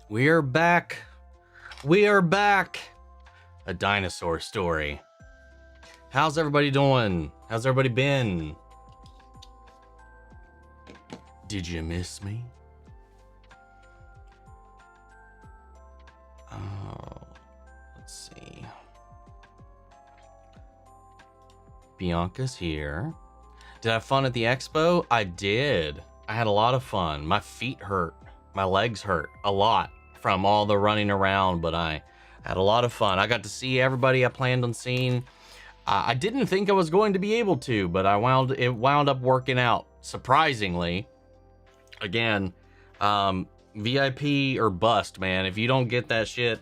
We are back. We are back. A dinosaur story. How's everybody doing? How's everybody been? Did you miss me? Oh, let's see. Bianca's here. Did I have fun at the expo? I did. I had a lot of fun. My feet hurt. My legs hurt a lot from all the running around, but I had a lot of fun. I got to see everybody I planned on seeing. I didn't think I was going to be able to, but it wound up working out surprisingly. Again, VIP or bust, man. If you don't get that shit,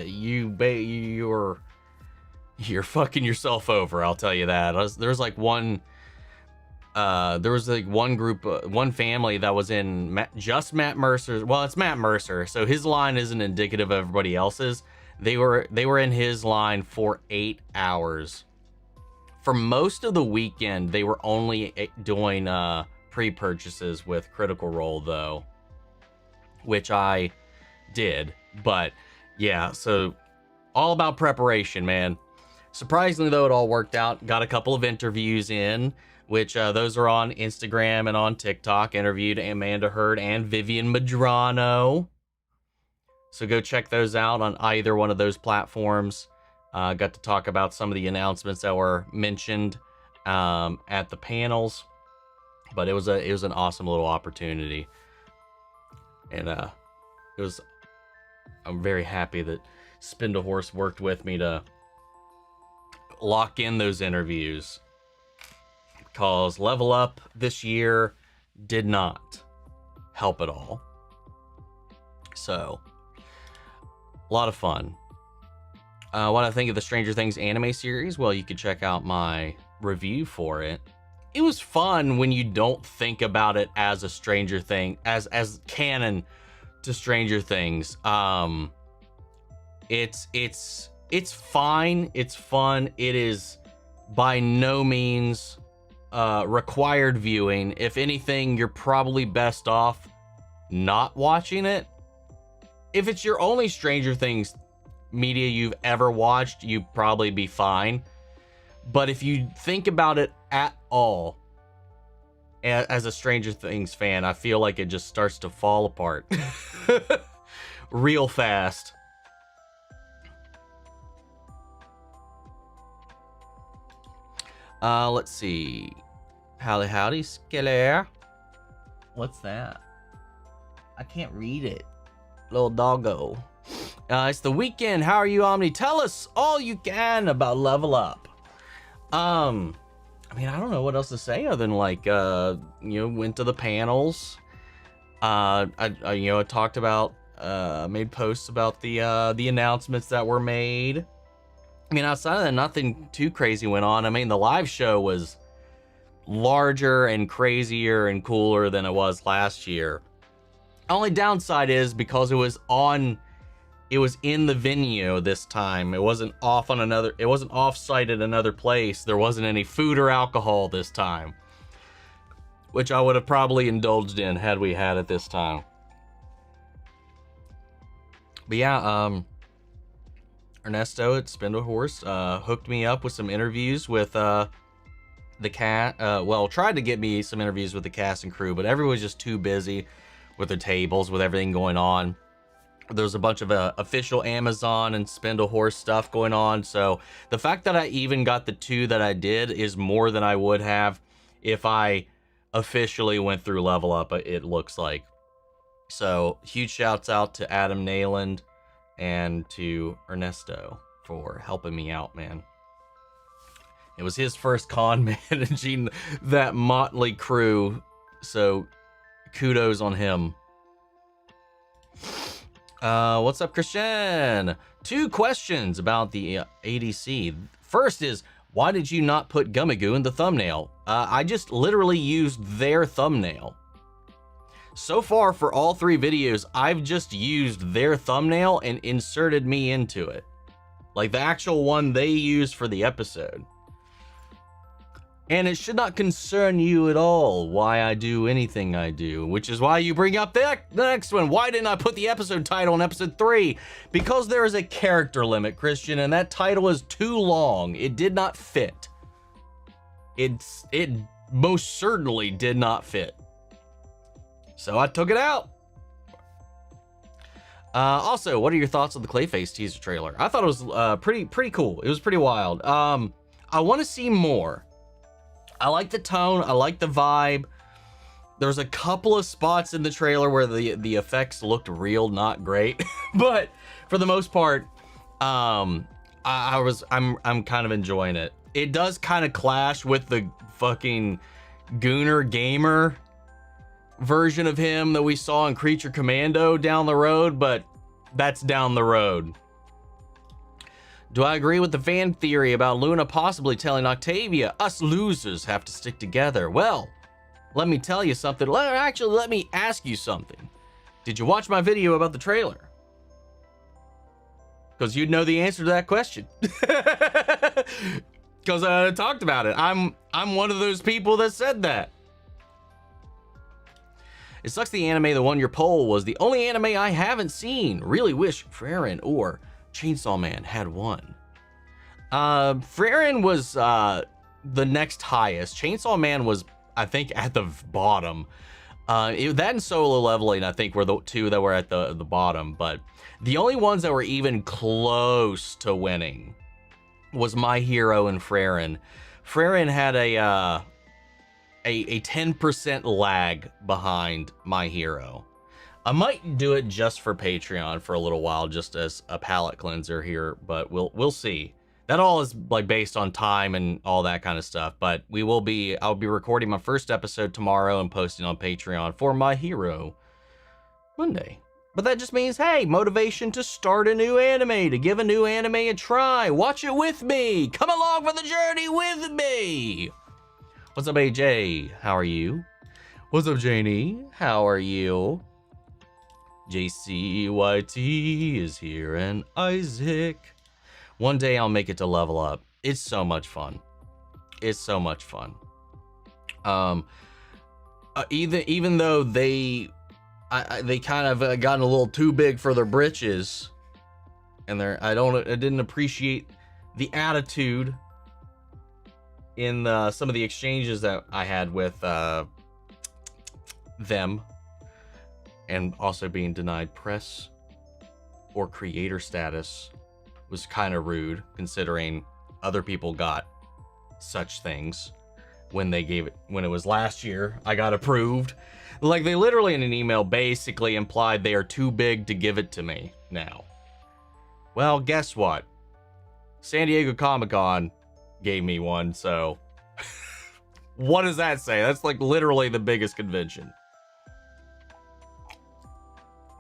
you're fucking yourself over. I'll tell you that. There was one group, one family that was in just Matt Mercer's. Well, it's Matt Mercer, so his line isn't indicative of everybody else's. They were in his line for 8 hours. For most of the weekend, they were only doing pre-purchases with Critical Role, though, which I did. But yeah, so all about preparation, man. Surprisingly, though, it all worked out. Got a couple of interviews in, which those are on Instagram and on TikTok. Interviewed Amanda Hurd and Vivian Madrano. So go check those out on either one of those platforms. Got to talk about some of the announcements that were mentioned at the panels. But it was an awesome little opportunity. And I'm very happy that Spindlehorse worked with me to lock in those interviews. Because Level Up this year did not help at all. So, a lot of fun. What I think of the Stranger Things anime series? Well, you could check out my review for it. It was fun when you don't think about it as a Stranger Thing, as canon to Stranger Things. It's fine. It's fun. It is by no means required viewing. If anything, you're probably best off not watching it. If it's your only Stranger Things media you've ever watched, you'd probably be fine. But if you think about it at all as a Stranger Things fan, I feel like it just starts to fall apart real fast. Let's see. Howdy, Skeller. What's that? I can't read it. Little doggo. It's the weekend. How are you, Omni? Tell us all you can about Level Up. I mean, I don't know what else to say other than went to the panels. I talked about, made posts about the announcements that were made. I mean, outside of that, nothing too crazy went on. I mean, the live show was larger and crazier and cooler than it was last year. Only downside is because it was in the venue this time. It wasn't off-site at another place. There wasn't any food or alcohol this time, which I would have probably indulged in had we had it this time. But yeah, Ernesto at Spindlehorse hooked me up with some interviews with the cast. Tried to get me some interviews with the cast and crew, but everyone was just too busy with their tables, with everything going on. There was a bunch of official Amazon and Spindlehorse stuff going on. So the fact that I even got the 2 that I did is more than I would have if I officially went through Level Up, it looks like. So huge shouts out to Adam Nayland and to Ernesto for helping me out, man. It was his first con managing that motley crew, so kudos on him. What's up, Christian? 2 questions about the ADC. First is, why did you not put Gummigoo in the thumbnail? I just literally used their thumbnail. So far, for all 3 videos, I've just used their thumbnail and inserted me into it. Like the actual one they used for the episode. And it should not concern you at all why I do anything I do, which is why you bring up the next one. Why didn't I put the episode title in episode 3? Because there is a character limit, Christian, and that title is too long. It did not fit. It most certainly did not fit. So I took it out. Also, what are your thoughts on the Clayface teaser trailer? I thought it was pretty cool. It was pretty wild. I want to see more. I like the tone. I like the vibe. There's a couple of spots in the trailer where the effects looked real, not great, but for the most part, I'm kind of enjoying it. It does kind of clash with the fucking Gooner Gamer version of him that we saw in Creature Commando down the road, but that's down the road. Do I agree with the fan theory about Luna possibly telling Octavia, us losers have to stick together? Well, let me tell you something. Actually, let me ask you something. Did you watch my video about the trailer? Because you'd know the answer to that question. Because I talked about it. I'm one of those people that said that. It sucks the anime that won your poll was the only anime I haven't seen. Really wish Frieren or Chainsaw Man had won. Frieren was the next highest. Chainsaw Man was, I think, at the bottom. That and Solo Leveling, I think, were the two that were at the bottom. But the only ones that were even close to winning was My Hero and Frieren. Frieren had a 10% lag behind My Hero. I might do it just for Patreon for a little while, just as a palate cleanser here, but we'll see. That all is like based on time and all that kind of stuff, but I'll be recording my first episode tomorrow and posting on Patreon for My Hero Monday. But that just means, hey, motivation to start a new anime, to give a new anime a try. Watch it with me. Come along for the journey with me. What's up, AJ? How are you? What's up, Janie? How are you? JCYT is here, and Isaac. One day I'll make it to level up. It's so much fun. It's so much fun. Even though they kind of gotten a little too big for their britches, and I didn't appreciate the attitude in some of the exchanges that I had with them, and also being denied press or creator status was kind of rude, considering other people got such things when it was last year. I got approved. Like, they literally in an email basically implied they are too big to give it to me now. Well, guess what? San Diego Comic-Con gave me one, so what does that say? That's like literally the biggest convention.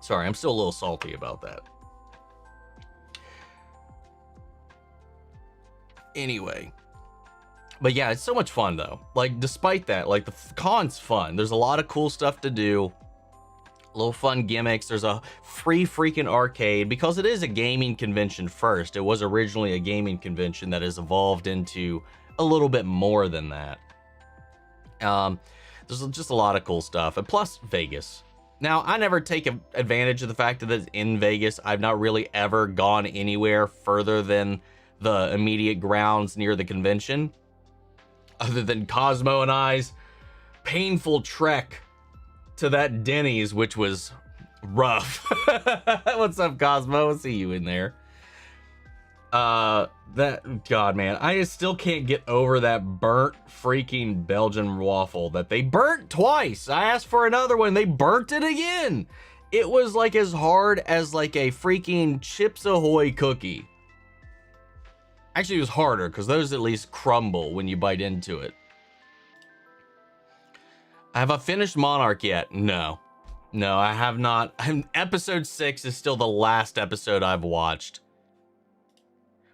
Sorry, I'm still a little salty about that. Anyway, but yeah, it's so much fun though. Like, despite that, like, the con's fun. There's a lot of cool stuff to do, little fun gimmicks. There's a free freaking arcade, because it is a gaming convention first. It was originally a gaming convention that has evolved into a little bit more than that. There's just a lot of cool stuff, and plus Vegas. Now, I never take advantage of the fact that it's in Vegas. I've not really ever gone anywhere further than the immediate grounds near the convention, other than Cosmo and I's painful trek to that Denny's, which was rough. What's up, Cosmo? I'll see you in there. God, man, I still can't get over that burnt freaking Belgian waffle that they burnt twice. I asked for another one, they burnt it again. It was like as hard as like a freaking Chips Ahoy cookie. Actually, it was harder, because those at least crumble when you bite into it. Have I finished Monarch yet? No, I have not. Episode 6 is still the last episode I've watched.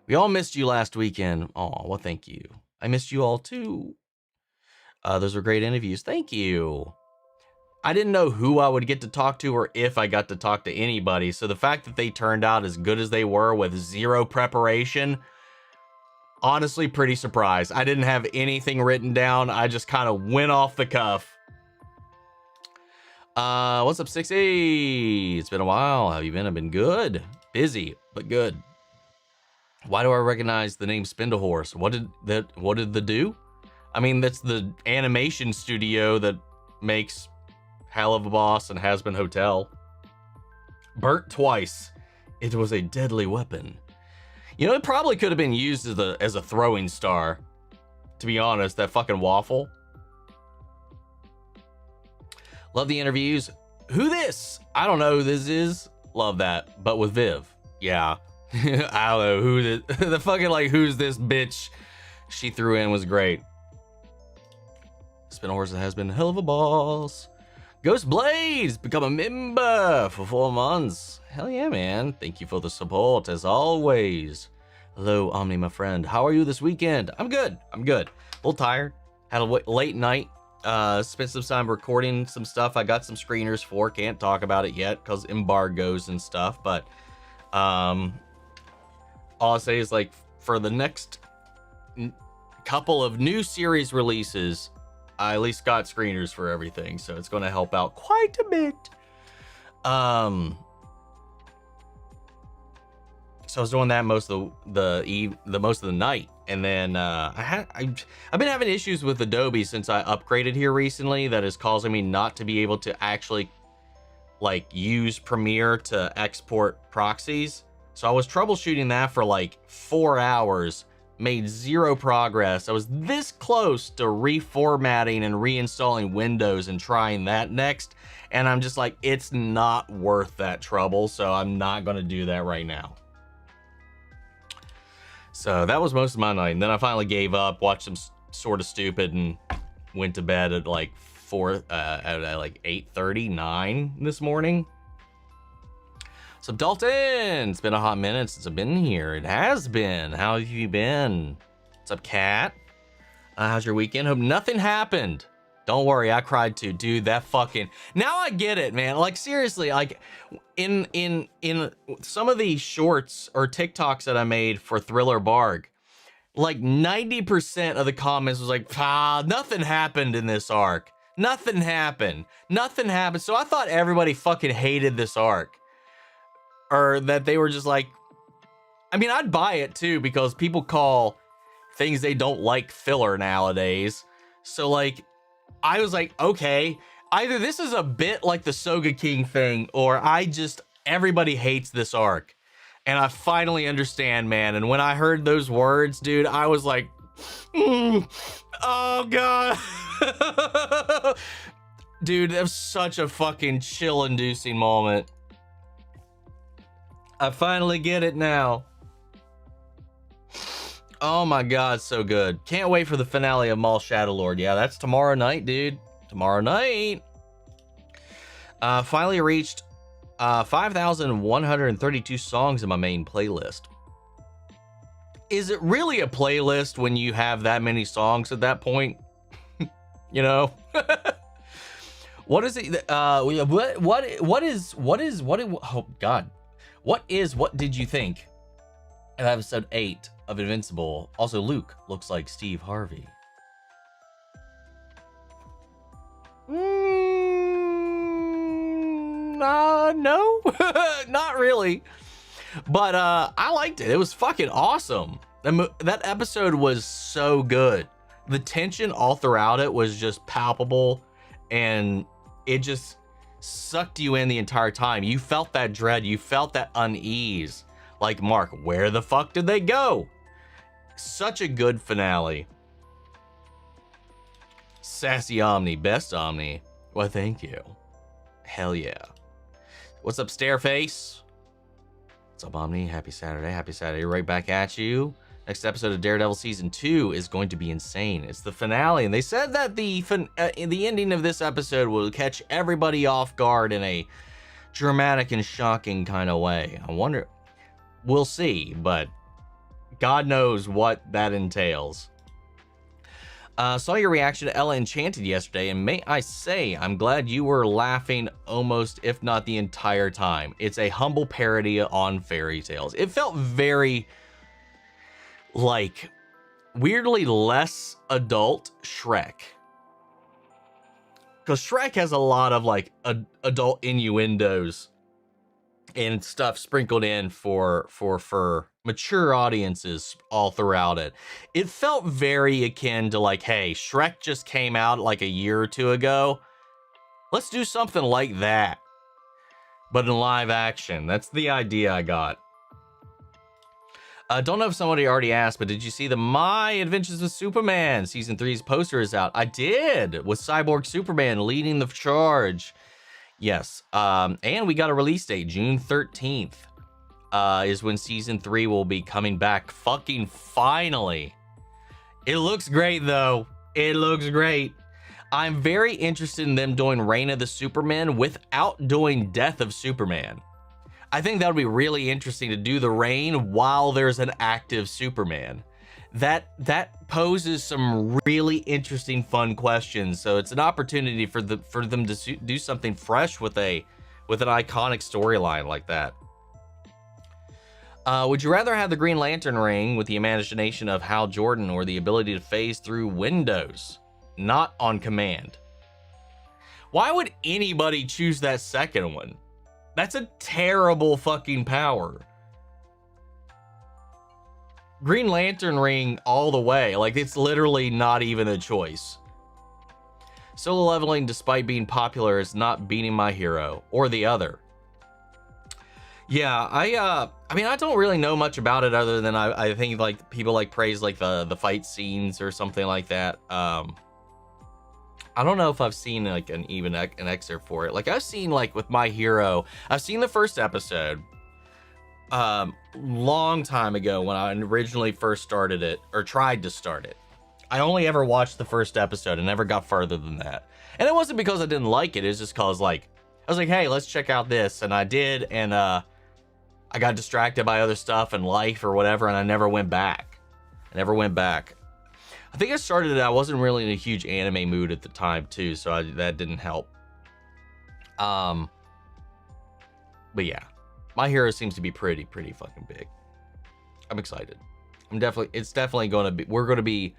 We all missed you last weekend. Oh, well, thank you. I missed you all too. Those were great interviews. Thank you. I didn't know who I would get to talk to or if I got to talk to anybody. So the fact that they turned out as good as they were with zero preparation, Honestly, pretty surprised. I didn't have anything written down. I just kind of went off the cuff. What's up, 6E? It's been a while. How have you been? I've been good. Busy, but good. Why do I recognize the name Spindlehorse? What did the do? I mean, that's the animation studio that makes Hell of a Boss and Has Been Hotel. Burnt twice. It was a deadly weapon. You know, it probably could have been used as a throwing star. To be honest, that fucking waffle. Love the interviews. Who this? I don't know who this is. Love that. But with Viv. Yeah. I don't know who this, the fucking like, who's this bitch she threw in was great. Spindlehorse has been a hell of a boss. Ghost Blades, become a member for 4 months. Hell yeah, man. Thank you for the support, as always. Hello, Omni, my friend. How are you this weekend? I'm good. I'm good. A little tired. Had a late night. Spent some time recording some stuff. I got some screeners for. Can't talk about it yet because embargoes and stuff. But all I'll say is, like, for the next couple of new series releases, I at least got screeners for everything, so it's going to help out quite a bit. So I was doing that most of the night, and then I've been having issues with Adobe since I upgraded here recently. That is causing me not to be able to actually like use Premiere to export proxies. So I was troubleshooting that for like 4 hours. Made zero progress. I was this close to reformatting and reinstalling Windows and trying that next, and I'm just like, it's not worth that trouble, so I'm not going to do that right now. So that was most of my night, and then I finally gave up, watched some Sort of Stupid, and went to bed at like 8:30, 9 this morning. So Dalton, it's been a hot minute since I've been here. It has been. How have you been? What's up, Kat? How's your weekend? Hope nothing happened. Don't worry, I cried too, dude. That fucking, now I get it, man. Like, seriously, like in some of these shorts or TikToks that I made for Thriller Barg, like 90% of the comments was like, nothing happened in this arc. Nothing happened. Nothing happened. So I thought everybody fucking hated this arc. Or that they were just like, I mean, I'd buy it too, because people call things they don't like filler nowadays. So like, I was like, okay, either this is a bit like the Soga King thing, or everybody hates this arc. And I finally understand, man. And when I heard those words, dude, I was like, oh God. Dude, that was such a fucking chill-inducing moment. I finally get it now. Oh my God, so good. Can't wait for the finale of Maul Shadowlord. Yeah, that's tomorrow night, dude. Tomorrow night. Finally reached 5,132 songs in my main playlist. Is it really a playlist when you have that many songs at that point? You know? What is it? Oh God. What did you think of episode 8 of Invincible? Also, Luke looks like Steve Harvey. No, not really. But I liked it. It was fucking awesome. That episode was so good. The tension all throughout it was just palpable, and it just sucked you in the entire time. You felt that dread, you felt that unease. Like, Mark, where the fuck did they go? Such a good finale. Sassy Omni, best Omni. Well, thank you. Hell yeah. What's up, Stairface? What's up, Omni? Happy Saturday. Happy Saturday. Right back at you. Next episode of Daredevil Season 2 is going to be insane. It's the finale, and they said that the ending of this episode will catch everybody off guard in a dramatic and shocking kind of way. I wonder, we'll see, but God knows what that entails. Saw your reaction to Ella Enchanted yesterday, and may I say, I'm glad you were laughing almost, if not the entire time. It's a humble parody on fairy tales. It felt very like weirdly less adult Shrek. Because Shrek has a lot of like adult innuendos and stuff sprinkled in for mature audiences all throughout it. It felt very akin to like, hey, Shrek just came out like a year or two ago. Let's do something like that, but in live action. That's the idea I got. I don't know if somebody already asked, but did you see the My Adventures with Superman Season 3's poster is out? I did, with Cyborg Superman leading the charge. Yes, and we got a release date, June 13th, is when Season 3 will be coming back, fucking finally. It looks great, though. It looks great. I'm very interested in them doing Reign of the Superman without doing Death of Superman. I think that would be really interesting to do the reign while there's an active Superman. That poses some really interesting, fun questions. So it's an opportunity for them to do something fresh with an iconic storyline like that. Would you rather have the Green Lantern ring with the imagination of Hal Jordan or the ability to phase through windows, not on command? Why would anybody choose that second one? That's a terrible fucking power. Green Lantern ring all the way. Like, it's literally not even a choice. Solo leveling, despite being popular, is not beating my hero or the other. Yeah, I mean, I don't really know much about it other than I think like people like praise like the fight scenes or something like that. I don't know if I've seen like an excerpt for it. Like I've seen like with My Hero, I've seen the first episode long time ago when I originally first started it or tried to start it. I only ever watched the first episode and never got further than that. And it wasn't because I didn't like it. It's just cause like, I was like, hey, let's check out this. And I did. And I got distracted by other stuff and life or whatever. And I never went back. I think I started it, I wasn't really in a huge anime mood at the time too, so that didn't help. But yeah, My Hero seems to be pretty fucking big. I'm excited. It's definitely going to be, we're going to be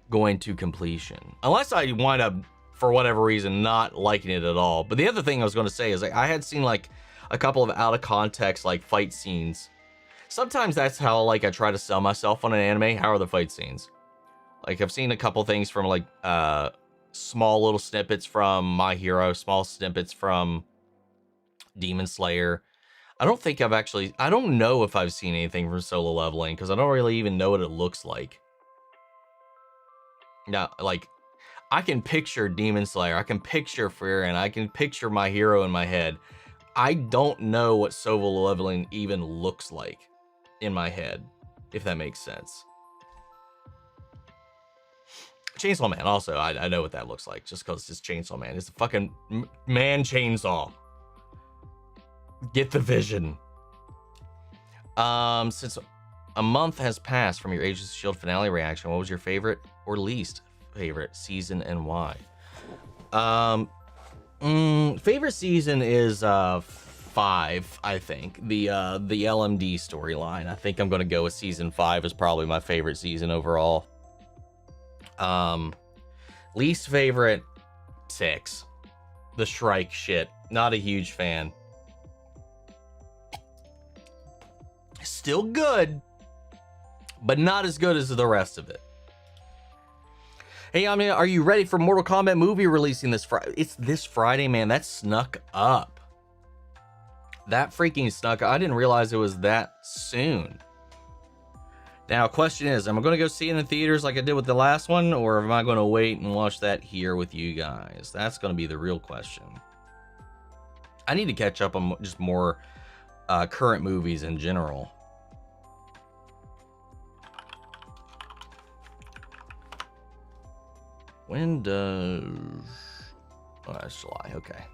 going to completion. Unless I wind up, for whatever reason, not liking it at all. But the other thing I was going to say is like, I had seen like a couple of out of context, like fight scenes. Sometimes that's how like I try to sell myself on an anime. How are the fight scenes? Like I've seen a couple things from like small little snippets from My Hero, small snippets from Demon Slayer. I don't know if I've seen anything from Solo Leveling because I don't really even know what it looks like. Now, like I can picture Demon Slayer, I can picture Frieren, I can picture My Hero in my head. I don't know what Solo Leveling even looks like in my head, if that makes sense. Chainsaw Man also, I know what that looks like just because it's Chainsaw Man. It's a fucking man chainsaw. Get the vision. Since a month has passed from your Agents of S.H.I.E.L.D. finale reaction, what was your favorite or least favorite season and why? Favorite season is 5, I think. The LMD storyline. I think I'm gonna go with season 5 is probably my favorite season overall. Least favorite 6. The Shrike shit. Not a huge fan. Still good, but not as good as the rest of it. Hey, I mean, are you ready for Mortal Kombat movie releasing this Friday? It's this Friday, man. That snuck up. That freaking snuck up. I didn't realize it was that soon. Now, question is, am I going to go see it in the theaters like I did with the last one, or am I going to wait and watch that here with you guys? That's going to be the real question. I need to catch up on just more current movies in general. When does... Oh, that's July. Okay.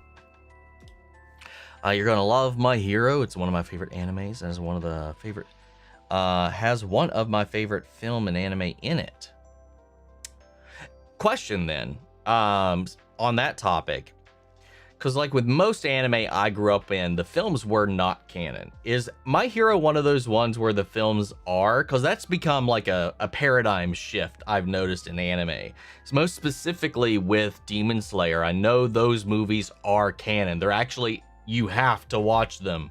You're going to love My Hero. It's one of my favorite animes. Has one of the favorite... has one of my favorite film and anime in it. Question then, on that topic, because like with most anime I grew up in, the films were not canon. Is My Hero one of those ones where the films are? Because that's become like a paradigm shift I've noticed in anime. So most specifically with Demon Slayer, I know those movies are canon. They're actually, you have to watch them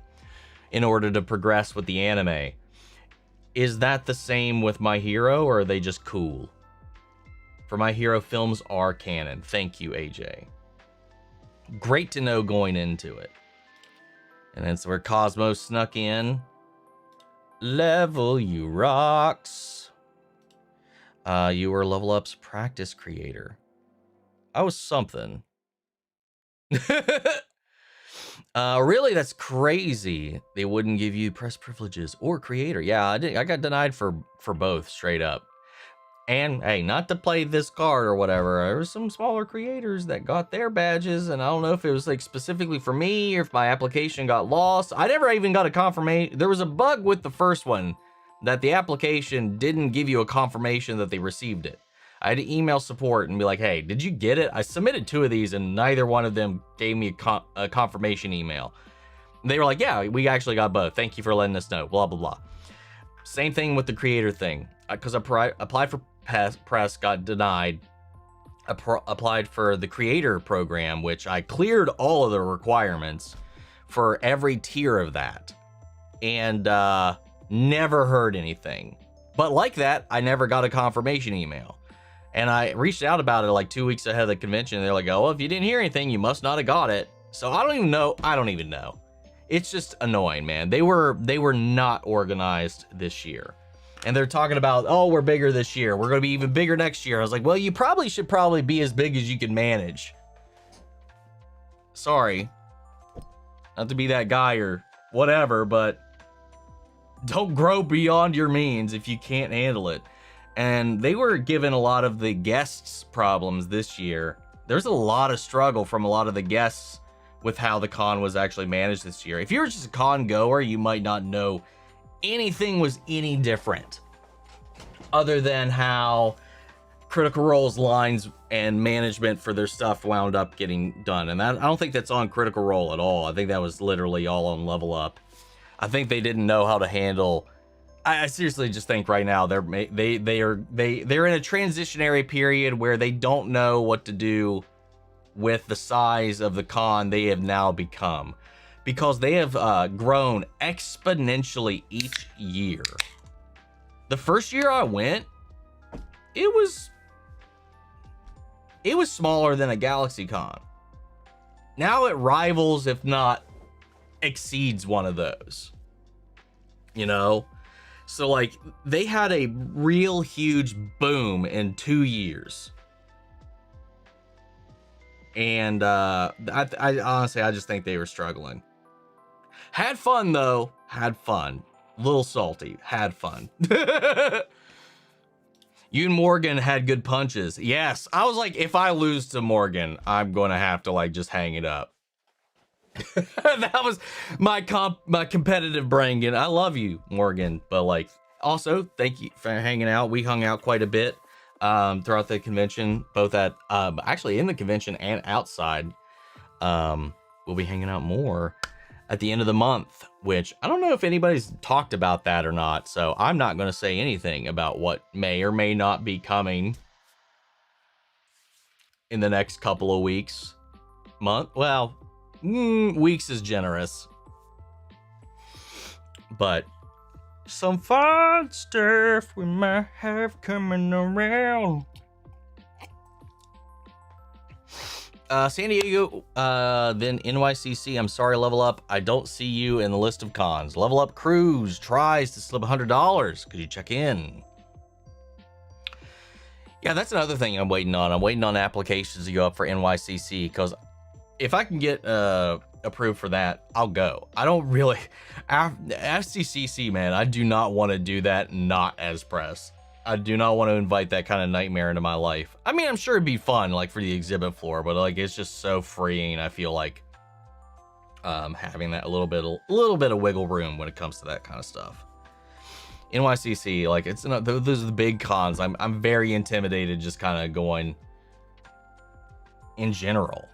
in order to progress with the anime. Is that the same with My Hero, or are they just cool? For My Hero, films are canon. Thank you, AJ. Great to know going into it. And that's where Cosmo snuck in. Level you rocks. You were Level Up's practice creator. I was something. Really, that's crazy. They wouldn't give you press privileges or creator. Yeah, I got denied for both straight up. And hey, not to play this card or whatever, there were some smaller creators that got their badges, and I don't know if it was like specifically for me or if my application got lost. I never even got a confirmation. There was a bug with the first one that the application didn't give you a confirmation that they received it. I had to email support and be like, hey, did you get it? I submitted 2 of these and neither one of them gave me a confirmation email. They were like, yeah, we actually got both. Thank you for letting us know, blah, blah, blah. Same thing with the creator thing. Because I applied for press, got denied. Applied for the creator program, which I cleared all of the requirements for every tier of that. And never heard anything. But like that, I never got a confirmation email. And I reached out about it like 2 weeks ahead of the convention. They're like, oh, well, if you didn't hear anything, you must not have got it. So I don't even know. It's just annoying, man. They were not organized this year. And they're talking about, oh, we're bigger this year. We're going to be even bigger next year. I was like, well, you should probably be as big as you can manage. Sorry. Not to be that guy or whatever, but don't grow beyond your means if you can't handle it. And they were given a lot of the guests problems this year. There's a lot of struggle from a lot of the guests with how the con was actually managed this year. If you're just a con goer, you might not know anything was any different other than how Critical Role's lines and management for their stuff wound up getting done. And I don't think that's on Critical Role at all. I think that was literally all on Level Up. I think they didn't know how to handle. I seriously just think right now they're in a transitionary period where they don't know what to do with the size of the con they have now become, because they have grown exponentially each year. The first year I went, it was smaller than a Galaxy Con. Now it rivals, if not exceeds, one of those. You know? So like they had a real huge boom in 2 years. And I honestly, I just think they were struggling. Had fun though. Had fun. Little salty. Had fun. You and Morgan had good punches. Yes. I was like, if I lose to Morgan, I'm going to have to like just hang it up. That was my competitive brain. I love you, Morgan. But like, also, thank you for hanging out. We hung out quite a bit throughout the convention, both at actually in the convention and outside. We'll be hanging out more at the end of the month, which I don't know if anybody's talked about that or not. So I'm not going to say anything about what may or may not be coming in the next couple of weeks. Well, weeks is generous, but some fun stuff we might have coming around. San Diego, then NYCC. I'm sorry, Level Up. I don't see you in the list of cons. Level Up Cruise tries to slip $100. Could you check in? Yeah, that's another thing I'm waiting on. I'm waiting on applications to go up for NYCC, because if I can get approved for that, I'll go. I don't really, FCCC, man, I do not want to do that not as press. I do not want to invite that kind of nightmare into my life. I mean, I'm sure it'd be fun, like, for the exhibit floor, but like, it's just so freeing. I feel like having that a little bit of wiggle room when it comes to that kind of stuff. NYCC, like, it's those are the big cons. I'm very intimidated just kind of going in general.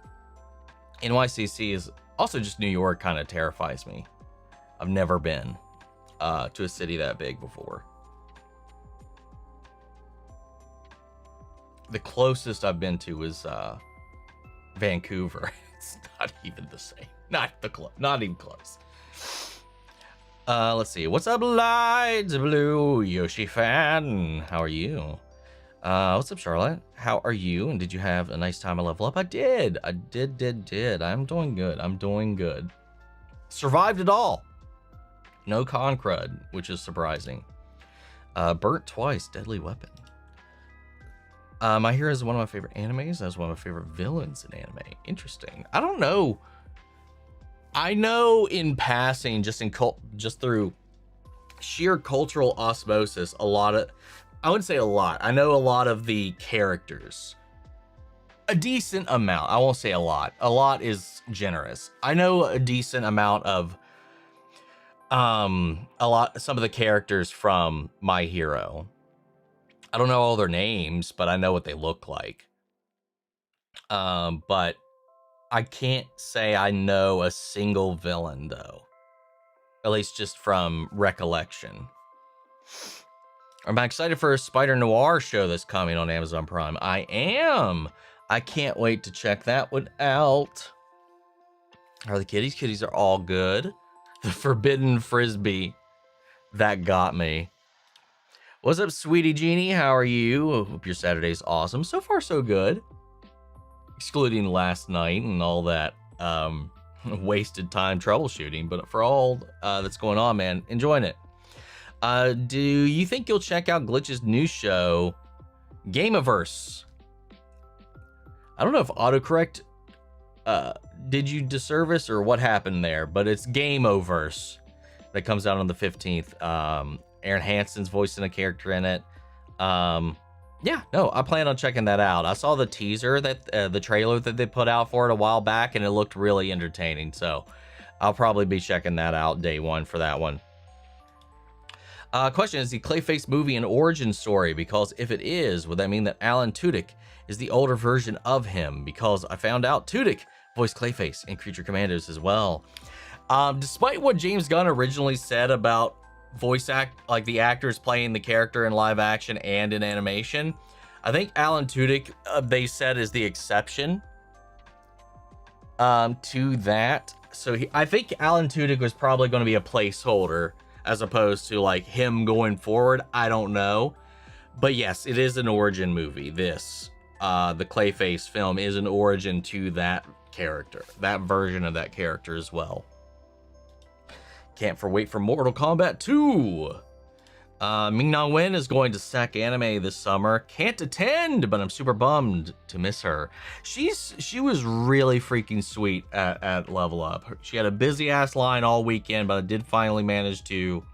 NYCC is also just New York, kind of terrifies me. I've never been to a city that big before. The closest I've been to is Vancouver. It's not even the same. Not even close. Let's see. What's up, Lights Blue Yoshi fan? How are you? What's up, Charlotte? How are you? And did you have a nice time at Level Up? I did. I'm doing good. Survived it all. No con crud, which is surprising. Burnt twice. Deadly Weapon. My Hero is one of my favorite animes. That's one of my favorite villains in anime. Interesting. I don't know. I know in passing, just through sheer cultural osmosis, I wouldn't say a lot. I know a lot of the characters. A decent amount. I won't say a lot. A lot is generous. I know a decent amount of some of the characters from My Hero. I don't know all their names, but I know what they look like. But I can't say I know a single villain, though. At least just from recollection. I'm excited for a Spider Noir show that's coming on Amazon Prime. I am. I can't wait to check that one out. How are the kitties? Kitties are all good. The Forbidden Frisbee. That got me. What's up, Sweetie Jeannie? How are you? Hope your Saturday's awesome. So far, so good. Excluding last night and all that wasted time troubleshooting. But for all that's going on, man, enjoying it. Do you think you'll check out Glitch's new show, Gameaverse? I don't know if autocorrect did you disservice or what happened there, but it's Gameoverse that comes out on the 15th. Aaron Hansen's voicing a character in it. Yeah, no, I plan on checking that out. I saw the teaser, the trailer that they put out for it a while back, and it looked really entertaining. So I'll probably be checking that out day one for that one. Question, is the Clayface movie an origin story? Because if it is, would that mean that Alan Tudyk is the older version of him? Because I found out Tudyk voiced Clayface in Creature Commandos as well. Despite what James Gunn originally said about like the actors playing the character in live action and in animation, I think Alan Tudyk, they said, is the exception to that. So I think Alan Tudyk was probably going to be a placeholder as opposed to like him going forward. I don't know, but yes, it is an origin movie. This the Clayface film is an origin to that character, that version of that character as well. Can't wait for Mortal Kombat 2. Ming-Na Wen is going to SAC Anime this summer. Can't attend, but I'm super bummed to miss her. She was really freaking sweet at Level Up. She had a busy ass line all weekend, but I did finally manage to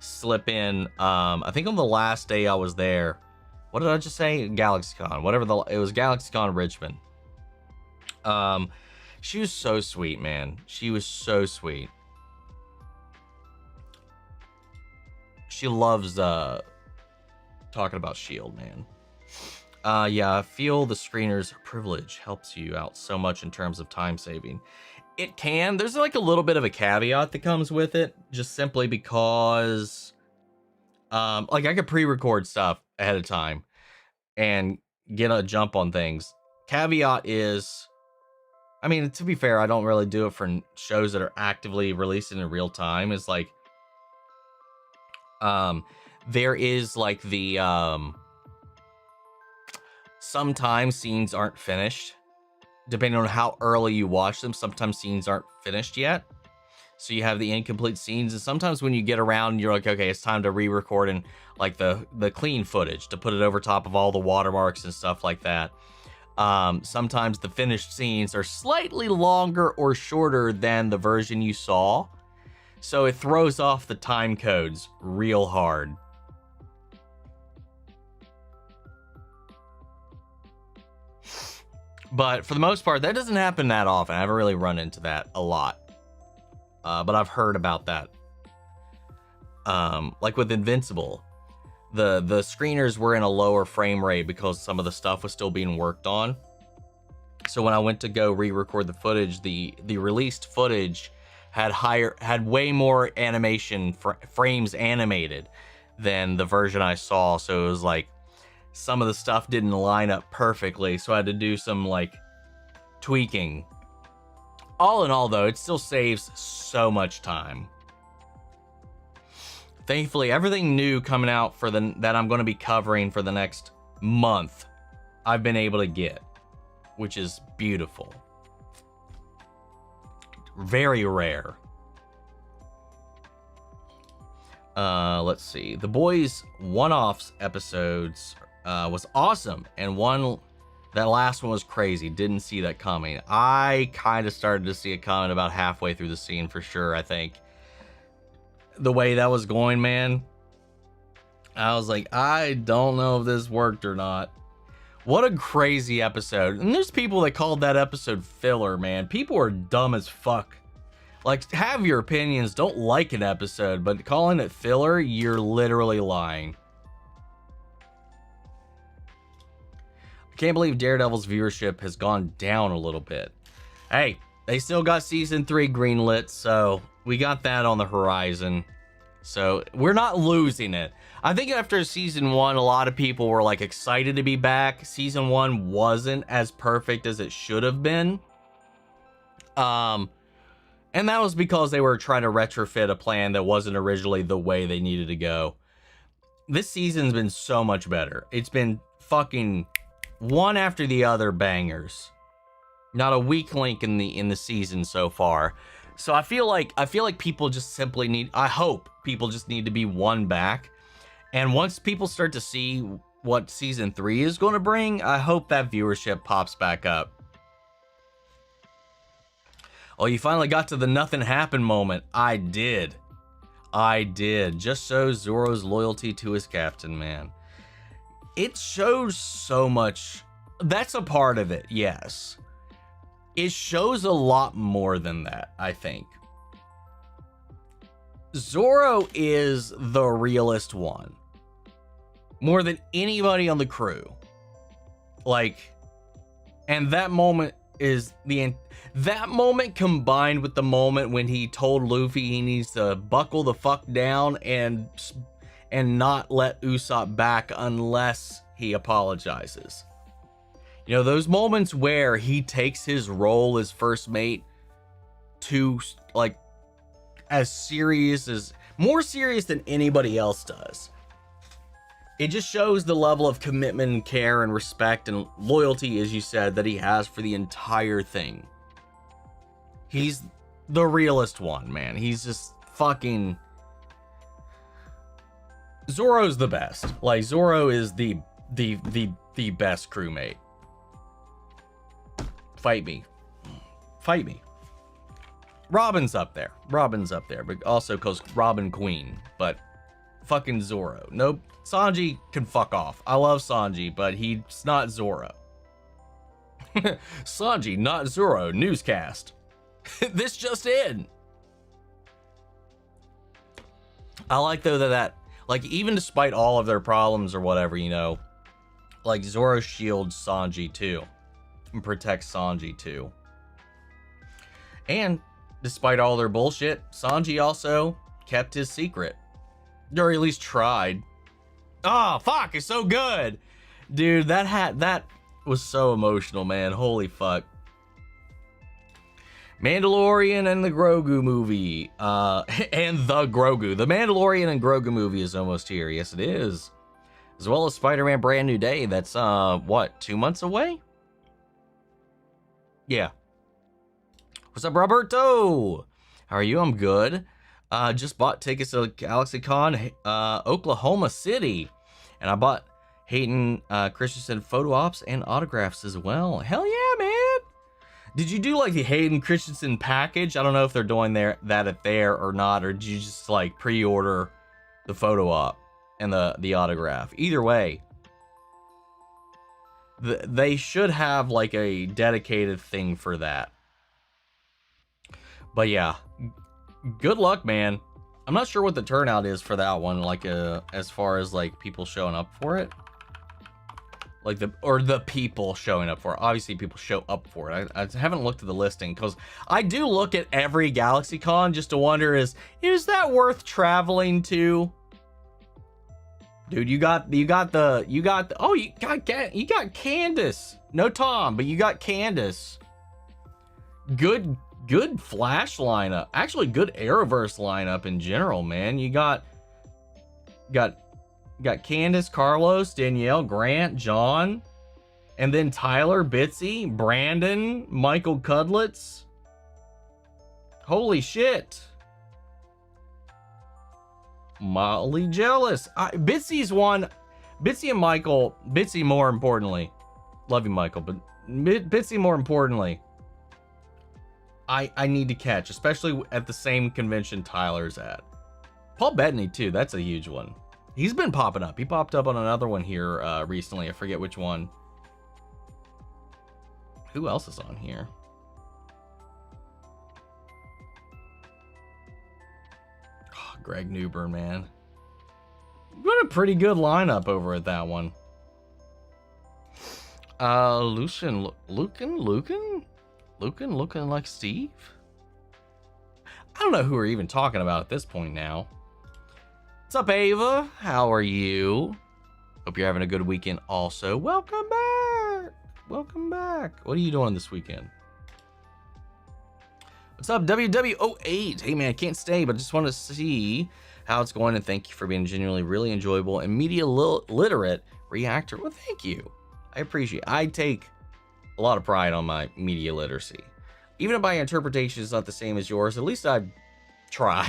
slip in. I think on the last day I was there. What did I just say? GalaxyCon. It was GalaxyCon Richmond. She was so sweet, man. She was so sweet. She loves talking about S.H.I.E.L.D., man. Yeah, I feel the screener's privilege helps you out so much in terms of time saving. It can. There's like a little bit of a caveat that comes with it, just simply because like I could pre-record stuff ahead of time and get a jump on things. Caveat is, I mean, to be fair, I don't really do it for shows that are actively releasing in real time. It's like there is like the sometimes scenes aren't finished depending on how early you watch them. Sometimes scenes aren't finished yet, so you have the incomplete scenes, and sometimes when you get around, you're like, okay, it's time to re-record and like the clean footage to put it over top of all the watermarks and stuff like that. Sometimes the finished scenes are slightly longer or shorter than the version you saw, so it throws off the time codes real hard. But for the most part, that doesn't happen that often. I haven't really run into that a lot. But I've heard about that. Like with Invincible, the screeners were in a lower frame rate because some of the stuff was still being worked on. So when I went to go re-record the footage, the released footage had way more animation frames animated than the version I saw. So it was like some of the stuff didn't line up perfectly, so I had to do some like tweaking. All in all, though, it still saves so much time. Thankfully, everything new coming out that I'm going to be covering for the next month, I've been able to get, which is beautiful. Very rare. Let's see. The Boys one-offs episodes was awesome, and that last one was crazy. Didn't see that coming. I kind of started to see it coming about halfway through the scene for sure, I think. The way that was going, man, I was like, I don't know if this worked or not. What a crazy episode. And there's people that called that episode filler, man. People are dumb as fuck. Like, have your opinions, don't like an episode, but calling it filler, you're literally lying. I can't believe Daredevil's viewership has gone down a little bit. Hey, they still got season 3 greenlit, so we got that on the horizon. So we're not losing it. I think after season 1, a lot of people were like excited to be back. Season 1 wasn't as perfect as it should have been. And that was because they were trying to retrofit a plan that wasn't originally the way they needed to go. This season's been so much better. It's been fucking one after the other bangers. Not a weak link in the season so far. So I feel like people just simply need, I hope people just need to be won back. And once people start to see what season 3 is going to bring, I hope that viewership pops back up. Oh, you finally got to the nothing happened moment. I did. Just shows Zoro's loyalty to his captain, man. It shows so much. That's a part of it, yes. It shows a lot more than that, I think. Zoro is the realest one. More than anybody on the crew. Like, and that moment is that moment combined with the moment when he told Luffy he needs to buckle the fuck down and not let Usopp back unless he apologizes. You know, those moments where he takes his role as first mate to like more serious than anybody else does. It just shows the level of commitment and care and respect and loyalty, as you said, that he has for the entire thing. He's the realest one, man. He's just fucking... Zoro's the best. Like, Zoro is the best crewmate. Fight me. Fight me. Robin's up there, but also because Robin Queen, but fucking Zoro. Nope. Sanji can fuck off. I love Sanji, but he's not Zoro. Sanji, not Zoro, newscast. This just in. I like though that like even despite all of their problems or whatever, you know, like Zoro shields Sanji too and protects Sanji too. And despite all their bullshit, Sanji also kept his secret. Or at least tried. Oh, fuck, it's so good. Dude, that was so emotional, man. Holy fuck. Mandalorian and the Grogu movie. And the Grogu. The Mandalorian and Grogu movie is almost here. Yes, it is. As well as Spider-Man Brand New Day. That's, what, 2 months away? Yeah. What's up, Roberto? How are you? I'm good. Just bought tickets to GalaxyCon, Oklahoma City. And I bought Hayden Christensen photo ops and autographs as well. Hell yeah, man. Did you do like the Hayden Christensen package? I don't know if they're doing that at there or not, or did you just like pre-order the photo op and the autograph? Either way, they should have like a dedicated thing for that. But yeah, good luck, man. I'm not sure what the turnout is for that one, like as far as like people showing up for it. Like the people showing up for it. Obviously people show up for it. I haven't looked at the listing because I do look at every GalaxyCon just to wonder is that worth traveling to? Dude, you got Candace. No Tom, but you got Candace. Good Flash lineup. Actually good Arrowverse lineup in general, man. You got Candace, Carlos, Danielle, Grant, John, and then Tyler, Bitsy, Brandon, Michael Cudlitz. Holy shit. Mildly jealous. Bitsy's one. Bitsy and Michael. Bitsy more importantly. Love you, Michael, but Bitsy more importantly. I need to catch, especially at the same convention Tyler's at. Paul Bettany too. That's a huge one. He's been popping up. He popped up on another one here recently. I forget which one. Who else is on here? Oh, Greg Newburn, man. Got a pretty good lineup over at that one. Lucan looking like Steve? I don't know who we're even talking about at this point now. What's up, Ava? How are you? Hope you're having a good weekend also. Welcome back. Welcome back. What are you doing this weekend? What's up, WW08? Hey, man, I can't stay, but just want to see how it's going, and thank you for being genuinely really enjoyable and media literate reactor. Well, thank you. I appreciate it. I take a lot of pride on my media literacy. Even if my interpretation is not the same as yours, at least I try.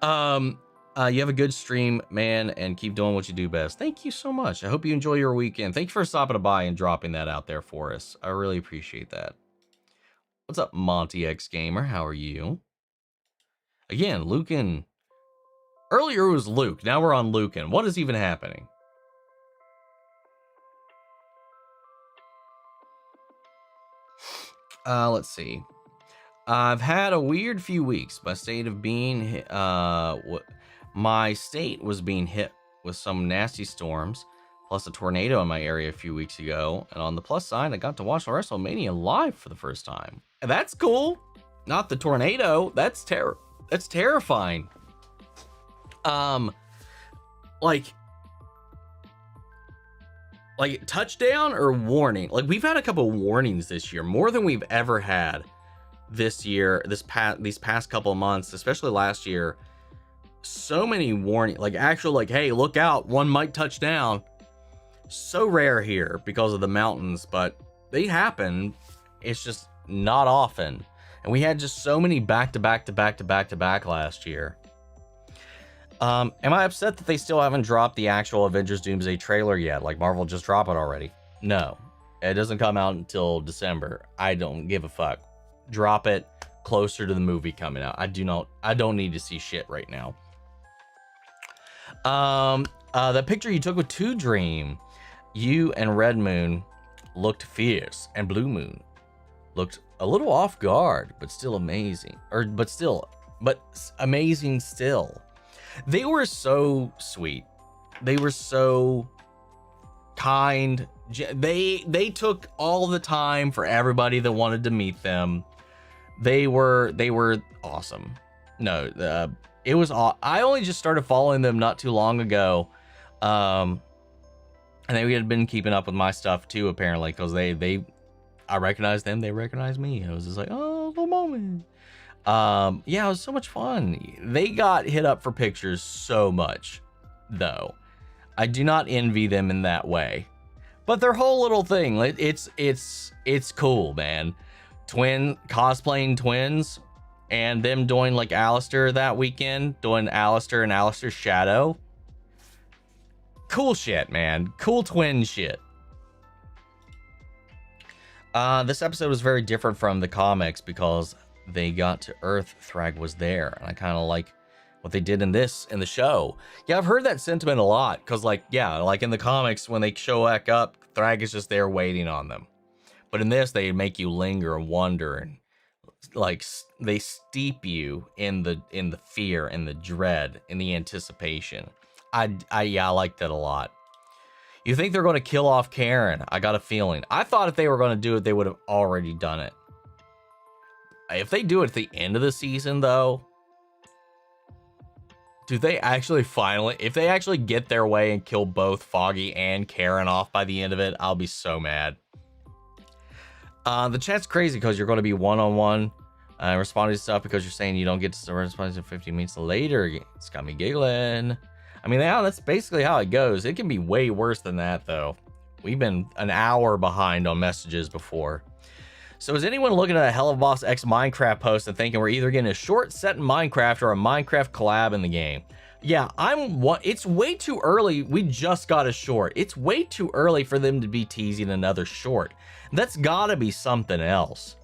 You have a good stream, man, and keep doing what you do best. Thank you so much. I hope you enjoy your weekend. Thank you for stopping by and dropping that out there for us. I really appreciate that. What's up, Monty X Gamer? How are you? Again, Lucan. Earlier it was Luke. Now we're on Lucan. What is even happening? Let's see. I've had a weird few weeks. My state was being hit with some nasty storms, plus a tornado in my area a few weeks ago. And on the plus side, I got to watch WrestleMania live for the first time. And that's cool. Not the tornado. That's terrifying. Like touchdown or warning? Like, we've had a couple warnings this year, more than we've ever had this year, these past couple of months, especially last year. So many warning, like actual, like, hey, look out, one might touch down. So rare here because of the mountains, but they happen. It's just not often. And we had just so many back to back last year. Am I upset that they still haven't dropped the actual Avengers Doomsday trailer yet? Like, Marvel just dropped it already? No, it doesn't come out until December. I don't give a fuck. Drop it closer to the movie coming out. I don't need to see shit right now. The picture you took with Two Dream, you and Red Moon looked fierce, and Blue Moon looked a little off guard, but still amazing. But amazing still. They were so sweet. They were so kind. They took all the time for everybody that wanted to meet them. They were awesome. No, it was I only just started following them not too long ago. And they had been keeping up with my stuff too, apparently, because I recognized them, they recognized me. I was just like, oh, the moment. Yeah, it was so much fun. They got hit up for pictures so much, though. I do not envy them in that way, but their whole little thing, it's cool, man. Cosplaying twins, and them doing like Alistair that weekend, doing Alistair and Alistair's shadow. Cool shit, man. Cool twin shit. This episode was very different from the comics because they got to Earth, Thrag was there, and I kind of like what they did in the show. Yeah, I've heard that sentiment a lot, because like in the comics, when they show back up, Thrag is just there waiting on them, but in this they make you linger and wonder, and like they steep you in the fear and the dread and the anticipation. I like that a lot. You think they're going to kill off Karen? I got a feeling. I thought if they were going to do it, they would have already done it. If they do it at the end of the season, though, do they actually finally, if they actually get their way and kill both Foggy and Karen off by the end of it, I'll be so mad. The chat's crazy because you're going to be one-on-one responding to stuff because you're saying you don't get to respond to 50 minutes later. It's got me giggling. I mean, yeah, that's basically how it goes. It can be way worse than that, though. We've been an hour behind on messages before. So is anyone looking at a Hell of Boss X Minecraft post and thinking we're either getting a short set in Minecraft or a Minecraft collab in the game? Yeah, it's way too early. We just got a short. It's way too early for them to be teasing another short. That's gotta be something else.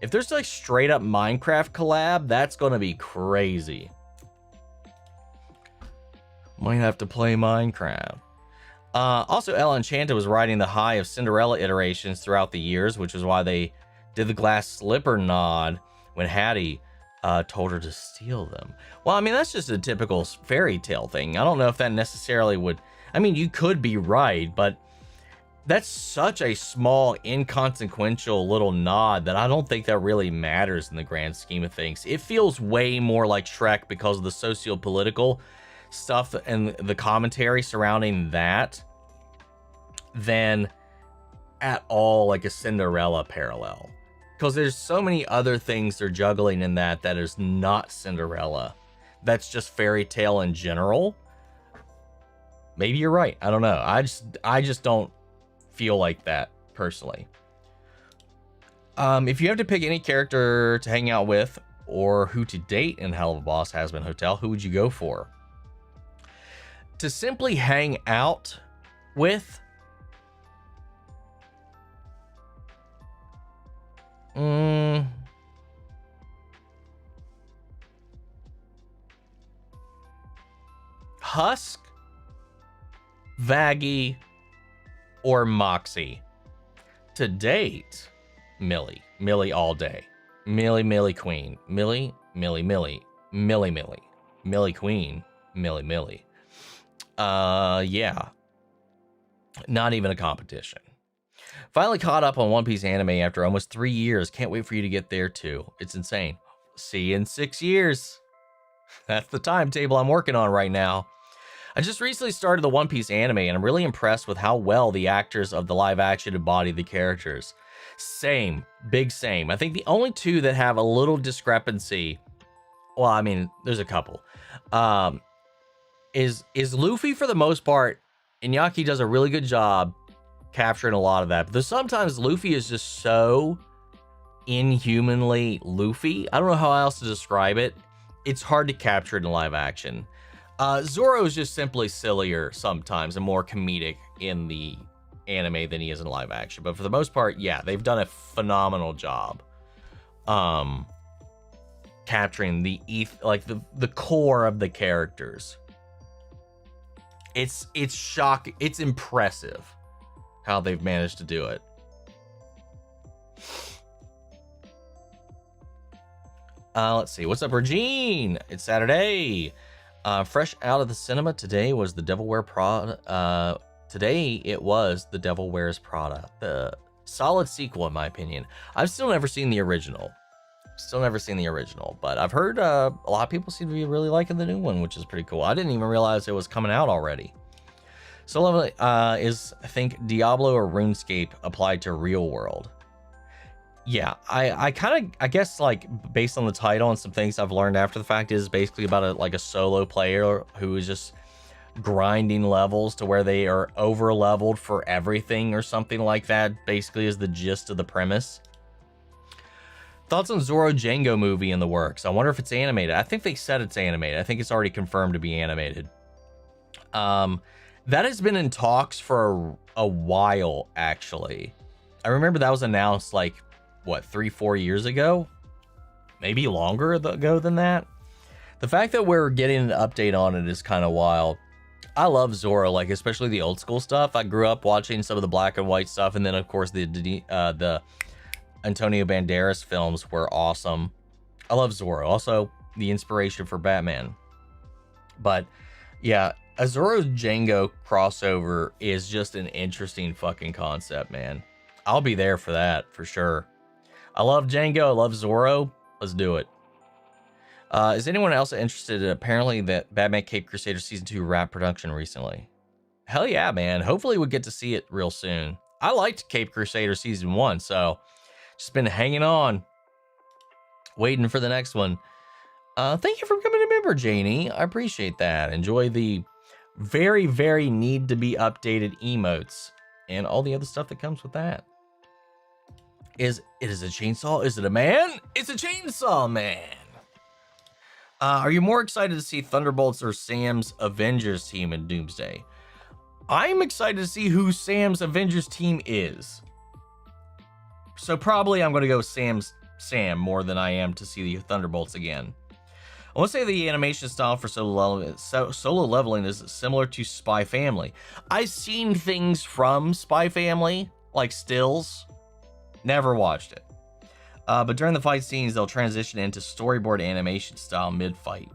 If there's like straight up Minecraft collab, that's gonna be crazy. Might have to play Minecraft. Also, Ella Enchanted was riding the high of Cinderella iterations throughout the years, which is why they did the glass slipper nod when Hattie told her to steal them. Well, I mean, that's just a typical fairy tale thing. I don't know if that necessarily would... I mean, you could be right, but that's such a small, inconsequential little nod that I don't think that really matters in the grand scheme of things. It feels way more like Shrek because of the socio-political stuff and the commentary surrounding that than at all like a Cinderella parallel. Because there's so many other things they're juggling in that is not Cinderella. That's just fairy tale in general. Maybe you're right. I don't know. I just don't feel like that personally. If you have to pick any character to hang out with or who to date in Hell of a Boss Has-Been Hotel, who would you go for? To simply hang out with... Husk, Vaggie, or Moxie. To date, Millie. Millie all day. Millie Queen. Millie Queen. Millie. Yeah. Not even a competition. Finally caught up on One Piece anime after almost 3 years. Can't wait for you to get there too. It's insane. See you in 6 years. That's the timetable I'm working on right now. I just recently started the One Piece anime and I'm really impressed with how well the actors of the live action embody the characters. Same. Big same. I think the only two that have a little discrepancy, well, I mean, there's a couple, is Luffy for the most part. Iñaki does a really good job capturing a lot of that. But there's sometimes Luffy is just so inhumanly Luffy. I don't know how else to describe it. It's hard to capture it in live action. Zoro is just simply sillier sometimes and more comedic in the anime than he is in live action. But for the most part, yeah, they've done a phenomenal job capturing the core of the characters. It's shocking. It's impressive how they've managed to do it. Let's see. What's up, Regine? It's Saturday. Fresh out of the cinema. Today was the Devil Wears Prada. Today it was the Devil Wears Prada. The solid sequel, in my opinion. I've still never seen the original. But I've heard a lot of people seem to be really liking the new one, which is pretty cool. I didn't even realize it was coming out already. So lovely. Is, I think, Diablo or RuneScape applied to real world? Yeah, I guess, like, based on the title and some things I've learned after the fact, is basically about a solo player who is just grinding levels to where they are over leveled for everything or something like that. Basically is the gist of the premise. Thoughts on Zoro Django movie in the works? I wonder if it's animated. I think they said it's animated. I think it's already confirmed to be animated. That has been in talks for a while, actually. I remember that was announced like, what, 3-4 years ago? Maybe longer ago than that. The fact that we're getting an update on it is kind of wild. I love Zoro, like, especially the old school stuff. I grew up watching some of the black and white stuff, and then of course the Antonio Banderas films were awesome. I love Zoro. Also, the inspiration for Batman. But Yeah, a Zoro's Django crossover is just an interesting fucking concept, man. I'll be there for that, for sure. I love Django, I love Zoro. Let's do it. Is anyone else interested in apparently that Batman Cape Crusader Season 2 wrapped production recently? Hell yeah, man. Hopefully we get to see it real soon. I liked Cape Crusader Season 1, so just been hanging on, waiting for the next one. Thank you for becoming a member, Janie. I appreciate that. Enjoy the very, very need to be updated emotes and all the other stuff that comes with that. It is a chainsaw? Is it a man? It's a chainsaw man. Are you more excited to see Thunderbolts or Sam's Avengers team in Doomsday? I'm excited to see who Sam's Avengers team is. So probably I'm going to go Sam more than I am to see the Thunderbolts again. I want to say the animation style for solo leveling is similar to Spy Family. I've seen things from Spy Family, like stills. Never watched it. But during the fight scenes, they'll transition into storyboard animation style mid-fight.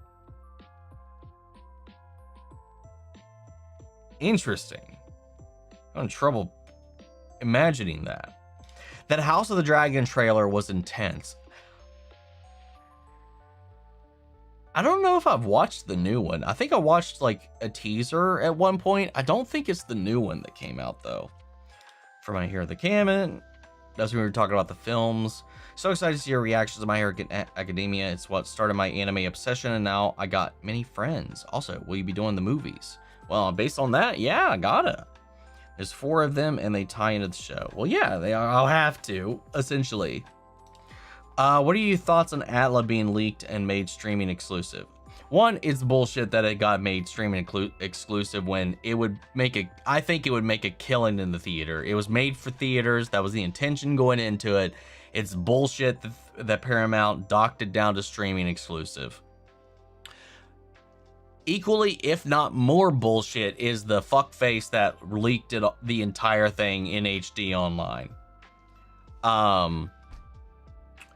Interesting. I'm in trouble imagining that. That House of the Dragon trailer was intense. I don't know if I've watched the new one. I think I watched like a teaser at one point. I don't think it's the new one that came out though. From My Hero Academia. That's when we were talking about the films. So excited to see your reactions to My Hero Academia. It's what started my anime obsession, and now I got many friends. Also, will you be doing the movies? Well, based on that, yeah, I gotta. There's 4 of them, and they tie into the show. Well, yeah, I'll have to, essentially. What are your thoughts on Atla being leaked and made streaming exclusive? One, it's bullshit that it got made streaming exclusive when it would make I think it would make a killing in the theater. It was made for theaters. That was the intention going into it. It's bullshit that Paramount docked it down to streaming exclusive. Equally, if not more bullshit, is the fuckface that leaked the entire thing in HD online.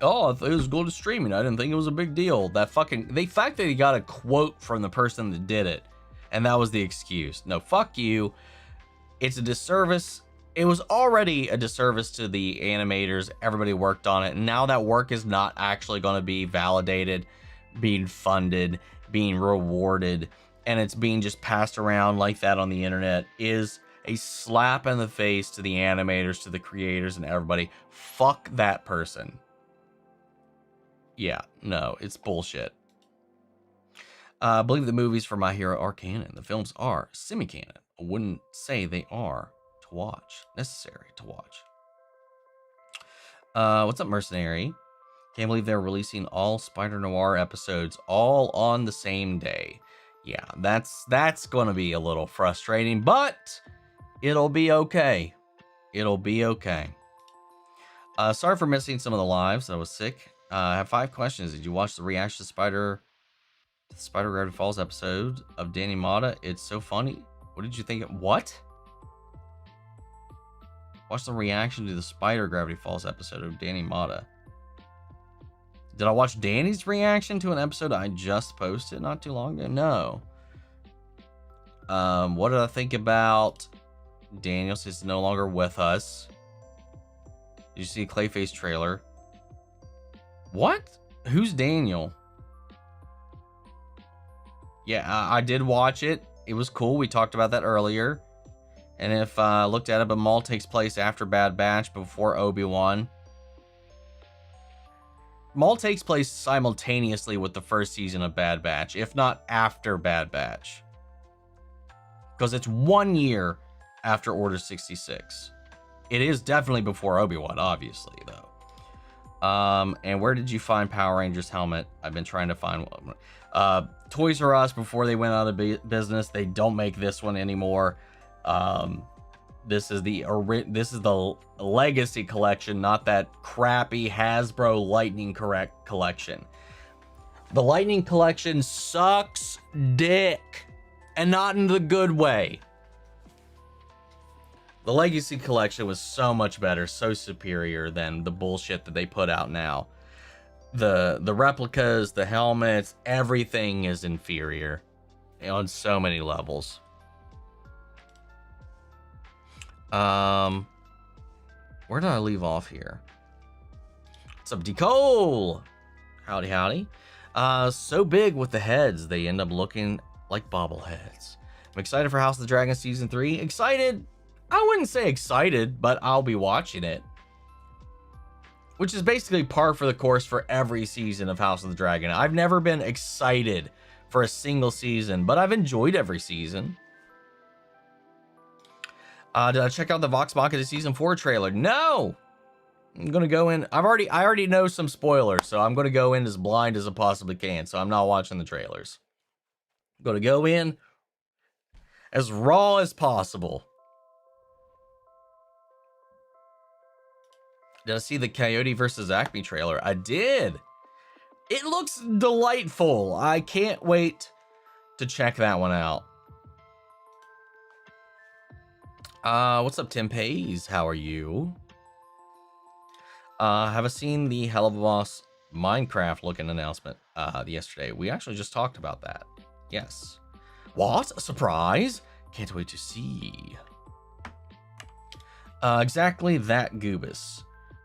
Oh, I thought it was going to streaming. I didn't think it was a big deal. The fact that he got a quote from the person that did it, and that was the excuse. No, fuck you. It's a disservice. It was already a disservice to the animators. Everybody worked on it. And now that work is not actually going to be validated, being funded, being rewarded, and it's being just passed around like that on the internet is a slap in the face to the animators, to the creators, and everybody. Fuck that person. Yeah, no, it's bullshit. I believe the movies for My Hero are canon. The films are semi-canon. I wouldn't say they are necessary to watch. What's up, Mercenary? Can't believe they're releasing all Spider Noir episodes all on the same day. Yeah, that's going to be a little frustrating, but it'll be okay. It'll be okay. Sorry for missing some of the lives. I was sick. I have 5 questions. Did you watch the reaction to Spider Gravity Falls episode of Danny Mata? It's so funny. What did you think? What? Watch the reaction to the Spider Gravity Falls episode of Danny Mata. Did I watch Danny's reaction to an episode I just posted not too long ago? No. What did I think about Daniel since he's no longer with us? Did you see Clayface trailer? What? Who's Daniel? Yeah, I did watch it. It was cool. We talked about that earlier. And if I looked at it, but Maul takes place after Bad Batch, before Obi-Wan. Maul takes place simultaneously with the first season of Bad Batch, if not after Bad Batch. Because it's 1 year after Order 66. It is definitely before Obi-Wan, obviously, though. And where did you find Power Rangers helmet? I've been trying to find one. Toys R Us, before they went out of business, they don't make this one anymore. This is the Legacy collection, not that crappy Hasbro Lightning collection. The Lightning collection sucks dick, and not in the good way. The Legacy collection was so much better, so superior than the bullshit that they put out now. The replicas, the helmets, everything is inferior. on so many levels. Where did I leave off here? What's up, Decole? Howdy, howdy. So big with the heads, they end up looking like bobbleheads. I'm excited for House of the Dragon Season 3. Excited? I wouldn't say excited, but I'll be watching it. Which is basically par for the course for every season of House of the Dragon. I've never been excited for a single season, but I've enjoyed every season. Did I check out the Vox Machina Season 4 trailer? No! I'm gonna go in. I already know some spoilers, so I'm gonna go in as blind as I possibly can. So I'm not watching the trailers. I'm gonna go in as raw as possible. Did I see the Coyote versus Acme trailer? I did. It looks delightful. I can't wait to check that one out. What's up, Tim Pays? How are you? Have I seen the Hell of a Boss Minecraft looking announcement yesterday? We actually just talked about that. Yes. What? A surprise? Can't wait to see. Exactly that, Goobus.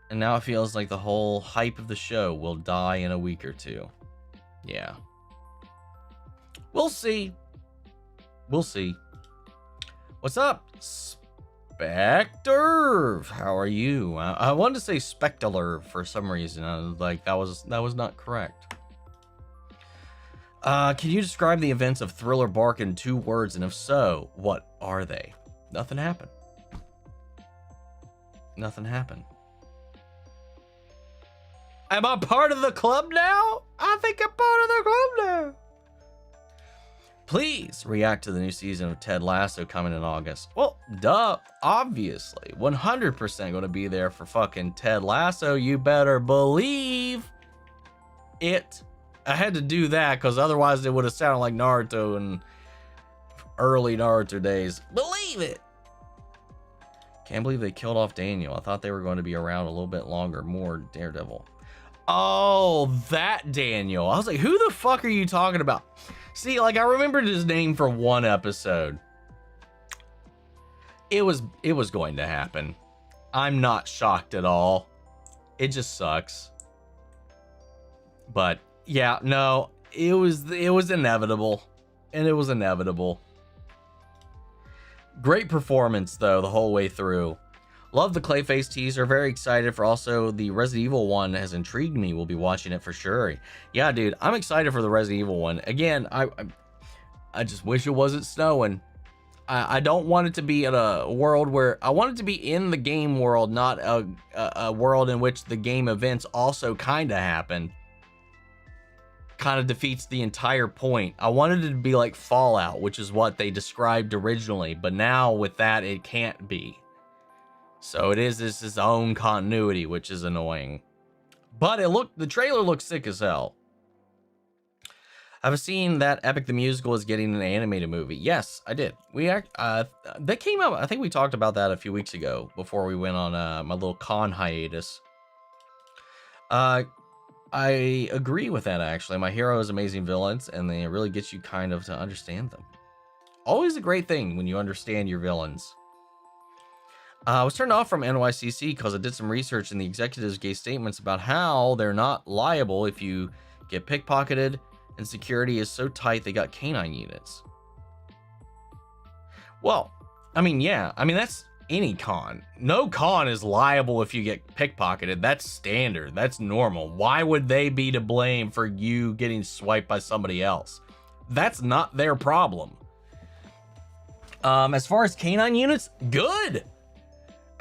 And now it feels like the whole hype of the show will die in a week or two. Yeah. We'll see. We'll see. What's up, Spectre? How are you? I wanted to say Spectaler for some reason. I was like, that was not correct. Can you describe the events of Thriller Bark in 2 words? And if so, what are they? Nothing happened. Nothing happened. Am I part of the club now? I think I'm part of the club now. Please react to the new season of Ted Lasso coming in August. Well, duh, obviously. 100% going to be there for fucking Ted Lasso. You better believe it. I had to do that because otherwise it would have sounded like Naruto in early Naruto days. Believe it. Can't believe they killed off Daniel. I thought they were going to be around a little bit longer. More Daredevil. Oh, that Daniel. I was like, who the fuck are you talking about? See, like, I remembered his name for one episode. It was going to happen. I'm not shocked at all. It just sucks. But yeah, no, it was inevitable. And it was inevitable. Great performance though, the whole way through. Love the Clayface teaser. Very excited for also the Resident Evil one. Has intrigued me. We'll be watching it for sure. Yeah, dude, I'm excited for the Resident Evil one. Again, I just wish it wasn't snowing. I don't want it to be in a world where I want it to be in the game world, not a world in which the game events also kind of happen. Kind of defeats the entire point. I wanted it to be like Fallout, which is what they described originally, but now with that, it can't be. So it is its own continuity, which is annoying. But the trailer looks sick as hell. I've seen that Epic the Musical is getting an animated movie. Yes, I did. That came out, I think we talked about that a few weeks ago before we went on my little con hiatus. I agree with that, actually. My hero is amazing villains, and they really get you kind of to understand them. Always a great thing when you understand your villains. I was turned off from NYCC because I did some research and the executives gave statements about how they're not liable if you get pickpocketed and security is so tight they got canine units. Well, I mean, yeah. I mean, that's any con. No con is liable if you get pickpocketed. That's standard. That's normal. Why would they be to blame for you getting swiped by somebody else? That's not their problem. As far as canine units, good.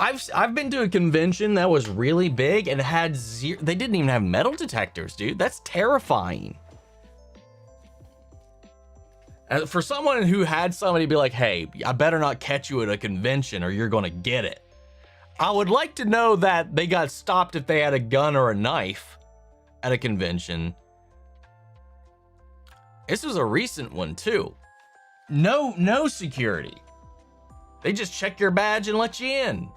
I've been to a convention that was really big and had zero. They didn't even have metal detectors, dude. That's terrifying. For someone who had somebody be like, hey, I better not catch you at a convention or you're going to get it. I would like to know that they got stopped if they had a gun or a knife at a convention. This was a recent one too. No security. They just check your badge and let you in.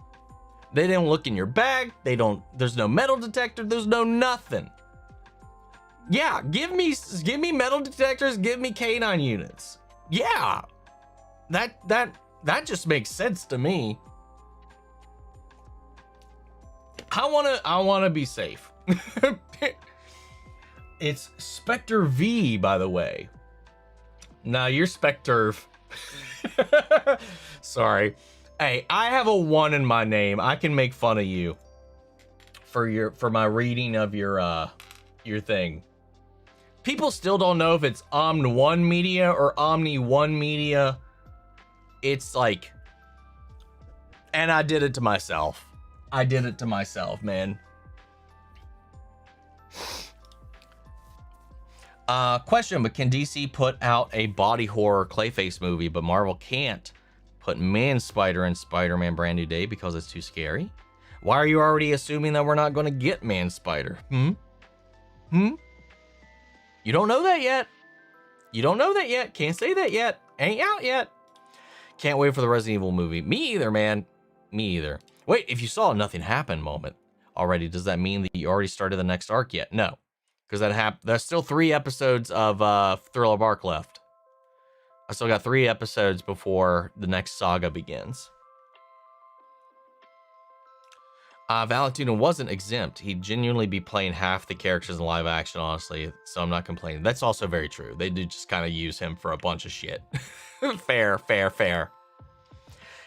They didn't look in your bag. There's no metal detector. There's no nothing. Yeah, give me metal detectors. Give me canine units. Yeah, that just makes sense to me. I wanna be safe. It's Spectre V, by the way. Nah, you're Spectre. Sorry. Hey, I have a 1 in my name. I can make fun of you for my reading of your thing. People still don't know if it's Omn1 Media or Omni1 Media. It's like, and I did it to myself. I did it to myself, man. Question, but can DC put out a body horror Clayface movie, but Marvel can't put Man-Spider in Spider-Man Brand New Day because it's too scary? Why are you already assuming that we're not going to get Man-Spider? You don't know that yet. You don't know that yet. Can't say that yet. Ain't out yet. Can't wait for the Resident Evil movie. Me either, man. Me either. Wait, if you saw a nothing happen moment already, does that mean that you already started the next arc yet? No. Because there's still 3 episodes of Thriller Bark left. I still got 3 episodes before the next saga begins. Valentino wasn't exempt. He'd genuinely be playing half the characters in live action, honestly, so I'm not complaining. That's also very true. They did just kind of use him for a bunch of shit. Fair.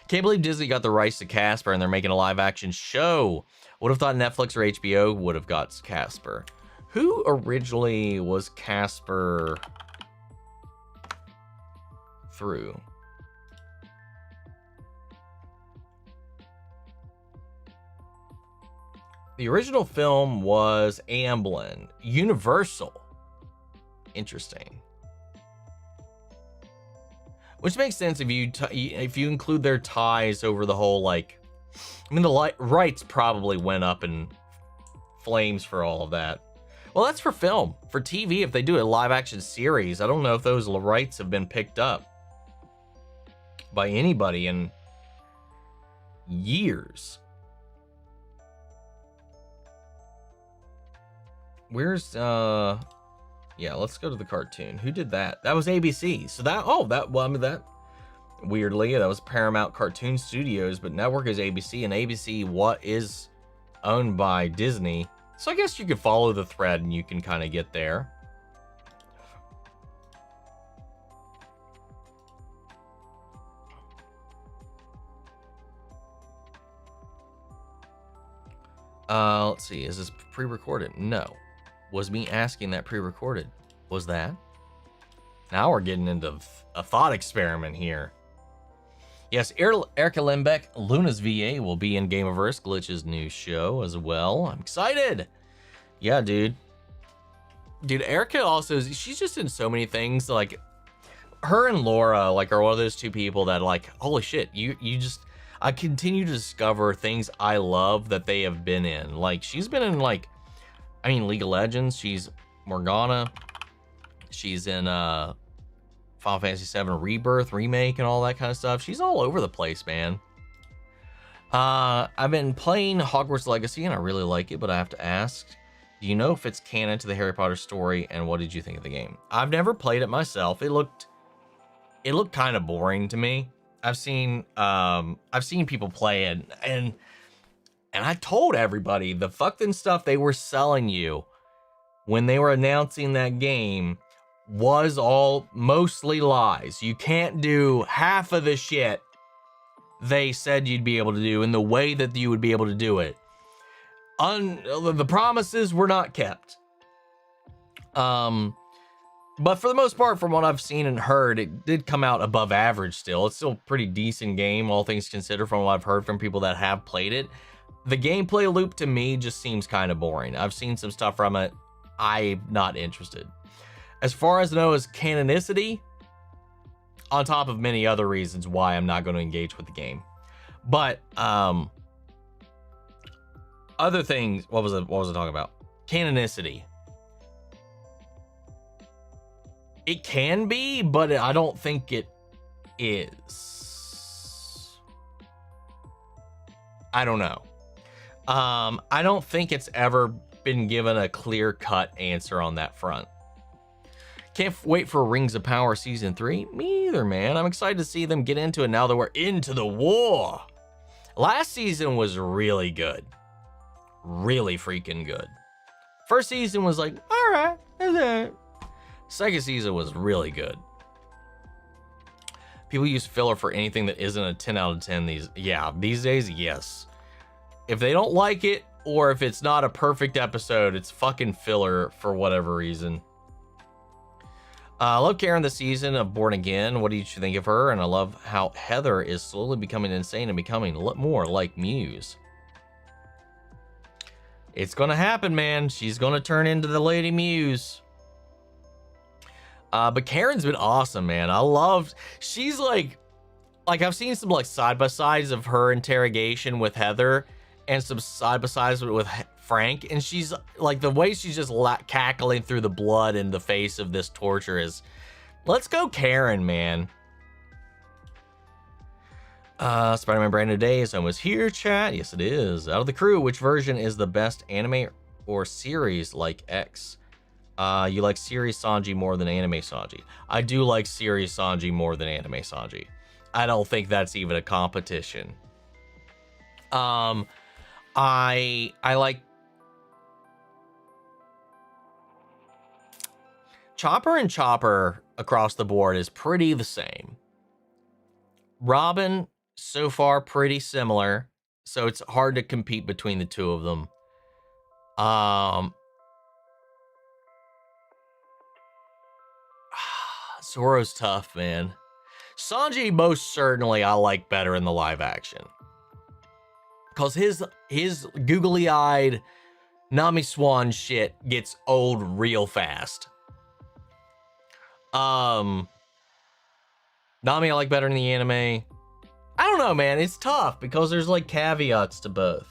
Can't believe Disney got the rights to Casper and they're making a live action show. Would have thought Netflix or HBO would have got Casper. Who originally was Casper through? The original film was Albans. Universal. Interesting. Which makes sense if you include their ties over the whole, like, I mean, the rights probably went up in flames for all of that. Well, that's for film. For TV, if they do a live action series, I don't know if those rights have been picked up by anybody in years. Where's yeah, let's go to the cartoon. Who did that? That was ABC. So that weirdly, that was Paramount Cartoon Studios, but network is ABC, and ABC what is owned by Disney. So I guess you could follow the thread and you can kind of get there. Let's see. Is this pre-recorded? No. Was me asking that pre-recorded? Was that? Now we're getting into a thought experiment here. Yes, Erica Lembeck, Luna's VA, will be in Gameverse Glitch's new show as well. I'm excited. Yeah, dude. Dude, Erica also, she's just in so many things. Like, her and Laura, like, are one of those two people that, like, holy shit, you just, I continue to discover things I love that they have been in. Like, she's been in, like, I mean, League of Legends. She's Morgana. She's in Final Fantasy VII Rebirth remake and all that kind of stuff. She's all over the place, man. I've been playing Hogwarts Legacy and I really like it, but I have to ask, do you know if it's canon to the Harry Potter story, and what did you think of the game? I've never played it myself. It looked kind of boring to me. I've seen people play it, and I told everybody the fucking stuff they were selling you when they were announcing that game was all mostly lies. You can't do half of the shit they said you'd be able to do in the way that you would be able to do it. The promises were not kept. But for the most part, from what I've seen and heard, it did come out above average still. It's still a pretty decent game, all things considered, from what I've heard from people that have played it. The gameplay loop to me just seems kind of boring. I've seen some stuff from it. I'm not interested. As far as I know, is canonicity, on top of many other reasons why I'm not going to engage with the game. But other things, what was I talking about? Canonicity. It can be, but I don't think it is. I don't know. I don't think it's ever been given a clear-cut answer on that front. Can't wait for Rings of Power Season 3. Me either, man. I'm excited to see them get into it now that we're into the war. Last season was really good. Really freaking good. First season was like, all right, that's it. Second season was really good. People use filler for anything that isn't a 10 out of 10 these days, yes. If they don't like it, or if it's not a perfect episode, it's fucking filler for whatever reason. I love Karen this season of Born Again. What did you think of her? And I love how Heather is slowly becoming insane and becoming more like Muse. It's gonna happen, man. She's gonna turn into the Lady Muse. But Karen's been awesome, man. She's like I've seen some like side-by-sides of her interrogation with Heather and some side-by-sides with Frank. And she's like, the way she's just cackling through the blood in the face of this torture is, let's go Karen, man. Spider-Man Brand New Day is almost here, chat. Yes, it is. Out of the crew, which version is the best anime or series like X? You like series Sanji more than anime Sanji. I do like series Sanji more than anime Sanji. I don't think that's even a competition. I like Chopper and Chopper across the board is pretty the same. Robin, so far, pretty similar. So it's hard to compete between the two of them. Zoro's tough, man. Sanji, most certainly, I like better in the live action. Because his googly-eyed Nami Swan shit gets old real fast. Nami, I like better in the anime. I don't know, man. It's tough because there's like caveats to both.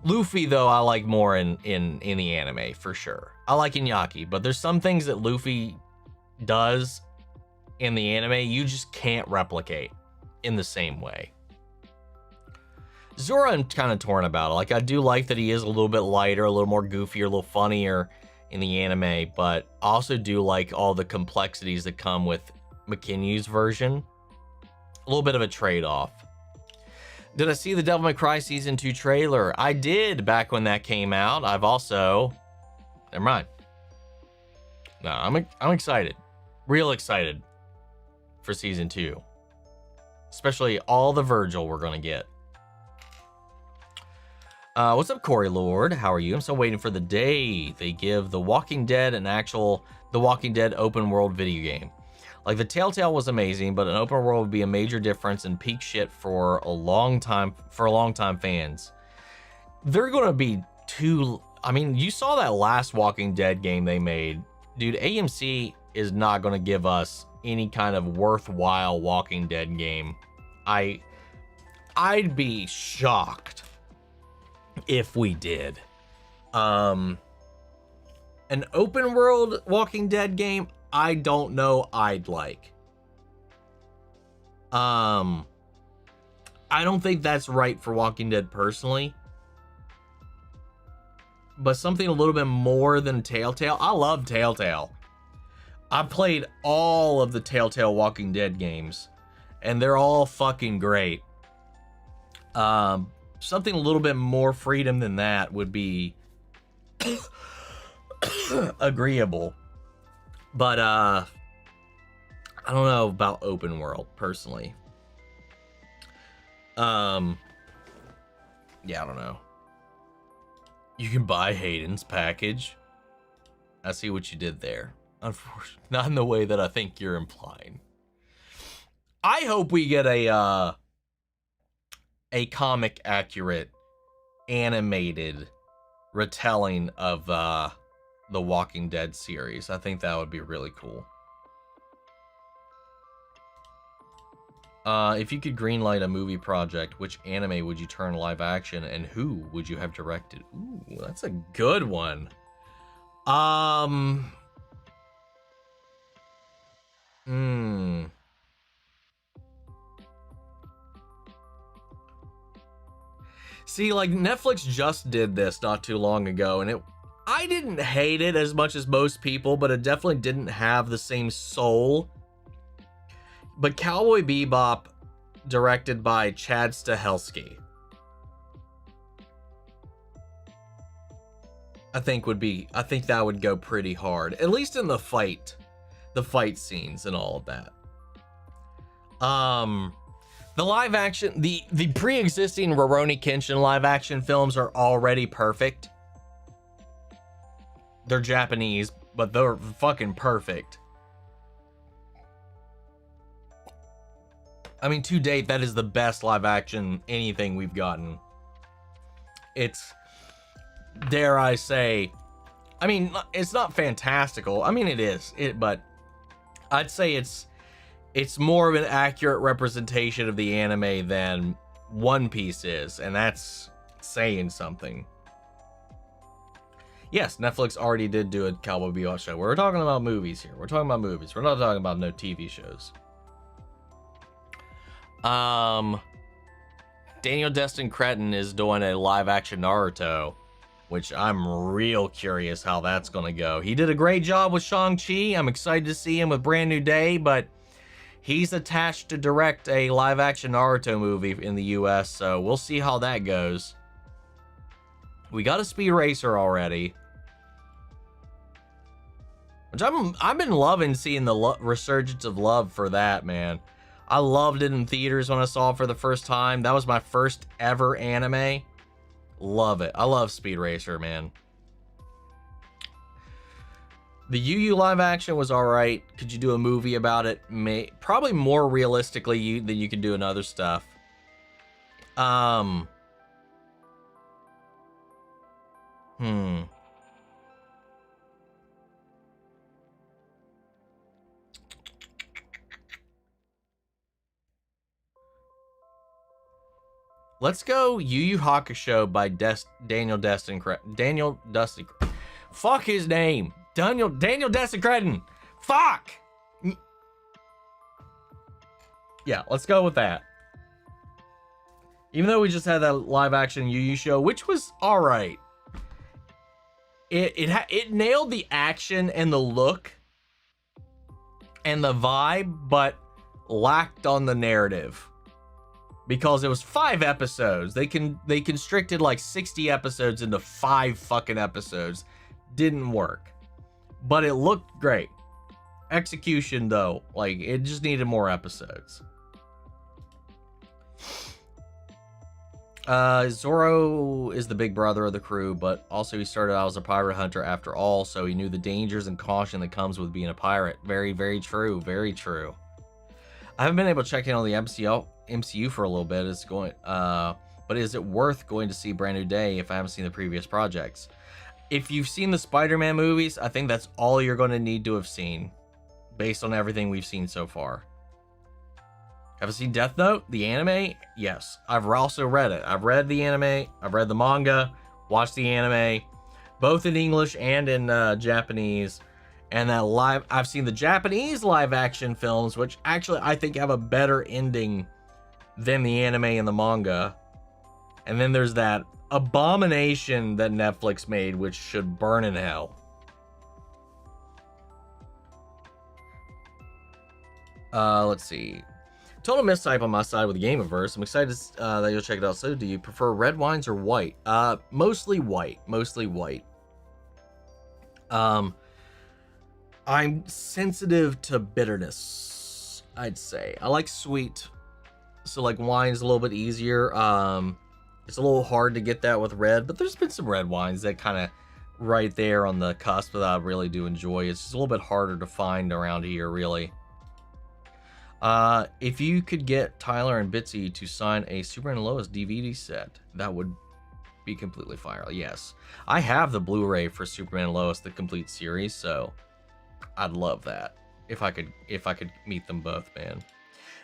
Luffy, though, I like more in the anime for sure. I like Iñaki, but there's some things that Luffy does in the anime you just can't replicate in the same way. Zoro, I'm kind of torn about it. Like, I do like that he is a little bit lighter, a little more goofy, a little funnier in the anime, but I also do like all the complexities that come with McKinney's version. A little bit of a trade-off. Did I see the Devil May Cry Season 2 trailer? I did back when that came out. I've also... Never mind. No, I'm excited. Real excited for Season 2. Especially all the Virgil we're going to get. What's up, Corey Lord? How are you? I'm still waiting for the day they give The Walking Dead an actual The Walking Dead open world video game. Like, the Telltale was amazing, but an open world would be a major difference and peak shit for a long time fans. They're gonna be I mean, you saw that last Walking Dead game they made. Dude, AMC is not gonna give us any kind of worthwhile Walking Dead game. I'd be shocked if we did. An open world Walking Dead game, I don't know I'd like. I don't think that's right for Walking Dead personally. But something a little bit more than Telltale. I love Telltale. I've played all of the Telltale Walking Dead games, and they're all fucking great. Something a little bit more freedom than that would be agreeable. But I don't know about open world personally. Yeah, I don't know. You can buy Hayden's package. I see what you did there. Unfortunately, not in the way that I think you're implying. I hope we get a comic accurate animated retelling of the Walking Dead series. I think that would be really cool. If you could greenlight a movie project, which anime would you turn live action and who would you have directed? Ooh, that's a good one. See, like, Netflix just did this not too long ago, and I I didn't hate it as much as most people, but it definitely didn't have the same soul. But Cowboy Bebop, directed by Chad Stahelski, I think that would go pretty hard, at least in the fight scenes and all of that. The live action, the pre-existing Rurouni Kenshin live action films are already perfect. They're Japanese, but they're fucking perfect. I mean, to date, that is the best live action anything we've gotten. It's, dare I say, I mean, it's not fantastical. I mean, it is, but I'd say it's more of an accurate representation of the anime than One Piece is, and that's saying something. Yes, Netflix already did do a Cowboy Bebop show. We're talking about movies here. We're talking about movies. We're not talking about no TV shows. Daniel Destin Cretton is doing a live action Naruto, which I'm real curious how that's gonna go. He did a great job with Shang-Chi. I'm excited to see him with Brand New Day, but he's attached to direct a live action Naruto movie in the US, so we'll see how that goes. We got a Speed Racer already, which I've been loving seeing the resurgence of love for that, man. I loved it in theaters when I saw it for the first time. That was my first ever anime. Love it. I love Speed Racer, man. The Yu Yu live action was all right. Could you do a movie about it? Probably more realistically than you can do in other stuff. Let's go Yu Yu Hakusho by Daniel Destin Dustin. Fuck his name. Daniel Destin Cretton. Fuck. Yeah, let's go with that. Even though we just had that live action Yu Yu show, which was all right. It nailed the action and the look and the vibe, but lacked on the narrative. Because it was 5 episodes. They constricted like 60 episodes into 5 fucking episodes. Didn't work. But it looked great. Execution though, like it just needed more episodes. Zoro is the big brother of the crew, but also he started out as a pirate hunter after all, so he knew the dangers and caution that comes with being a pirate. Very, very true. Very true. I haven't been able to check in on the MCU for a little bit. It's going, but is it worth going to see Brand New Day if I haven't seen the previous projects? If you've seen the Spider-Man movies, I think that's all you're going to need to have seen, based on everything we've seen so far. Have I seen Death Note, the anime? Yes. I've also read it. I've read the anime. I've read the manga. Watched the anime, both in English and in Japanese. And that I've seen the Japanese live action films, which actually I think have a better ending than the anime and the manga. And then there's that abomination that Netflix made, which should burn in hell. Let's see. Total mistype on my side with the Gameverse. I'm excited that you'll check it out. So, do you prefer red wines or white? Mostly white. Mostly white. I'm sensitive to bitterness, I'd say. I like sweet, so like wine's a little bit easier. It's a little hard to get that with red, but there's been some red wines that kind of right there on the cusp that I really do enjoy. It's just a little bit harder to find around here, really. If you could get Tyler and Bitsy to sign a Superman and Lois DVD set, that would be completely fire. Yes, I have the Blu-ray for Superman and Lois, the complete series, so I'd love that if I could meet them both, man.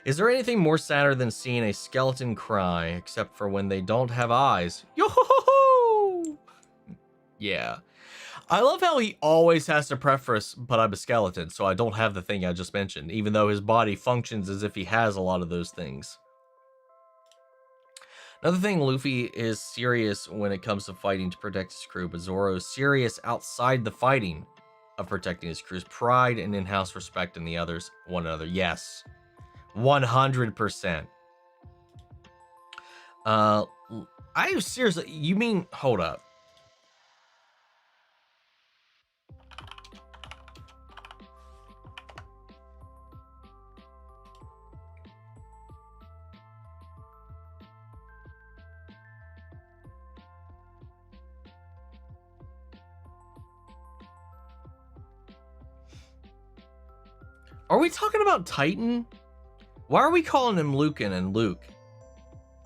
Is there anything more sadder than seeing a skeleton cry, except for when they don't have eyes? Yo-ho-ho-ho! Yeah. I love how he always has to preface, but I'm a skeleton, so I don't have the thing I just mentioned, even though his body functions as if he has a lot of those things. Another thing, Luffy is serious when it comes to fighting to protect his crew, but Zoro is serious outside the fighting of protecting his crew's pride and in-house respect in the others, one another. Yes, 100%. I seriously, you mean, hold up. Are we talking about Titan? Why are we calling him Lucan and Luke?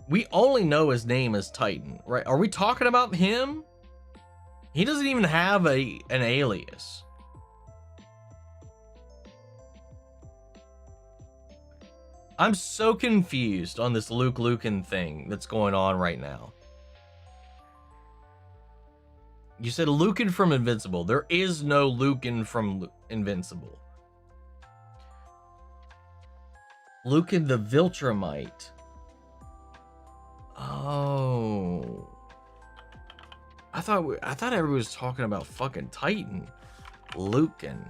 We only know his name is Titan, right? Are we talking about him? He doesn't even have an alias. I'm so confused on this Lucan thing that's going on right now. You said Lucan from Invincible. There is no Lucan from Invincible. Lucan the Viltrumite. Oh. I thought everybody was talking about fucking Titan. Lucan.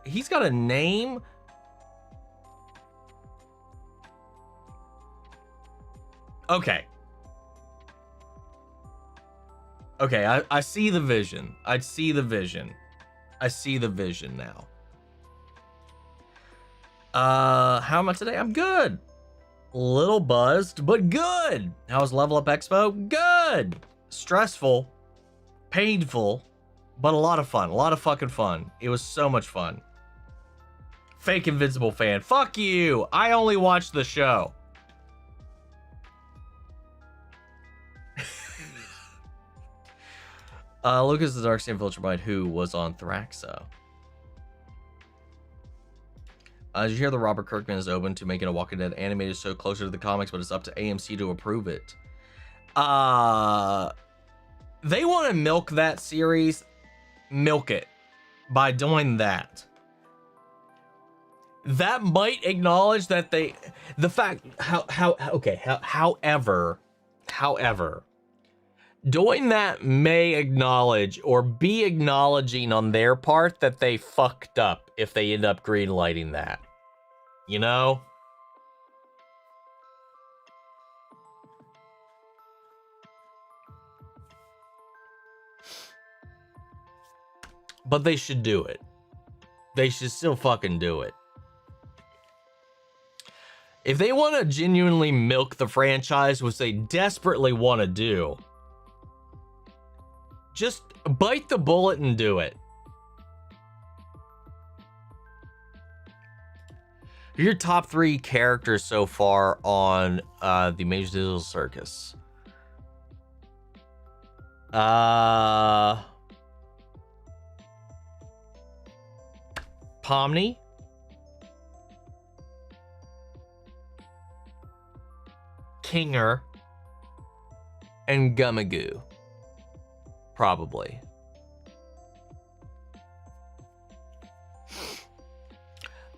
He's got a name? Okay. Okay, I see the vision. I see the vision. I see the vision now. How am I today? I'm good. Little buzzed, but good. How was Level Up Expo? Good. Stressful, painful, but a lot of fun. A lot of fucking fun. It was so much fun. Fake Invincible fan. Fuck you. I only watched the show. Lucas the Darkstone Viltrumite who was on Thraxa. Did you hear that Robert Kirkman is open to making a Walking Dead animated show closer to the comics, but it's up to AMC to approve it? They want to milk that series. Milk it by doing that. That might acknowledge that however, doing that may acknowledge or be acknowledging on their part that they fucked up if they end up greenlighting that. You know? But they should do it. They should still fucking do it. If they want to genuinely milk the franchise, which they desperately want to do, just bite the bullet and do it. Your top 3 characters so far on the Major Digital Circus. Pomni, Kinger, and Gumagoo. Probably.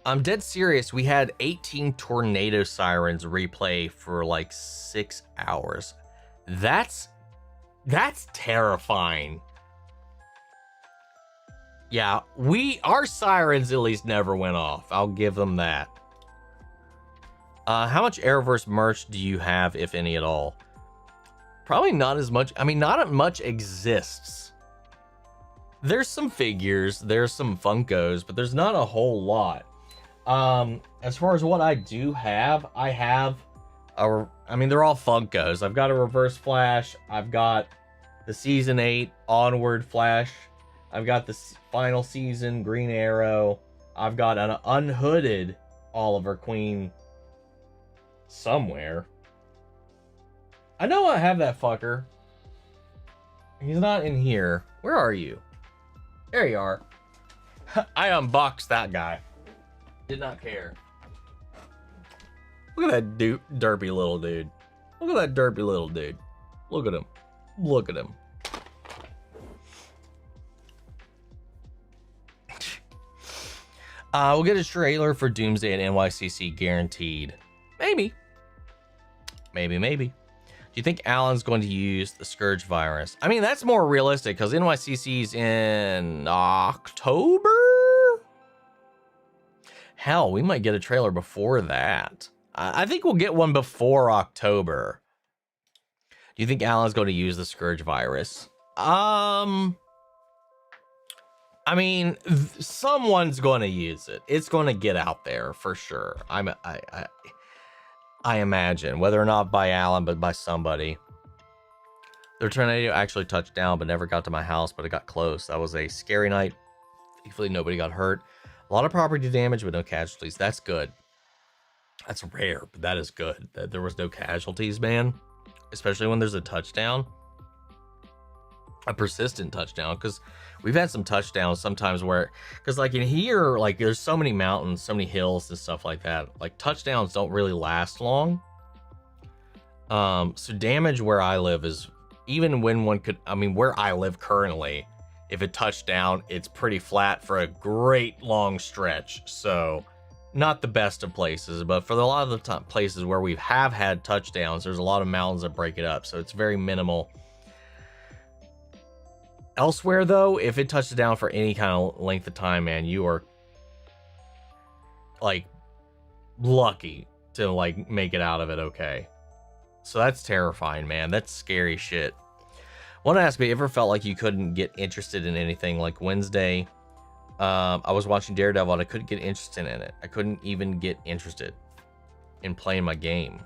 I'm dead serious. We had 18 tornado sirens replay for like 6 hours. That's terrifying. Yeah, our sirens at least never went off. I'll give them that. How much Arrowverse merch do you have, if any at all? Probably not as much. I mean, not much exists. There's some figures, there's some Funkos, but there's not a whole lot. As far as what I do have, they're all Funkos. I've got a Reverse Flash. I've got the Season 8 Onward Flash. I've got the final season Green Arrow. I've got an unhooded Oliver Queen somewhere. I know I have that fucker. He's not in here. Where are you? There you are. I unboxed that guy. Did not care. Look at that derpy little dude. Look at that derpy little dude. Look at him. Look at him. We'll get a trailer for Doomsday at NYCC guaranteed. Maybe. Maybe. Do you think Alan's going to use the Scourge virus? I mean, that's more realistic because NYCC's in October? Hell, we might get a trailer before that. I think we'll get one before October. Do you think Alan's going to use the Scourge virus? I mean, someone's going to use it. It's going to get out there for sure. I imagine, whether or not by Alan, but by somebody. Their tornado actually touched down, but never got to my house, but it got close. That was a scary night. Thankfully, nobody got hurt. A lot of property damage, but no casualties. That's good. That's rare, but that is good. That there was no casualties, man. Especially when there's a touchdown. A persistent touchdown, because we've had some touchdowns sometimes where, because like in here, like there's so many mountains, so many hills and stuff like that. Like touchdowns don't really last long. So damage where I live is, even when one could, I mean, where I live currently, if it touched down, it's pretty flat for a great long stretch. So not the best of places, but for a lot of the places where we have had touchdowns, there's a lot of mountains that break it up. So it's very minimal. Elsewhere though, if it touches down for any kind of length of time, man, you are like lucky to like make it out of it okay. So that's terrifying, man. That's scary shit. Want to ask me, ever felt like you couldn't get interested in anything? Like Wednesday, I was watching Daredevil and I couldn't get interested in it. I couldn't even get interested in playing my game.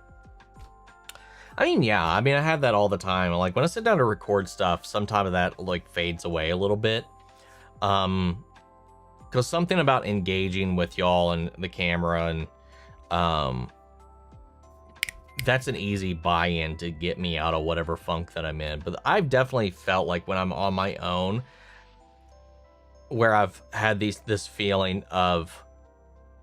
I mean, yeah, I mean, I have that all the time. Like when I sit down to record stuff, sometimes that like fades away a little bit. Because something about engaging with y'all and the camera and that's an easy buy-in to get me out of whatever funk that I'm in. But I've definitely felt like when I'm on my own, where I've had this feeling of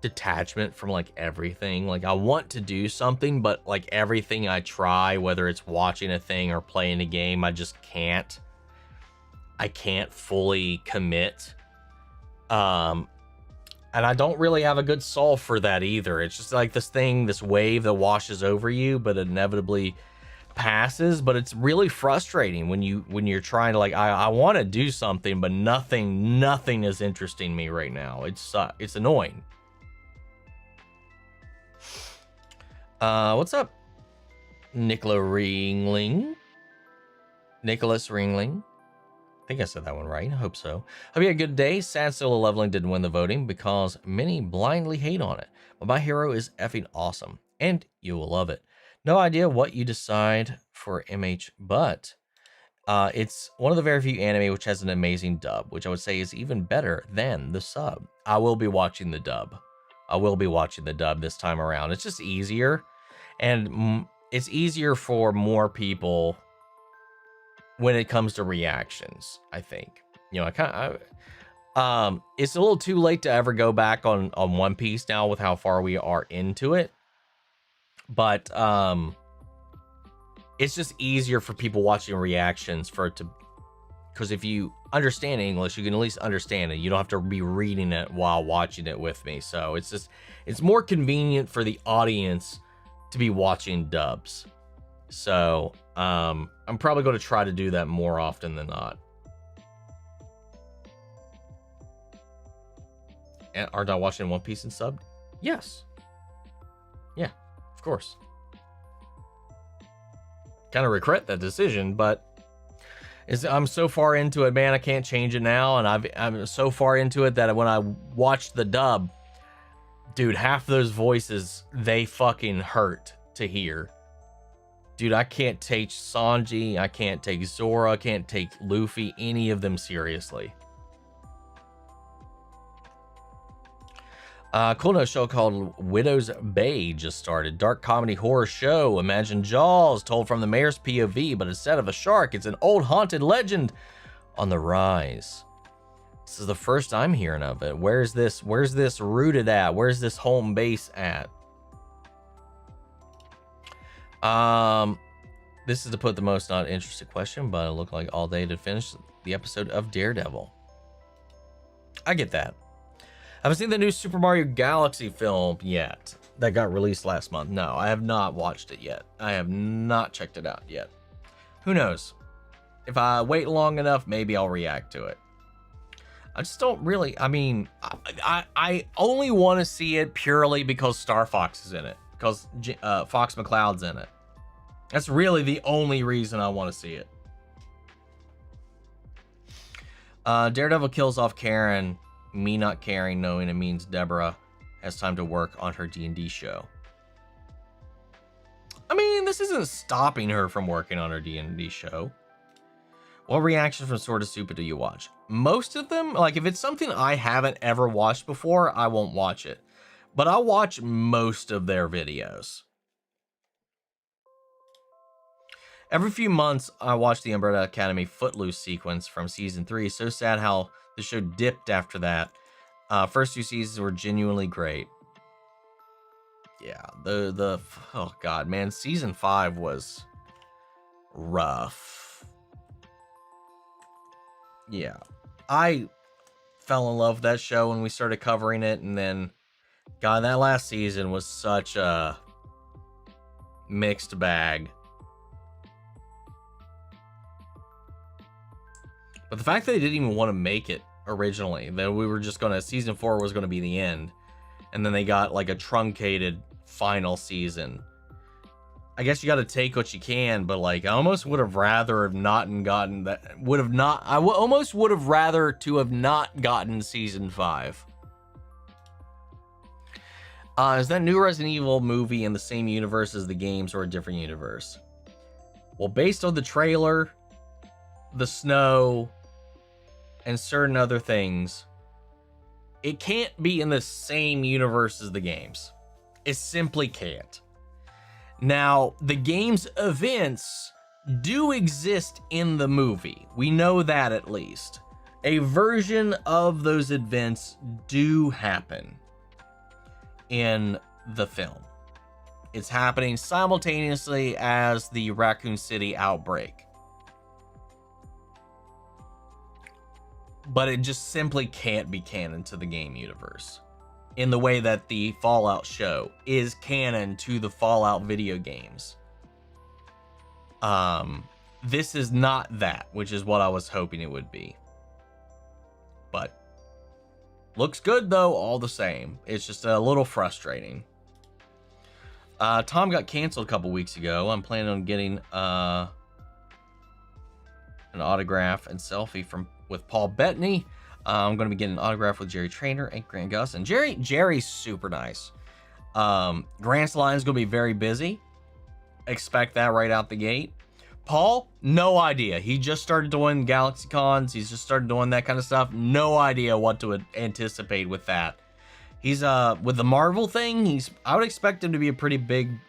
detachment from like everything. Like I want to do something, but like everything I try, whether it's watching a thing or playing a game, I just can't. I can't fully commit. And I don't really have a good solve for that either. It's just like this wave that washes over you, but inevitably passes. But it's really frustrating when you're trying to like, I want to do something, but nothing is interesting me right now. It's annoying. What's up, Nicholas Ringling? I think I said that one right. I hope so. Hope you had a good day. Sad solo leveling didn't win the voting because many blindly hate on it. But my hero is effing awesome, and you will love it. No idea what you decide for MH, but it's one of the very few anime which has an amazing dub, which I would say is even better than the sub. I will be watching the dub. This time around. It's just easier, and it's easier for more people when it comes to reactions, I think. You know, it's a little too late to ever go back on One Piece now with how far we are into it. But it's just easier for people watching reactions for it to, because if you understand English, you can at least understand it. You don't have to be reading it while watching it with me. So it's more convenient for the audience to be watching dubs. So I'm probably going to try to do that more often than not. And aren't I watching One Piece and subbed? Yes. Yeah, of course. Kind of regret that decision, but I'm so far into it, man. I can't change it now, and I'm so far into it that when I watched the dub, dude, half those voices, they fucking hurt to hear. Dude, I can't take Sanji, I can't take Zoro, I can't take Luffy, any of them seriously. Cool no show called Widow's Bay just started. Dark comedy horror show. Imagine Jaws told from the mayor's POV, but instead of a shark, it's an old haunted legend on the rise. This is the first I'm hearing of it. Where's this rooted at? Where's this home base at? This is to put the most not interested question, but it looked like all day to finish the episode of Daredevil. I get that. I haven't seen the new Super Mario Galaxy film yet. that got released last month. No, I have not watched it yet. I have not checked it out yet. Who knows? If I wait long enough, maybe I'll react to it. I just don't really, I mean, I only want to see it purely because Star Fox is in it. Because Fox McCloud's in it. That's really the only reason I want to see it. Daredevil kills off Karen, me not caring, knowing it means Deborah has time to work on her D&D show. I mean, this isn't stopping her from working on her D&D show. What reactions from Sword of Super do you watch? Most of them, like if it's something I haven't ever watched before, I won't watch it. But I'll watch most of their videos. Every few months, I watch the Umbrella Academy Footloose sequence from season 3. So sad how the show dipped after that. First 2 seasons were genuinely great. Yeah, oh god, man, season 5 was rough. Yeah, I fell in love with that show when we started covering it, and then, god, that last season was such a mixed bag. But the fact that they didn't even want to make it originally, that we were just gonna, season 4 was gonna be the end, and then they got like a truncated final season. I guess you got to take what you can, but like I almost would have rather have not gotten that. Almost would have rather to have not gotten season 5. Is that new Resident Evil movie in the same universe as the games or a different universe? Well, based on the trailer, the snow, and certain other things, it can't be in the same universe as the games. It simply can't. Now, the game's events do exist in the movie. We know that at least. A version of those events do happen in the film. It's happening simultaneously as the Raccoon City outbreak. But it just simply can't be canon to the game universe in the way that the Fallout show is canon to the Fallout video games. This is not that, which is what I was hoping it would be. But looks good though, all the same. It's just a little frustrating. Tom got canceled a couple weeks ago. I'm planning on getting an autograph and selfie with Paul Bettany. I'm going to be getting an autograph with Jerry Trainer and Grant Gus. And Jerry's super nice. Grant's line is going to be very busy. Expect that right out the gate. Paul, no idea. He just started doing Galaxy Cons. He's just started doing that kind of stuff. No idea what to anticipate with that. He's with the Marvel thing, I would expect him to be a pretty big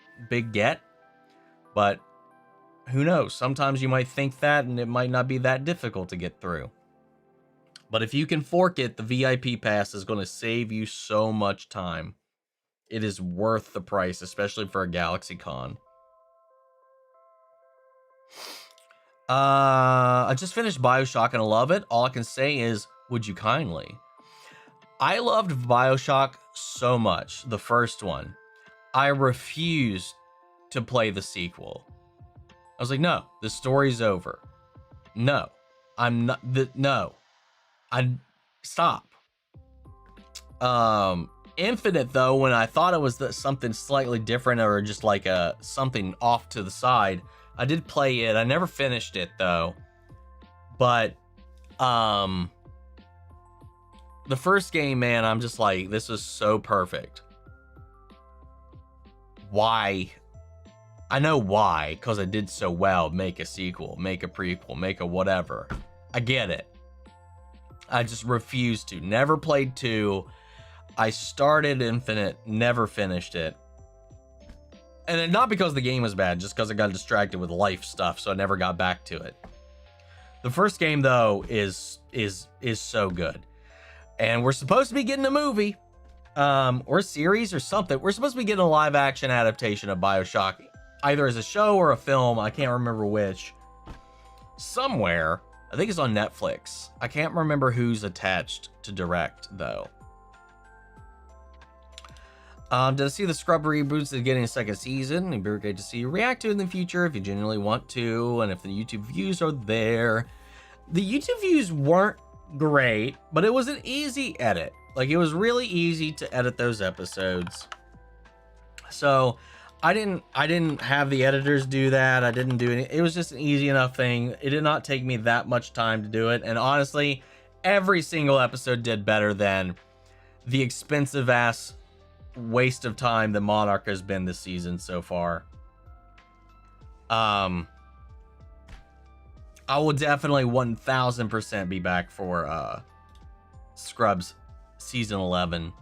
get. But who knows? Sometimes you might think that, and it might not be that difficult to get through. But if you can fork it, the VIP pass is going to save you so much time. It is worth the price, especially for a Galaxy Con. I just finished BioShock and I love it. All I can say is, would you kindly? I loved BioShock so much, the first one. I refused to play the sequel. I was like, no, the story's over. No, I'm not. No. Stop. Infinite though, when I thought it was something slightly different or just like something off to the side, I did play it. I never finished it though. But the first game, man, I'm just like, this is so perfect. Why? I know why, because I did so well. Make a sequel, make a prequel, make a whatever. I get it. I just refused to. Never played 2. I started Infinite, never finished it. And then not because the game was bad, just because I got distracted with life stuff, so I never got back to it. The first game though is so good. And we're supposed to be getting a movie, or a series or something. We're supposed to be getting a live action adaptation of BioShock, either as a show or a film. I can't remember which. Somewhere. I think it's on Netflix. I can't remember who's attached to direct, though. Did I see the Scrub reboots that getting a second season? It'd be great to see you react to it in the future if you genuinely want to, and if the YouTube views are there. The YouTube views weren't great, but it was an easy edit. Like, it was really easy to edit those episodes. So I didn't have the editors do that. I didn't do any. It was just an easy enough thing. It did not take me that much time to do it. And honestly, every single episode did better than the expensive ass waste of time that Monarch has been this season so far. I will definitely 1000% be back for Scrubs season 11.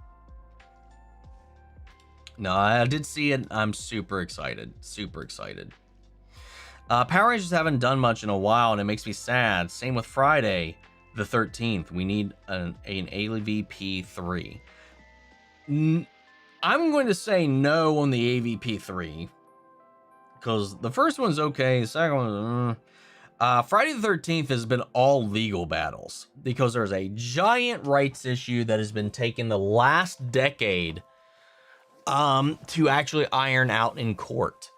No, I did see it. I'm super excited. Super excited. Power Rangers haven't done much in a while, and it makes me sad. Same with Friday the 13th. We need an AVP 3. I'm going to say no on the AVP 3 because the first one's okay. The second one, Friday the 13th has been all legal battles because there's a giant rights issue that has been taking the last decade to actually iron out in court.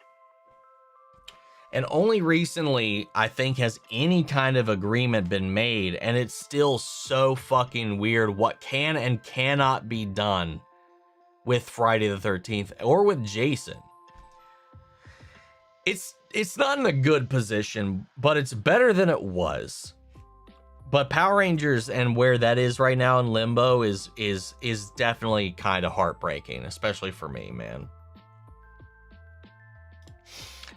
And only recently, I think, has any kind of agreement been made, and it's still so fucking weird what can and cannot be done with Friday the 13th or with Jason. It's not in a good position, but it's better than it was. But Power Rangers and where that is right now in limbo is definitely kind of heartbreaking, especially for me, man.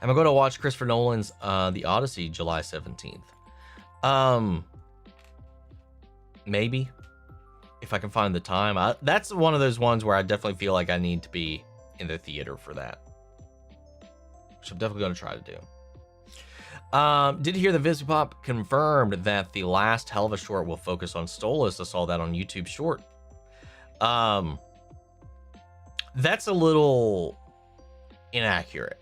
Am I going to watch Christopher Nolan's The Odyssey July 17th? Maybe. If I can find the time. That's one of those ones where I definitely feel like I need to be in the theater for that, which I'm definitely going to try to do. Did hear the Visipop confirmed that the last Hell of a Short will focus on Stolas. I saw that on YouTube Short. That's a little inaccurate.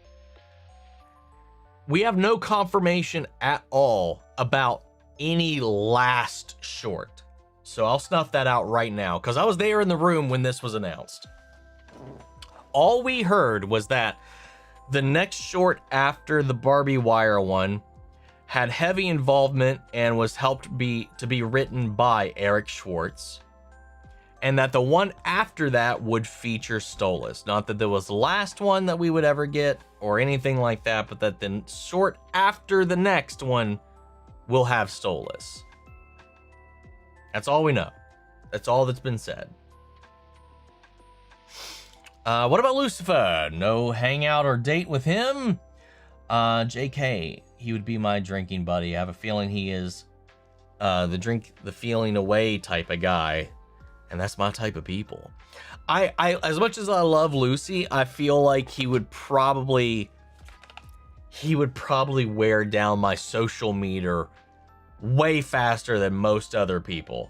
We have no confirmation at all about any last short. So I'll snuff that out right now because I was there in the room when this was announced. All we heard was that the next short after the Barbie Wire one had heavy involvement and was helped to be written by Eric Schwartz, and that the one after that would feature Stolas. Not that there was the last one that we would ever get or anything like that, but that the short after the next one will have Stolas. That's all we know. That's all that's been said. What about Lucifer? No hangout or date with him? JK, he would be my drinking buddy. I have a feeling he is the feeling away type of guy. And that's my type of people. I as much as I love Lucy, I feel like he would probably wear down my social meter way faster than most other people.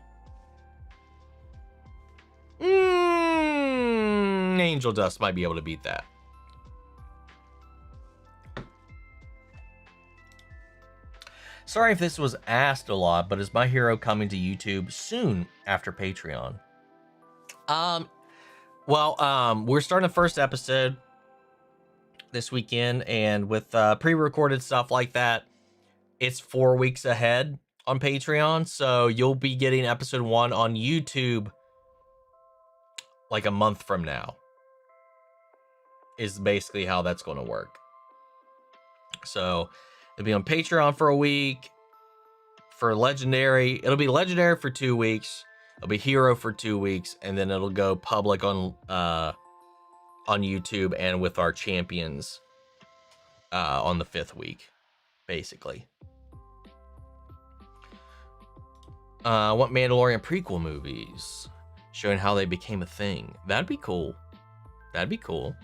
Angel Dust might be able to beat that. Sorry if this was asked a lot, but is My Hero coming to YouTube soon after Patreon? We're starting the first episode this weekend, and with pre-recorded stuff like that, it's 4 weeks ahead on Patreon, so you'll be getting episode 1 on YouTube like a month from now, is basically how that's going to work. So it'll be on Patreon for a week. For Legendary, it'll be Legendary for 2 weeks. It'll be Hero for 2 weeks, and then it'll go public on YouTube and with our champions on the 5th week, basically. What Mandalorian prequel movies showing how they became a thing? That'd be cool. That'd be cool.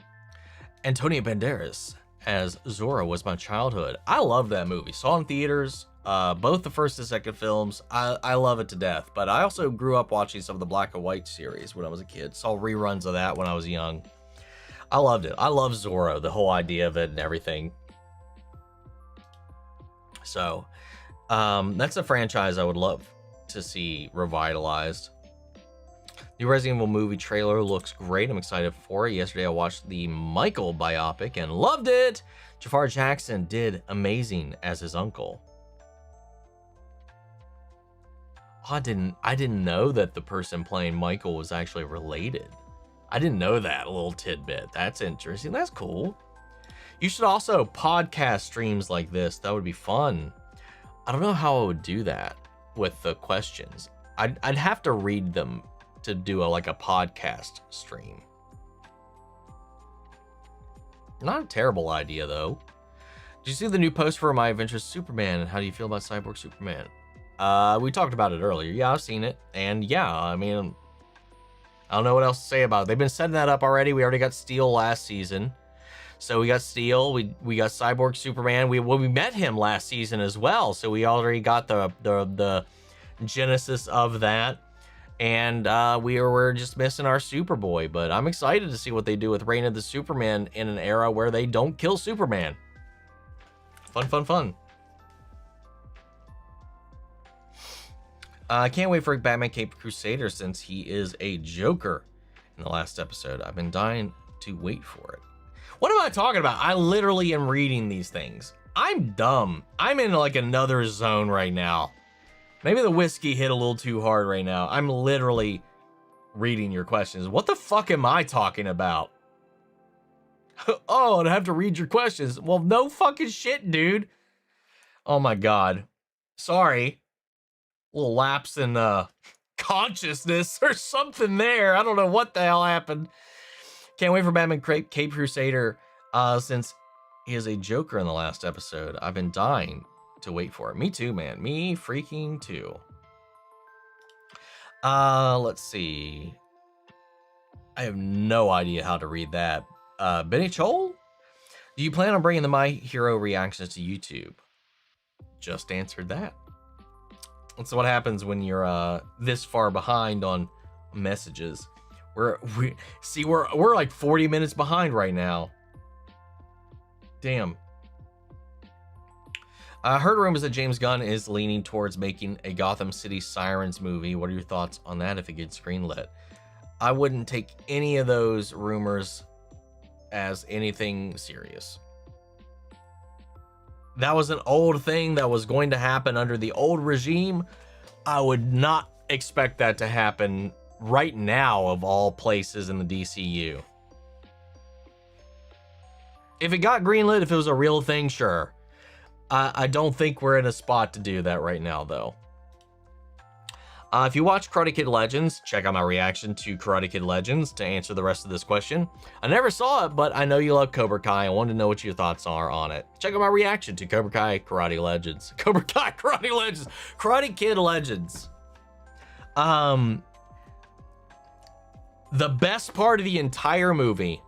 Antonio Banderas as Zoro was my childhood. I love that movie. Saw it in theaters. Both the first and second films. I love it to death. But I also grew up watching some of the black and white series when I was a kid. Saw reruns of that when I was young. I loved it. I love Zorro, the whole idea of it and everything. So, that's a franchise I would love to see revitalized. The Resident Evil movie trailer looks great. I'm excited for it. Yesterday I watched the Michael biopic and loved it. Jafar Jackson did amazing as his uncle. Oh, I didn't know that the person playing Michael was actually related. I didn't know that, a little tidbit. That's interesting. That's cool. You should also podcast streams like this. That would be fun. I don't know how I would do that with the questions. I'd have to read them to do like a podcast stream. Not a terrible idea though. Did you see the new post for My Adventures Superman? And how do you feel about Cyborg Superman? We talked about it earlier. Yeah, I've seen it. And yeah, I mean, I don't know what else to say about it. They've been setting that up already. We already got Steel last season. So we got Steel, we got Cyborg Superman. We met him last season as well. So we already got the genesis of that. And we're just missing our Superboy. But I'm excited to see what they do with Reign of the Superman in an era where they don't kill Superman. Fun, fun, fun. I can't wait for Batman Cape Crusader since he is a Joker in the last episode. I've been dying to wait for it. What am I talking about? I literally am reading these things. I'm dumb. I'm in like another zone right now. Maybe the whiskey hit a little too hard right now. I'm literally reading your questions. What the fuck am I talking about? Oh, and I have to read your questions. Well, no fucking shit, dude. Oh my God. Sorry. A little lapse in consciousness or something there. I don't know what the hell happened. Can't wait for Batman Cape Crusader since he is a Joker in the last episode. I've been dying to wait for it. Me too, man. Me freaking too. Let's see. I have no idea how to read that. Benny Chol? Do you plan on bringing the My Hero reactions to YouTube? Just answered that. That's what happens when you're this far behind on messages. We're like 40 minutes behind right now. Damn. I heard rumors that James Gunn is leaning towards making a Gotham City Sirens movie. What are your thoughts on that if it gets greenlit? I wouldn't take any of those rumors as anything serious. That was an old thing that was going to happen under the old regime. I would not expect that to happen right now, of all places in the DCU. If it got greenlit, if it was a real thing, sure. I don't think we're in a spot to do that right now, though. If you watch Karate Kid Legends, check out my reaction to Karate Kid Legends to answer the rest of this question. I never saw it, but I know you love Cobra Kai. I wanted to know what your thoughts are on it. Check out my reaction to Cobra Kai Karate Legends. Cobra Kai Karate Legends. Karate Kid Legends. The best part of the entire movie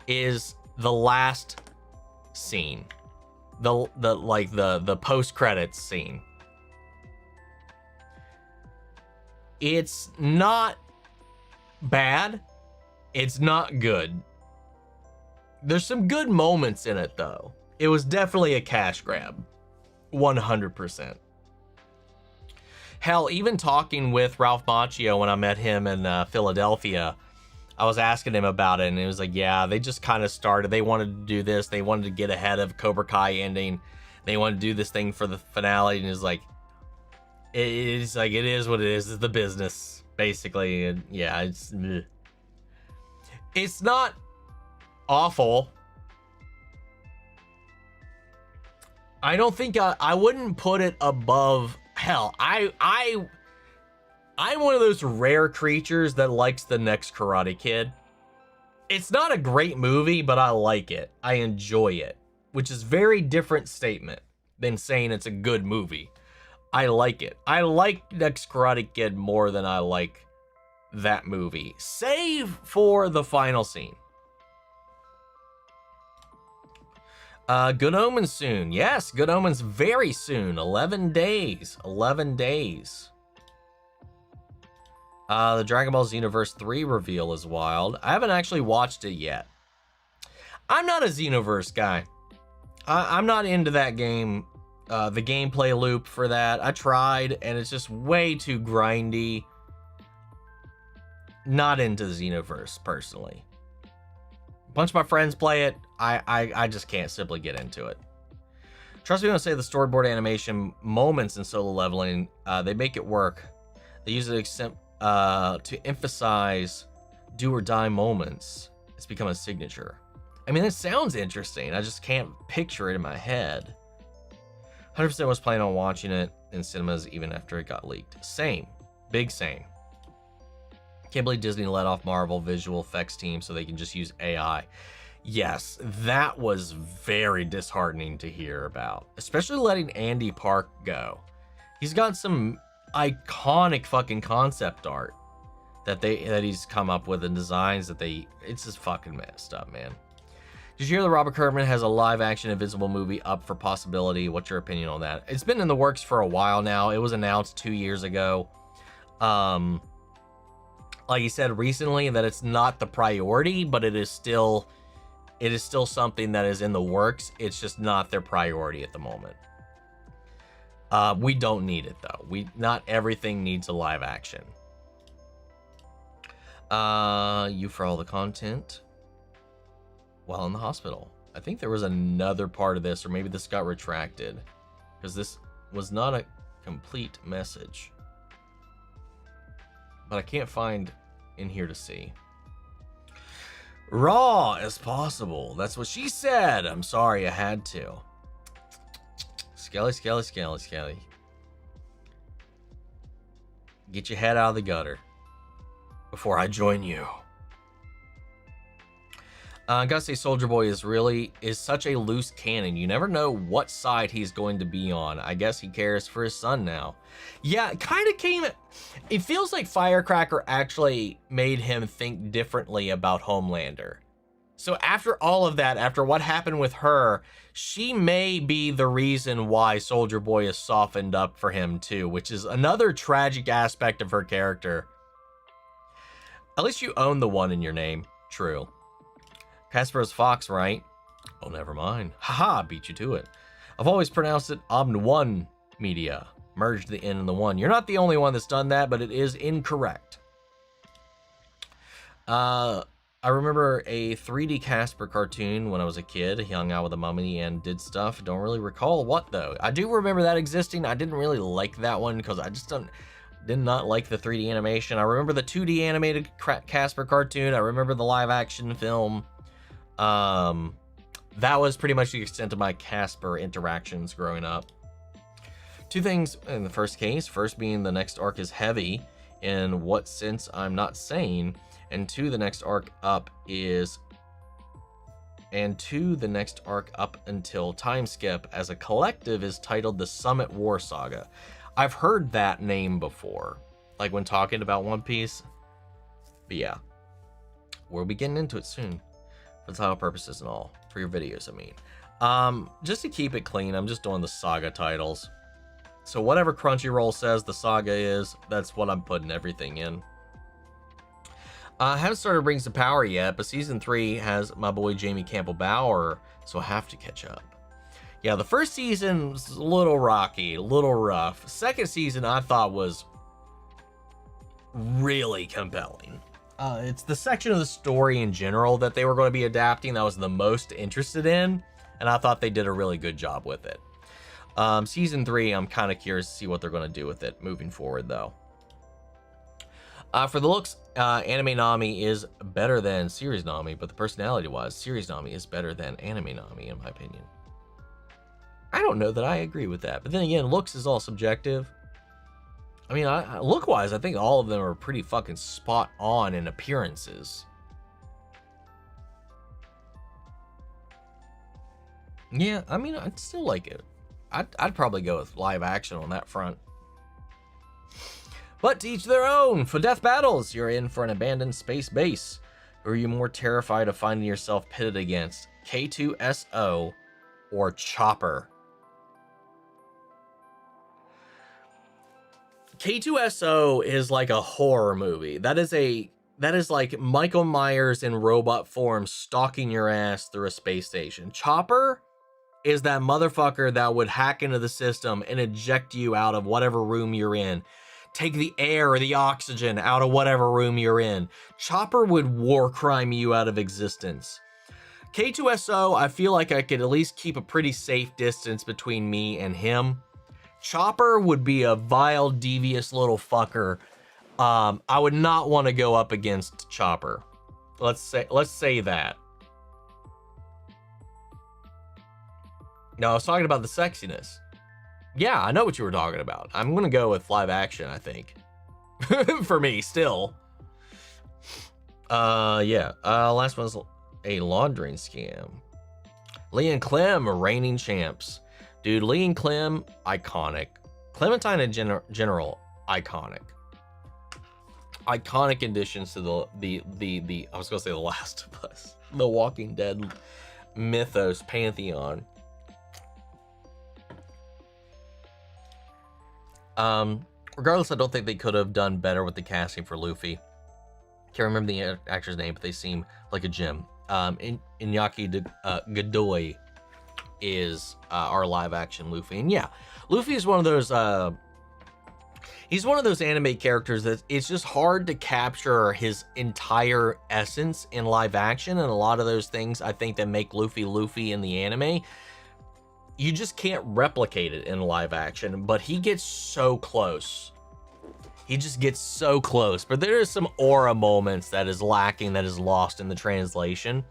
is the last scene. The post-credits scene. It's not bad. It's not good. There's some good moments in it, though. It was definitely a cash grab. 100%. Hell, even talking with Ralph Macchio when I met him in Philadelphia, I was asking him about it, and he was like, yeah, they just kind of started. They wanted to do this. They wanted to get ahead of Cobra Kai ending. They wanted to do this thing for the finale, and it's like, it's like, it is what it is. It's the business, basically. And yeah, it's not awful. I don't think I wouldn't put it above. Hell, I'm one of those rare creatures that likes the next Karate Kid. It's not a great movie, but I like it. I enjoy it, which is very different statement than saying it's a good movie. I like it. I like Next Karate Kid more than I like that movie, save for the final scene. Good Omens soon. Yes, Good Omens very soon. 11 days. 11 days. The Dragon Ball Xenoverse 3 reveal is wild. I haven't actually watched it yet. I'm not a Xenoverse guy. I'm not into that game. The gameplay loop for that, I tried, and it's just way too grindy. not into the Xenoverse personally. A bunch of my friends play it. I just can't simply get into it. Trust me when I say the storyboard animation moments in Solo Leveling, they make it work. They use it to emphasize do or die moments. It's become a signature. I mean, it sounds interesting. I just can't picture it in my head. 100% was planning on watching it in cinemas even after it got leaked. Same. Big same. Can't believe Disney let off Marvel visual effects team so they can just use AI. Yes, that was very disheartening to hear about, especially letting Andy Park go. He's got some iconic fucking concept art that he's come up with and designs that it's just fucking messed up, man. Did you hear that Robert Kirkman has a live action Invincible movie up for possibility? What's your opinion on that? It's been in the works for a while now. It was announced 2 years ago. Like you said recently, that it's not the priority, but it is still something that is in the works. It's just not their priority at the moment. We don't need it though. Not everything needs a live action. You for all the content while in the hospital. I think there was another part of this, or maybe this got retracted, because this was not a complete message. But I can't find in here to see. Raw as possible. That's what she said. I'm sorry, I had to. Skelly. Get your head out of the gutter before I join you. I gotta say, Soldier Boy is such a loose cannon. You never know what side he's going to be on. I guess he cares for his son now. Yeah, it kind of it feels like Firecracker actually made him think differently about Homelander. So after all of that, after what happened with her, she may be the reason why Soldier Boy is softened up for him too, which is another tragic aspect of her character. At least you own the one in your name. True. Casper's Fox, right? Oh, never mind. Haha, beat you to it. I've always pronounced it Omn1 media. Merged the N and the 1. You're not the only one that's done that, but it is incorrect. I remember a 3D Casper cartoon when I was a kid. He hung out with a mummy and did stuff. Don't really recall what, though. I do remember that existing. I didn't really like that one because I just did not like the 3D animation. I remember the 2D animated Casper cartoon. I remember the live action film. That was pretty much the extent of my Casper interactions growing up. Two things in the first case. First being the next arc is heavy. In what sense, I'm not saying. And two, the next arc up until time skip as a collective is titled the Summit War Saga. I've heard that name before, like when talking about One Piece. But yeah, we'll be getting into it soon. For title purposes and all. For your videos, I mean. Just to keep it clean, I'm just doing the saga titles. So whatever Crunchyroll says the saga is, that's what I'm putting everything in. I haven't started Rings of Power yet, but Season 3 has my boy Jamie Campbell Bower, so I have to catch up. Yeah, the first season was a little rocky, a little rough. Second season I thought was really compelling. It's the section of the story in general that they were going to be adapting that I was the most interested in, and I thought they did a really good job with it. Season 3, I'm kind of curious to see what they're going to do with it moving forward, though. For the looks, Anime Nami is better than Series Nami, but the personality-wise, Series Nami is better than Anime Nami, in my opinion. I don't know that I agree with that, but then again, looks is all subjective. I mean, look-wise, I think all of them are pretty fucking spot on in appearances. Yeah, I mean, I'd still like it. I'd probably go with live action on that front. But to each their own. For death battles, you're in for an abandoned space base. Who are you more terrified of finding yourself pitted against? K2SO or Chopper? K2SO is like a horror movie. That is like Michael Myers in robot form stalking your ass through a space station. Chopper is that motherfucker that would hack into the system and eject you out of whatever room you're in. take the air or the oxygen out of whatever room you're in. Chopper would war crime you out of existence. K2SO, I feel like I could at least keep a pretty safe distance between me and him. Chopper would be a vile, devious little fucker. I would not want to go up against Chopper. Let's say that. No, I was talking about the sexiness. Yeah, I know what you were talking about. I'm gonna go with live action, I think. For me, still. Yeah. Last one's a laundering scam. Lee and Clem, reigning champs. Dude, Lee and Clem, iconic. Clementine in general, iconic. Iconic additions to the I was gonna say The Last of Us, The Walking Dead mythos pantheon. Regardless, I don't think they could have done better with the casting for Luffy. Can't remember the actor's name, but they seem like a gem. Iñaki Godoy is our live action Luffy, and yeah, Luffy is one of those. He's one of those anime characters that it's just hard to capture his entire essence in live action, and a lot of those things I think that make Luffy Luffy in the anime, you just can't replicate it in live action, but he gets so close. He just gets so close, but there is some aura moments that is lacking, that is lost in the translation.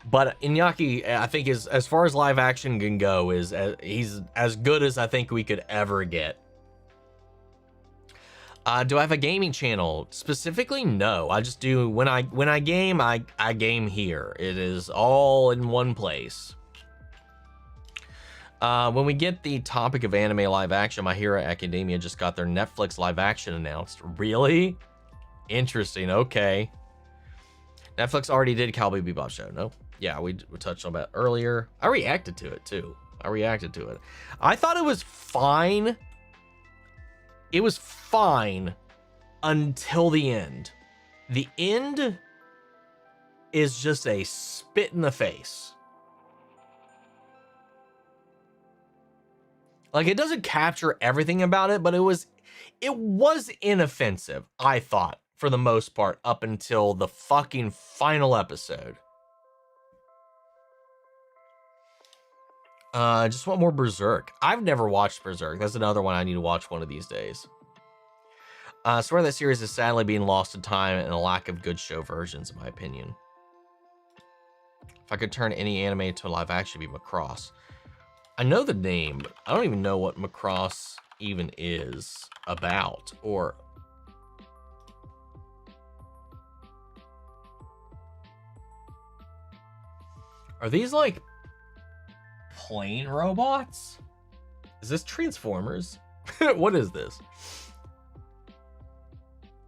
But Iñaki, I think, is, as far as live action can go, he's as good as I think we could ever get. Do I have a gaming channel? Specifically, no. I just do, when I game, I game here. It is all in one place. When we get the topic of anime live action, My Hero Academia just got their Netflix live action announced. Really? Interesting. Okay. Netflix already did Cowboy Bebop show. No? Yeah, we touched on that earlier. I reacted to it too. I thought it was fine. It was fine until the end. The end is just a spit in the face. Like, it doesn't capture everything about it, but it was inoffensive, I thought, for the most part, up until the fucking final episode. I just want more Berserk. I've never watched Berserk. That's another one I need to watch one of these days. I swear that series is sadly being lost to time and a lack of good show versions, in my opinion. If I could turn any anime to live action, it'd be Macross. I know the name, but I don't even know what Macross even is about, or... Are these, like, plane robots? Is this Transformers? What is this?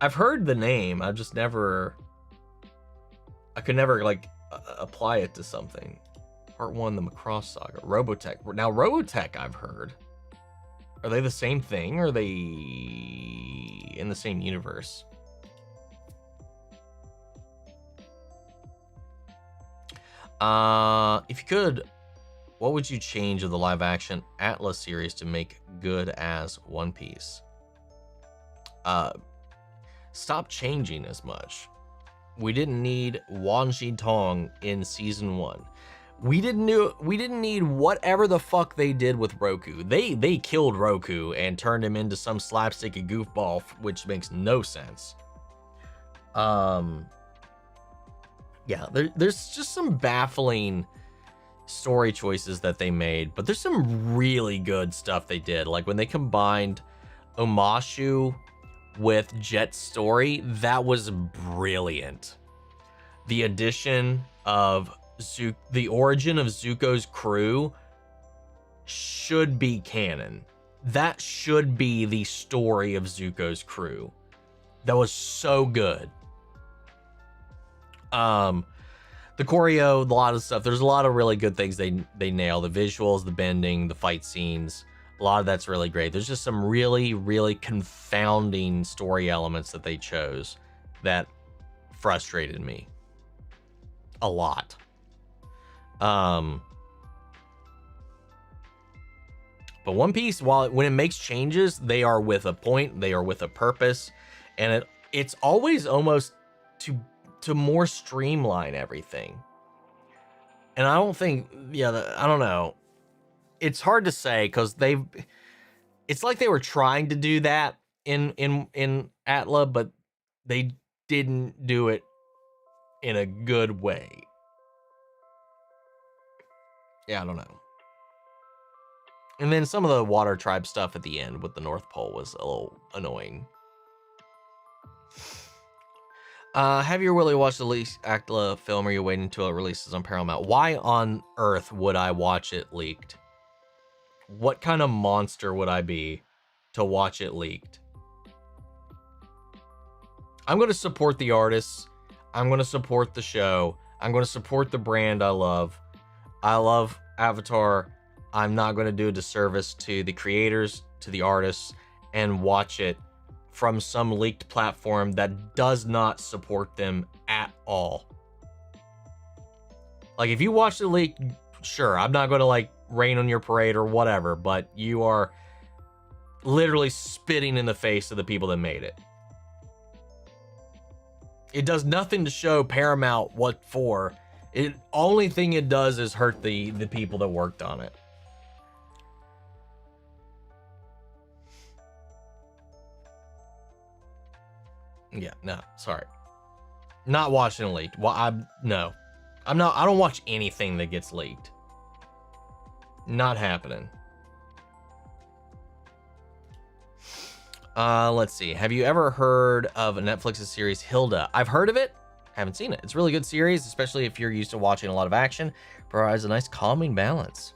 I've heard the name, I've just never... I could never, like, apply it to something. Part 1, the Macross Saga. Robotech. Now, Robotech, I've heard. Are they the same thing, or are they in the same universe? If you could, what would you change of the live-action Atlas series to make good as One Piece? Stop changing as much. We didn't need Wan Shi Tong in season 1. We didn't need whatever the fuck they did with Roku. They killed Roku and turned him into some slapsticky goofball, which makes no sense. Yeah, there's just some baffling story choices that they made, but there's some really good stuff they did. Like when they combined Omashu with Jet's story, that was brilliant. The addition of the origin of Zuko's crew should be canon. That should be the story of Zuko's crew. That was so good. The choreo, a lot of stuff. There's a lot of really good things they nail. The visuals, the bending, the fight scenes. A lot of that's really great. There's just some really, really confounding story elements that they chose that frustrated me a lot. But One Piece, when it makes changes, they are with a point, they are with a purpose, and it's always almost to more streamline everything. And I don't think, I don't know. It's hard to say because it's like they were trying to do that in Atla, but they didn't do it in a good way. Yeah, I don't know. And then some of the Water Tribe stuff at the end with the North Pole was a little annoying. Have you really watched the leaked Atla film, or are you waiting until it releases on Paramount? Why on earth would I watch it leaked? What kind of monster would I be to watch it leaked? I'm going to support the artists. I'm going to support the show. I'm going to support the brand I love. I love Avatar. I'm not going to do a disservice to the creators, to the artists, and watch it from some leaked platform that does not support them at all. Like, if you watch the leak, sure, I'm not going to like rain on your parade or whatever, but you are literally spitting in the face of the people that made it. It does nothing to show Paramount what for. Only thing it does is hurt the people that worked on it. Yeah, no, sorry. Not watching leaked. Well, I don't watch anything that gets leaked. Not happening. Let's see. Have you ever heard of Netflix's series Hilda? I've heard of it. Haven't seen it. It's a really good series, especially if you're used to watching a lot of action. Provides a nice calming balance.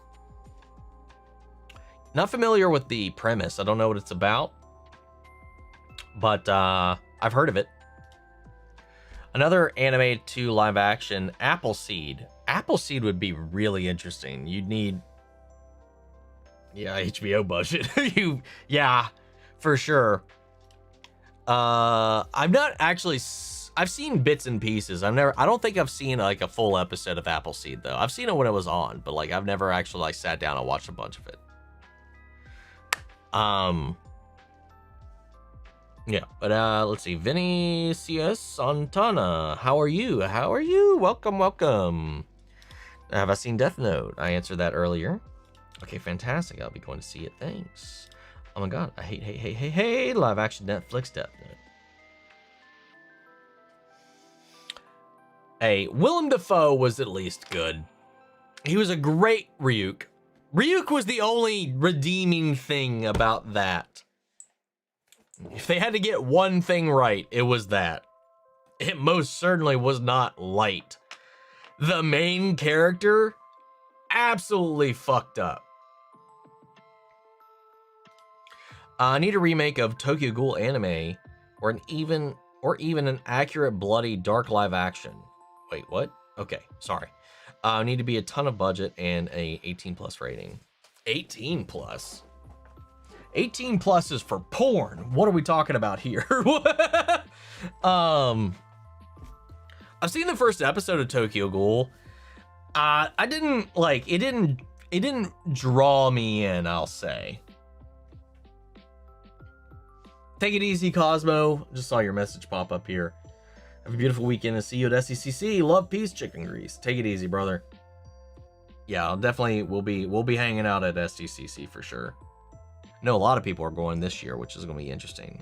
Not familiar with the premise. I don't know what it's about. But I've heard of it. Another animated to live action, Appleseed. Appleseed would be really interesting. You'd need, HBO budget. Yeah, for sure. I've not actually. I've seen bits and pieces. I don't think I've seen like a full episode of Appleseed though. I've seen it when it was on, but like I've never actually like sat down and watched a bunch of it. Yeah, but let's see. Vinicius Santana, how are you? How are you? Welcome. Have I seen Death Note? I answered that earlier. Okay, fantastic. I'll be going to see it. Thanks. Oh my god, I hate live action Netflix Death Note. Hey, Willem Dafoe was at least good. He was a great Ryuk. Ryuk was the only redeeming thing about that. If they had to get one thing right, it was that. It most certainly was not light. The main character, absolutely fucked up. I need a remake of Tokyo Ghoul anime, or even an accurate, bloody, dark live action. Wait, what? Okay, sorry. Need to be a ton of budget and a 18+ rating. 18+? 18+ is for porn. What are we talking about here? I've seen the first episode of Tokyo Ghoul. I didn't like it. It didn't draw me in, I'll say. Take it easy, Cosmo. Just saw your message pop up here. Have a beautiful weekend and see you at SECC. Love, peace, chicken grease. Take it easy, brother. Yeah, we'll be hanging out at SDCC for sure. I know a lot of people are going this year, which is going to be interesting.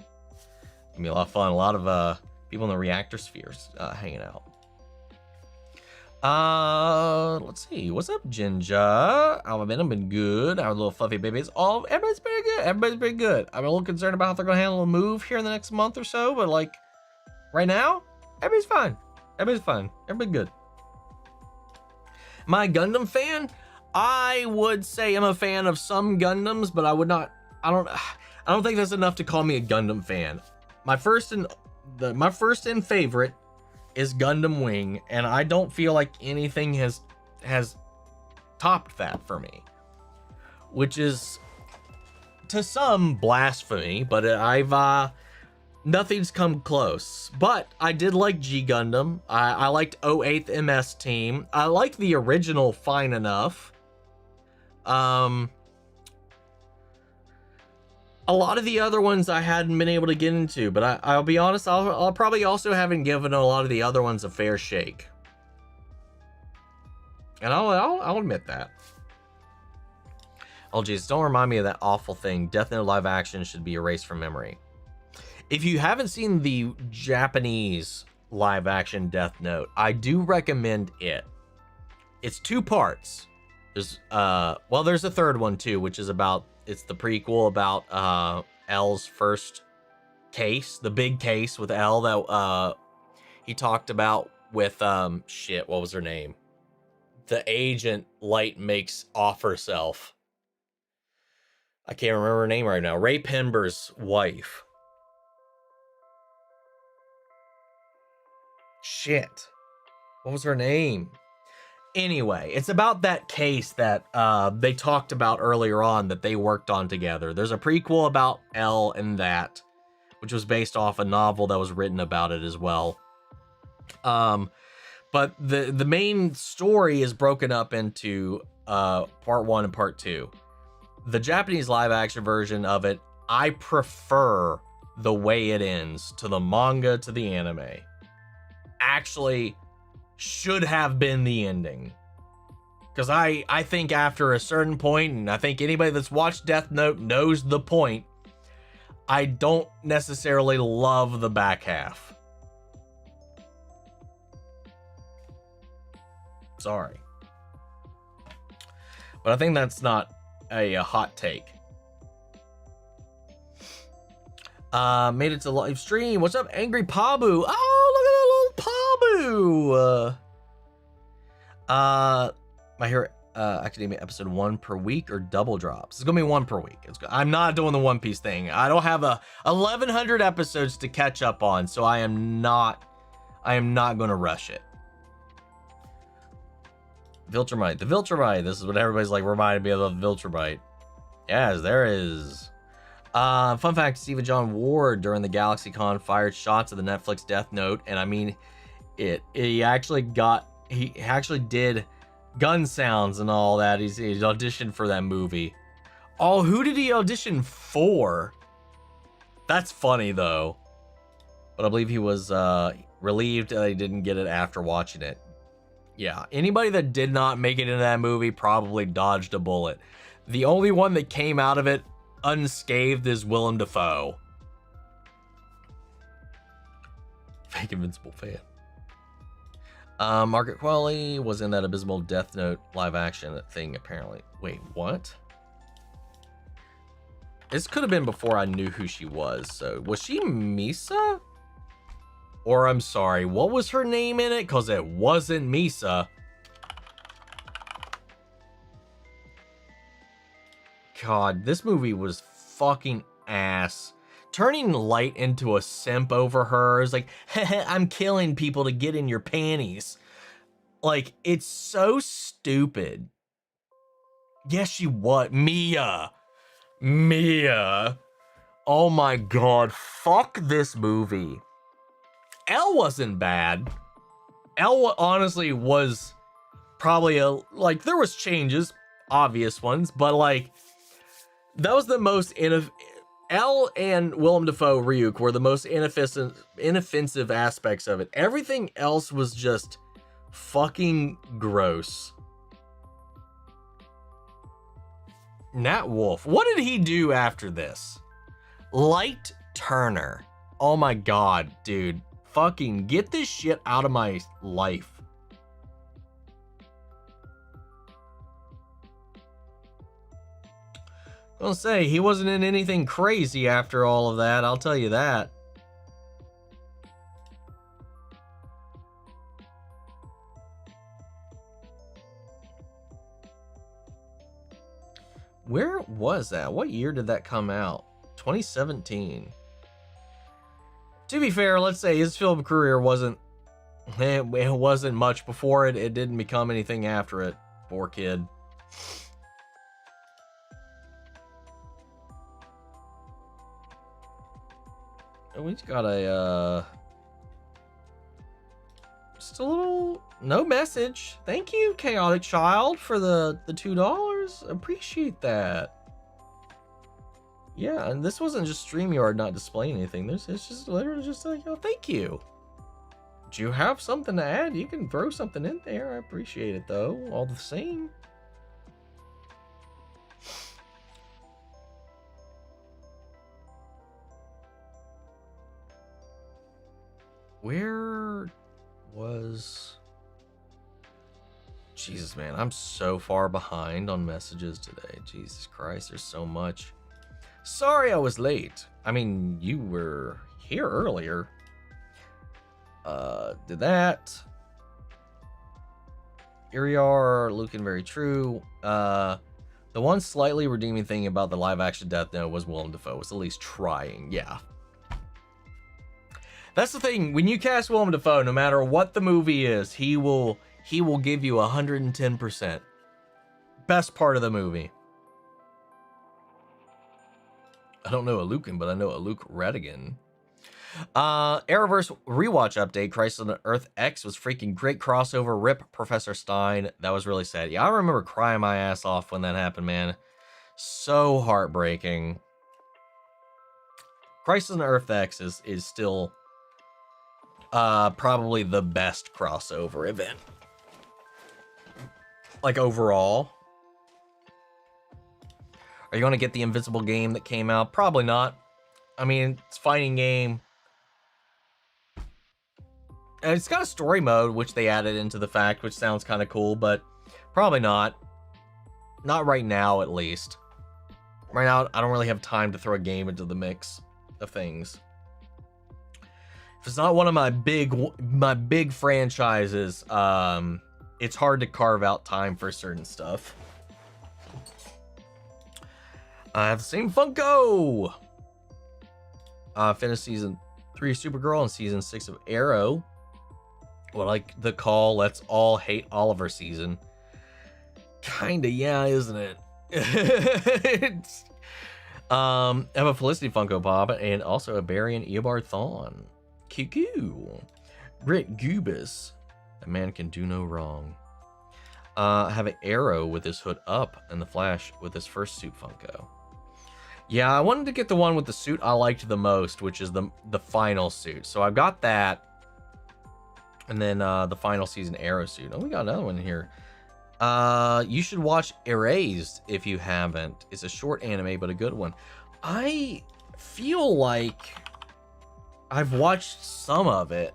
Gonna be a lot of fun. A lot of people in the reactor spheres hanging out. Let's see. What's up, Jinja? I've been good. Our little fluffy babies. Oh, everybody's pretty good. Everybody's pretty good. I'm a little concerned about how they're gonna handle a move here in the next month or so, but like right now, everybody's fine. Everybody's fine. Everybody's good. Am I a Gundam fan? I would say I'm a fan of some Gundams, but I would not. I don't think that's enough to call me a Gundam fan. My first and favorite is Gundam Wing, and I don't feel like anything has topped that for me, which is to some blasphemy, but nothing's come close. But I did like G Gundam. I liked 08th MS Team. I liked the original fine enough. A lot of the other ones I hadn't been able to get into, but I'll be honest, I'll probably also haven't given a lot of the other ones a fair shake. And I'll admit that. Oh geez, don't remind me of that awful thing. Death Note live action should be erased from memory. If you haven't seen the Japanese live action Death Note, I do recommend it. It's 2 parts. There's well, there's a third one too, which is about, it's the prequel about L's first case, the big case with L that he talked about with shit, what was her name? The agent Light makes off herself. I can't remember her name right now. Ray Pember's wife. Shit. What was her name? Anyway, it's about that case that they talked about earlier on that they worked on together. There's a prequel about L and that, which was based off a novel that was written about it as well. But the main story is broken up into part 1 and part 2. The Japanese live action version of it, I prefer the way it ends to the manga, to the anime. Actually should have been the ending. Because I think after a certain point, and I think anybody that's watched Death Note knows the point, I don't necessarily love the back half. Sorry. But I think that's not a hot take. Made it to live stream. What's up, Angry Pabu? Oh, look at that little Pabu. My Hero Academia episode 1 per week or double drops? It's gonna be 1 per week. I'm not doing the One Piece thing. I don't have 1,100 episodes to catch up on, so I am not gonna rush it. Viltrumite. The Viltrumite. This is what everybody's like reminded me of the Viltrumite. Yes, there is. Fun fact, Stephen John Ward during the GalaxyCon fired shots of the Netflix Death Note, and I mean, he actually did gun sounds and all that. He's auditioned for that movie. Oh, who did he audition for? That's funny though. But I believe he was relieved that he didn't get it after watching it. Yeah, anybody that did not make it into that movie probably dodged a bullet. The only one that came out of it unscathed is Willem Dafoe. Fake Invincible fan. Margaret Qualley was in that abysmal Death Note live action thing, apparently. Wait, what? This could have been before I knew who she was. So, was she Misa? Or, I'm sorry, what was her name in it? Because it wasn't Misa. God, this movie was fucking ass. Turning Light into a simp over her is like, I'm killing people to get in your panties. Like, it's so stupid. Yes, she was. Mia. Oh my God, fuck this movie. L wasn't bad. L honestly was probably like, there was changes, obvious ones, but like, that was the most L and Willem Dafoe Ryuk were the most inoffensive aspects of it. Everything else was just fucking gross. Nat Wolf, what did he do after this? Light Turner. Oh my God, dude. Fucking get this shit out of my life. I'll say, he wasn't in anything crazy after all of that, I'll tell you that. Where was that? What year did that come out? 2017. To be fair, let's say his film career wasn't much before it. It didn't become anything after it. Poor kid. Oh, we've got a just a little no message. Thank you, Chaotic Child, for the $2. Appreciate that. Yeah, and this wasn't just StreamYard not displaying anything. It's just literally just like, oh, thank you. Do you have something to add? You can throw something in there. I appreciate it, though, all the same. Where was... Jesus, man, I'm so far behind on messages today. Jesus Christ, there's so much. Sorry I was late. I mean, you were here earlier. Did that. Here we are, looking very true. The one slightly redeeming thing about the live action Death Note was Willem Dafoe was at least trying. Yeah. That's the thing. When you cast Willem Dafoe, no matter what the movie is, he will give you 110%. Best part of the movie. I don't know a Lucan, but I know a Luke Redigan. Arrowverse rewatch update. Crisis on Earth X was freaking great crossover. Rip Professor Stein. That was really sad. Yeah, I remember crying my ass off when that happened, man. So heartbreaking. Crisis on Earth X is still probably the best crossover event. Like overall. Are you going to get the Invincible game that came out? Probably not. I mean, it's a fighting game. And it's got a story mode, which they added into the fact, which sounds kind of cool, but probably not. Not right now, at least. Right now, I don't really have time to throw a game into the mix of things. If it's not one of my big franchises, it's hard to carve out time for certain stuff. I have the same Funko. Finished season 3 of Supergirl and season 6 of Arrow. Well, like the call, let's all hate Oliver season. Kinda, yeah, isn't it? I have a Felicity Funko Pop and also a Barry and Eobard Thawne. Cuckoo. Rick Gubis. A man can do no wrong. I have an Arrow with his hood up and the Flash with his first suit Funko. Yeah, I wanted to get the one with the suit I liked the most, which is the final suit. So I've got that. And then the final season Arrow suit. Oh, we got another one here. You should watch Erased if you haven't. It's a short anime, but a good one. I feel like I've watched some of it.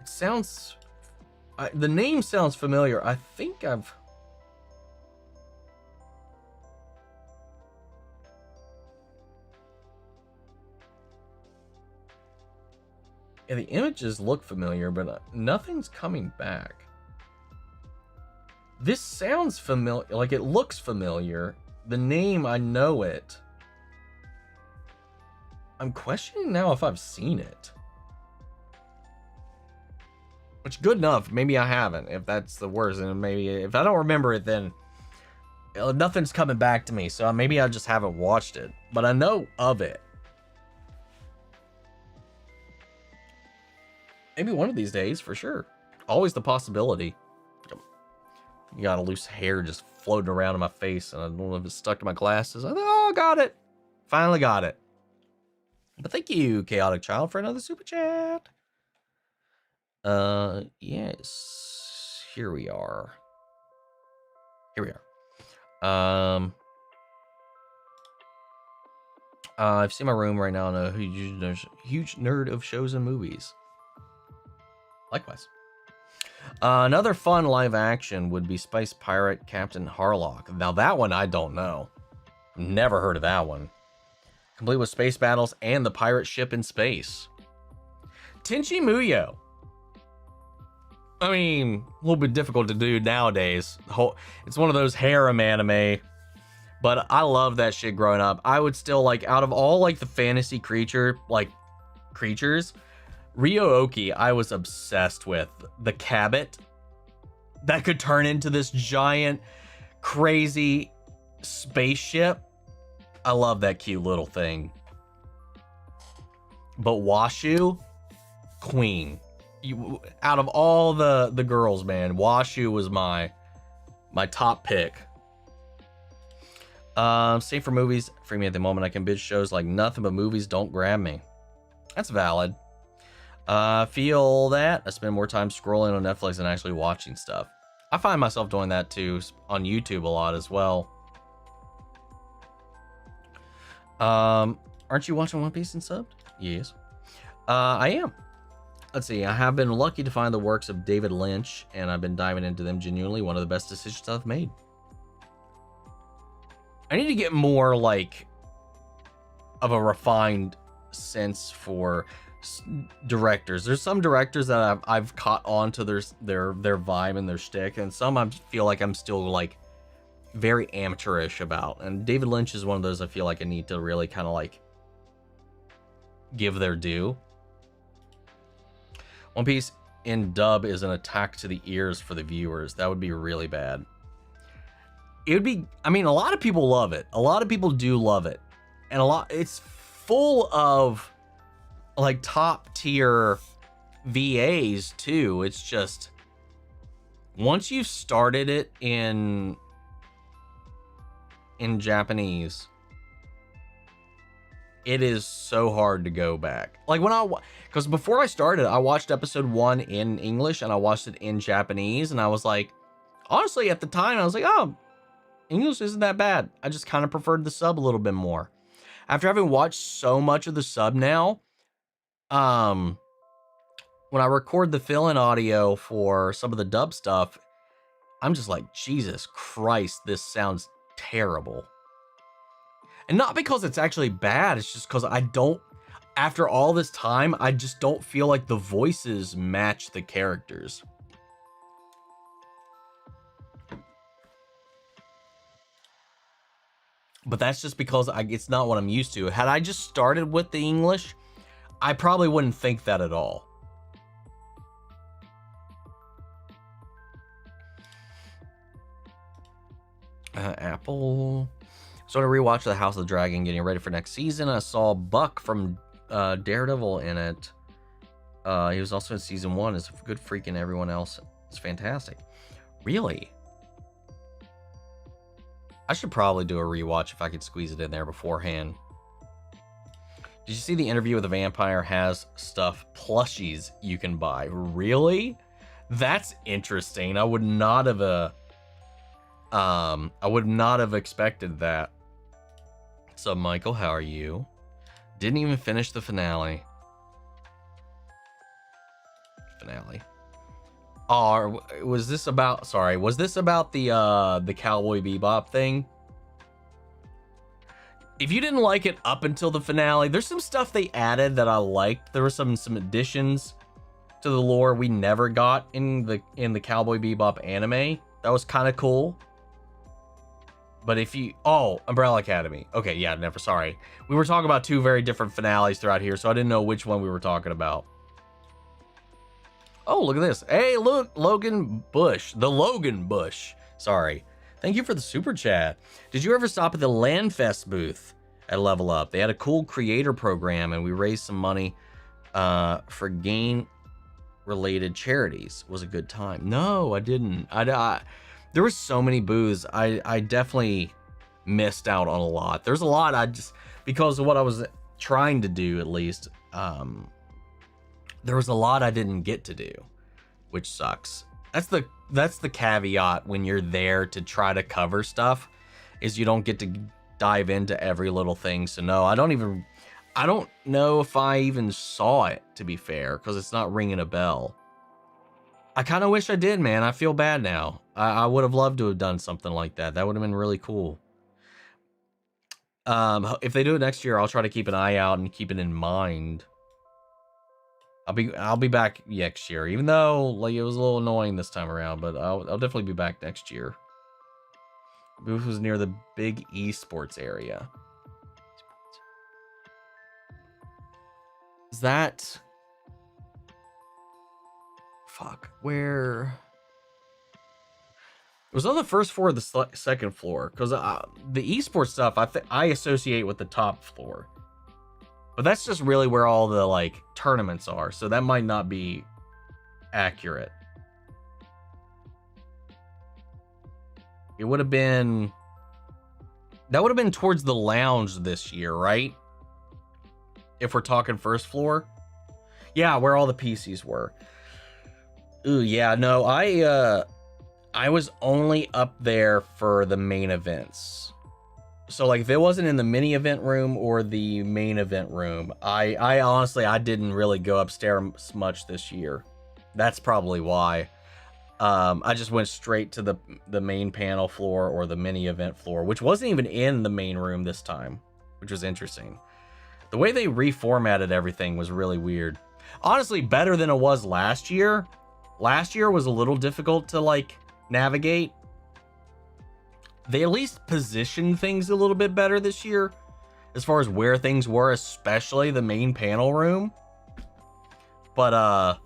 It sounds... the name sounds familiar. I think I've... Yeah, the images look familiar, but nothing's coming back. This sounds familiar, like it looks familiar. The name, I know it. I'm questioning now if I've seen it. Which, good enough. Maybe I haven't, if that's the worst. And maybe if I don't remember it, then nothing's coming back to me. So maybe I just haven't watched it. But I know of it. Maybe one of these days, for sure. Always the possibility. You got a loose hair just floating around in my face, and I don't know if it's stuck to my glasses. Oh, got it. Finally got it. But thank you, Chaotic Child, for another super chat. Yes. Here we are. I've seen my room right now, and a huge nerd of shows and movies. Likewise. Another fun live action would be Spice Pirate Captain Harlock. Now that one I don't know. Never heard of that one. Complete with space battles and the pirate ship in space. Tenchi Muyo. I mean, a little bit difficult to do nowadays. It's one of those harem anime. But I love that shit growing up. I would still, like, out of all, like, the fantasy creatures, Ryo-Oki, I was obsessed with. The Cabot that could turn into this giant, crazy spaceship. I love that cute little thing. But Washu, queen. Out of all the girls, man, Washu was my top pick. Same for movies. For me at the moment, I can binge shows like nothing, but movies don't grab me. That's valid. Feel that I spend more time scrolling on Netflix than actually watching stuff. I find myself doing that too on YouTube a lot as well. Aren't you watching One Piece and subbed? Yes. I am. Let's see. I have been lucky to find the works of David Lynch, and I've been diving into them genuinely. One of the best decisions I've made. I need to get more like of a refined sense for directors. There's some directors that I've caught on to their vibe and their shtick, and some I feel like I'm still like very amateurish about. And David Lynch is one of those I feel like I need to really kind of like give their due. One Piece in dub is an attack to the ears for the viewers. That would be really bad. It would be, I mean, a lot of people love it. A lot of people do love it. And it's full of like top tier VAs too. It's just, once you've started it in Japanese, it is so hard to go back. Like because before I started, I watched episode 1 in English and I watched it in Japanese, and I was like, honestly, at the time, I was like, oh, English isn't that bad. I just kind of preferred the sub a little bit more. After having watched so much of the sub now, when I record the fill-in audio for some of the dub stuff, I'm just like, Jesus Christ, this sounds terrible. And not because it's actually bad, it's just because after all this time, I just don't feel like the voices match the characters. But that's just because it's not what I'm used to. Had I just started with the English, I probably wouldn't think that at all. Apple. So to rewatch The House of the Dragon, getting ready for next season. I saw Buck from Daredevil in it. He was also in season 1. It's good freaking everyone else. It's fantastic. Really? I should probably do a rewatch if I could squeeze it in there beforehand. Did you see the interview with the vampire has stuff plushies you can buy? Really? That's interesting. I would not have expected that. What's up, Michael? How are you? Didn't even finish the finale. Oh, was this about the Cowboy Bebop thing? If you didn't like it up until the finale, there's some stuff they added that I liked. There were some additions to the lore we never got in the Cowboy Bebop anime. That was kind of cool. But Umbrella Academy. Okay, yeah, never, sorry. We were talking about 2 very different finales throughout here, so I didn't know which one we were talking about. Oh, look at this. Hey, look, Logan Bush. The Logan Bush. Sorry. Thank you for the super chat. Did you ever stop at the Landfest booth at Level Up? They had a cool creator program, and we raised some money for game-related charities. It was a good time. No, I didn't. There were so many booths. I definitely missed out on a lot. There's a lot because of what I was trying to do, at least. There was a lot I didn't get to do, which sucks. That's the caveat when you're there to try to cover stuff, is you don't get to dive into every little thing. So no, I don't know if I even saw it, to be fair, because it's not ringing a bell. I kind of wish I did, man. I feel bad now. I would have loved to have done something like that. That would have been really cool. If they do it next year, I'll try to keep an eye out and keep it in mind. I'll be back next year, even though like it was a little annoying this time around, but I'll definitely be back next year. Booth was near the big esports area. Is that... Fuck, where... It was on the first floor of the second floor, because the esports stuff I associate with the top floor. But that's just really where all the like tournaments are, so that might not be accurate. It would have been That would have been towards the lounge this year, right? If we're talking first floor. Yeah, where all the PCs were. Ooh, yeah, no, I was only up there for the main events. So like if it wasn't in the mini event room or the main event room, I honestly, I didn't really go upstairs much this year. That's probably why. I just went straight to the main panel floor or the mini event floor, which wasn't even in the main room this time, which was interesting. The way they reformatted everything was really weird. Honestly, better than it was last year. Last year was a little difficult to like navigate. They at least positioned things a little bit better this year as far as where things were, especially the main panel room. But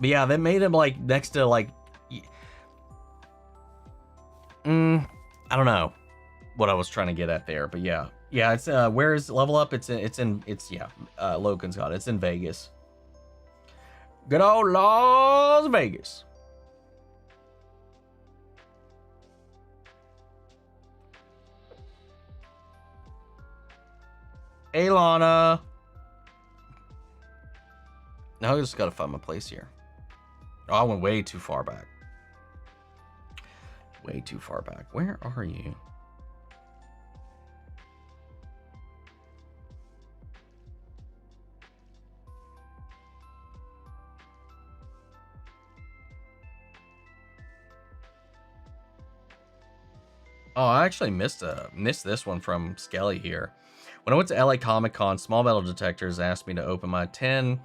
yeah, they made him like next to like I don't know what I was trying to get at there, but yeah. Yeah, it's where is Level Up? It's Logan's got it. It's in Vegas. Good old Las Vegas. Hey, Lana. Now I just gotta find my place here. Oh, I went way too far back. Way too far back. Where are you? Oh, I actually missed this one from Skelly here. When I went to LA Comic Con, Small Metal Detectors asked me to open my 10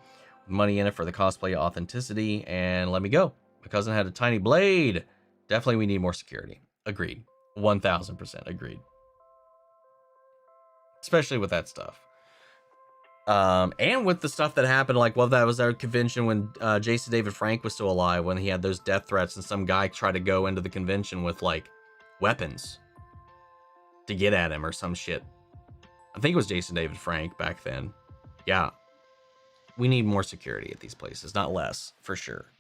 with money in it for the cosplay authenticity and let me go. My cousin had a tiny blade. Definitely we need more security. Agreed. 1000% agreed. Especially with that stuff. And with the stuff that happened, like, well, that was our convention when Jason David Frank was still alive, when he had those death threats and some guy tried to go into the convention with like weapons to get at him or some shit. I think it was Jason David Frank back then. Yeah. We need more security at these places, not less, for sure.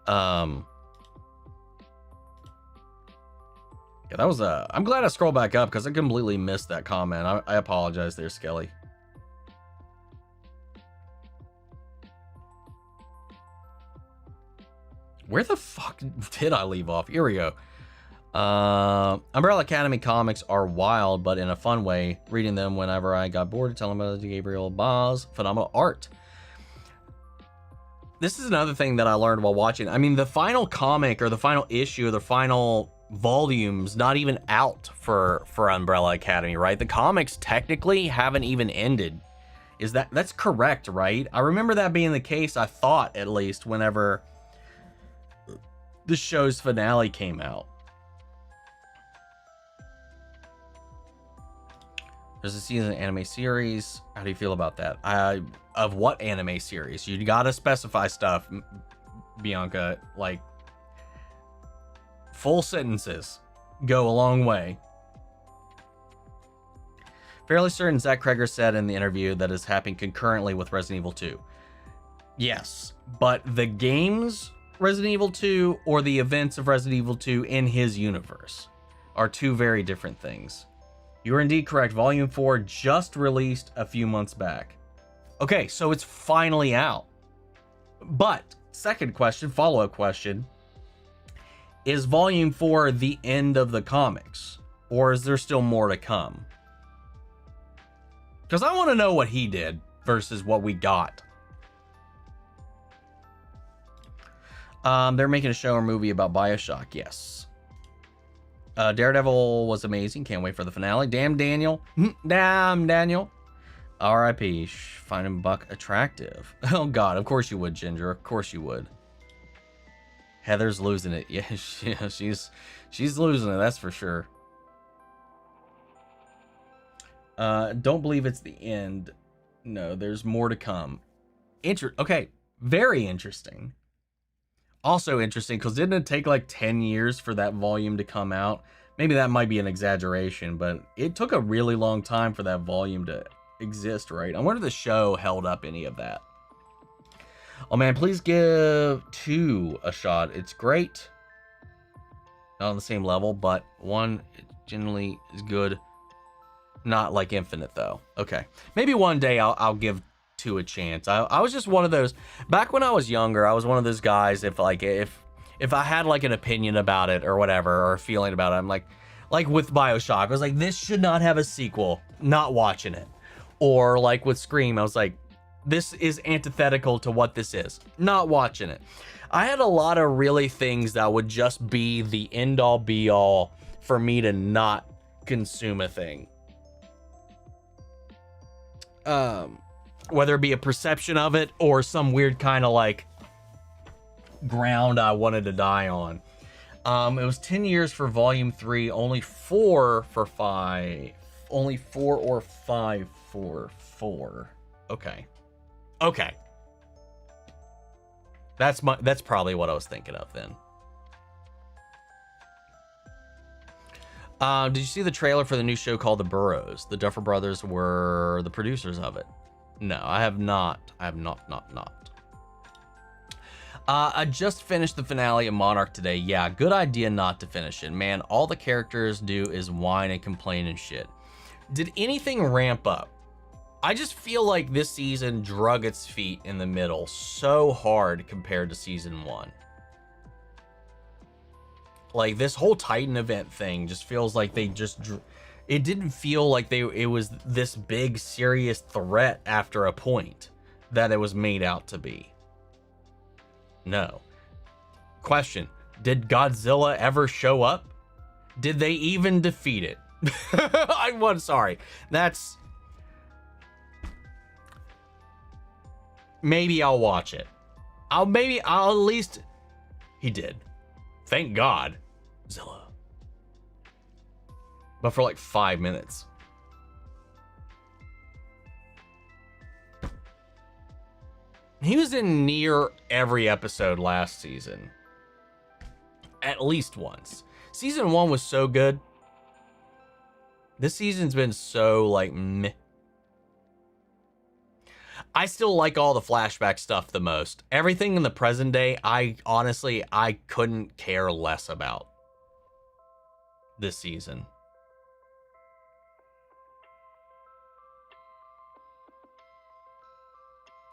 Yeah, that was I'm glad I scrolled back up because I completely missed that comment. I apologize there, Skelly. Where the fuck did I leave off? Here we go. Umbrella Academy comics are wild, but in a fun way. Reading them whenever I got bored, telling about Gabriel Baz, phenomenal art. This is another thing that I learned while watching. I mean, the final comic or the final issue or the final volume's not even out for Umbrella Academy, right? The comics technically haven't even ended. That's correct, right? I remember that being the case, I thought, at least, whenever the show's finale came out. There's a season anime series. How do you feel about that? Of what anime series? You gotta specify stuff, Bianca. Like, full sentences go a long way. Fairly certain Zach Kreger said in the interview that is happening concurrently with Resident Evil 2. Yes, but the games Resident Evil 2 or the events of Resident Evil 2 in his universe are two very different things. You are indeed correct. Volume 4 just released a few months back. Okay, so it's finally out. But, second question, follow-up question. Is Volume 4 the end of the comics? Or is there still more to come? Because I want to know what he did versus what we got. They're making a show or movie about BioShock, yes. Daredevil was amazing. Can't wait for the finale. Damn Daniel. Damn Daniel. R.I.P. Find him Buck attractive. Oh God, of course you would, Ginger. Of course you would. Heather's losing it. Yeah, she's losing it. That's for sure. Don't believe it's the end. No, there's more to come. Okay, very interesting. Also interesting, because didn't it take like 10 years for that volume to come out? Maybe that might be an exaggeration, but it took a really long time for that volume to exist, right? I wonder if the show held up any of that. Oh man, please give 2 a shot. It's great. not on the same level, but 1 generally is good. Not like Infinite though. Okay, maybe one day I'll give 2 a chance. I was just one of those, back when I was younger, I was one of those guys, if I had like an opinion about it or whatever, or a feeling about it, I'm like with BioShock, I was like, this should not have a sequel, not watching it. Or like with Scream, I was like, this is antithetical to what this is, not watching it. I had a lot of really things that would just be the end all be all for me to not consume a thing. Whether it be a perception of it or some weird kind of like ground I wanted to die on. It was 10 years for volume 3, only 4 for 5, only 4 or 5 for 4. Okay. That's probably what I was thinking of then. Did you see the trailer for the new show called The Burrows? The Duffer Brothers were the producers of it. No, I have not. I have not. I just finished the finale of Monarch today. Yeah, good idea not to finish it. Man, all the characters do is whine and complain and shit. Did anything ramp up? I just feel like this season drug its feet in the middle so hard compared to season 1. Like this whole Titan event thing just feels like they just, it didn't feel like it was this big serious threat after a point that it was made out to be. No. Question, did Godzilla ever show up? Did they even defeat it? I'm sorry. That's, maybe I'll watch it. I'll at least, he did. Thank God. Zilla. But for like 5 minutes. He was in near every episode last season. At least once. Season 1 was so good. This season's been so like meh. I still like all the flashback stuff the most. Everything in the present day, I couldn't care less about this season.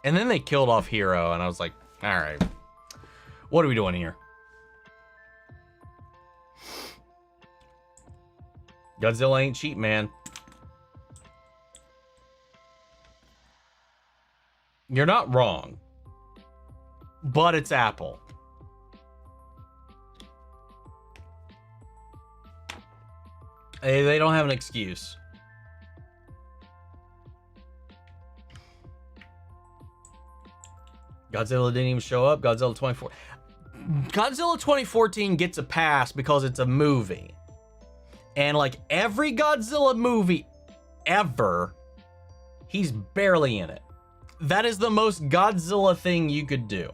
And then they killed off Hero, and I was like, all right, what are we doing here? Godzilla ain't cheap, man. You're not wrong, but it's Apple. They don't have an excuse. Godzilla didn't even show up. Godzilla 2014 gets a pass because it's a movie. And like every Godzilla movie ever, he's barely in it. That is the most Godzilla thing you could do.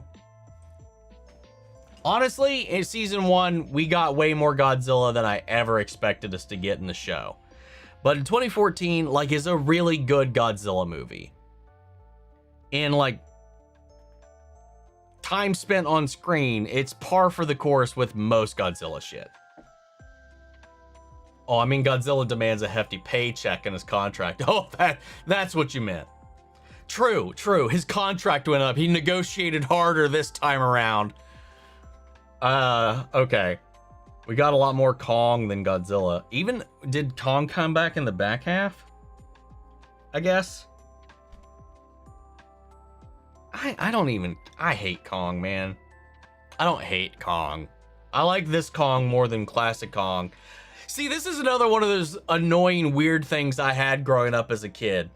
Honestly, in season 1, we got way more Godzilla than I ever expected us to get in the show. But in 2014, like, is a really good Godzilla movie. And like, time spent on screen, it's par for the course with most Godzilla shit. Oh, I mean, Godzilla demands a hefty paycheck in his contract. Oh, that's what you meant. True. His contract went up. He negotiated harder this time around. Okay. We got a lot more Kong than Godzilla. Even, did Kong come back in the back half? I guess. I hate Kong, man. I don't hate Kong. I like this Kong more than classic Kong. See, this is another one of those annoying, weird things I had growing up as a kid.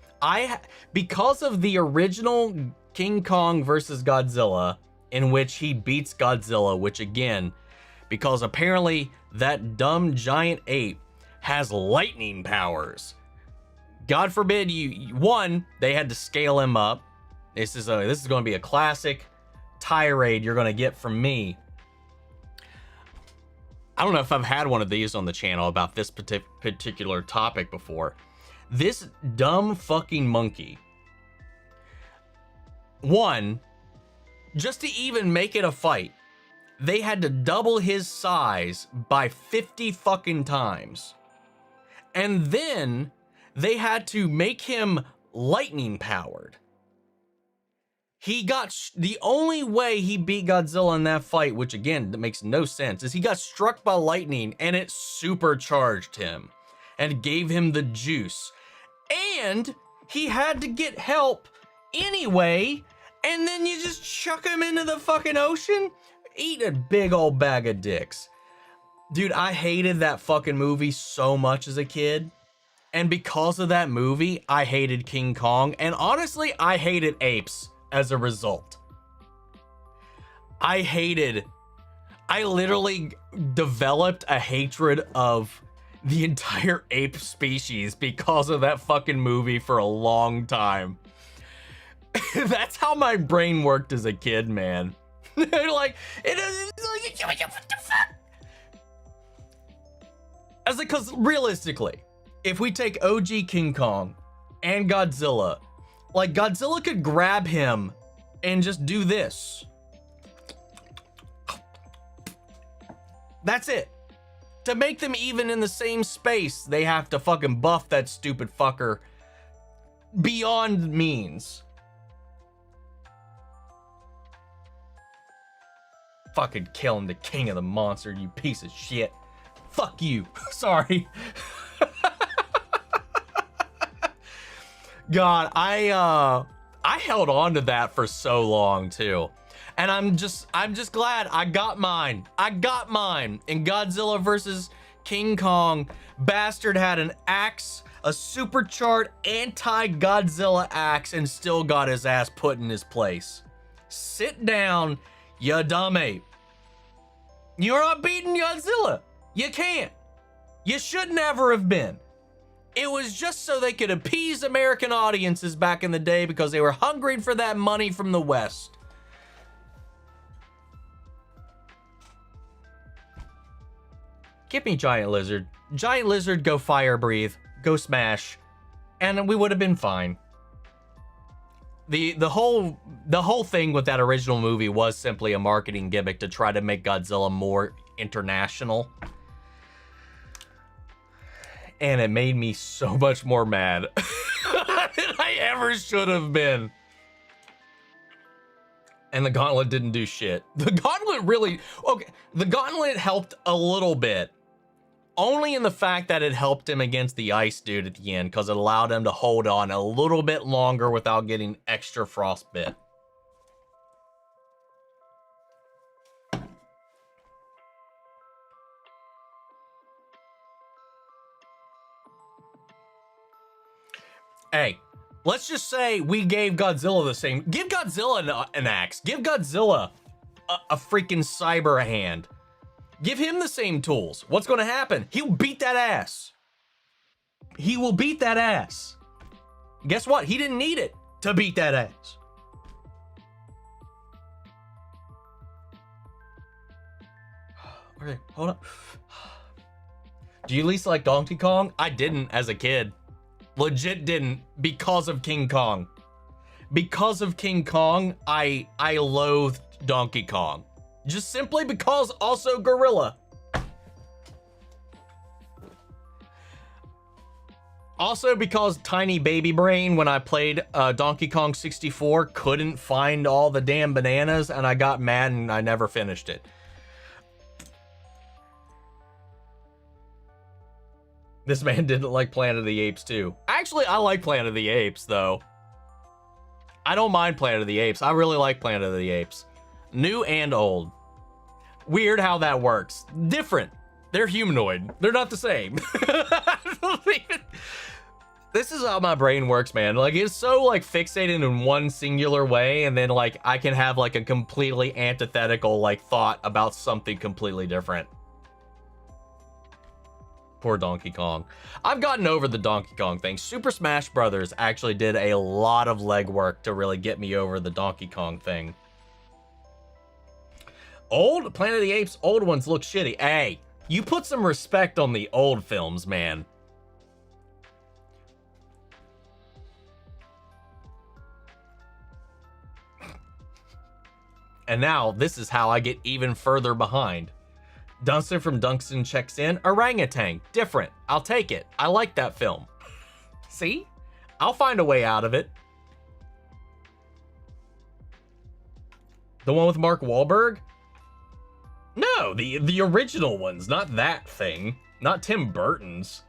Because of the original King Kong versus Godzilla, in which he beats Godzilla, which again, because apparently that dumb giant ape has lightning powers. God forbid they had to scale him up. This is going to be a classic tirade you're going to get from me. I don't know if I've had one of these on the channel about this particular topic before. This dumb fucking monkey. One, just to even make it a fight, they had to double his size by 50 fucking times. And then they had to make him lightning powered. He got, the only way he beat Godzilla in that fight, which again, that makes no sense, is he got struck by lightning and it supercharged him and gave him the juice. And he had to get help anyway, and then you just chuck him into the fucking ocean? Eat a big old bag of dicks. Dude, I hated that fucking movie so much as a kid. And because of that movie, I hated King Kong. And honestly, I hated apes as a result. I literally developed a hatred of the entire ape species because of that fucking movie for a long time. That's how my brain worked as a kid, man. Like, what the fuck? As because realistically, if we take OG King Kong and Godzilla, like Godzilla could grab him and just do this. That's it. To make them even in the same space, they have to fucking buff that stupid fucker beyond means. Fucking killing the king of the monster, you piece of shit. Fuck you. Sorry. God, I held on to that for so long too. And I'm just glad I got mine. I got mine. In Godzilla versus King Kong, Bastard had an axe, a supercharged anti-Godzilla axe, and still got his ass put in his place. Sit down, you dumb ape. You're not beating Godzilla. You can't. You should never have been. It was just so they could appease American audiences back in the day because they were hungry for that money from the West. Give me Giant Lizard. Giant Lizard, go fire breathe, go smash, and we would have been fine. The whole thing with that original movie was simply a marketing gimmick to try to make Godzilla more international. And it made me so much more mad than I ever should have been. And the Gauntlet didn't do shit. The Gauntlet really, okay, the Gauntlet helped a little bit. Only in the fact that it helped him against the ice dude at the end, because it allowed him to hold on a little bit longer without getting extra frostbite. Hey, let's just say we gave Godzilla the same. Give Godzilla an axe. Give Godzilla a freaking cyber hand. Give him the same tools. What's going to happen? He'll beat that ass. He will beat that ass. Guess what? He didn't need it to beat that ass. Okay, hold on. Do you at least like Donkey Kong? I didn't as a kid. Legit didn't, because of King Kong. Because of King Kong, I loathed Donkey Kong. Just simply because also gorilla. Also because tiny baby brain, when I played Donkey Kong 64, couldn't find all the damn bananas, and I got mad and I never finished it. This man didn't like Planet of the Apes too. Actually, I like Planet of the Apes though. I don't mind Planet of the Apes. I really like Planet of the Apes. New and old. Weird how that works. Different. They're humanoid. They're not the same. This is how my brain works, man. Like, it's so like fixated in one singular way, and then like I can have like a completely antithetical like thought about something completely different. Poor Donkey Kong. I've gotten over the Donkey Kong thing. Super Smash Brothers actually did a lot of legwork to really get me over the Donkey Kong thing. Old Planet of the Apes, old ones look shitty. Hey, you put some respect on the old films, man. And now this is how I get even further behind. Dunstan from Dunstan checks in. Orangutan, different. I'll take it. I like that film. See? I'll find a way out of it. The one with Mark Wahlberg? No, the original ones, not that thing. Not Tim Burton's.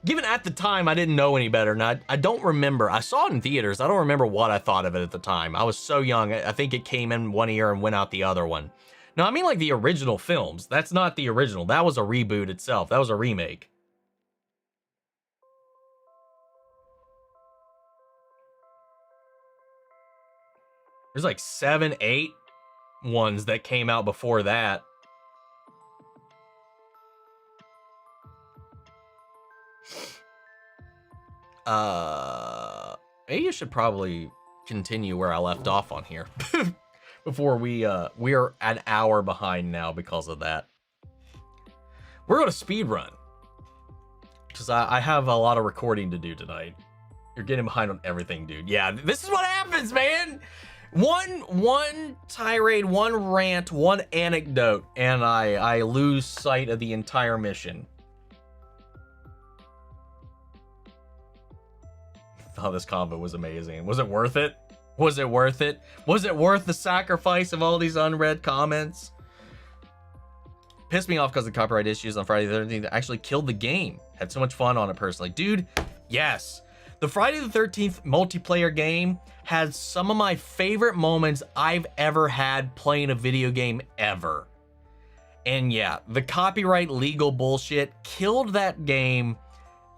Given at the time, I didn't know any better, and I don't remember. I saw it in theaters. I don't remember what I thought of it at the time. I was so young. I think it came in one ear and went out the other one. No, I mean like the original films. That's not the original. That was a reboot itself. That was a remake. There's like 7, 8 ones that came out before that. Maybe you should probably continue where I left off on here before we are an hour behind now because of that. We're going to speed run because I have a lot of recording to do tonight. You're getting behind on everything, dude. Yeah, this is what happens, man. One tirade, one rant, one anecdote, and I lose sight of the entire mission. Oh, this combo was amazing. Was it worth it? Was it worth it? Was it worth the sacrifice of all these unread comments? Pissed me off because of copyright issues on Friday the 13th. Actually killed the game. Had so much fun on it personally. Dude, yes. The Friday the 13th multiplayer game had some of my favorite moments I've ever had playing a video game ever. And yeah, the copyright legal bullshit killed that game,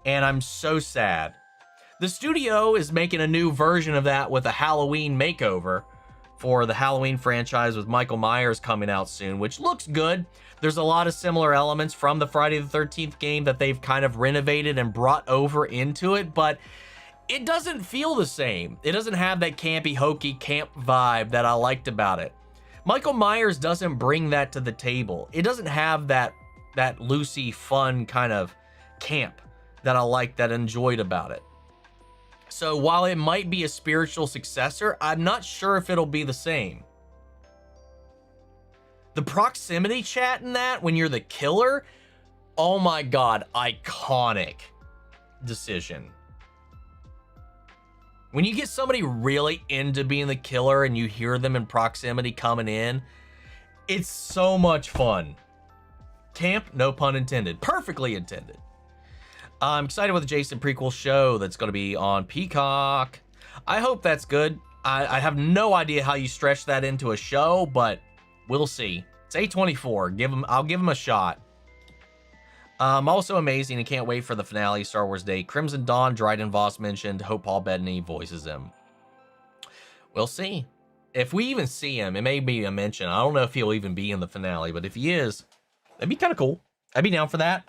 and I'm so sad. The studio is making a new version of that with a Halloween makeover for the Halloween franchise with Michael Myers coming out soon, which looks good. There's a lot of similar elements from the Friday the 13th game that they've kind of renovated and brought over into it, but it doesn't feel the same. It doesn't have that campy, hokey camp vibe that I liked about it. Michael Myers doesn't bring that to the table. It doesn't have that loosey, fun kind of camp that I liked, that I enjoyed about it. So while it might be a spiritual successor, I'm not sure if it'll be the same. The proximity chat in that, when you're the killer, oh my God, iconic decision. When you get somebody really into being the killer and you hear them in proximity coming in, it's so much fun. Camp, no pun intended, perfectly intended. I'm excited with the Jason prequel show that's going to be on Peacock. I hope that's good. I have no idea how you stretch that into a show, but we'll see. It's A24. I'll give him a shot. Also amazing and can't wait for the finale, Star Wars Day. Crimson Dawn, Dryden Voss mentioned. Hope Paul Bettany voices him. We'll see. If we even see him, it may be a mention. I don't know if he'll even be in the finale, but if he is, that'd be kind of cool. I'd be down for that.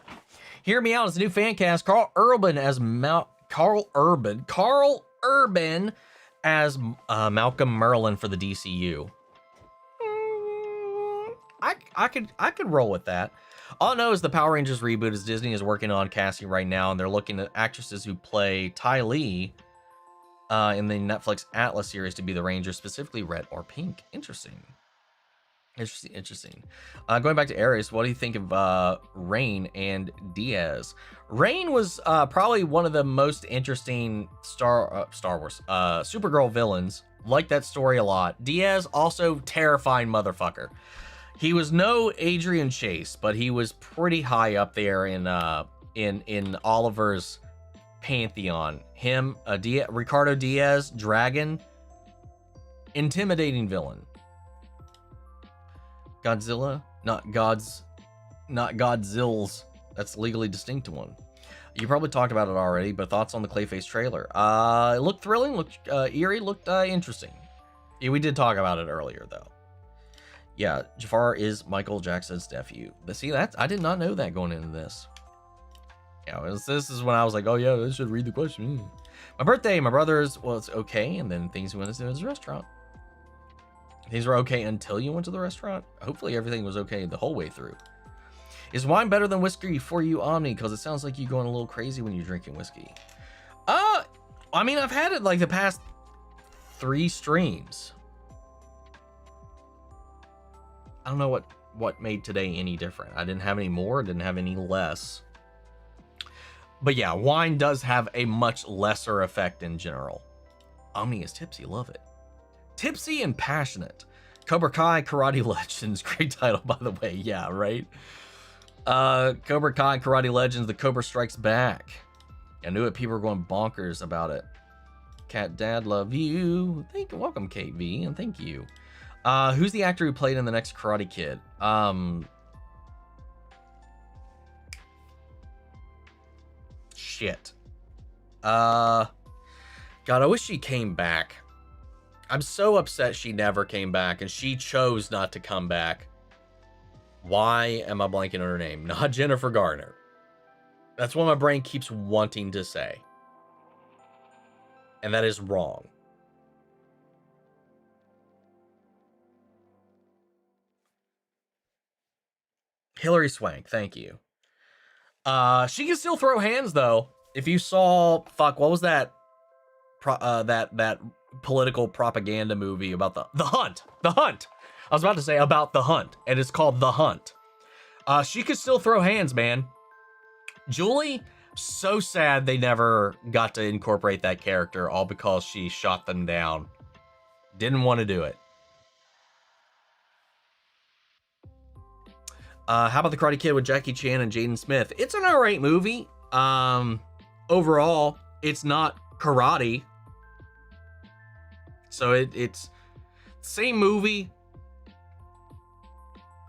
Hear Me Out is a new fan cast. Carl Urban as Malcolm Merlin for the DCU. I could roll with that. All I know is the Power Rangers reboot is Disney is working on casting right now, and they're looking at actresses who play Ty Lee in the Netflix Atlas series to be the Rangers, specifically red or pink. Interesting. Going back to Ares, what do you think of Rain and Diaz? Rain was probably one of the most interesting Star Wars Supergirl villains. Like that story a lot. Diaz, also terrifying motherfucker. He was no Adrian Chase, but he was pretty high up there in Oliver's pantheon. Him, Ricardo Diaz, Dragon, intimidating villain. Godzilla, not Godzills. That's legally distinct one. You probably talked about it already, but thoughts on the Clayface trailer? It looked thrilling, looked eerie, looked interesting. Yeah, we did talk about it earlier though. Yeah, Jafar is Michael Jackson's nephew. But see, I did not know that going into this. Yeah, this is when I was like, oh yeah, I should read the question. My birthday, my brother's was okay, and then things went into his restaurant. Things were okay until you went to the restaurant. Hopefully everything was okay the whole way through. Is wine better than whiskey for you, Omni? Because it sounds like you're going a little crazy when you're drinking whiskey. I mean, I've had it like the past 3 streams. I don't know what made today any different. I didn't have any more, didn't have any less. But yeah, wine does have a much lesser effect in general. Omni is tipsy, love it. Tipsy and passionate. Cobra Kai Karate Legends, great title by the way. Yeah, right. Cobra Kai Karate Legends, The Cobra Strikes Back. I knew it. People were going bonkers about it. Cat Dad, love you. Welcome, KV, and thank you. Who's the actor who played in the next Karate Kid? Shit. God, I wish she came back. I'm so upset she never came back, and she chose not to come back. Why am I blanking on her name? Not Jennifer Garner. That's what my brain keeps wanting to say. And that is wrong. Hilary Swank, thank you. She can still throw hands though. If you saw, what was that? That political propaganda movie about the Hunt. The Hunt. I was about to say about The Hunt, and it's called The Hunt. She could still throw hands, man. Julie, so sad they never got to incorporate that character, all because she shot them down. Didn't want to do it. How about The Karate Kid with Jackie Chan and Jaden Smith? It's an alright movie. Overall, it's not karate. So it's same movie.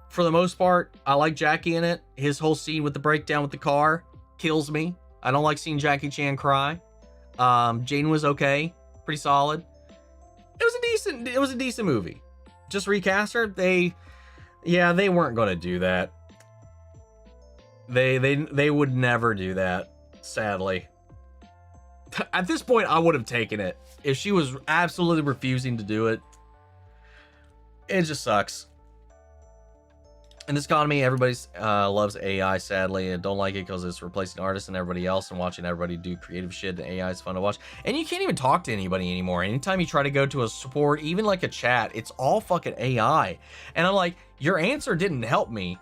For the most part, I like Jackie in it. His whole scene with the breakdown with the car kills me. I don't like seeing Jackie Chan cry. Jaden was okay, pretty solid. It was a decent movie. Just recast her. They weren't going to do that. They would never do that, sadly. At this point, I would have taken it. If she was absolutely refusing to do it, it just sucks. In this economy, everybody loves AI, sadly, and don't like it because it's replacing artists and everybody else, and watching everybody do creative shit. And AI is fun to watch. And you can't even talk to anybody anymore. Anytime you try to go to a support, even like a chat, it's all fucking AI. And I'm like, your answer didn't help me.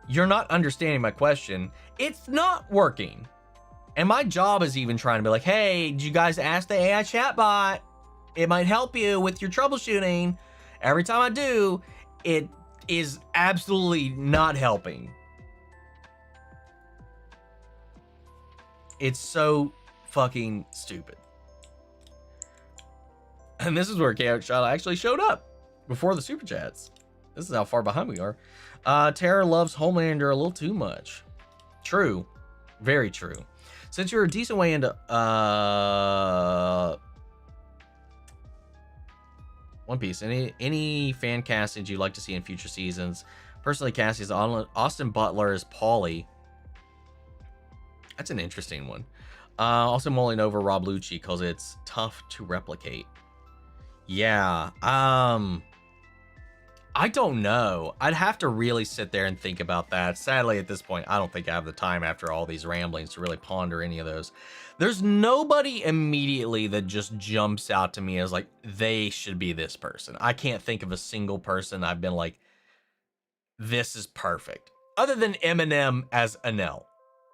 You're not understanding my question. It's not working. And my job is even trying to be like, hey, did you guys ask the AI chatbot? It might help you with your troubleshooting. Every time I do, it is absolutely not helping. It's so fucking stupid. And this is where Chaotic Shot actually showed up before the super chats. This is how far behind we are. Tara loves Homelander a little too much. True. Very true. Since you're a decent way into One Piece, any fan castings you'd like to see in future seasons? Personally, casting as Austin Butler as Paulie. That's an interesting one. Also mulling over Rob Lucci because it's tough to replicate. Yeah. I don't know. I'd have to really sit there and think about that. Sadly, at this point, I don't think I have the time after all these ramblings to really ponder any of those. There's nobody immediately that just jumps out to me as like, they should be this person. I can't think of a single person I've been like, this is perfect. Other than Eminem as Anel,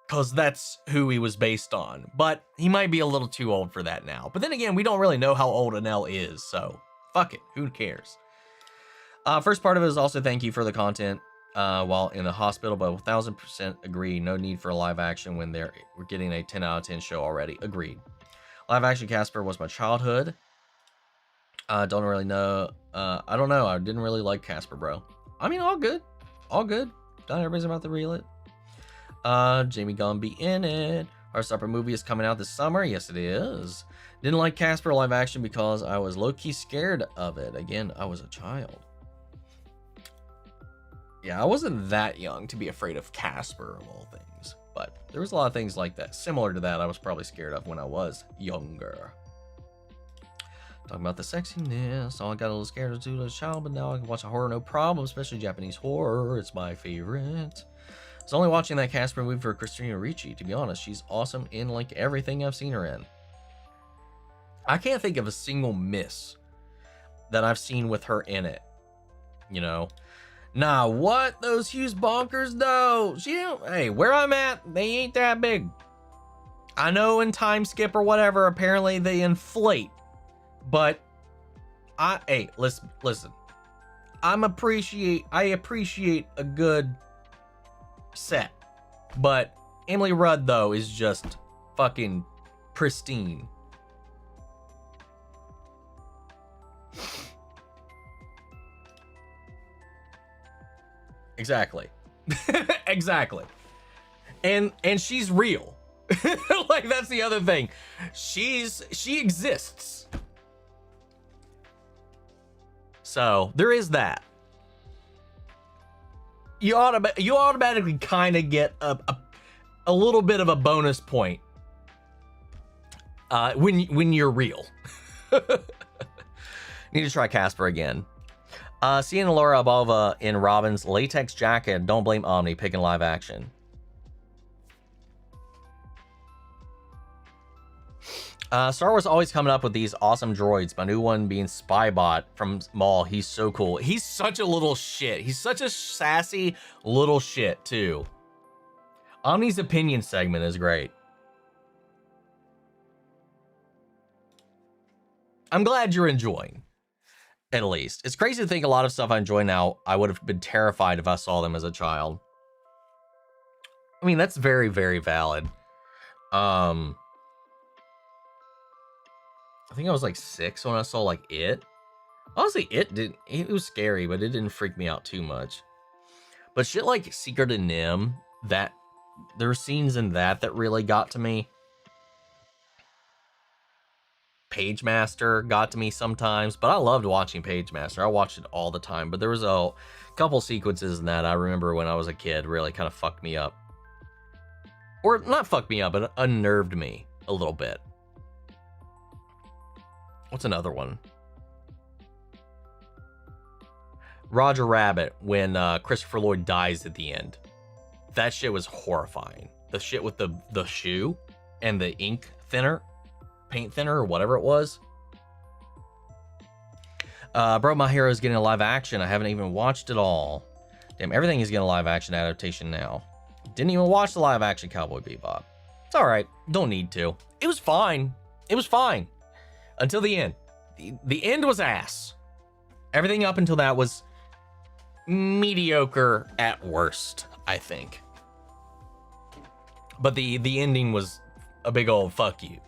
because that's who he was based on. But he might be a little too old for that now. But then again, we don't really know how old Anel is, so fuck it. Who cares? First part of it is also thank you for the content while in the hospital, but 1000% agree. No need for a live action when we're getting a 10 out of 10 show already. Agreed. Live action Casper was my childhood. Don't really know. I don't know. I didn't really like Casper, bro. I mean, all good. All good. Not everybody's about to reel it. Jamie gonna be in it. Heartstopper movie is coming out this summer. Yes, it is. Didn't like Casper live action because I was low-key scared of it. Again, I was a child. Yeah, I wasn't that young to be afraid of Casper of all things, but there was a lot of things like that, similar to that, I was probably scared of when I was younger. Talking about the sexiness, I got a little scared of as a child, but now I can watch a horror no problem, especially Japanese horror. It's my favorite. I was only watching that Casper movie for Christina Ricci, to be honest. She's awesome in like everything I've seen her in. I can't think of a single miss that I've seen with her in it, you know. Nah, what? Those Hughes bonkers though. She don't, hey, where I'm at, they ain't that big. I know in time skip or whatever, apparently they inflate, but hey, listen. I appreciate a good set, but Emily Rudd though is just fucking pristine. Exactly. Exactly. And she's real. Like, that's the other thing. She exists. So there is that. You automatically kind of get a little bit of a bonus point when you're real. Need to try Casper again. Seeing Laura Abova in Robin's latex jacket. Don't blame Omni picking live action. Star Wars always coming up with these awesome droids. My new one being Spybot from Maul. He's so cool. He's such a little shit. He's such a sassy little shit too. Omni's opinion segment is great. I'm glad you're enjoying. At least. It's crazy to think a lot of stuff I enjoy now, I would have been terrified if I saw them as a child. I mean, that's very, very valid. I think I was like 6 when I saw like It. Honestly, it was scary, but it didn't freak me out too much. But shit like Secret of Nim, that there were scenes in that really got to me. Pagemaster got to me sometimes, but I loved watching Pagemaster. I watched it all the time, but there was a couple sequences in that I remember when I was a kid really kind of fucked me up. Or not fucked me up, but unnerved me a little bit. What's another one? Roger Rabbit, when Christopher Lloyd dies at the end. That shit was horrifying. The shit with the shoe and the ink thinner, paint thinner, or whatever it was. Bro, My Hero is getting a live action. I haven't even watched it all. Damn, everything is getting a live action adaptation now. Didn't even watch the live action Cowboy Bebop. It's alright. Don't need to. It was fine. It was fine. Until the end. The end was ass. Everything up until that was mediocre at worst, I think. But the ending was a big old fuck you.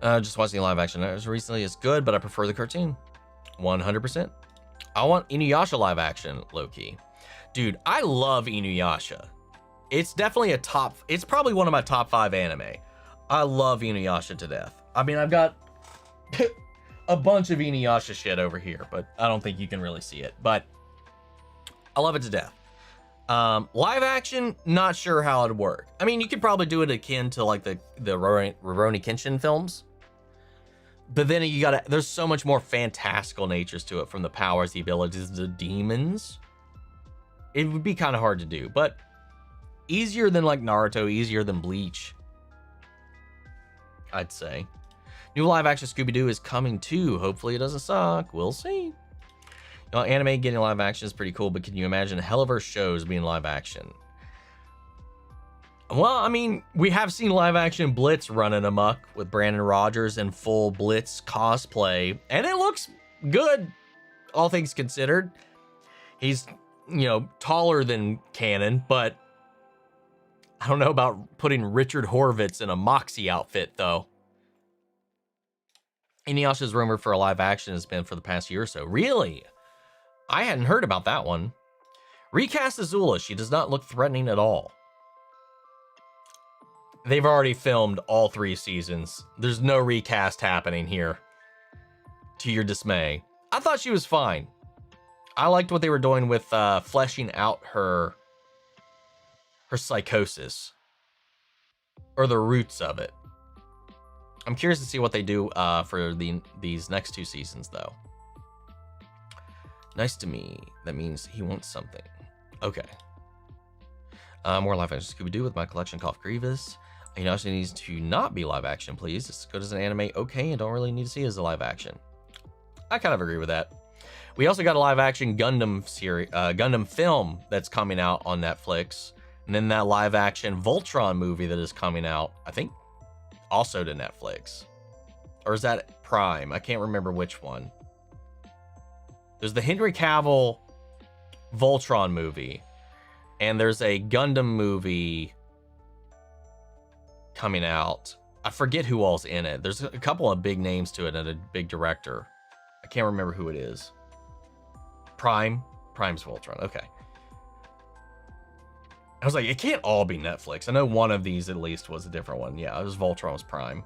Just watching the live action as recently is good, but I prefer the cartoon. 100%. I want Inuyasha live action, low-key. Dude, I love Inuyasha. It's definitely it's probably one of my top 5 anime. I love Inuyasha to death. I mean, I've got a bunch of Inuyasha shit over here, but I don't think you can really see it. But I love it to death. Live action, not sure how it'd work. I mean, you could probably do it akin to like the Rurouni Kenshin films. But then there's so much more fantastical natures to it, from the powers, the abilities, the demons. It would be kind of hard to do, but easier than like Naruto, easier than Bleach, I'd say. New live action Scooby-Doo is coming too. Hopefully it doesn't suck. We'll see. You know, anime getting live action is pretty cool, but can you imagine Helliverse shows being live action? Well, I mean, we have seen live action Blitz running amok with Brandon Rogers in full Blitz cosplay, and it looks good, all things considered. He's, you know, taller than Canon, but I don't know about putting Richard Horvitz in a Moxie outfit, though. Inuyasha's rumored for a live action has been for the past year or so. Really? I hadn't heard about that one. Recast Azula. She does not look threatening at all. They've already filmed all 3 seasons. There's no recast happening here, to your dismay. I thought she was fine. I liked what they were doing with fleshing out her psychosis, or the roots of it. I'm curious to see what they do for these next 2 seasons, though. Nice to me. That means he wants something. Okay. More live action Scooby-Doo with my collection called Grievous. Inuyasha needs to not be live action, please. It's good as an anime, okay, and don't really need to see it as a live action. I kind of agree with that. We also got a live action Gundam series, Gundam film that's coming out on Netflix. And then that live action Voltron movie that is coming out, I think, also to Netflix. Or is that Prime? I can't remember which one. There's the Henry Cavill Voltron movie. And there's a Gundam movie coming out. I forget who all's in it. There's a couple of big names to it and a big director. I can't remember who it is. Prime's Voltron. Okay. I was like, it can't all be Netflix. I know one of these at least was a different one. Yeah, it was Voltron's Prime.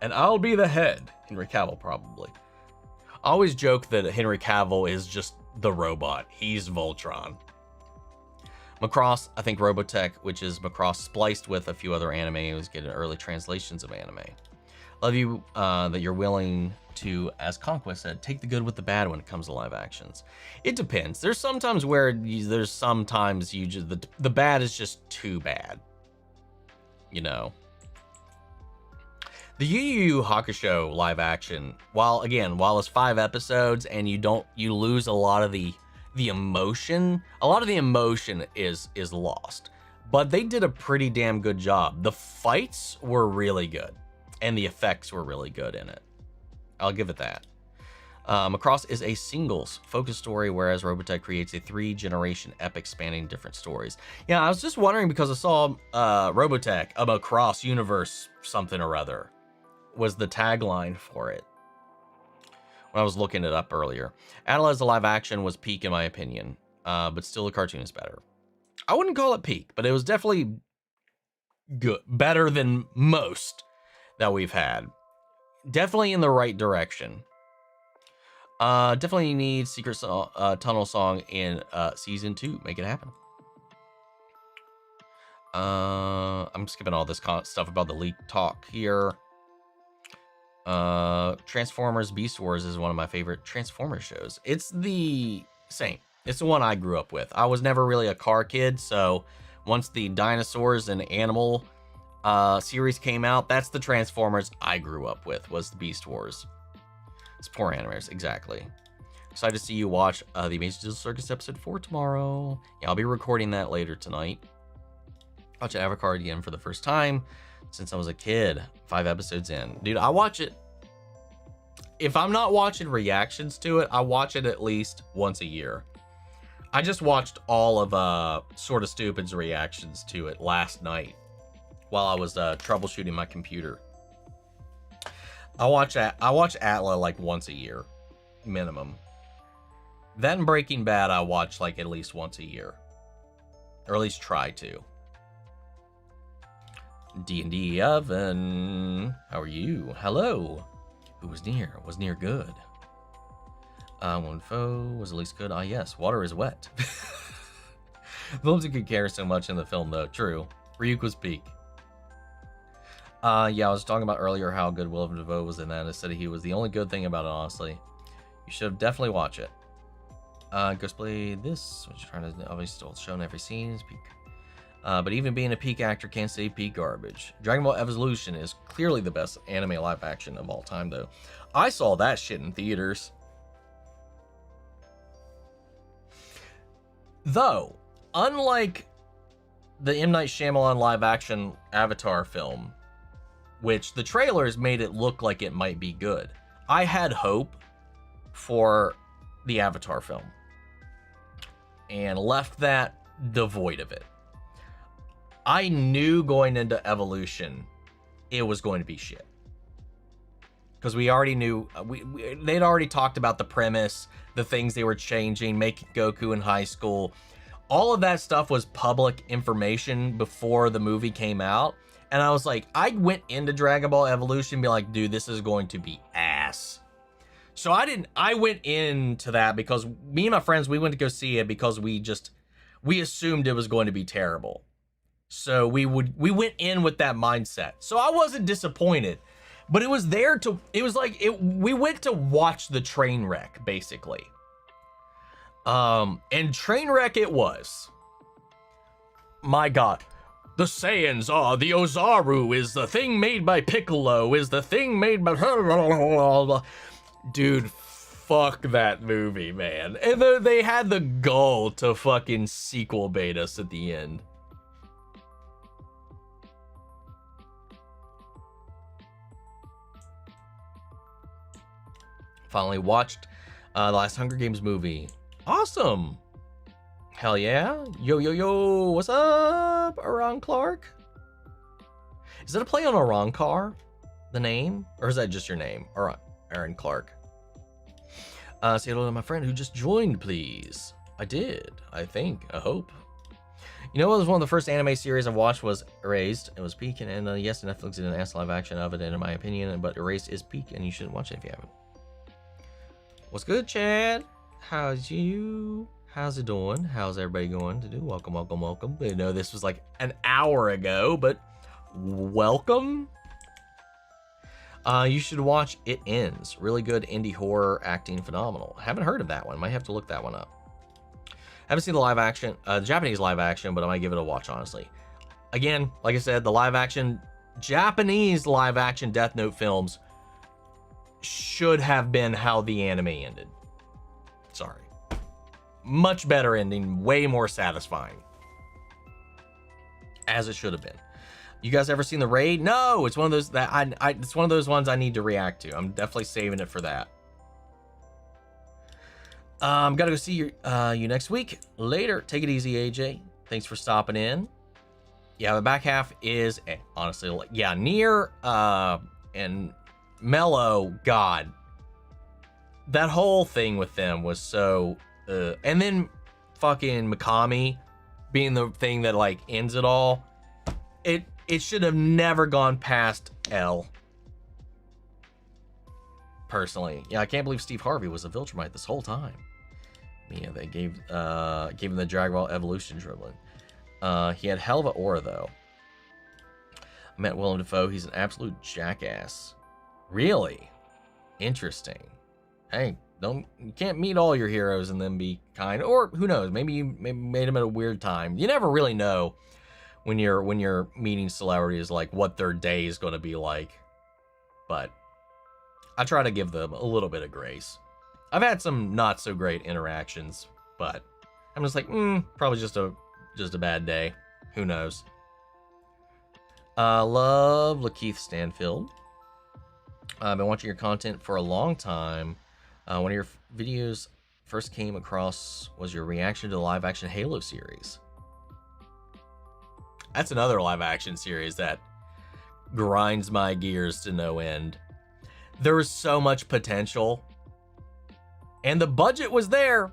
And I'll be the head. Henry Cavill, probably. I always joke that Henry Cavill is just the robot. He's Voltron. Macross, I think Robotech, which is Macross spliced with a few other anime, was getting early translations of anime. Love you that you're willing to, as Conquest said, take the good with the bad when it comes to live actions. It depends. There's sometimes where sometimes you just the bad is just too bad. You know. The Yu Yu Hakusho live action, while it's 5 episodes and you lose a lot of the emotion, a lot of the emotion is lost. But they did a pretty damn good job. The fights were really good and the effects were really good in it. I'll give it that. Macross is a singles focused story, whereas Robotech creates a 3-generation epic spanning different stories. Yeah, I was just wondering because I saw Robotech, a Macross universe something or other was the tagline for it when I was looking it up earlier. Atla as a live action was peak in my opinion, but still the cartoon is better. I wouldn't call it peak, but it was definitely good, better than most that we've had. Definitely in the right direction. Definitely need Secret Tunnel song in season 2. Make it happen. I'm skipping all this stuff about the leak talk here. Transformers Beast Wars is one of my favorite Transformers shows. It's the same. It's the one I grew up with. I was never really a car kid, so once the dinosaurs and animal series came out, that's the Transformers I grew up with, was the Beast Wars. It's poor animators, exactly. Excited to see you watch the Amazing Digital Circus episode 4 tomorrow. Yeah, I'll be recording that later tonight. Watch Avatar again for the first time since I was a kid, 5 episodes in. Dude, I watch it. If I'm not watching reactions to it, I watch it at least once a year. I just watched all of Sorta Stupid's reactions to it last night while I was troubleshooting my computer. I watch Atla like once a year, minimum. Then Breaking Bad I watch like at least once a year. Or at least try to. D&D Oven, how are you? Hello. Who was near? Was near good. One foe was at least good. Ah, yes, water is wet. Films could care so much in the film, though. True. Ryuk was peak. Yeah, I was talking about earlier how good Willem Dafoe was in that. I said he was the only good thing about it, honestly. You should definitely watch it. Ghost play this, which trying to obviously still shown every scene is peak. But even being a peak actor can't say peak garbage. Dragon Ball Evolution is clearly the best anime live action of all time, though. I saw that shit in theaters. Though, unlike the M. Night Shyamalan live action Avatar film, which the trailers made it look like it might be good, I had hope for the Avatar film and left that devoid of it. I knew going into Evolution it was going to be shit, because we already knew they'd already talked about the premise, the things they were changing, making Goku in high school. All of that stuff was public information before the movie came out, and I was like, I went into Dragon Ball Evolution and be like, dude, this is going to be ass. So I went into that because me and my friends, we went to go see it because we assumed it was going to be terrible. So we went in with that mindset. So I wasn't disappointed, but we went to watch the train wreck, basically. And train wreck it was. My God. The Saiyans are, the Ozaru is the thing made by Piccolo, is the thing made by... Dude, fuck that movie, man. And they had the goal to fucking sequel bait us at the end. Finally watched the last Hunger Games movie. Awesome. Hell yeah. Yo, yo, yo. What's up, Aaron Clark? Is that a play on Arankar? The name? Or is that just your name? Aaron Clark. Say hello to my friend who just joined, please. I did. I think. I hope. You know what was one of the first anime series I watched was Erased. It was peak, and yes, Netflix did an ass live action of it, in my opinion, but Erased is peak, and you shouldn't watch it if you haven't. What's good, Chad? How's it doing? How's everybody going to do? Welcome, welcome, welcome. I know this was like an hour ago, but welcome. You should watch It Ends. Really good indie horror, acting phenomenal. Haven't heard of that one. Might have to look that one up. Haven't seen the live action, the Japanese live action, but I might give it a watch, honestly. Again, like I said, the live action, Japanese live action Death Note films should have been how the anime ended. Sorry. Much better ending, way more satisfying. As it should have been. You guys ever seen The Raid? No, it's one of those that it's one of those ones I need to react to. I'm definitely saving it for that. Gotta go see you next week. Later. Take it easy, AJ. Thanks for stopping in. Yeah, the back half is honestly, yeah, Nier and Mello, God, that whole thing with them was so and then fucking Mikami being the thing that like ends it all. It should have never gone past L. Personally, yeah, I can't believe Steve Harvey was a Viltrumite this whole time. Yeah, they gave him the Dragon Ball Evolution dribbling. He had hell of an aura though. I met Willem Dafoe. He's an absolute jackass. Really? Interesting. Hey, you can't meet all your heroes and then be kind. Or who knows? Maybe you made him at a weird time. You never really know when you're meeting celebrities, like what their day is going to be like. But I try to give them a little bit of grace. I've had some not so great interactions, but I'm just like, probably just a bad day. Who knows? Love Lakeith Stanfield. I've been watching your content for a long time. One of your videos first came across was your reaction to the live action Halo series. That's another live action series that grinds my gears to no end. There was so much potential, and the budget was there.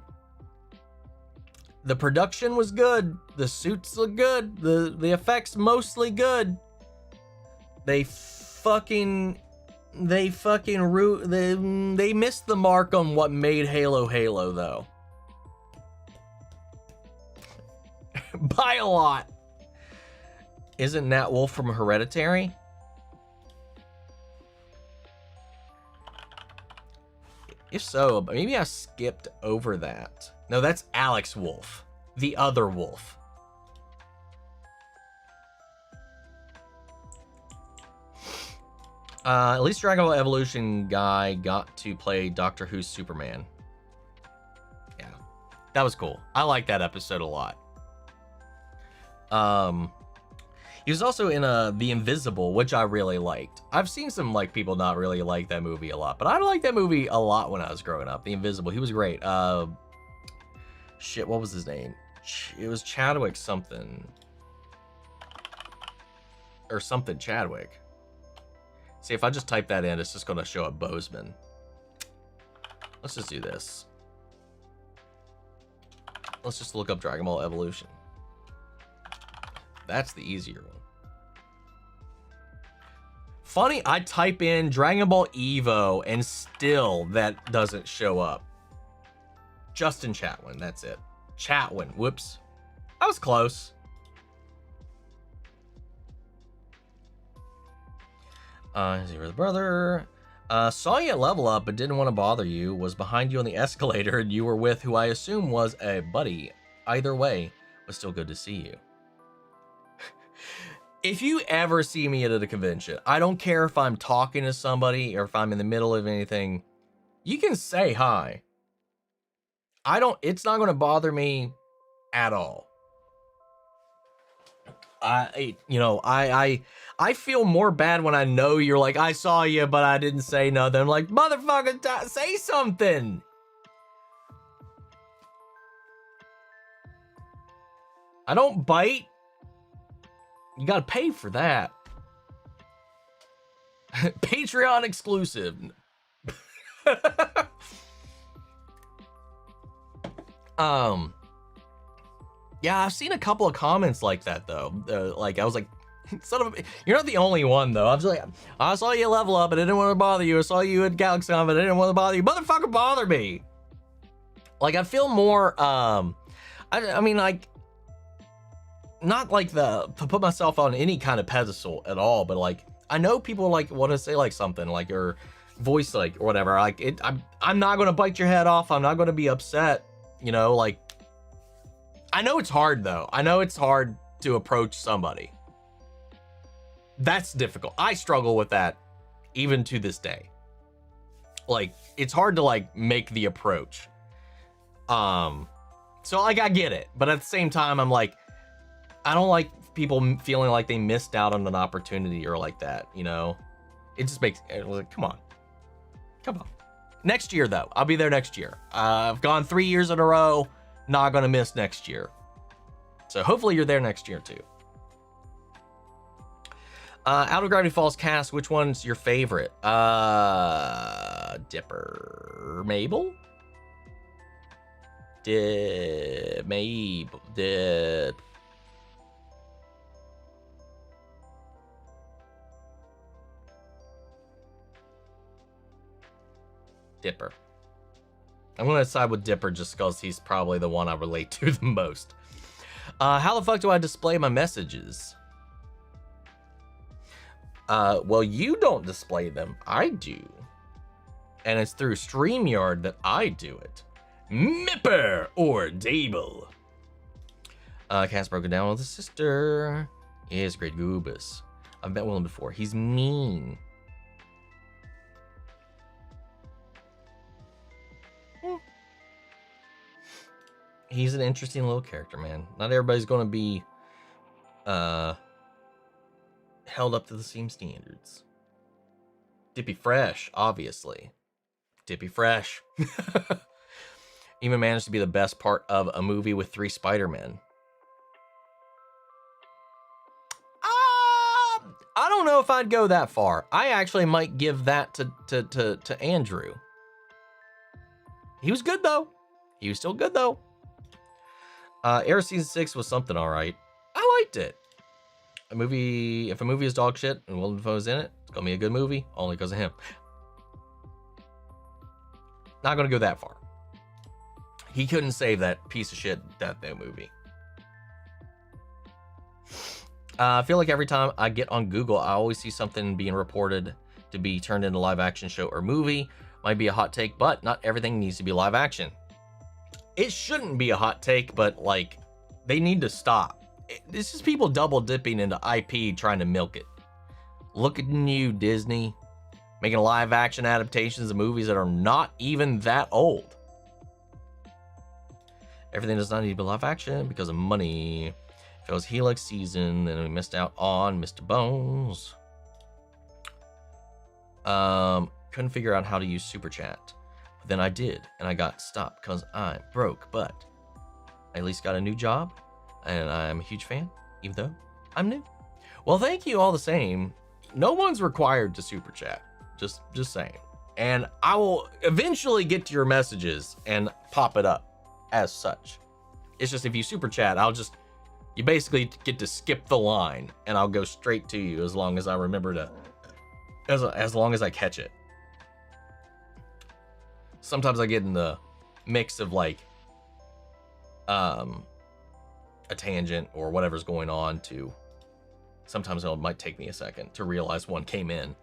The production was good. The suits look good. The effects mostly good. They missed the mark on what made Halo Halo though. By a lot. Isn't Nat Wolff from Hereditary? If so, maybe I skipped over that. No, that's Alex Wolff, the other Wolf. At least Dragon Ball Evolution guy got to play Doctor Who's Superman. Yeah, that was cool. I like that episode a lot. He was also in The Invisible, which I really liked. I've seen some like people not really like that movie a lot, but I liked that movie a lot when I was growing up. The Invisible, he was great. Shit, what was his name? It was Chadwick something. Or something Chadwick. See, if I just type that in, it's just gonna show up Bozeman. Let's just do this. Let's just look up Dragon Ball Evolution. That's the easier one. Funny, I type in Dragon Ball Evo and still that doesn't show up. Justin Chatwin, that's it. Chatwin, whoops. I was close. Is he with brother? Saw you at Level Up, but didn't want to bother you. Was behind you on the escalator, and you were with who I assume was a buddy. Either way, was still good to see you. If you ever see me at a convention, I don't care if I'm talking to somebody or if I'm in the middle of anything, You can say hi. It's not going to bother me at all. I feel more bad when I know you're like, I saw you, but I didn't say nothing. I'm like, motherfucker, say something. I don't bite. You got to pay for that. Patreon exclusive. Yeah, I've seen a couple of comments like that though. Like I was like, son of a, you're not the only one though. I was like, I saw you level up, but I didn't want to bother you. I saw you at GalaxyCon, but I didn't want to bother you. Motherfucker, bother me. Like I feel more, I mean, like, not like to put myself on any kind of pedestal at all, but like I know people like want to say like something like or voice like or whatever. Like I'm not gonna bite your head off. I'm not gonna be upset. You know, like I know it's hard though. I know it's hard to approach somebody. That's difficult. I struggle with that even to this day. Like it's hard to like make the approach. So like I get it, but at the same time I'm like, I don't like people feeling like they missed out on an opportunity or like that, you know? It just makes it like, come on. Next year though, I'll be there next year. I've gone 3 years in a row, not gonna miss next year. So hopefully you're there next year too. Out of Gravity Falls cast, which one's your favorite? Dipper, Mabel? Dipper. I'm gonna side with Dipper just because he's probably the one I relate to the most. How the fuck do I display my messages? Well, you don't display them. I do. And it's through StreamYard that I do it. Mipper or Dable. Cass broken down with his sister. He is great Goobus. I've met with him before. He's mean. He's an interesting little character, man. Not everybody's going to be held up to the same standards. Dippy Fresh, obviously. Dippy Fresh. Even managed to be the best part of a movie with 3 Spider-Men. I don't know if I'd go that far. I actually might give that to Andrew. He was good though. He was still good though. Air Season 6 was something all right. I liked it. If a movie is dog shit and Willem Dafoe's in it, it's gonna be a good movie only because of him. Not gonna go that far. He couldn't save that piece of shit Death Note movie. I feel like every time I get on Google, I always see something being reported to be turned into live action show or movie. Might be a hot take, but not everything needs to be live action. It shouldn't be a hot take, but like they need to stop. It's just people double dipping into IP trying to milk it. Look at you, Disney, making live action adaptations of movies that are not even that old. Everything does not need to be live action because of money. If it was Helix season, then we missed out on Mr. Bones. Couldn't figure out how to use Super Chat. But then I did, and I got stopped because I'm broke, but I at least got a new job, and I'm a huge fan, even though I'm new. Well, thank you all the same. No one's required to Super Chat, just saying. And I will eventually get to your messages and pop it up as such. It's just if you Super Chat, you basically get to skip the line, and I'll go straight to you as long as I remember to, as long as I catch it. Sometimes I get in the mix of like a tangent or whatever's going on to, sometimes it might take me a second to realize one came in.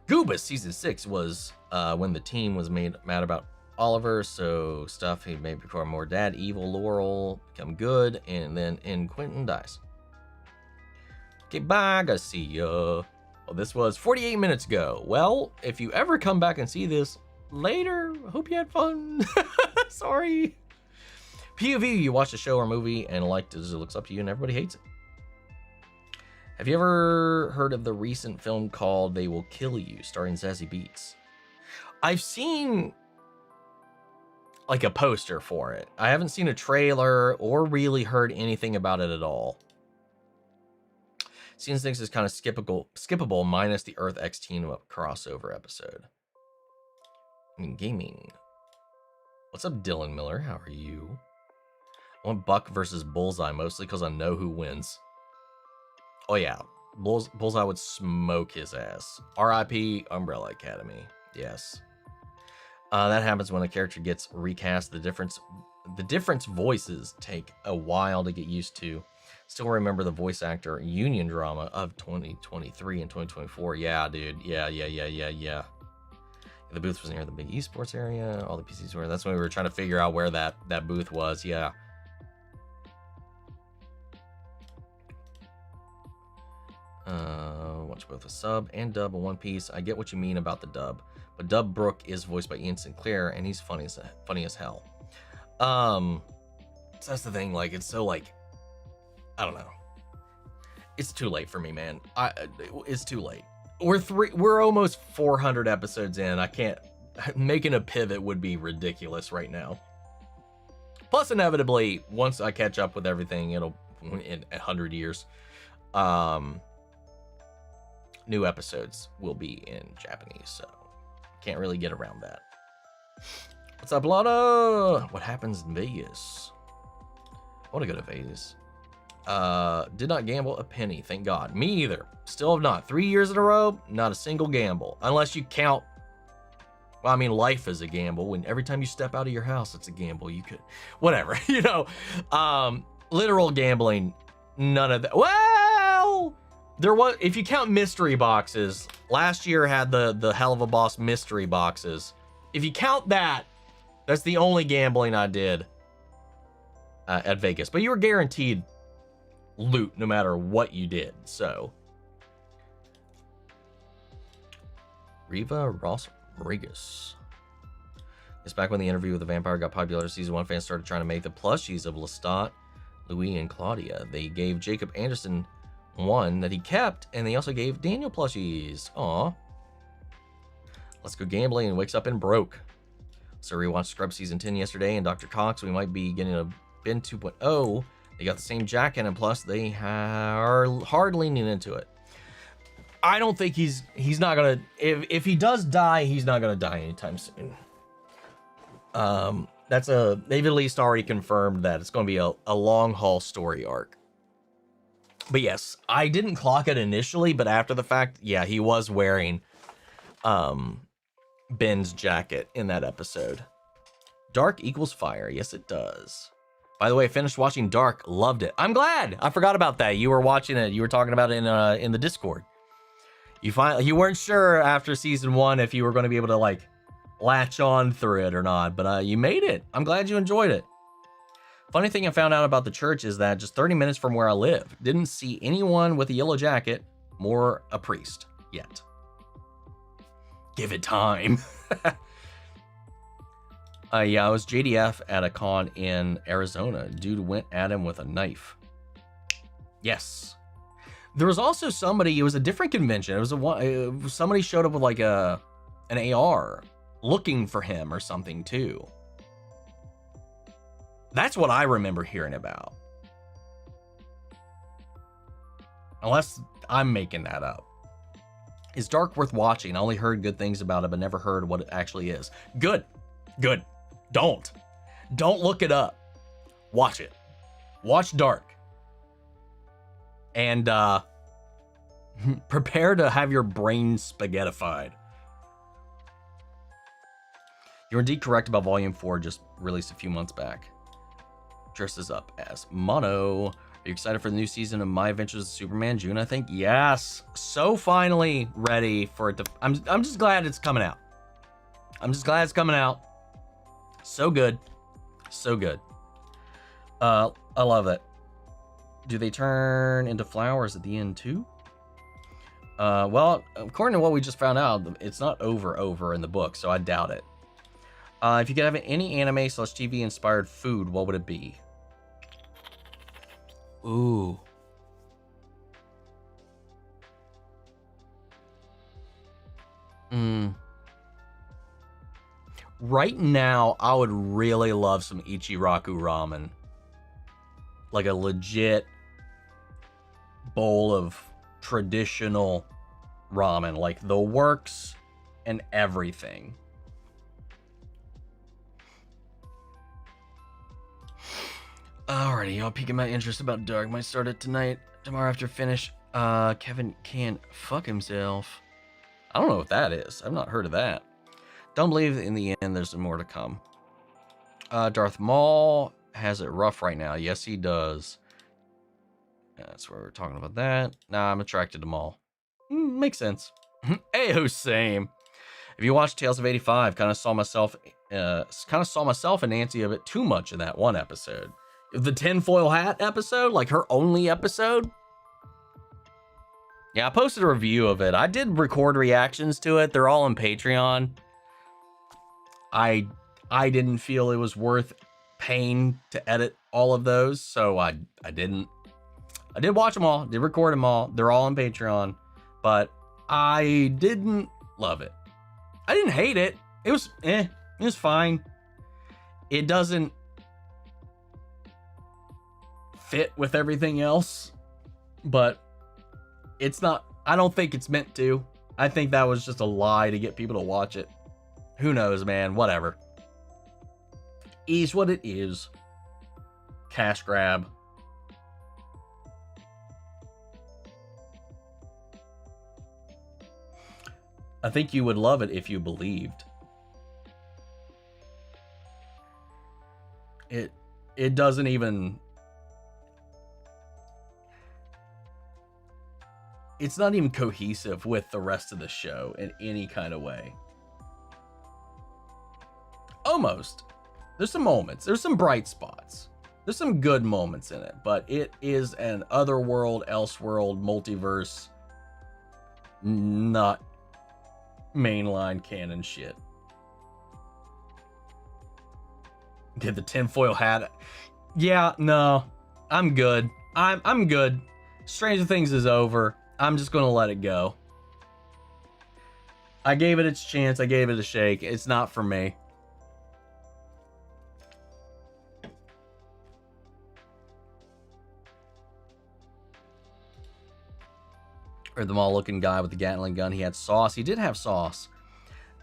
Goobus season 6 was when the team was mad about Oliver, so stuff he made before more dad, evil Laurel become good, and then Quentin dies. Okay, bye, gotta see ya. Well, this was 48 minutes ago. Well, if you ever come back and see this, later. Hope you had fun. Sorry. POV, you watch a show or movie and like it looks up to you and everybody hates it. Have you ever heard of the recent film called They Will Kill You, starring Zazie Beetz? I've seen like a poster for it. I haven't seen a trailer or really heard anything about it at all. Seems things is kind of skippable minus the Earth X Team Up crossover episode. I mean, gaming. What's up, Dylan Miller? How are you? I want Buck versus Bullseye, mostly because I know who wins. Oh yeah, Bullseye would smoke his ass. R.I.P. Umbrella Academy. Yes. That happens when a character gets recast. The difference voices take a while to get used to. Still remember the voice actor union drama of 2023 and 2024. Yeah, dude. Yeah. The booth was near the big esports area. All the PCs were. That's when we were trying to figure out where that booth was. Yeah. Watch both a sub and dub in one piece. I get what you mean about the dub, but Dub Brook is voiced by Ian Sinclair, and he's funny as hell. So that's the thing. Like, it's so like, I don't know. It's too late for me, man. It's too late. We're almost 400 episodes in. I can't. Making a pivot would be ridiculous right now. Plus, inevitably, once I catch up with everything, it'll in 100 years. New episodes will be in Japanese, so can't really get around that. What's up, Lana? What happens in Vegas? I want to go to Vegas. Did not gamble a penny, thank God. Me either. Still have not. 3 years in a row, not a single gamble. Unless you count, well, I mean, life is a gamble. When every time you step out of your house, it's a gamble. You could, whatever, you know. Literal gambling, none of that. Well, there was, if you count mystery boxes, last year had the Hell of a Boss mystery boxes. If you count that, that's the only gambling I did at Vegas. But you were guaranteed loot no matter what you did, so. Riva Ross Rodriguez. It's back when the interview with the vampire got popular. Season 1 fans started trying to make the plushies of Lestat, Louis, and Claudia. They gave Jacob Anderson one that he kept, and they also gave Daniel plushies. Aw. Let's Go Gambling and wakes up and broke. So rewatched Scrubs Season 10 yesterday, and Dr. Cox, we might be getting a bin 2.0. They got the same jacket, and plus they are hard leaning into it. I don't think he's not gonna, if he does die, he's not gonna die anytime soon. They've at least already confirmed that it's gonna be a long haul story arc. But yes, I didn't clock it initially, but after the fact, yeah, he was wearing Ben's jacket in that episode. Dark equals fire. Yes, it does. By the way, finished watching Dark. Loved it. I'm glad. I forgot about that. You were watching it. You were talking about it in the Discord. You weren't sure after season 1 if you were going to be able to like latch on through it or not, but you made it. I'm glad you enjoyed it. Funny thing I found out about the church is that just 30 minutes from where I live, didn't see anyone with a yellow jacket, more a priest yet. Give it time. Yeah, I was JDF at a con in Arizona. Dude went at him with a knife. Yes. There was also somebody, it was a different convention. It was somebody showed up with like an AR looking for him or something too. That's what I remember hearing about. Unless I'm making that up. Is Dark worth watching? I only heard good things about it, but never heard what it actually is. Good. Good. Don't look it up. Watch it. Watch Dark. And prepare to have your brain spaghettified. You're indeed correct about Volume 4, just released a few months back. Dresses up as Mono. Are you excited for the new season of My Adventures with Superman? June, I think. Yes. So finally ready for it to. I'm just glad it's coming out. I'm just glad it's coming out. So good. So good. I love it. Do they turn into flowers at the end too? Well, according to what we just found out, it's not over in the book, so I doubt it. If you could have any anime / TV inspired food, what would it be? Ooh. Right now, I would really love some Ichiraku ramen. Like a legit bowl of traditional ramen. Like the works and everything. Alrighty, y'all piquing my interest about Dark. Might start it tonight, tomorrow after finish. Kevin can't fuck himself. I don't know what that is. I've not heard of that. Don't believe in the end there's more to come. Darth Maul has it rough right now. Yes, he does. That's where we're talking about that. Nah, I'm attracted to Maul. Makes sense. Ayo, same. If you watch Tales of 85, kind of saw myself and Nancy a bit too much in that one episode. The tinfoil hat episode, like her only episode. Yeah, I posted a review of it. I did record reactions to it. They're all on Patreon. I didn't feel it was worth paying to edit all of those, so I didn't. I did watch them all, did record them all. They're all on Patreon, but I didn't love it. I didn't hate it. It was it was fine. It doesn't fit with everything else, but it's not, I don't think it's meant to. I think that was just a lie to get people to watch it. Who knows, man? Whatever. Is what it is. Cash grab. I think you would love it if you believed. It doesn't even... It's not even cohesive with the rest of the show in any kind of way. Almost. There's some moments. There's some bright spots. There's some good moments in it, but it is an otherworld, elseworld, multiverse, not mainline canon shit. Did the tinfoil hat? Yeah, no, I'm good. I'm good. Stranger Things is over. I'm just gonna let it go. I gave it its chance. I gave it a shake. It's not for me. Or the mall-looking guy with the Gatling gun. He had sauce. He did have sauce.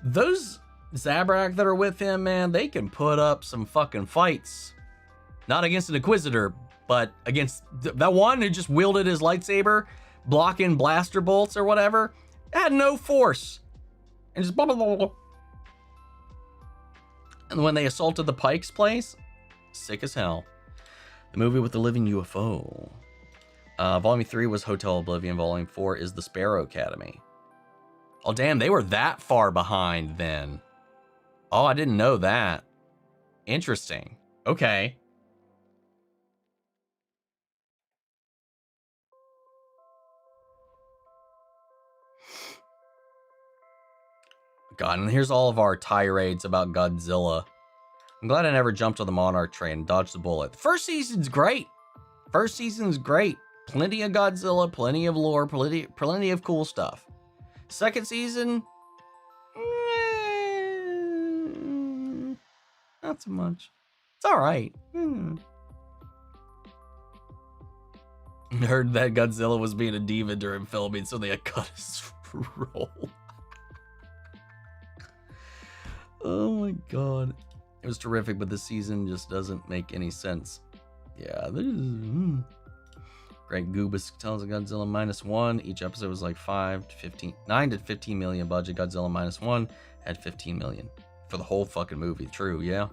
Those Zabrak that are with him, man, they can put up some fucking fights. Not against an Inquisitor, but against that one who just wielded his lightsaber, blocking blaster bolts or whatever. It had no force. And just blah, blah, blah, blah. And when they assaulted the Pike's place, sick as hell. The movie with the living UFO. Volume 3 was Hotel Oblivion. Volume 4 is The Sparrow Academy. Oh, damn, they were that far behind then. Oh, I didn't know that. Interesting. Okay. God, and here's all of our tirades about Godzilla. I'm glad I never jumped on the Monarch train and dodged the bullet. The first season's great. First season's great. Plenty of Godzilla, plenty of lore, plenty of cool stuff. Second season, not so much. It's all right. Heard that Godzilla was being a diva during filming, so they had cut his role. Oh my god. It was terrific, but this season just doesn't make any sense. Yeah, there's... Greg Gubis tells Godzilla -1. Each episode was like 9 to 15 million budget. Godzilla -1 had 15 million for the whole fucking movie. True, yeah.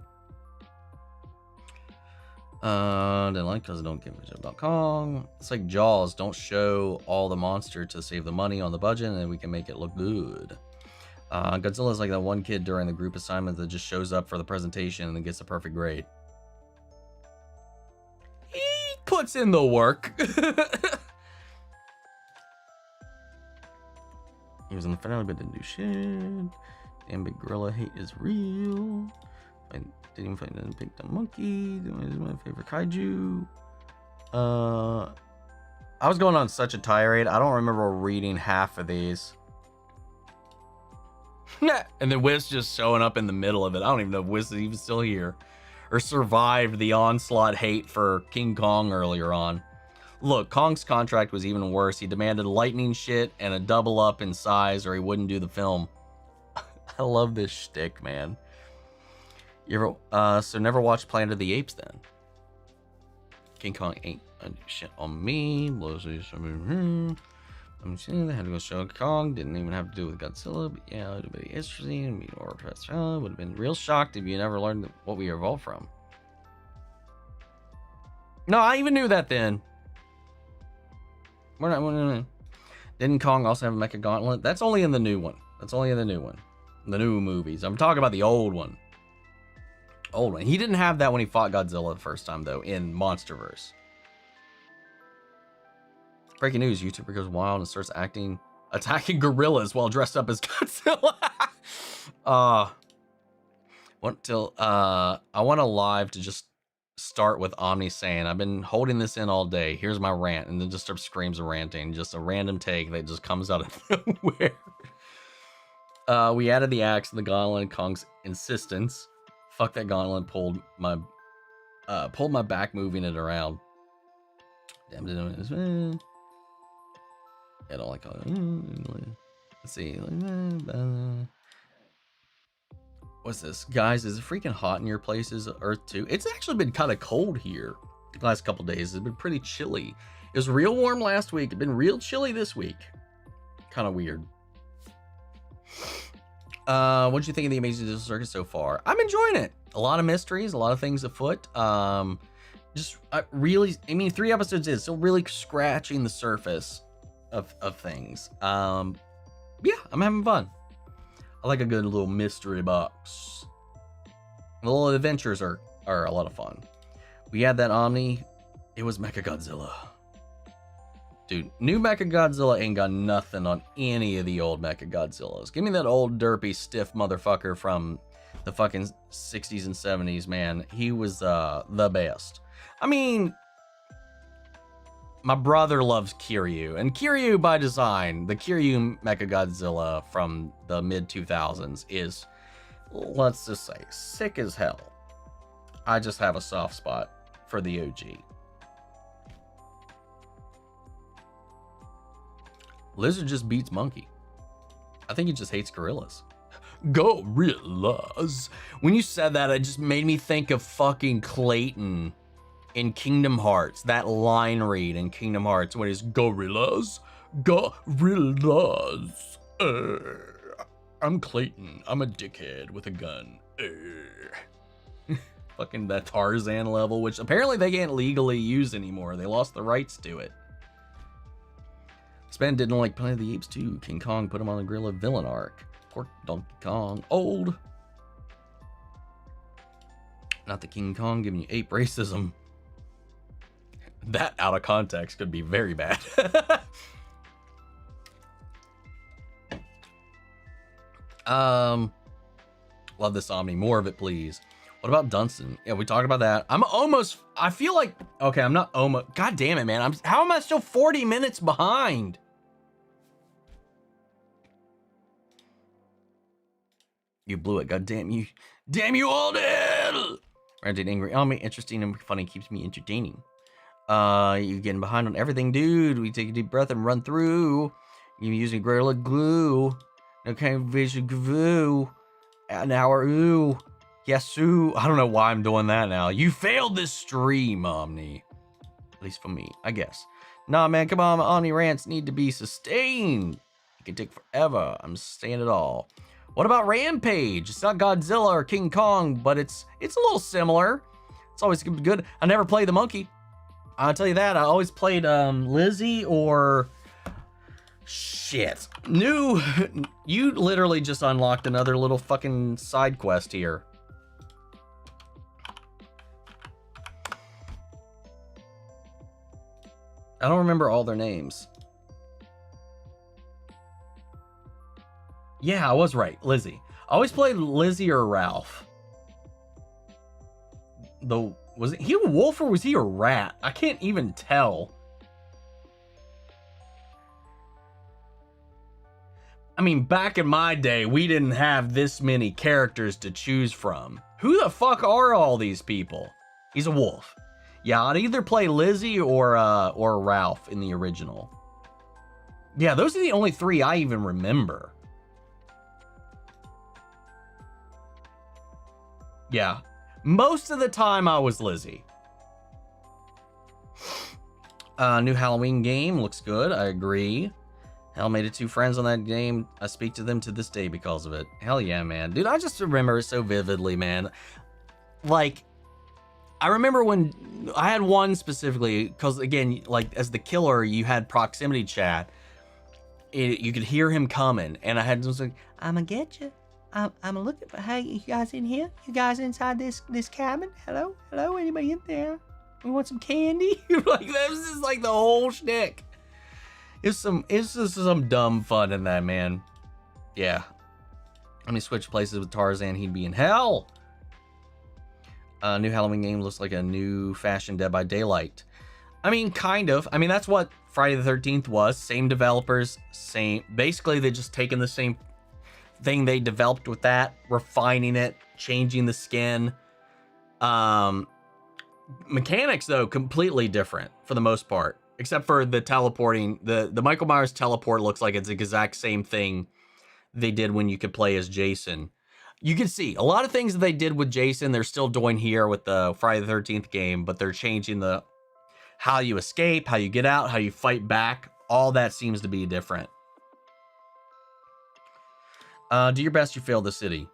Didn't like because I don't give a shit about Kong. It's like Jaws. Don't show all the monster to save the money on the budget, and then we can make it look good. Godzilla's like that one kid during the group assignment that just shows up for the presentation and then gets a perfect grade. He puts in the work. He was in the finale but didn't do shit. Damn, big gorilla hate is real. I didn't even find a big dumb monkey. This is my favorite kaiju. I was going on such a tirade. I don't remember reading half of these. And then Wiz just showing up in the middle of it. I don't even know if Wiz is even still here or survived the onslaught hate for King Kong earlier on. Look, Kong's contract was even worse. He demanded lightning shit and a double up in size or he wouldn't do the film. I love this shtick, man. You ever, so never watched Planet of the Apes then? King Kong ain't shit on me. I'm saying they had to go show Kong. Didn't even have to do with Godzilla. But yeah, it would have been interesting. Would have been real shocked if you never learned what we evolved from. No, I even knew that then. We're not. Didn't Kong also have a Mecha Gauntlet? That's only in the new one. That's only in the new one. The new movies. I'm talking about the old one. Old one. He didn't have that when he fought Godzilla the first time, though, in Monsterverse. Breaking news, YouTuber goes wild and starts attacking gorillas while dressed up as Godzilla. I want a live to just start with Omni saying, I've been holding this in all day. Here's my rant. And then just starts screams of ranting. Just a random take that just comes out of nowhere. We added the axe to the gauntlet and Kong's insistence. Fuck that gauntlet. Pulled my back moving it around. Damn. I don't like all that. Let's see. What's this? Guys, is it freaking hot in your places? Earth 2? It's actually been kind of cold here the last couple days. It's been pretty chilly. It was real warm last week. It's been real chilly this week. Kind of weird. What'd you think of the Amazing Digital Circus so far? I'm enjoying it. A lot of mysteries, a lot of things afoot. I mean, 3 episodes is still really scratching the surface of things. Yeah, I'm having fun. I like a good little mystery box. The little adventures are a lot of fun. We had that Omni. It was Mechagodzilla. Dude, new Mechagodzilla ain't got nothing on any of the old Mechagodzillas. Give me that old derpy stiff motherfucker from the fucking 60s and 70s, man. He was the best. I mean, my brother loves Kiryu, and Kiryu by design, the Kiryu Mechagodzilla from the mid-2000s is, let's just say, sick as hell. I just have a soft spot for the OG. Lizard just beats Monkey. I think he just hates gorillas. Gorillas. When you said that, it just made me think of fucking Clayton in Kingdom Hearts. That line read in Kingdom Hearts when he's gorillas. Gorillas. I'm Clayton. I'm a dickhead with a gun. Fucking that Tarzan level, which apparently they can't legally use anymore. They lost the rights to it. Span didn't like Planet of the Apes 2. King Kong put him on the gorilla villain arc. Poor Donkey Kong. Old. Not the King Kong giving you ape racism. That out of context could be very bad. Love this Omni. More of it, please. What about Dunstan? Yeah, we talked about that. I feel like, okay, I'm not almost, god damn it, man. How am I still 40 minutes behind? You blew it, god damn you. Damn you all dead! Ranting angry Omni, interesting and funny, keeps me entertaining. You getting behind on everything, dude. We take a deep breath and run through. You using gorilla glue. No kind of vision glue. An hour, ooh. Yes, ooh. I don't know why I'm doing that now. You failed this stream, Omni. At least for me, I guess. Nah, man, come on. Omni rants need to be sustained. It can take forever. I'm staying it all. What about Rampage? It's not Godzilla or King Kong, but it's a little similar. It's always good. I never played the monkey. I'll tell you that. I always played Lizzie or shit. You literally just unlocked another little fucking side quest here. I don't remember all their names. Yeah, I was right. Lizzie. I always played Lizzie or Ralph. Was he a wolf or was he a rat? I can't even tell. I mean, back in my day, we didn't have this many characters to choose from. Who the fuck are all these people? He's a wolf. Yeah, I'd either play Lizzie or Ralph in the original. Yeah, those are the only three I even remember. Yeah, most of the time I was Lizzie. New Halloween game looks good. I agree. Hell made it 2 friends on that game. I speak to them to this day because of it. Hell yeah, man. Dude, I just remember it so vividly, man. Like, I remember when I had one specifically, because again, like as the killer, you had proximity chat. You could hear him coming, and I had just like, I'm gonna get you. I'm looking for, hey, you guys in here? You guys inside this cabin? Hello? Hello? Anybody in there? We want some candy? Like, that was just like the whole shtick. It's just some dumb fun in that, man. Yeah. Let me switch places with Tarzan. He'd be in hell. New Halloween game looks like a new fashion Dead by Daylight. I mean, kind of. I mean, that's what Friday the 13th was. Same developers, same. Basically, they just taken the same thing they developed with that, refining it, changing the skin. Mechanics, though, completely different for the most part. Except for the teleporting, the Michael Myers teleport looks like it's the exact same thing they did when you could play as Jason. You can see a lot of things that they did with Jason, they're still doing here with the Friday the 13th game, but they're changing how you escape, how you get out, how you fight back. All that seems to be different. Do your best, you fail the city.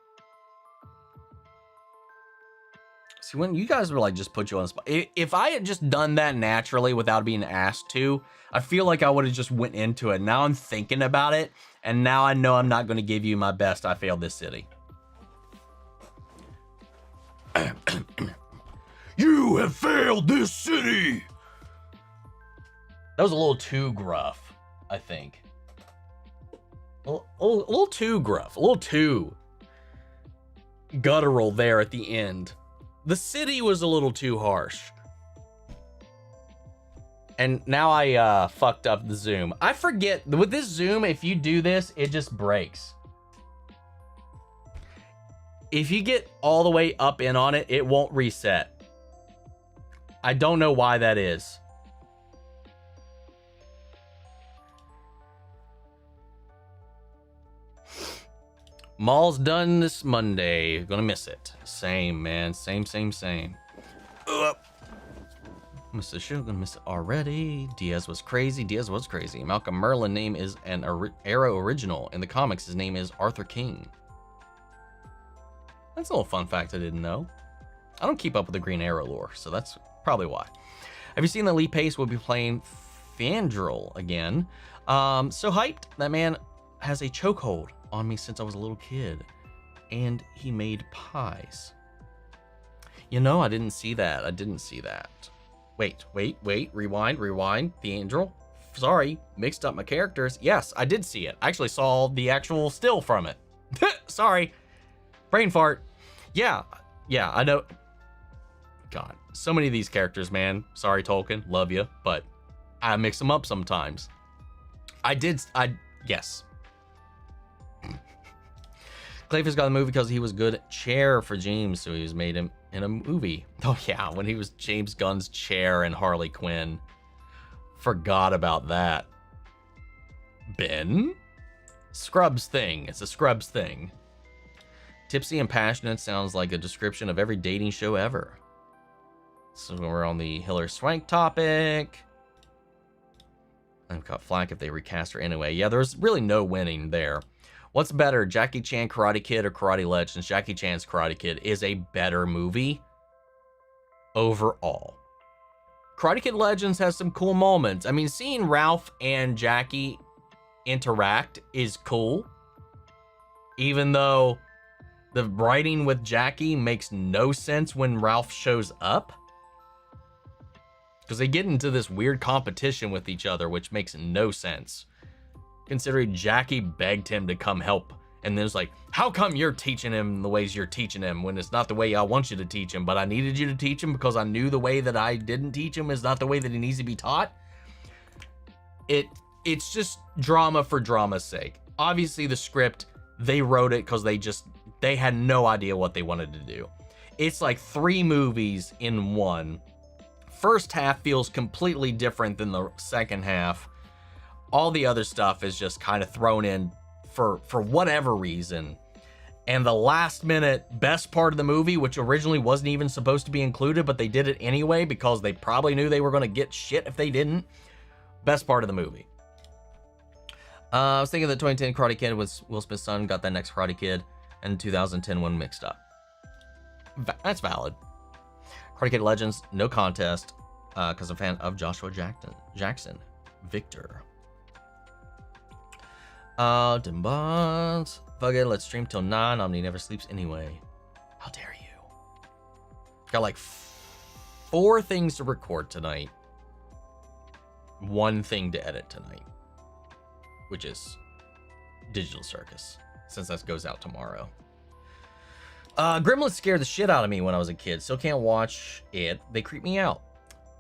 See, when you guys were like, just put you on the spot. If I had just done that naturally without being asked to, I feel like I would have just went into it. Now I'm thinking about it, and now I know I'm not going to give you my best. I failed this city. You have failed this city. That was a little too gruff, I think. A little too gruff, a little too guttural there at the end. The city was a little too harsh. And now I fucked up the zoom. I forget, with this zoom, if you do this, it just breaks. If you get all the way up in on it, it won't reset. I don't know why that is. Mall's done this Monday. Gonna miss it. Same, man. Same. Miss the show. Gonna miss it already. Diaz was crazy. Malcolm Merlin name is an Arrow original. In the comics, his name is Arthur King. That's a little fun fact I didn't know. I don't keep up with the Green Arrow lore, so that's probably why. Have you seen that Lee Pace will be playing Fandral again? So hyped. That man has a chokehold on me since I was a little kid, and he made pies. You know, I didn't see that. Wait, rewind. Fandral. Sorry, mixed up my characters. Yes, I did see it. I actually saw the actual still from it. Sorry. Brain fart. Yeah, I know. God, so many of these characters, man. Sorry, Tolkien, love you, but I mix them up sometimes. Yes. Clayface got the movie because he was good at chair for James, so he was made him in a movie. Oh yeah, when he was James Gunn's chair in Harley Quinn. Forgot about that. Ben? Scrubs thing. It's a Scrubs thing. Tipsy and passionate sounds like a description of every dating show ever. So we're on the Hilary Swank topic. I've got flack if they recast her anyway. Yeah, there's really no winning there. What's better, Jackie Chan Karate Kid or Karate Legends? Jackie Chan's Karate Kid is a better movie overall. Karate Kid Legends has some cool moments. I mean, seeing Ralph and Jackie interact is cool. Even though the writing with Jackie makes no sense when Ralph shows up. Because they get into this weird competition with each other, which makes no sense. Considering Jackie begged him to come help And then it's like, how come you're teaching him the ways you're teaching him when it's not the way I want you to teach him, but I needed you to teach him because I knew the way that I didn't teach him is not the way that he needs to be taught? It's just drama for drama's sake. Obviously the script, they wrote it because they had no idea what they wanted to do. It's like 3 movies in one. First half feels completely different than the second half. All the other stuff is just kind of thrown in for whatever reason. And the last minute best part of the movie, which originally wasn't even supposed to be included, but they did it anyway because they probably knew they were going to get shit if they didn't. Best part of the movie. I was thinking that 2010 Karate Kid was Will Smith's son, got that next Karate Kid, and 2010 one mixed up. That's valid. Karate Kid Legends, no contest, because I'm a fan of Joshua Jackson. Victor. Dimbons. Fuck it, let's stream till 9. Omni never sleeps anyway. How dare you? Got like 4 things to record tonight. 1 thing to edit tonight. Which is Digital Circus, since that goes out tomorrow. Gremlins scared the shit out of me when I was a kid. Still can't watch it. They creep me out.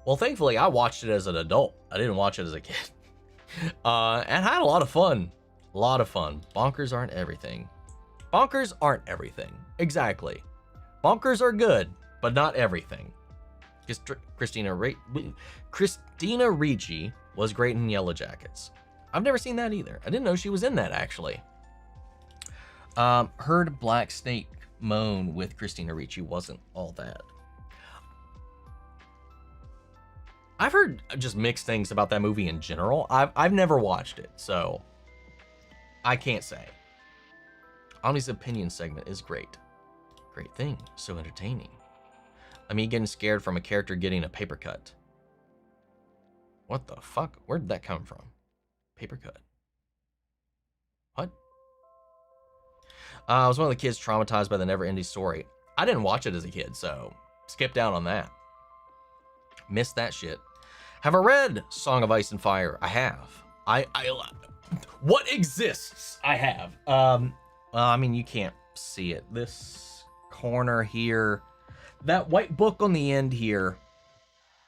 Well, thankfully, I watched it as an adult. I didn't watch it as a kid. And had a lot of fun. A lot of fun. Bonkers aren't everything. Bonkers aren't everything. Exactly. Bonkers are good, but not everything. Christina Ricci was great in Yellow Jackets. I've never seen that either. I didn't know she was in that, actually. Heard Black Snake moan with Christina Ricci wasn't all that. I've heard just mixed things about that movie in general. I've never watched it, so I can't say. Omni's opinion segment is great. Great thing. So entertaining. I mean, getting scared from a character getting a paper cut. What the fuck? Where did that come from? Paper cut. What? I was one of the kids traumatized by the never-ending story. I didn't watch it as a kid, so skip down on that. Missed that shit. Have I read Song of Ice and Fire? I have. What exists? I have. I mean, you can't see it. This corner here, that white book on the end here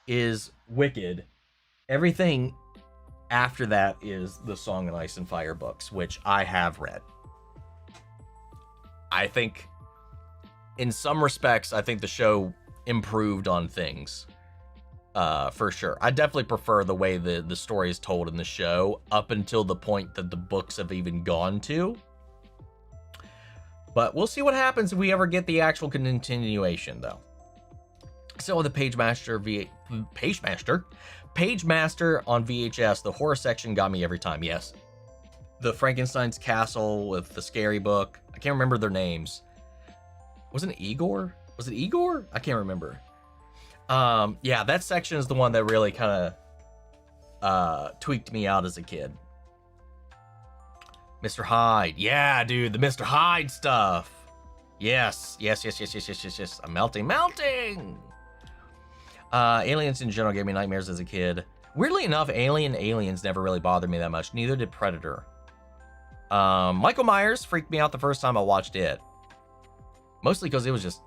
is Wicked. Everything after that is the Song of Ice and Fire books, which I have read. I think, in some respects, I think the show improved on things. For sure. I definitely prefer the way the story is told in the show up until the point that the books have even gone to. But we'll see what happens if we ever get the actual continuation, though. So the Pagemaster on VHS, the horror section got me every time. Yes. The Frankenstein's Castle with the scary book. I can't remember their names. Wasn't it Igor? Was it Igor? I can't remember. Yeah, that section is the one that really kind of tweaked me out as a kid. Mr. Hyde. Yeah, dude, the Mr. Hyde stuff. Yes. I'm melting. Aliens in general gave me nightmares as a kid. Weirdly enough, aliens never really bothered me that much. Neither did Predator. Michael Myers freaked me out the first time I watched it. Mostly because it was just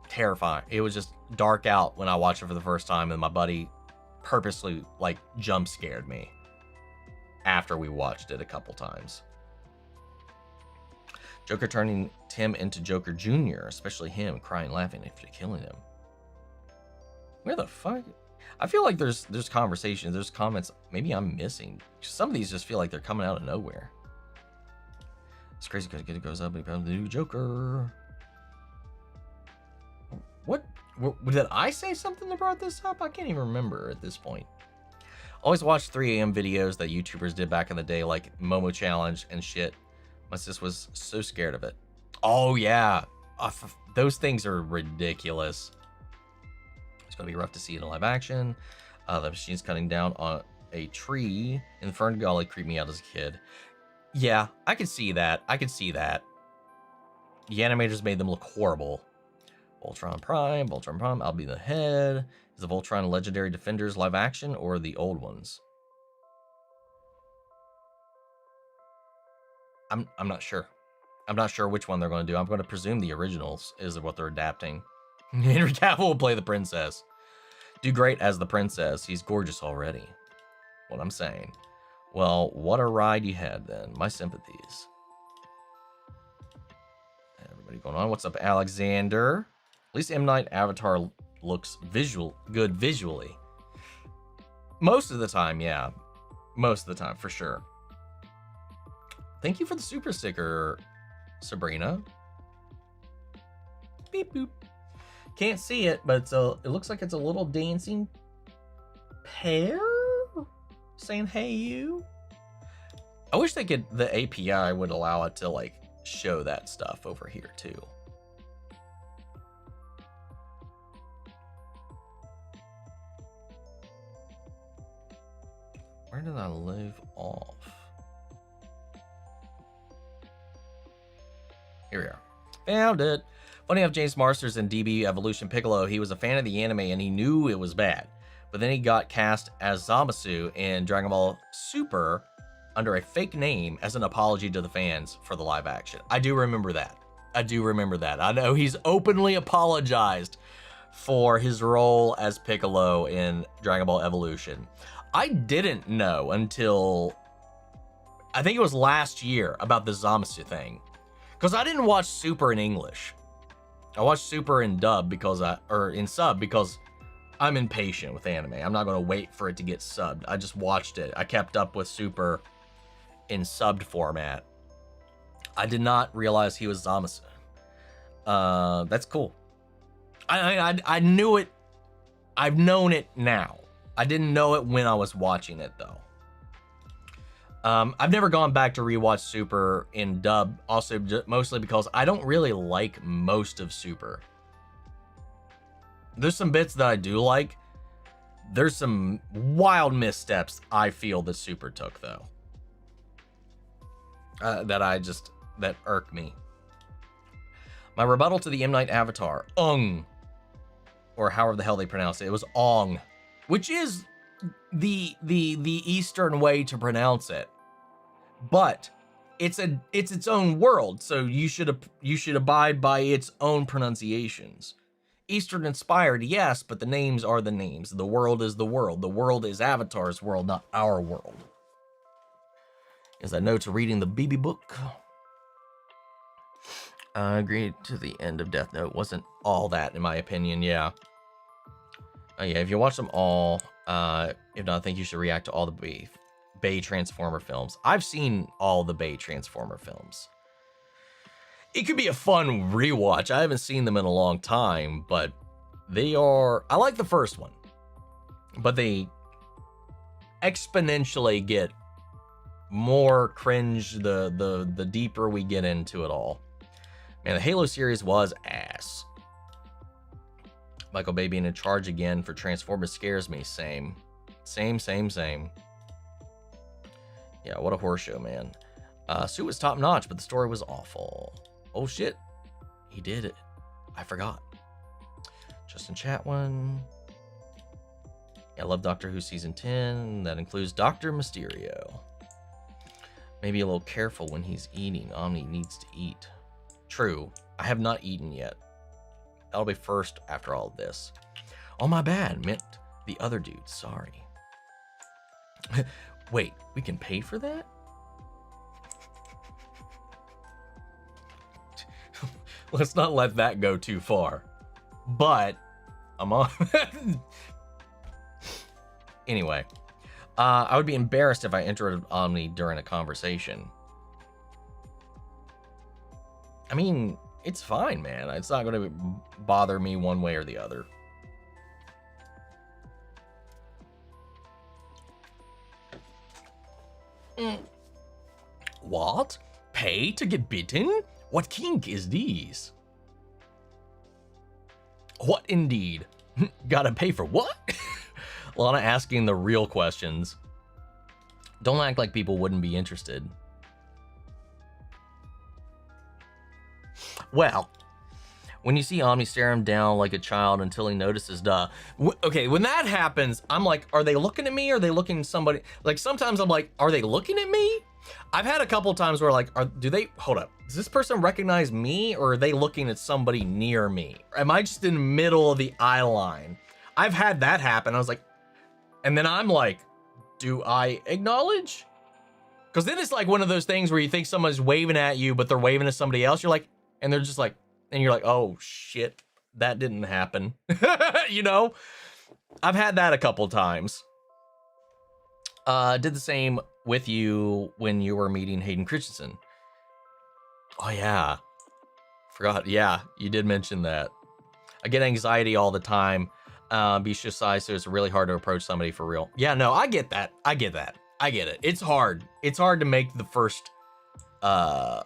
terrifying. It was just dark out when I watched it for the first time, and my buddy purposely like jump scared me after we watched it a couple times. Joker turning Tim into Joker Jr., especially him crying, laughing after killing him. Where the fuck? I feel like there's conversations, there's comments maybe I'm missing. Some of these just feel like they're coming out of nowhere. It's crazy because it goes up and becomes the new Joker. What? Did I say something that brought this up? I can't even remember at this point. Always watch 3 a.m. videos that YouTubers did back in the day, like Momo Challenge and shit. My sis was so scared of it. Oh, yeah. Those things are ridiculous. It's going to be rough to see it in live action. The machine's cutting down on a tree in Fern Gully creeped me out as a kid. Yeah, I could see that. The animators made them look horrible. Voltron Prime, I'll be the head. Is the Voltron Legendary Defenders live action or the old ones? I'm not sure. I'm not sure which one they're going to do. I'm going to presume the originals is what they're adapting. Henry Cavill will play the princess. Do great as the princess. He's gorgeous already. What I'm saying. Well, what a ride you had then. My sympathies. Everybody going on. What's up, Alexander? At least M. Night Avatar looks good visually. Most of the time, yeah. Most of the time, for sure. Thank you for the super sticker, Sabrina. Beep boop. Can't see it, but it looks like it's a little dancing pear saying hey you. I wish the API would allow it to like show that stuff over here too. Where did I leave off? Here we are. Found it. Funny enough, James Marsters in DB Evolution Piccolo, he was a fan of the anime and he knew it was bad. But then he got cast as Zamasu in Dragon Ball Super under a fake name as an apology to the fans for the live action. I do remember that. I know he's openly apologized for his role as Piccolo in Dragon Ball Evolution. I didn't know until, I think it was last year, about the Zamasu thing. Because I didn't watch Super in English. I watched Super in dub in sub because I'm impatient with anime. I'm not going to wait for it to get subbed. I just watched it. I kept up with Super in subbed format. I did not realize he was Zamasu. That's cool. I knew it. I've known it now. I didn't know it when I was watching it though. I've never gone back to rewatch Super in dub, also mostly because I don't really like most of Super. There's some bits that I do like. There's some wild missteps I feel that Super took though. That irk me. My rebuttal to the M. Night Avatar, Ong, or however the hell they pronounce it. It was Ong, which is the Eastern way to pronounce it, but it's its own world, so you should abide by its own pronunciations. Eastern inspired, yes, but the names are the names. The world is the world. The world is Avatar's world, not our world. As I know to reading the BB book. I agree to the end of Death Note. Wasn't all that, in my opinion, yeah. Yeah, if you watch them all, if not, I think you should react to all the Bay Transformer films. I've seen all the Bay Transformer films. It could be a fun rewatch. I haven't seen them in a long time, but I like the first one, but they exponentially get more cringe the deeper we get into it all. Man, the Halo series was ass. Michael Bay being in charge again for Transformers scares me. Same. Yeah, what a horror show, man. Sue was top notch, but the story was awful. Oh shit, he did it. I forgot. Justin Chatwin. Yeah, I love Doctor Who season 10. That includes Dr. Mysterio. Maybe a little careful when he's eating. Omni needs to eat. True, I have not eaten yet. That'll be first after all of this. Oh, my bad. Meant the other dude. Sorry. Wait, we can pay for that? Let's not let that go too far. But I'm on. Anyway, I would be embarrassed if I entered Omni during a conversation. I mean, it's fine, man. It's not going to bother me one way or the other. What? Pay to get bitten? What kink is these? What indeed? Gotta pay for what? Lana asking the real questions. Don't act like people wouldn't be interested. Well, when you see Omni stare him down like a child until he notices, okay, when that happens, I'm like, are they looking at me? Or are they looking at somebody? Like, sometimes I'm like, are they looking at me? I've had a couple times where like, hold up, does this person recognize me or are they looking at somebody near me? Am I just in the middle of the eye line? I've had that happen. I was like, and then I'm like, do I acknowledge? Because then it's like one of those things where you think someone's waving at you, but they're waving at somebody else. You're like, and they're just like, and you're like, oh shit, that didn't happen. You know, I've had that a couple times. Did the same with you when you were meeting Hayden Christensen. Oh yeah, forgot. Yeah, you did mention that. I get anxiety all the time. Be shy, so it's really hard to approach somebody for real. Yeah, no, I get that. I get it. It's hard. It's hard to make the first, to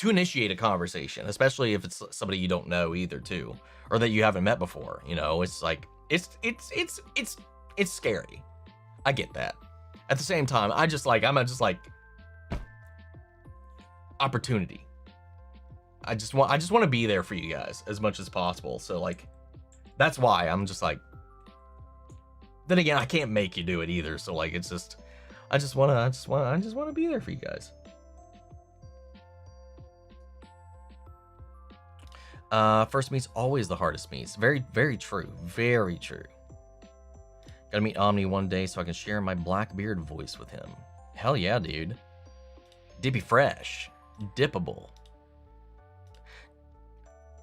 initiate a conversation, especially if it's somebody you don't know either too, or that you haven't met before. You know, it's like, it's scary. I get that. At the same time, I'm just like, opportunity. I just want to be there for you guys as much as possible. So like, that's why I'm just like, then again, I can't make you do it either. So like, it's just, I just want to be there for you guys. First meet's always the hardest meets. Very, very true. Very true. Gotta meet Omni one day so I can share my Blackbeard voice with him. Hell yeah, dude. Dippy fresh. Dippable.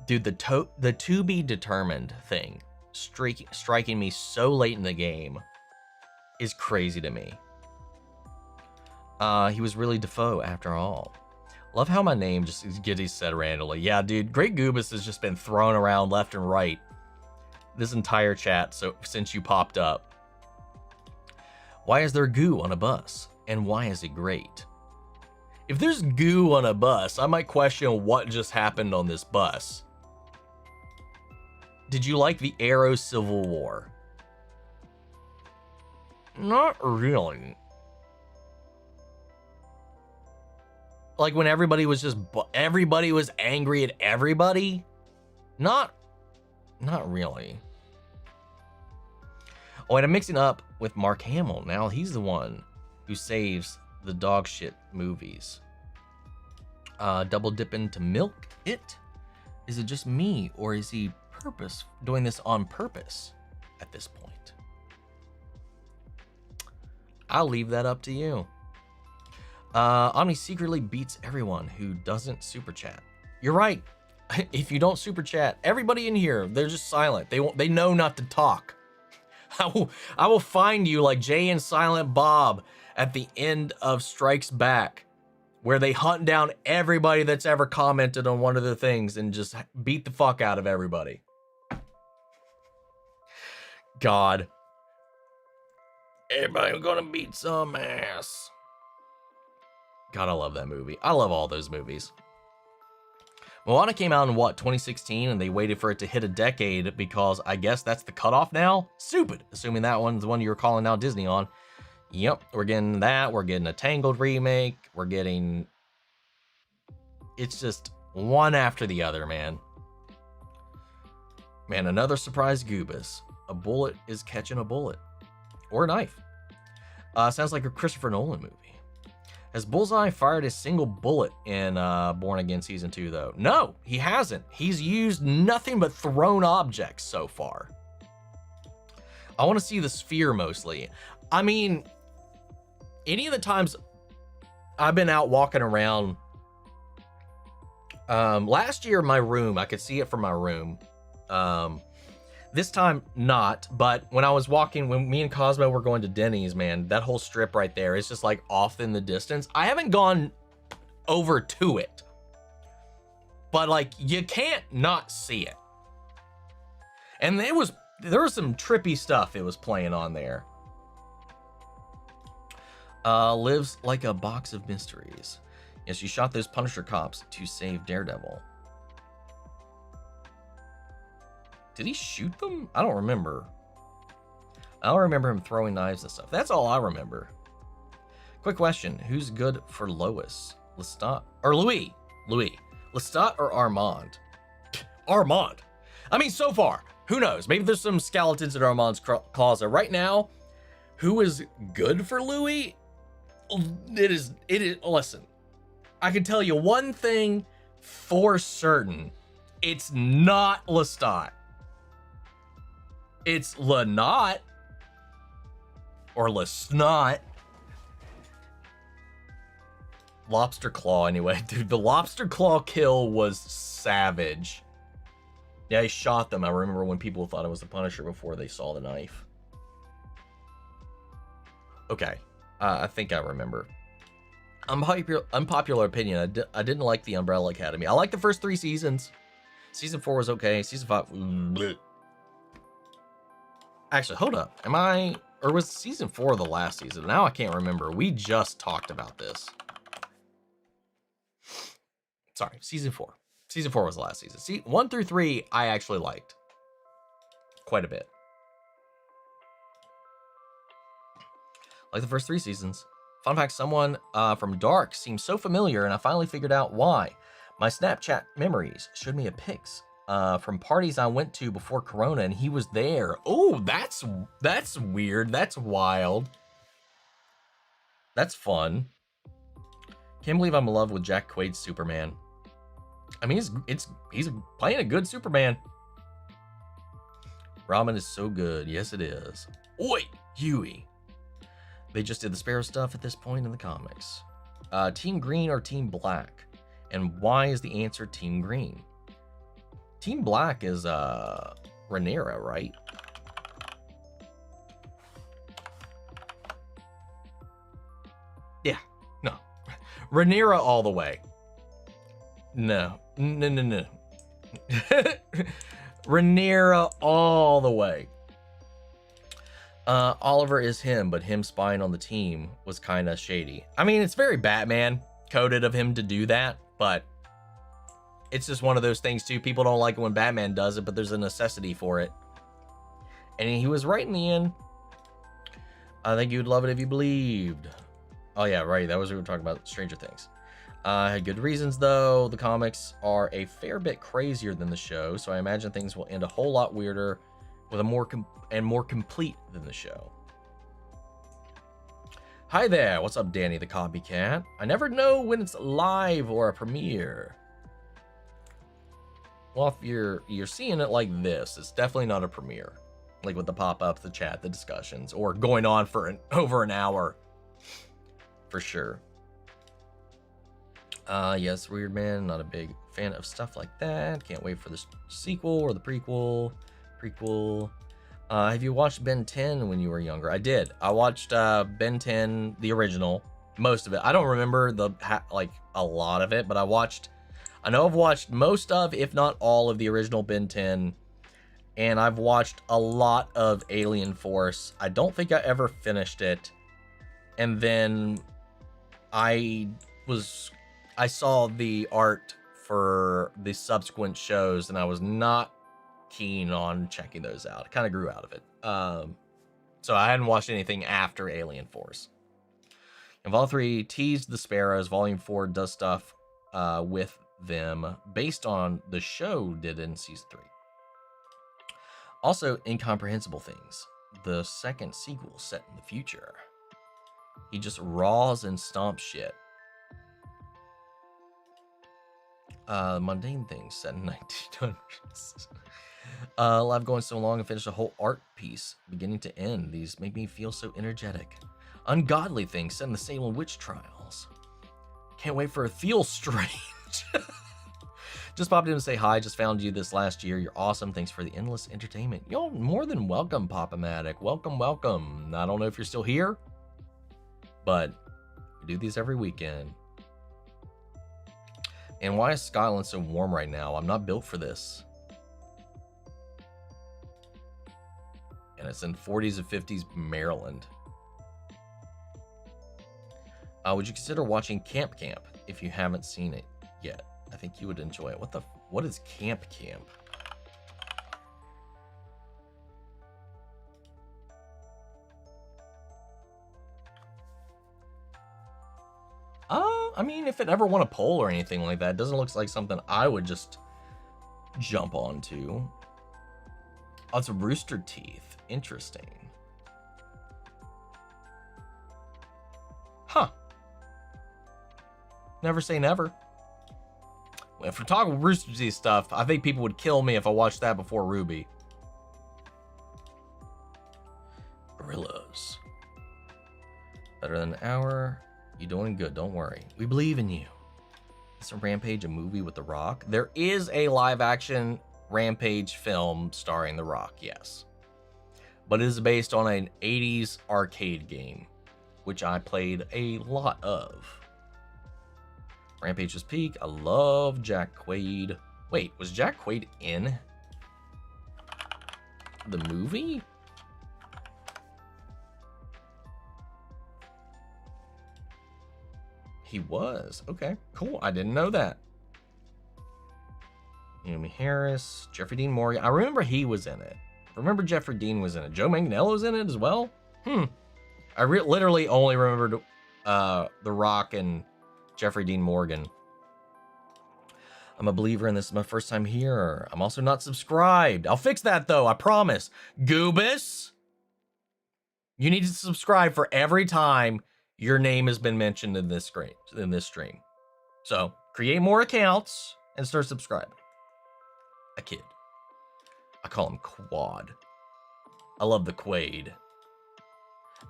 Dude, the to be determined thing striking me so late in the game is crazy to me. He was really Defoe after all. Love how my name just gets said randomly. Yeah, dude, Great Goobus has just been thrown around left and right this entire chat since you popped up. Why is there goo on a bus? And why is it great? If there's goo on a bus, I might question what just happened on this bus. Did you like the Arrow Civil War? Not really. Like when everybody was angry at everybody? Not really. Oh, and I'm mixing up with Mark Hamill. Now he's the one who saves the dog shit movies. Double dipping to milk it? Is it just me, or is he doing this on purpose at this point? I'll leave that up to you. Omni secretly beats everyone who doesn't super chat. You're right. If you don't super chat, everybody in here, they're just silent. They know not to talk. I will find you like Jay and Silent Bob at the end of Strikes Back, where they hunt down everybody that's ever commented on one of the things and just beat the fuck out of everybody. God. Everybody gonna beat some ass. God, I love that movie. I love all those movies. Moana came out in what, 2016, and they waited for it to hit a decade because I guess that's the cutoff now? Stupid. Assuming that one's the one you're calling out Disney on. Yep, we're getting that. We're getting a Tangled remake. We're getting... It's just one after the other, man. Man, another surprise Goobus. A bullet is catching a bullet. Or a knife. Sounds like a Christopher Nolan movie. Has Bullseye fired a single bullet in Born Again Season 2, though? No, he hasn't. He's used nothing but thrown objects so far. I want to see the sphere mostly. I mean, any of the times I've been out walking around, last year in my room, I could see it from my room. This time, not, but when I was walking, when me and Cosmo were going to Denny's, man, that whole strip right there is just like off in the distance. I haven't gone over to it, but like you can't not see it. And there was some trippy stuff it was playing on there. Lives like a box of mysteries. Yes, you shot those Punisher cops to save Daredevil. Did he shoot them? I don't remember. I don't remember him throwing knives and stuff. That's all I remember. Quick question. Who's good for Lois? Lestat or Louis? Louis. Lestat or Armand? Armand. I mean, so far, who knows? Maybe there's some skeletons in Armand's closet. Right now, who is good for Louis? Listen, I can tell you one thing for certain. It's not Lestat. It's Lenot. Or Lesnot. Lobster Claw, anyway. Dude, the Lobster Claw kill was savage. Yeah, he shot them. I remember when people thought it was the Punisher before they saw the knife. Okay. I think I remember. Unpopular opinion. I didn't like the Umbrella Academy. I liked the first 3 seasons. Season 4 was okay. Season 5... bleh. Actually, hold up. Am I... Or was season 4 the last season? Now I can't remember. We just talked about this. Sorry, season 4. Season 4 was the last season. See, 1 through 3, I actually liked quite a bit. Like the first 3 seasons. Fun fact, someone from Dark seems so familiar, and I finally figured out why. My Snapchat memories showed me a pics from parties I went to before Corona, and he was there. Oh, that's weird. That's wild. That's fun. Can't believe I'm in love with Jack Quaid's Superman. I mean, he's playing a good Superman. Ramen is so good. Yes, it is. Oi, Huey. They just did the Sparrow stuff at this point in the comics. Team Green or Team Black? And why is the answer Team Green? Team Black is Rhaenyra, right? Yeah, no. Rhaenyra all the way. No. Rhaenyra all the way. Oliver is him, but him spying on the team was kind of shady. I mean, it's very Batman coded of him to do that, but it's just one of those things too. People don't like it when Batman does it, but there's a necessity for it. And he was right in the end. I think you'd love it if you believed. Oh yeah, right. That was what we were talking about, Stranger Things. Had good reasons though. The comics are a fair bit crazier than the show, so I imagine things will end a whole lot weirder with a more complete than the show. Hi there, what's up, Danny the Copycat? I never know when it's live or a premiere. Well, if you're seeing it like this, it's definitely not a premiere. Like with the pop-ups, the chat, the discussions, or going on for over an hour. For sure. Yes, Weird Man, not a big fan of stuff like that. Can't wait for the sequel or the prequel. Have you watched Ben 10 when you were younger? I did. I watched Ben 10, the original, most of it. I don't remember like a lot of it, but I know I've watched most of, if not all of the original Ben 10, and I've watched a lot of Alien Force. I don't think I ever finished it. And then I saw the art for the subsequent shows, and I was not keen on checking those out. I kind of grew out of it. So I hadn't watched anything after Alien Force. And Vol 3 teased the Sparrows. Volume 4 does stuff with them based on the show did in Season 3. Also, Incomprehensible Things. The second sequel set in the future. He just raws and stomps shit. Mundane Things set in 1900s. Love going so long and finish a whole art piece, beginning to end. These make me feel so energetic. Ungodly Things set in the Salem witch trials. Can't wait for it. Feel strange. Just popped in to say hi. Just found you this last year. You're awesome. Thanks for the endless entertainment. You're more than welcome, Pop-O-Matic. Welcome. I don't know if you're still here, but we do these every weekend. And why is Scotland so warm right now? I'm not built for this. And it's in 40s and 50s Maryland. Would you consider watching Camp if you haven't seen it yet? I think you would enjoy it. What is Camp? I mean, if it ever won a poll or anything like that, it doesn't look like something I would just jump onto. Oh, it's a Rooster Teeth. Interesting. Huh. Never say never. If we're talking Rooster Teeth stuff, I think people would kill me if I watched that before Ruby. Gorillas. Better than an hour. You doing good, don't worry. We believe in you. Is a Rampage a movie with The Rock? There is a live action Rampage film starring The Rock, yes. But it is based on an 80s arcade game, which I played a lot of. Rampage was peak. I love Jack Quaid. Wait, was Jack Quaid in the movie? He was. Okay, cool. I didn't know that. Naomi Harris, Jeffrey Dean Morgan. I remember he was in it. I remember Jeffrey Dean was in it. Joe Manganiello was in it as well. I literally only remembered The Rock and Jeffrey Dean Morgan. I'm a believer in this. Is my first time here. I'm also not subscribed. I'll fix that though. I promise. Goobus, you need to subscribe for every time your name has been mentioned in this stream. So create more accounts and start subscribing. A kid. I call him Quad. I love the Quaid.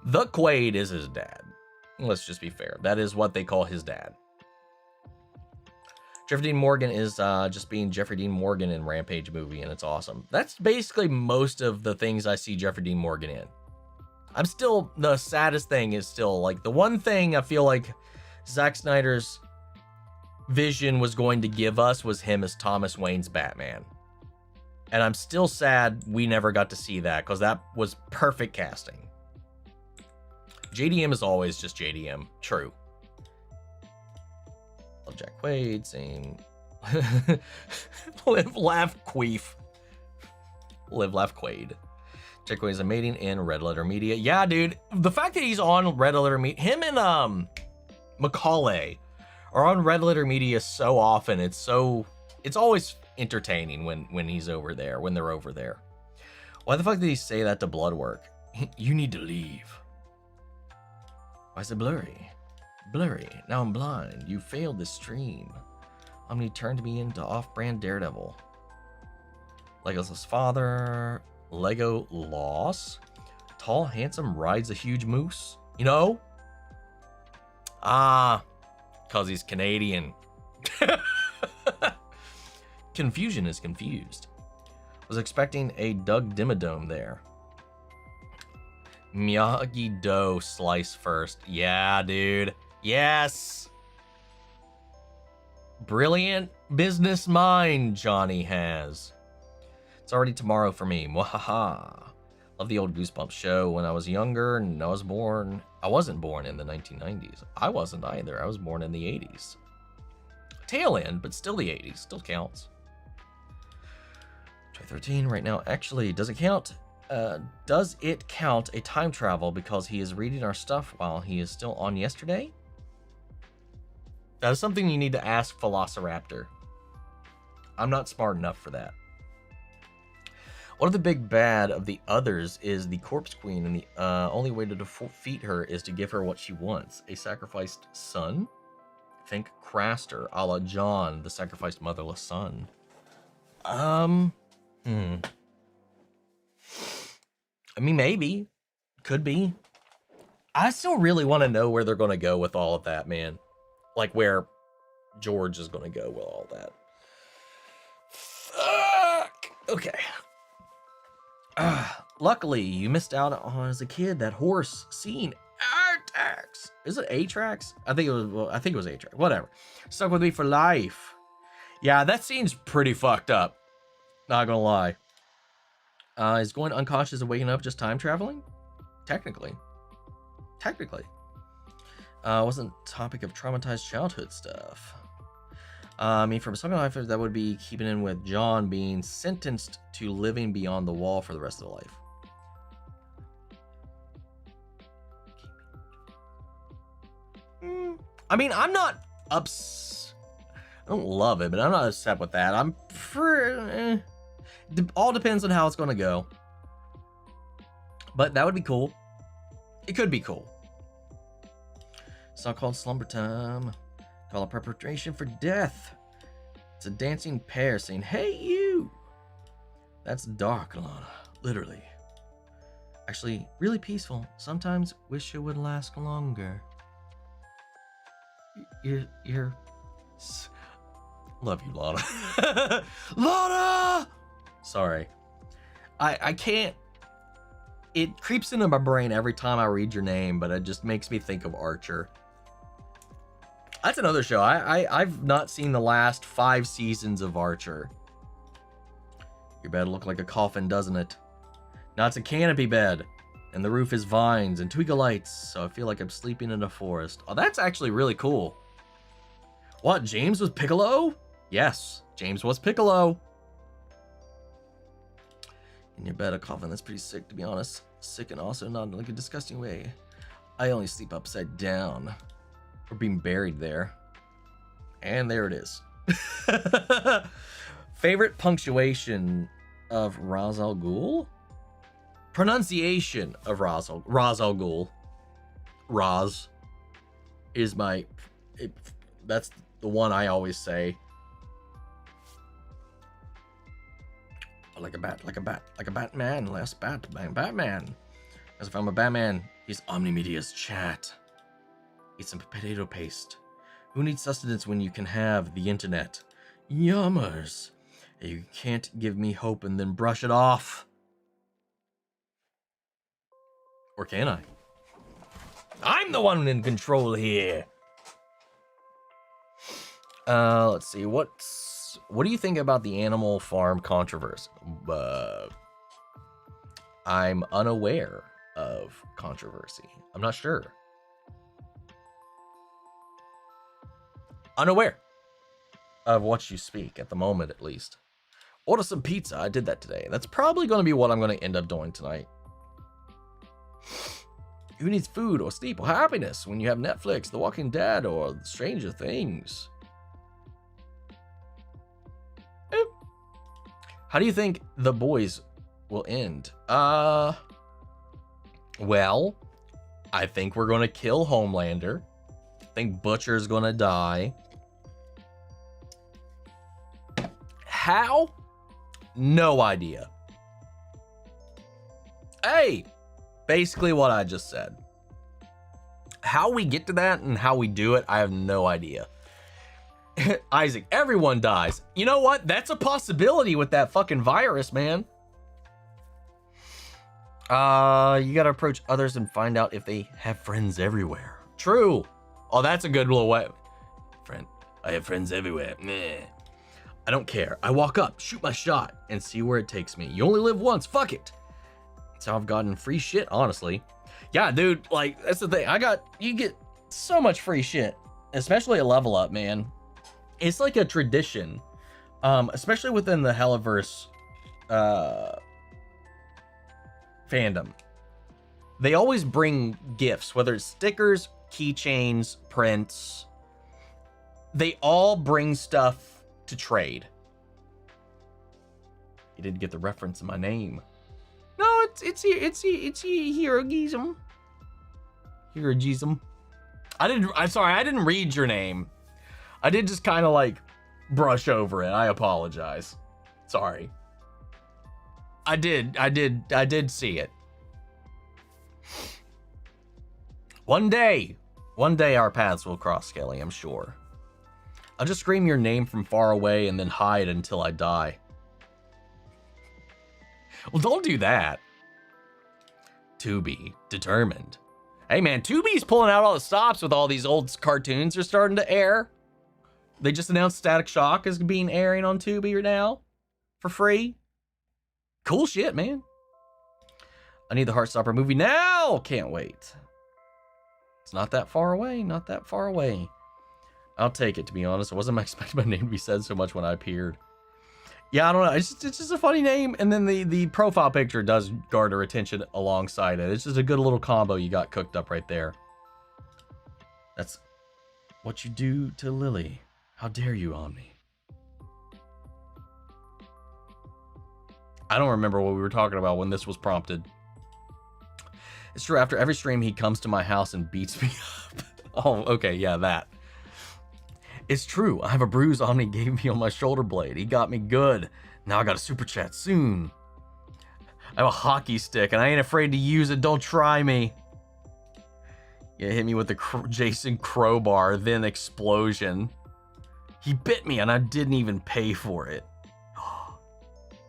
The Quaid is his dad. Let's just be fair. That is what they call his dad. Jeffrey Dean Morgan is just being Jeffrey Dean Morgan in Rampage movie, and it's awesome. That's basically most of the things I see Jeffrey Dean Morgan in. I'm still, the saddest thing is still, like, the one thing I feel like Zack Snyder's vision was going to give us was him as Thomas Wayne's Batman. And I'm still sad we never got to see that, because that was perfect casting. JDM is always just JDM. True. Love Jack Quaid, same. Live, laugh, queef. Live, laugh, Quaid. Jack Quaid is a mating in Red Letter Media. Yeah, dude. The fact that he's on Red Letter Media, him and Macaulay are on Red Letter Media so often. It's always entertaining when he's over there, when they're over there. Why the fuck did he say that to Bloodwork? You need to leave. Why is it blurry? Blurry. Now I'm blind. You failed this stream. Omni turned me into off-brand Daredevil. Lego's father. Lego loss. Tall, handsome, rides a huge moose. You know? Cause he's Canadian. Confusion is confused. Was expecting a Doug Dimmadome there. Miyagi-Do slice first. Yeah, dude. Yes. Brilliant business mind Johnny has. It's already tomorrow for me. Mwahaha. Love the old Goosebumps show. When I was younger and I wasn't born in the 1990s. I wasn't either. I was born in the 80s. Tail end, but still the 80s. Still counts. 2013 right now. Actually, does it count? Does it count a time travel because he is reading our stuff while he is still on yesterday? That is something you need to ask Velociraptor. I'm not smart enough for that. One of the big bad of the others is the Corpse Queen, and the only way to defeat her is to give her what she wants. A sacrificed son? Think Craster, a la John, the sacrificed motherless son. I mean, maybe. Could be. I still really want to know where they're going to go with all of that, man. Like, where George is going to go with all that. Fuck! Okay. Luckily, you missed out on, as a kid, that horse scene. Artax! Is it Atrax? I think it was Atrax. Whatever. Stuck with me for life. Yeah, that scene's pretty fucked up. Not gonna lie. Is going unconscious and waking up just time traveling? Technically. Wasn't topic of traumatized childhood stuff. I mean, from something like that would be keeping in with John being sentenced to living beyond the wall for the rest of the life. I mean, I'm not ups. I don't love it, but I'm not upset with that. I'm all depends on how it's going to go. But that would be cool. It could be cool. It's not called Slumber Time. Call a preparation for death. It's a dancing pair saying, hey, you. That's dark, Lana. Literally. Actually, really peaceful. Sometimes wish it would last longer. You're... Love you, Lana. Lana! Sorry. I can't... It creeps into my brain every time I read your name, but it just makes me think of Archer. That's another show. I've not seen the last 5 seasons of Archer. Your bed look like a coffin, doesn't it? Now it's a canopy bed, and the roof is vines and twinkle lights, so I feel like I'm sleeping in a forest. Oh, that's actually really cool. What, James was Piccolo? Yes, James was Piccolo. In your bed, a coffin. That's pretty sick, to be honest. Sick and also not in like a disgusting way. I only sleep upside down. Or being buried there. And there it is. Favorite punctuation of Ra's al Ghul? Pronunciation of Ra's al Ghul. Ra's is my... that's the one I always say. Like a bat, like a bat, like a Batman, less Batman. As if I'm a Batman, he's Omnimedia's chat. Eat some potato paste. Who needs sustenance when you can have the internet? Yummers. You can't give me hope and then brush it off. Or can I? I'm the one in control here. Let's see, what do you think about the Animal Farm controversy? I'm unaware of controversy. I'm not sure. Unaware of what you speak at the moment, at least. Order some pizza. I did that today. That's probably going to be what I'm going to end up doing tonight. Who needs food or sleep or happiness when you have Netflix, The Walking Dead, or Stranger Things? How do you think The Boys will end? Well, I think we're going to kill Homelander. I think Butcher's going to die. How? No idea. Hey, basically what I just said. How we get to that and how we do it, I have no idea. Isaac, everyone dies. You know what? That's a possibility with that fucking virus, man. You gotta approach others and find out if they have friends everywhere. True. Oh, that's a good little way. Friend, I have friends everywhere. Meh. I don't care. I walk up, shoot my shot, and see where it takes me. You only live once. Fuck it. That's how I've gotten free shit, honestly. Yeah, dude, like, that's the thing. You get so much free shit, especially at Level Up, man. It's like a tradition, especially within the Helliverse fandom. They always bring gifts, whether it's stickers, keychains, prints. They all bring stuff to trade. You didn't get the reference in my name. No, it's Herogism. Herogism. I'm sorry, I didn't read your name. I did just kind of like brush over it. I apologize. Sorry. I did see it. One day our paths will cross, Skelly, I'm sure. I'll just scream your name from far away and then hide until I die. Well, don't do that. Tubi, determined. Hey man, Tubi's pulling out all the stops with all these old cartoons they're starting to air. They just announced Static Shock is being airing on Tubi right now for free. Cool shit, man. I need the Heartstopper movie now. Can't wait. It's not that far away. Not that far away. I'll take it, to be honest. I wasn't expecting my name to be said so much when I appeared. Yeah, I don't know. It's just a funny name. And then the profile picture does garner attention alongside it. It's just a good little combo you got cooked up right there. That's what you do to Lily. How dare you, Omni? I don't remember what we were talking about when this was prompted. It's true, after every stream, he comes to my house and beats me up. Oh, okay, yeah, that. It's true. I have a bruise Omni gave me on my shoulder blade. He got me good. Now I got a super chat soon. I have a hockey stick and I ain't afraid to use it. Don't try me. Yeah, hit me with the Jason crowbar, then explosion. He bit me and I didn't even pay for it.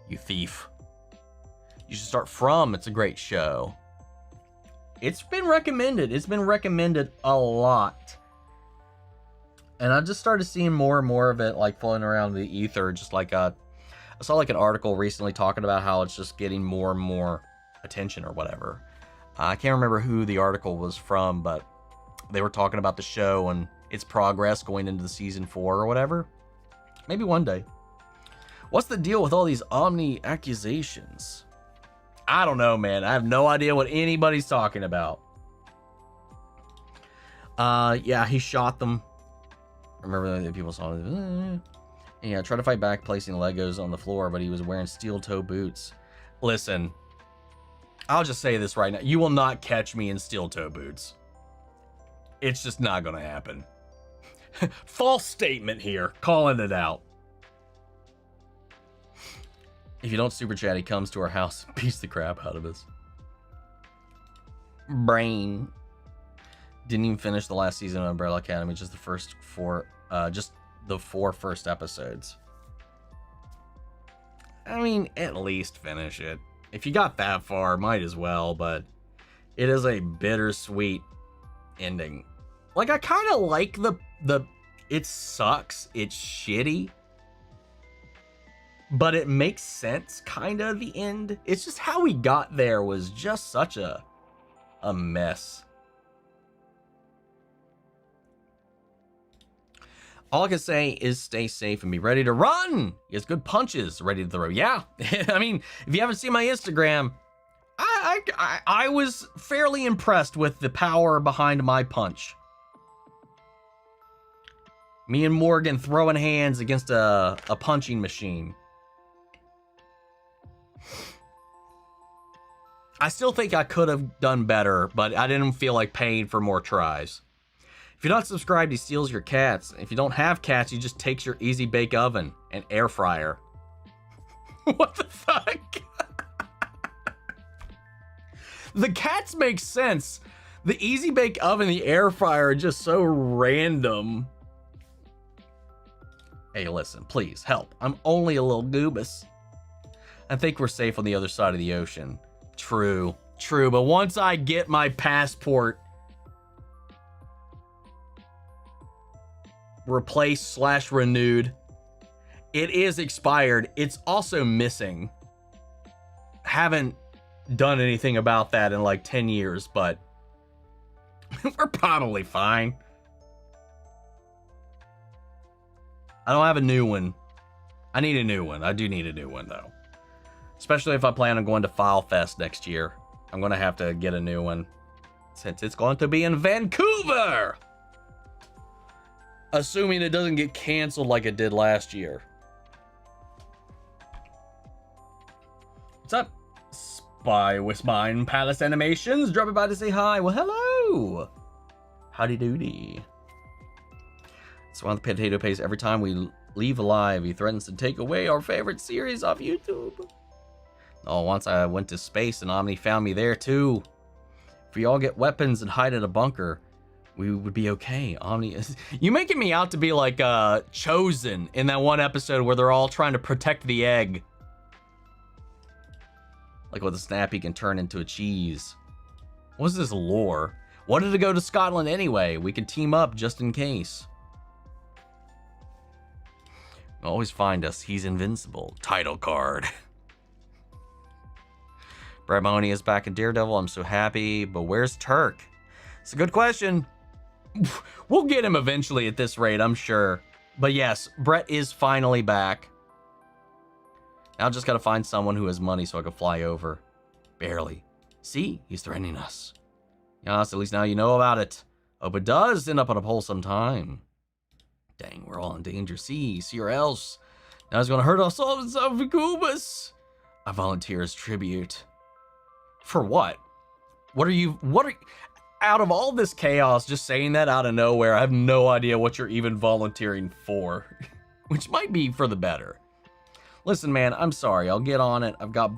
You thief. You should start From. It's a great show. It's been recommended. It's been recommended a lot. And I just started seeing more and more of it like floating around the ether. Just like I saw like an article recently talking about how it's just getting more and more attention or whatever. I can't remember who the article was from, but they were talking about the show and its progress going into the season 4 or whatever. Maybe one day. What's the deal with all these Omni accusations? I don't know, man. I have no idea what anybody's talking about. Yeah, he shot them. Remember the people saw it. Yeah, tried to fight back placing Legos on the floor, but he was wearing steel toe boots. Listen, I'll just say this right now. You will not catch me in steel toe boots. It's just not going to happen. False statement here. Calling it out. If you don't super chat, he comes to our house and beats the crap out of us. Brain. Didn't even finish the last season of Umbrella Academy, just the first 4, just the 4 first episodes. I mean, at least finish it. If you got that far, might as well, but it is a bittersweet ending. Like, I kind of like the it sucks, it's shitty, but it makes sense, kind of, the end. It's just how we got there was just such a mess. All I can say is stay safe and be ready to run. He has good punches ready to throw. Yeah, I mean, if you haven't seen my Instagram, I was fairly impressed with the power behind my punch. Me and Morgan throwing hands against a punching machine. I still think I could have done better, but I didn't feel like paying for more tries. If you're not subscribed, he steals your cats. If you don't have cats, he just takes your easy bake oven and air fryer. What the fuck? The cats make sense. The easy bake oven, the air fryer are just so random. Hey, listen, please help. I'm only a little goobus. I think we're safe on the other side of the ocean. True, but once I get my passport replaced / renewed, it is expired. It's also missing. Haven't done anything about that in like 10 years, but we're probably fine. I don't have a new one. I need a new one. I do need a new one though. Especially if I plan on going to File Fest next year. I'm going to have to get a new one since it's going to be in Vancouver. Assuming it doesn't get canceled like it did last year. What's up, Spy with Mine Palace Animations? Dropping by to say hi. Well, hello. Howdy doody. So on the potato paste, every time we leave alive, he threatens to take away our favorite series off YouTube. Oh, once I went to space and Omni found me there too. If we all get weapons and hide in a bunker, we would be okay. Omni is... You making me out to be like Chosen in that one episode where they're all trying to protect the egg. Like with a snap, he can turn into a cheese. What's this lore? Wanted to go to Scotland anyway. We can team up just in case. Always find us. He's invincible. Title card. Brett Mahoney is back in Daredevil. I'm so happy. But where's Turk? It's a good question. We'll get him eventually at this rate, I'm sure. But yes, Brett is finally back. Now I just gotta find someone who has money so I can fly over. Barely. See? He's threatening us. Yes, at least now you know about it. Hope it does end up on a pole sometime. Dang, we're all in danger. See or else. Now he's gonna hurt us all in South Vancouver. I volunteer as tribute. For what? What are you... out of all this chaos, just saying that out of nowhere, I have no idea what you're even volunteering for, which might be for the better. Listen, man, I'm sorry. I'll get on it. I've got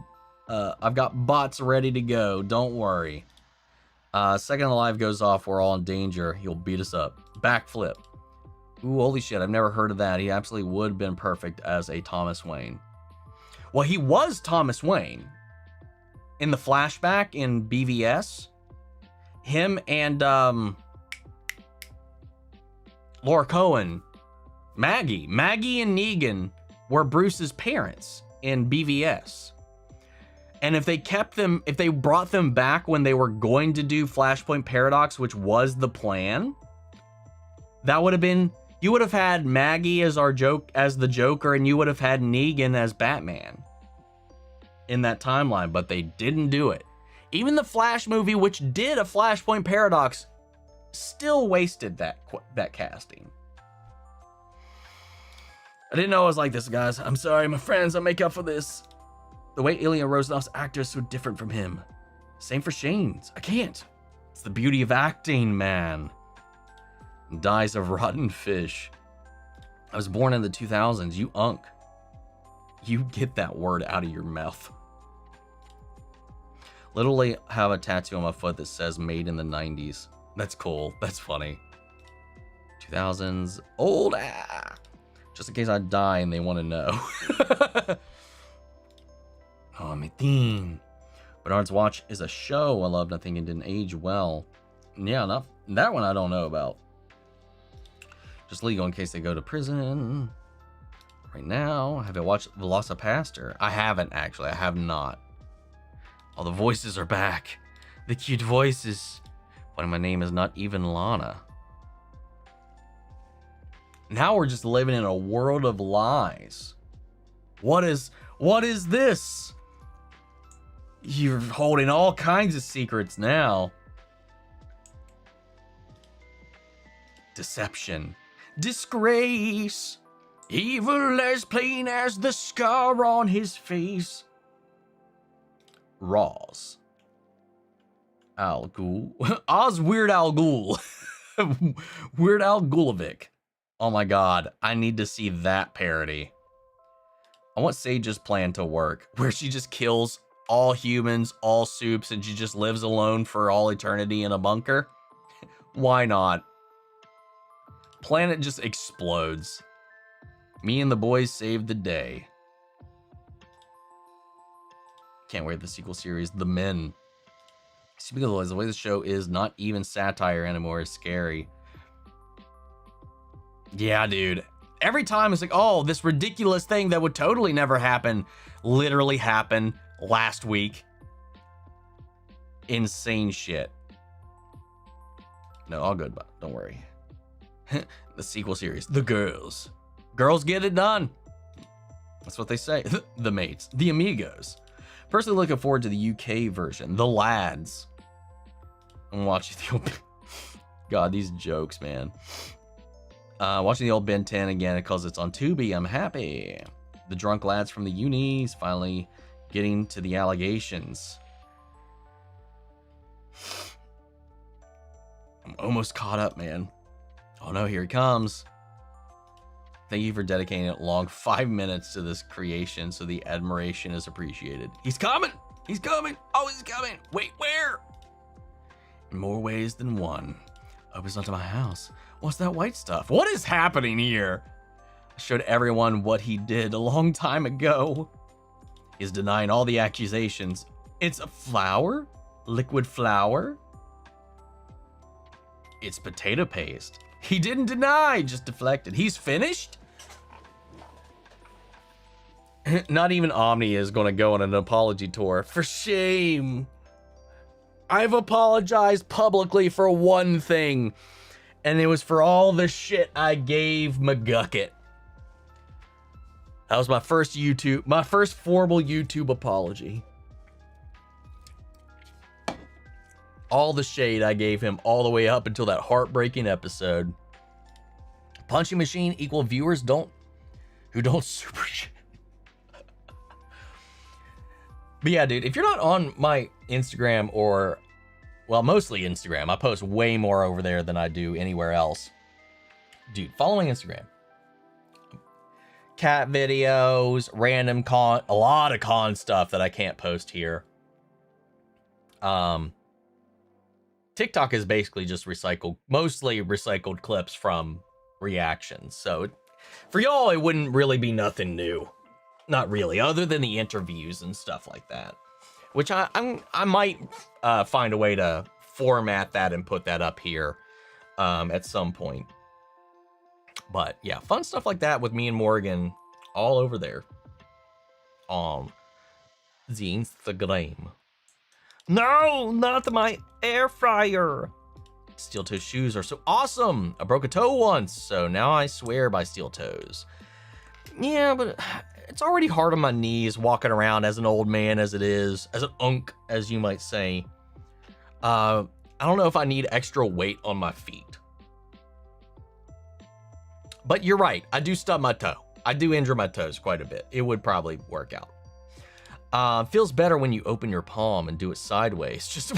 bots ready to go. Don't worry. Second alive goes off. We're all in danger. He'll beat us up. Backflip. Ooh, holy shit. I've never heard of that. He absolutely would have been perfect as a Thomas Wayne. Well, he was Thomas Wayne. In the flashback in BVS, him and Laura Cohen, Maggie and Negan were Bruce's parents in BVS. And if they brought them back when they were going to do Flashpoint Paradox, which was the plan, that would have been, you would have had Maggie as the Joker, and you would have had Negan as Batman in that timeline, but they didn't do it. Even the Flash movie, which did a Flashpoint Paradox, still wasted that casting. I didn't know I was like this, guys. I'm sorry, my friends. I'll make up for this. The way Ilya Rozanoff's actor is so different from him. Same for Shane's. I can't. It's the beauty of acting, man. Dies of rotten fish. I was born in the 2000s. You unk. You get that word out of your mouth. Literally have a tattoo on my foot that says made in the 90s. That's cool. That's funny. 2000s. Old. Just in case I die and they want to know. Oh, my theme. Bernard's Watch is a show I loved. I think it didn't age well. Yeah, not that one I don't know about. Just legal in case they go to prison. Right now, have I watched Velocipaster? I haven't, actually. I have not. All the voices are back. The cute voices. But my name is not even Lana. Now we're just living in a world of lies. What is this? You're holding all kinds of secrets now. Deception. Disgrace. Evil as plain as the scar on his face. Roz. Al Ghul. Oz Weird Al Ghul. Weird Al Gulovic. Oh my god, I need to see that parody. I want Sage's plan to work, where she just kills all humans, all soups, and she just lives alone for all eternity in a bunker. Why not? Planet just explodes. Me and the boys saved the day. Can't wait for the sequel series, The Men. Speaking of the way the show is not even satire anymore is scary. Yeah, dude. Every time it's like, oh, this ridiculous thing that would totally never happen literally happened last week. Insane shit. No, all good, but don't worry. The sequel series, The Girls. Girls get it done. That's what they say. The Mates, The Amigos. Personally looking forward to the UK version, The Lads. I'm watching the old... God, these jokes, man. Watching the old Ben 10 again because it's on Tubi. I'm happy. The drunk lads from the unis finally getting to the allegations. I'm almost caught up, man. Oh no, here he comes. Thank you for dedicating a long 5 minutes to this creation so the admiration is appreciated. He's coming! He's coming! Oh, he's coming! Wait, where? In more ways than one. Opens onto my house. What's that white stuff? What is happening here? I showed everyone what he did a long time ago. He's denying all the accusations. It's a flour? Liquid flour? It's potato paste. He didn't deny, just deflected. He's finished? Not even Omni is going to go on an apology tour. For shame. I've apologized publicly for one thing, and it was for all the shit I gave McGucket. That was my first formal YouTube apology. All the shade I gave him all the way up until that heartbreaking episode. Punching machine equal viewers who don't super shit. But yeah, dude, if you're not on my Instagram or Well, mostly Instagram. I post way more over there than I do anywhere else. Dude, following Instagram. Cat videos, random con, a lot of con stuff that I can't post here. TikTok is basically just mostly recycled clips from reactions. So for y'all, it wouldn't really be nothing new. Not really, other than the interviews and stuff like that. Which I might find a way to format that and put that up here at some point. But yeah, fun stuff like that with me and Morgan all over there on the Instagram. No, not my air fryer. Steel toe shoes are so awesome. I broke a toe once, so now I swear by steel toes. Yeah, but it's already hard on my knees walking around as an old man as it is, as an unk, as you might say. I don't know if I need extra weight on my feet. But you're right, I do stub my toe. I do injure my toes quite a bit. It would probably work out. Feels better when you open your palm and do it sideways. Just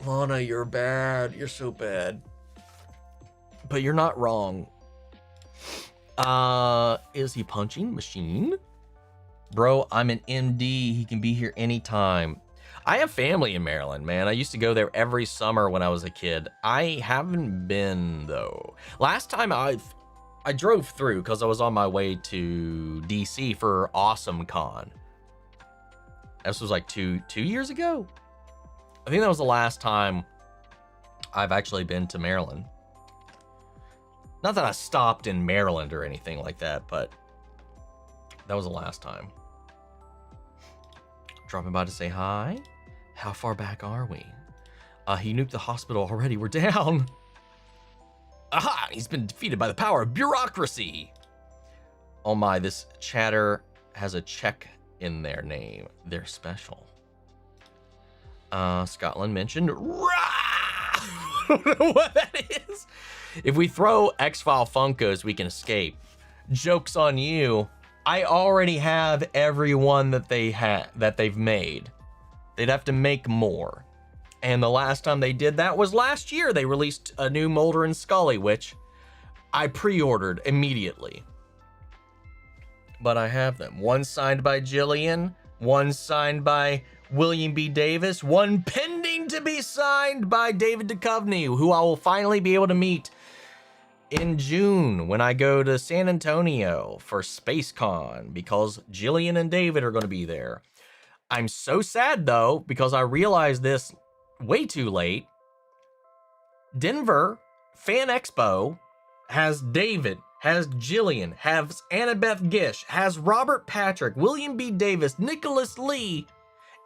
Lana, you're bad. You're so bad. But you're not wrong. Is he punching machine? Bro, I'm an MD. He can be here anytime. I have family in Maryland, man. I used to go there every summer when I was a kid. I haven't been, though. Last time I drove through because I was on my way to DC for Awesome Con. This was like two years ago. I think that was the last time I've actually been to Maryland. Not that I stopped in Maryland or anything like that, but that was the last time. Dropping by to say hi. How far back are we? He nuked the hospital already. We're down. Aha! He's been defeated by the power of bureaucracy. Oh my, this chatter has a check in their name. They're special. Scotland mentioned. I don't know what that is. If we throw X-File Funkos, we can escape. Joke's on you. I already have everyone that they've made. They'd have to make more. And the last time they did that was last year. They released a new Mulder and Scully, which I pre-ordered immediately. But I have them. One signed by Jillian, one signed by William B. Davis, one pending to be signed by David Duchovny, who I will finally be able to meet in June when I go to San Antonio for SpaceCon, because Jillian and David are going to be there. I'm so sad, though, because I realized this way too late. Denver Fan Expo has David, has Jillian, has Annabeth Gish, has Robert Patrick, William B. Davis, Nicholas Lee,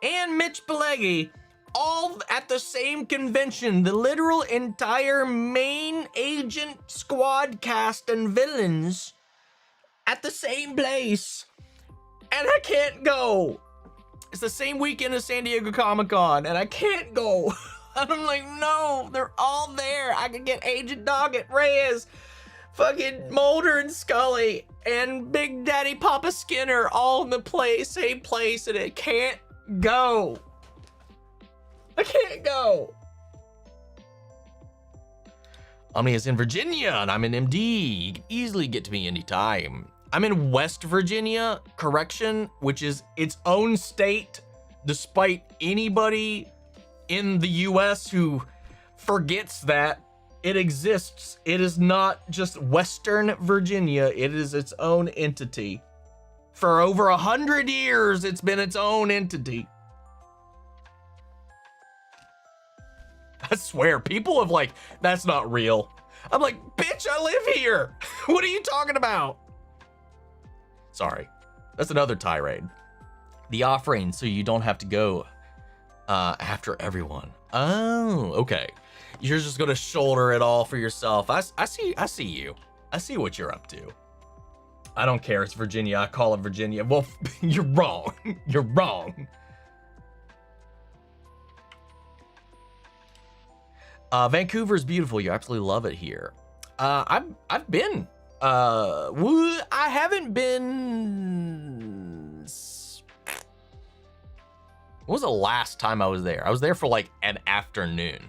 and Mitch Pileggi all at the same convention. The literal entire main agent squad cast and villains at the same place. And I can't go. It's the same weekend as San Diego Comic-Con, and I can't go. And I'm like, no, they're all there. I could get Agent Doggett, Reyes, fucking Mulder and Scully, and Big Daddy Papa Skinner all in the same place, and it can't go. I can't go. Omni is in Virginia, and I'm in MD. You can easily get to me anytime. I'm in West Virginia, correction, which is its own state, despite anybody in the US who forgets that it exists. It is not just Western Virginia. It is its own entity. For over 100 years, it's been its own entity. I swear, people have like, that's not real. I'm like, bitch, I live here. What are you talking about? Sorry, that's another tirade. The offering, so you don't have to go after everyone. Oh, okay. You're just gonna shoulder it all for yourself. I see you. I see what you're up to. I don't care, it's Virginia, I call it Virginia. Well, you're wrong, you're wrong. Vancouver's beautiful, you absolutely love it here. I've been. I haven't been. When was the last time I was there? I was there for like an afternoon.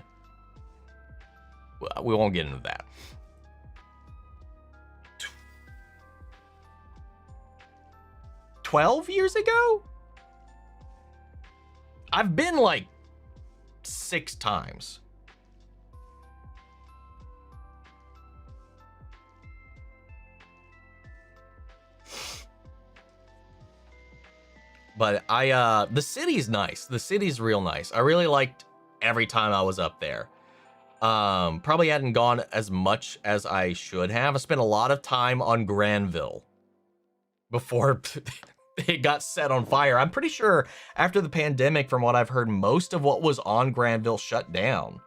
We won't get into that. 12 years ago? I've been like 6 times. But the city's nice. The city's real nice. I really liked every time I was up there. Probably hadn't gone as much as I should have. I spent a lot of time on Granville before it got set on fire. I'm pretty sure after the pandemic, from what I've heard, most of what was on Granville shut down.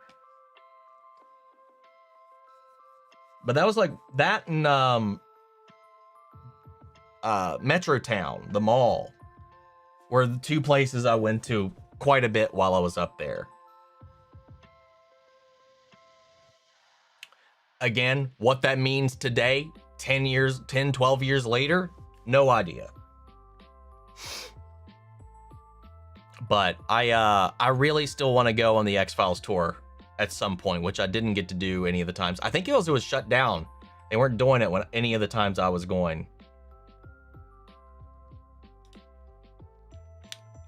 But that was like that in Metrotown, the mall, were the 2 places I went to quite a bit while I was up there. Again, what that means today, 12 years later, no idea. But I really still want to go on the X-Files tour at some point, which I didn't get to do any of the times. I think it was shut down. They weren't doing it when any of the times I was going.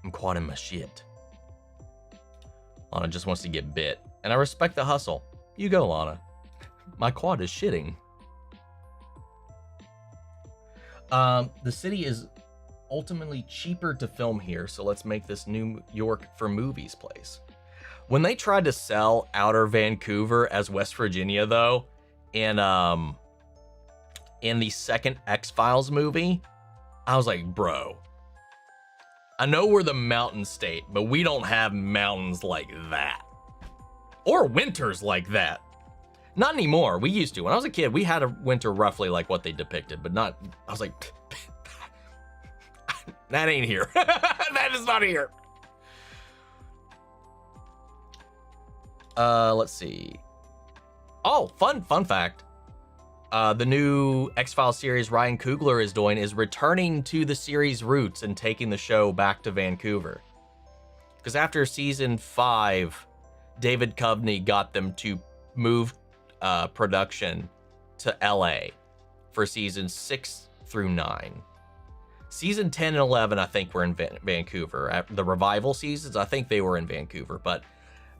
I'm quadding my shit. Lana just wants to get bit, and I respect the hustle. You go, Lana. My quad is shitting. The city is ultimately cheaper to film here, so let's make this New York for movies place. When they tried to sell Outer Vancouver as West Virginia, though, in the second X-Files movie, I was like, bro, I know we're the mountain state, but we don't have mountains like that. Or winters like that. Not anymore. We used to. When I was a kid, we had a winter roughly like what they depicted, but not, I was like, that ain't here. That is not here. Let's see. Oh, fun fact. The new X-Files series Ryan Coogler is doing is returning to the series roots and taking the show back to Vancouver. Because after season 5, David Duchovny got them to move production to LA for seasons 6 through 9. Season 10 and 11, I think, were in Vancouver. The revival seasons, I think they were in Vancouver, but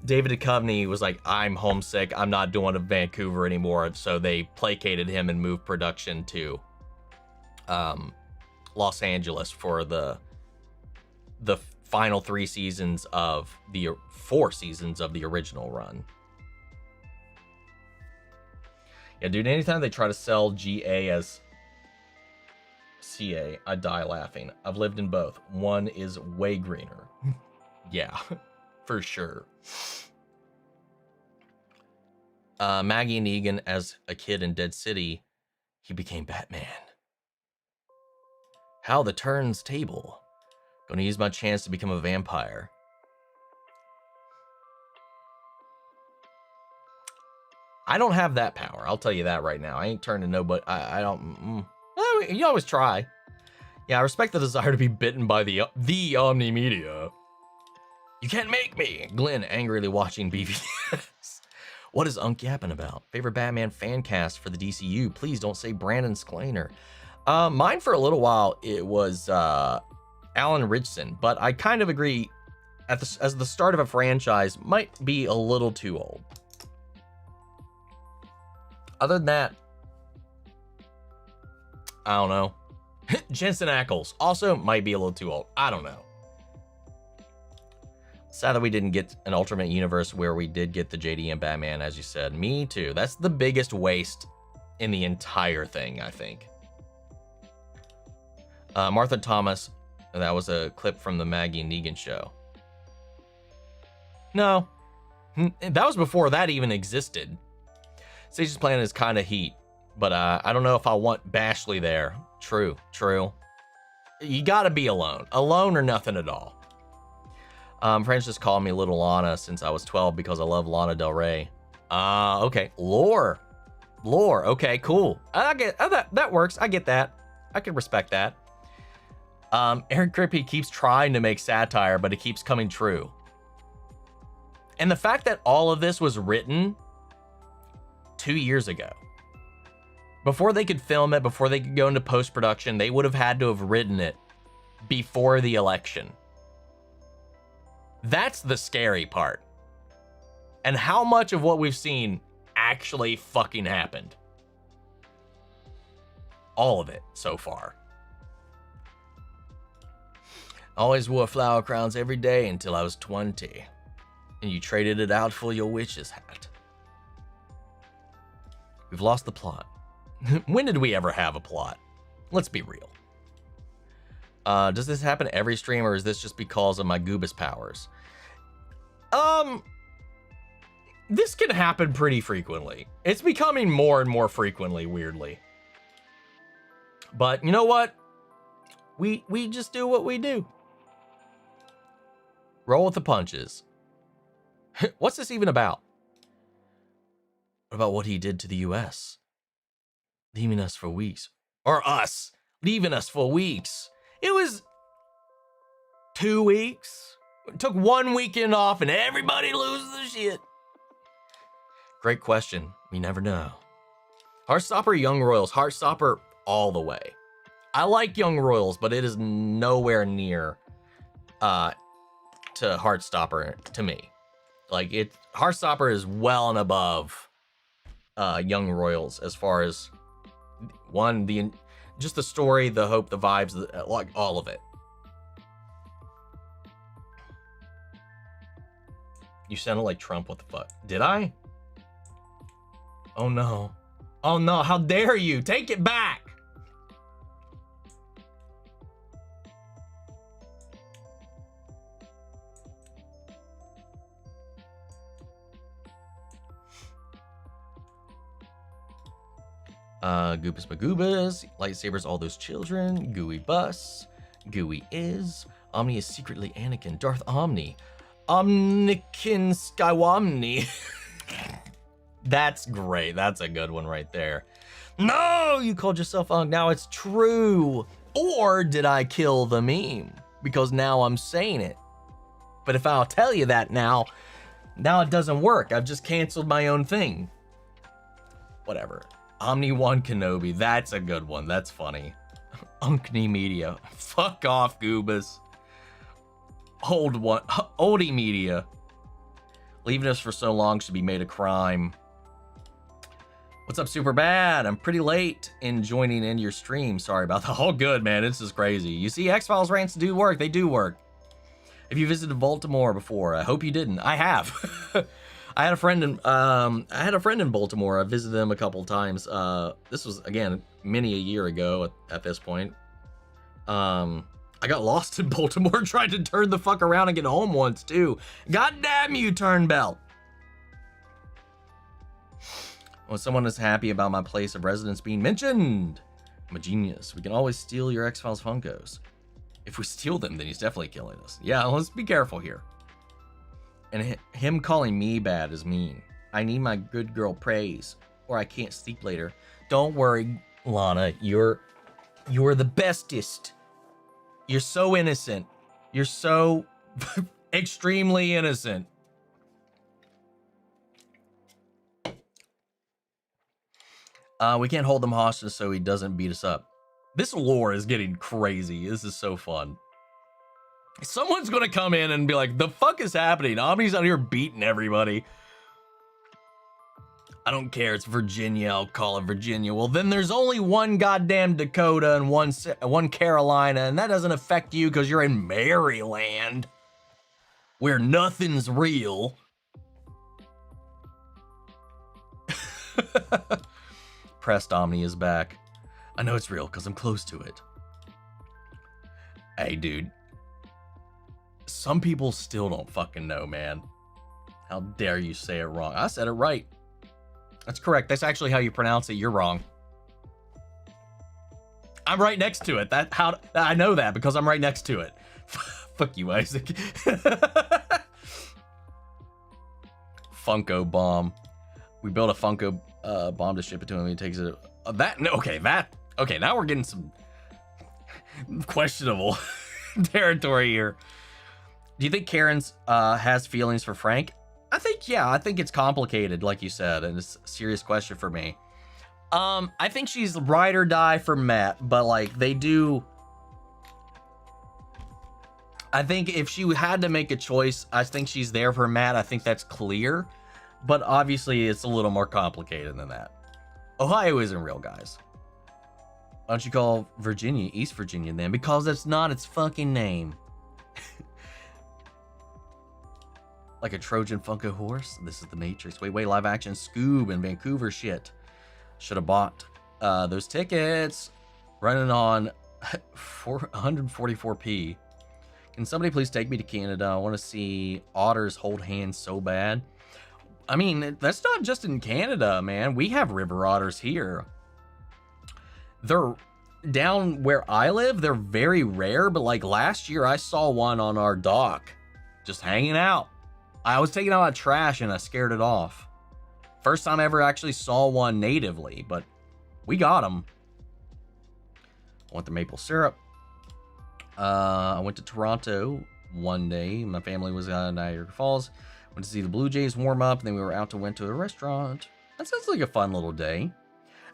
David Duchovny was like, I'm homesick. I'm not doing a Vancouver anymore. So they placated him and moved production to Los Angeles for the final 4 seasons of the original run. Yeah, dude, anytime they try to sell GA as CA, I die laughing. I've lived in both. One is way greener. Yeah, for sure. Maggie Negan as a kid in Dead City, he became Batman. How the turns table. Gonna use my chance to become a vampire. I don't have that power. I'll tell you that right now. I ain't turning nobody. I don't. You always try. Yeah, I respect the desire to be bitten by the Omni Media. You can't make me. Glenn angrily watching BVS. What is Unk yapping about? Favorite Batman fan cast for the DCU? Please don't say Brandon Sklaner. Mine for a little while, it was Alan Ritchson, but I kind of agree as the start of a franchise might be a little too old. Other than that, I don't know. Jensen Ackles also might be a little too old. I don't know. Sad that we didn't get an alternate universe where we did get the JD and Batman, as you said. Me too. That's the biggest waste in the entire thing, I think. Martha Thomas, that was a clip from the Maggie and Negan show. No, that was before that even existed. Sage's plan is kind of heat, but I don't know if I want Bashley there. True. You gotta be alone or nothing at all. Friends just called me Little Lana since I was 12 because I love Lana Del Rey. Okay, lore. Okay, cool. I get that works. I get that. I can respect that. Aaron Crippy keeps trying to make satire, but it keeps coming true. And the fact that all of this was written 2 years ago, before they could film it, before they could go into post-production, they would have had to have written it before the election. That's the scary part. And how much of what we've seen actually fucking happened. All of it so far. Always wore flower crowns every day until I was 20. And you traded it out for your witch's hat. We've lost the plot. When did we ever have a plot? Let's be real. Does this happen every stream, or is this just because of my Goobus powers? This can happen pretty frequently. It's becoming more and more frequently, weirdly. But you know what? We just do what we do. Roll with the punches. What's this even about? What about what he did to the US? Leaving us for weeks. Or us. Leaving us for weeks. It was 2 weeks. It took 1 weekend off and everybody loses the shit. Great question. We never know. Heartstopper, Young Royals. Heartstopper all the way. I like Young Royals, but it is nowhere near to Heartstopper to me. Like, Heartstopper is well and above Young Royals as far as just the story, the hope, the vibes, like all of it. You sounded like Trump. What the fuck? Did I? Oh no. Oh no, how dare you? Take it back. Goobus Magoobas, lightsabers, all those children, Gooey Bus, Gooey is, Omni is secretly Anakin, Darth Omni, Omnikin Skywomni. That's great. That's a good one right there. No, you called yourself Unk. Now it's true. Or did I kill the meme? Because now I'm saying it. But if I'll tell you that now it doesn't work. I've just canceled my own thing. Whatever. Omn1 Kenobi. That's a good one. That's funny. Unkney Media. Fuck off, Goobus. Oldie Media. Leaving us for so long should be made a crime. What's up, Super Bad? I'm pretty late in joining in your stream. Sorry about that. All good, man. This is crazy. You see, X-Files rants do work. They do work. If you visited Baltimore before, I hope you didn't. I have. I had a friend in Baltimore. I visited them a couple times. This was, again, many a year ago at this point. I got lost in Baltimore trying to turn the fuck around and get home once too. God damn you, Turnbelt. When someone is happy about my place of residence being mentioned, I'm a genius. We can always steal your X-Files Funkos. If we steal them, then he's definitely killing us. Yeah, let's be careful here. And him calling me bad is mean. I need my good girl praise, or I can't sleep later. Don't worry, Lana. You're the bestest. You're so innocent. You're so extremely innocent. We can't hold him hostage so he doesn't beat us up. This lore is getting crazy. This is so fun. Someone's gonna come in and be like, the fuck is happening? Omni's out here beating everybody. I don't care, it's Virginia, I'll call it Virginia. Well, then there's only one goddamn Dakota and one Carolina, and that doesn't affect you because you're in Maryland, where nothing's real. Pressed Omni is back. I know it's real because I'm close to it. Hey, dude. Some people still don't fucking know, man. How dare you say it wrong? I said it right. That's correct. That's actually how you pronounce it. You're wrong. I'm right next to it. I know that because I'm right next to it. Fuck you, Isaac. Funko bomb. We built a Funko bomb to ship it to him. He takes it. Okay, now we're getting some. Questionable territory here. Do you think Karen's has feelings for Frank? I think, yeah, I think it's complicated, like you said, and it's a serious question for me. I think she's ride or die for Matt, but like they do. I think if she had to make a choice, I think she's there for Matt. I think that's clear, but obviously it's a little more complicated than that. Ohio isn't real, guys. Why don't you call Virginia East Virginia then? Because that's not its fucking name. Like a Trojan Funko horse. This is the Matrix. Wait, live action Scoob in Vancouver shit. Should have bought those tickets. Running on 144p. Can somebody please take me to Canada? I want to see otters hold hands so bad. I mean, that's not just in Canada, man. We have river otters here. They're down where I live. They're very rare, but like last year I saw one on our dock just hanging out. I was taking out my trash and I scared it off. First time I ever actually saw one natively, but we got them. I want the maple syrup. I went to Toronto one day. My family was in Niagara Falls. Went to see the Blue Jays warm up, and then we went to a restaurant. That sounds like a fun little day.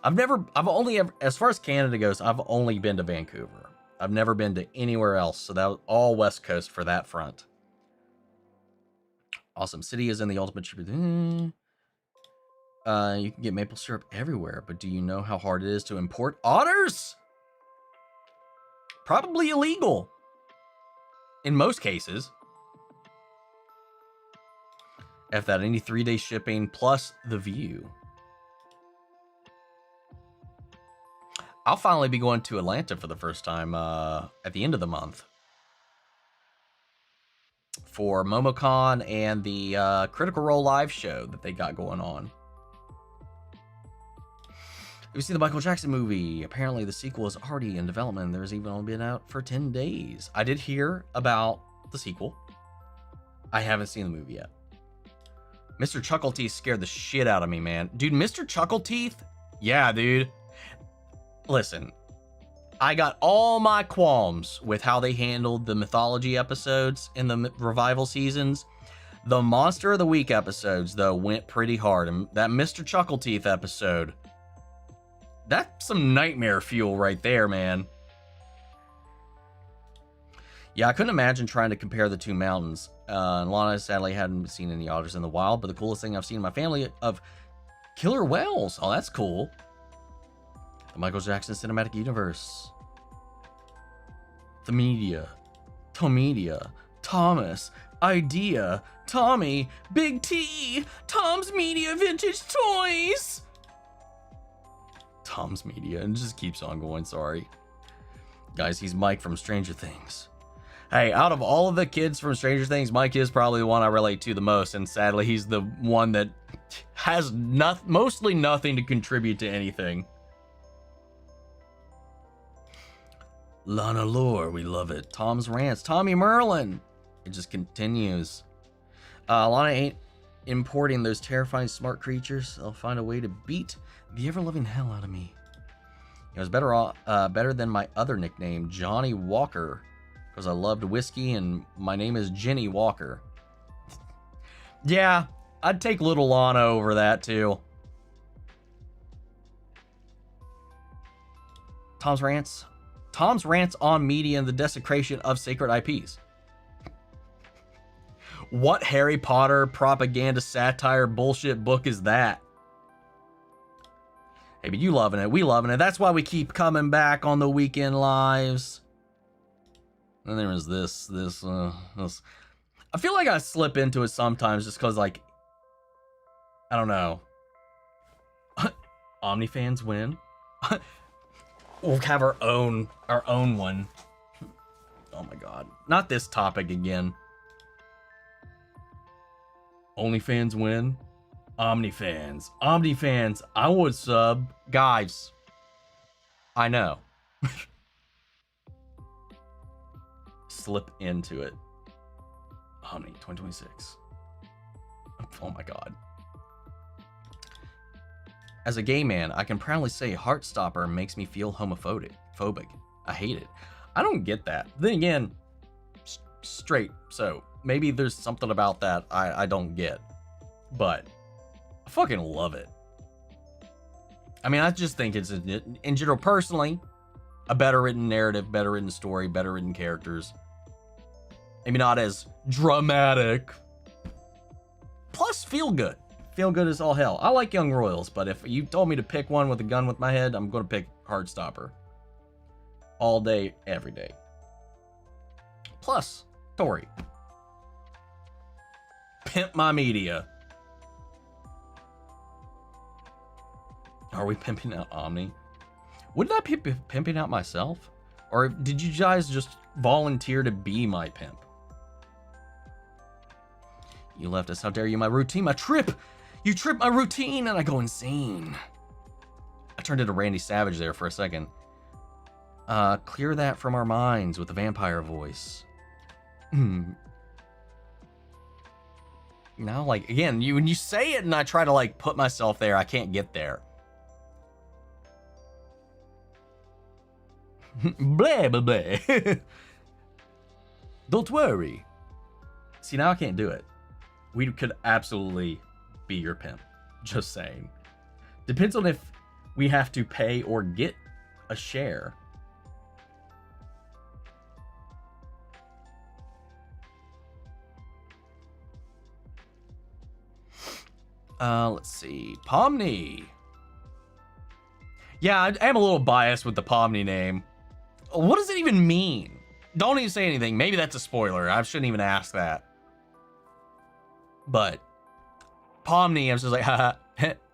I've only ever, as far as Canada goes, I've only been to Vancouver. I've never been to anywhere else, so that was all West Coast for that front. Awesome City is in the ultimate cheaper. You can get maple syrup everywhere, but do you know how hard it is to import otters? Probably illegal. In most cases. F that, any 3-day shipping plus the view. I'll finally be going to Atlanta for the first time at the end of the month. For MomoCon and the Critical Role live show that they got going on. Have you seen the Michael Jackson movie? Apparently the sequel is already in development. There's even only been out for 10 days. I did hear about the sequel. I haven't seen the movie yet. Mr. Chuckleteeth scared the shit out of me, man. Dude, Mr. Chuckleteeth? Yeah, dude. Listen, I got all my qualms with how they handled the mythology episodes in the revival seasons. The Monster of the Week episodes, though, went pretty hard. And that Mr. Chuckleteeth episode, that's some nightmare fuel right there, man. Yeah, I couldn't imagine trying to compare the two mountains. And Lana sadly hadn't seen any otters in the wild, but the coolest thing I've seen in my family of killer whales. Oh, that's cool. The Michael Jackson Cinematic Universe. The media. Tomedia. Thomas. Idea. Tommy. Big T. Tom's Media Vintage Toys. Tom's Media. And it just keeps on going, sorry. Guys, he's Mike from Stranger Things. Hey, out of all of the kids from Stranger Things, Mike is probably the one I relate to the most, and sadly, he's the one that has mostly nothing to contribute to anything. Lana Lore, we love it. Tom's Rants, Tommy Merlin. It just continues. Lana ain't importing those terrifying smart creatures. I'll find a way to beat the ever-loving hell out of me. It was better than my other nickname, Johnny Walker. Because I loved whiskey and my name is Jenny Walker. Yeah, I'd take little Lana over that too. Tom's Rants. Tom's Rants on media and the desecration of sacred IPs. What Harry Potter propaganda satire bullshit book is that? Hey, but you loving it. We loving it. That's why we keep coming back on the weekend lives. And there was this. I feel like I slip into it sometimes just because, like, I don't know. Omni fans win. We'll have our own one. Oh my god. Not this topic again. OnlyFans win. OmniFans. OmniFans. I would sub. Guys. I know. Slip into it. Omni 2026. Oh my god. As a gay man, I can proudly say Heartstopper makes me feel homophobic. I hate it. I don't get that. Then again, straight. So maybe there's something about that I don't get. But I fucking love it. I mean, I just think it's, in general, personally, a better written narrative, better written story, better written characters. Maybe not as dramatic. Plus, feel good. Feel good as all hell. I like Young Royals, but if you told me to pick one with a gun with my head, I'm going to pick Heartstopper. All day, every day. Plus, Tori. Pimp my media. Are we pimping out Omni? Wouldn't I be pimping out myself? Or did you guys just volunteer to be my pimp? You left us. How dare you? My routine, my trip. You trip my routine and I go insane. I turned into Randy Savage there for a second. Clear that from our minds with a vampire voice. Now, like, again, when you say it and I try to, like, put myself there, I can't get there. Blah, blah, blah. Don't worry. See, now I can't do it. We could absolutely be your pimp. Just saying. Depends on if we have to pay or get a share. Let's see. Pomni. Yeah, I am a little biased with the Pomni name. What does it even mean? Don't even say anything. Maybe that's a spoiler. I shouldn't even ask that. But Pomni, I was just like, haha,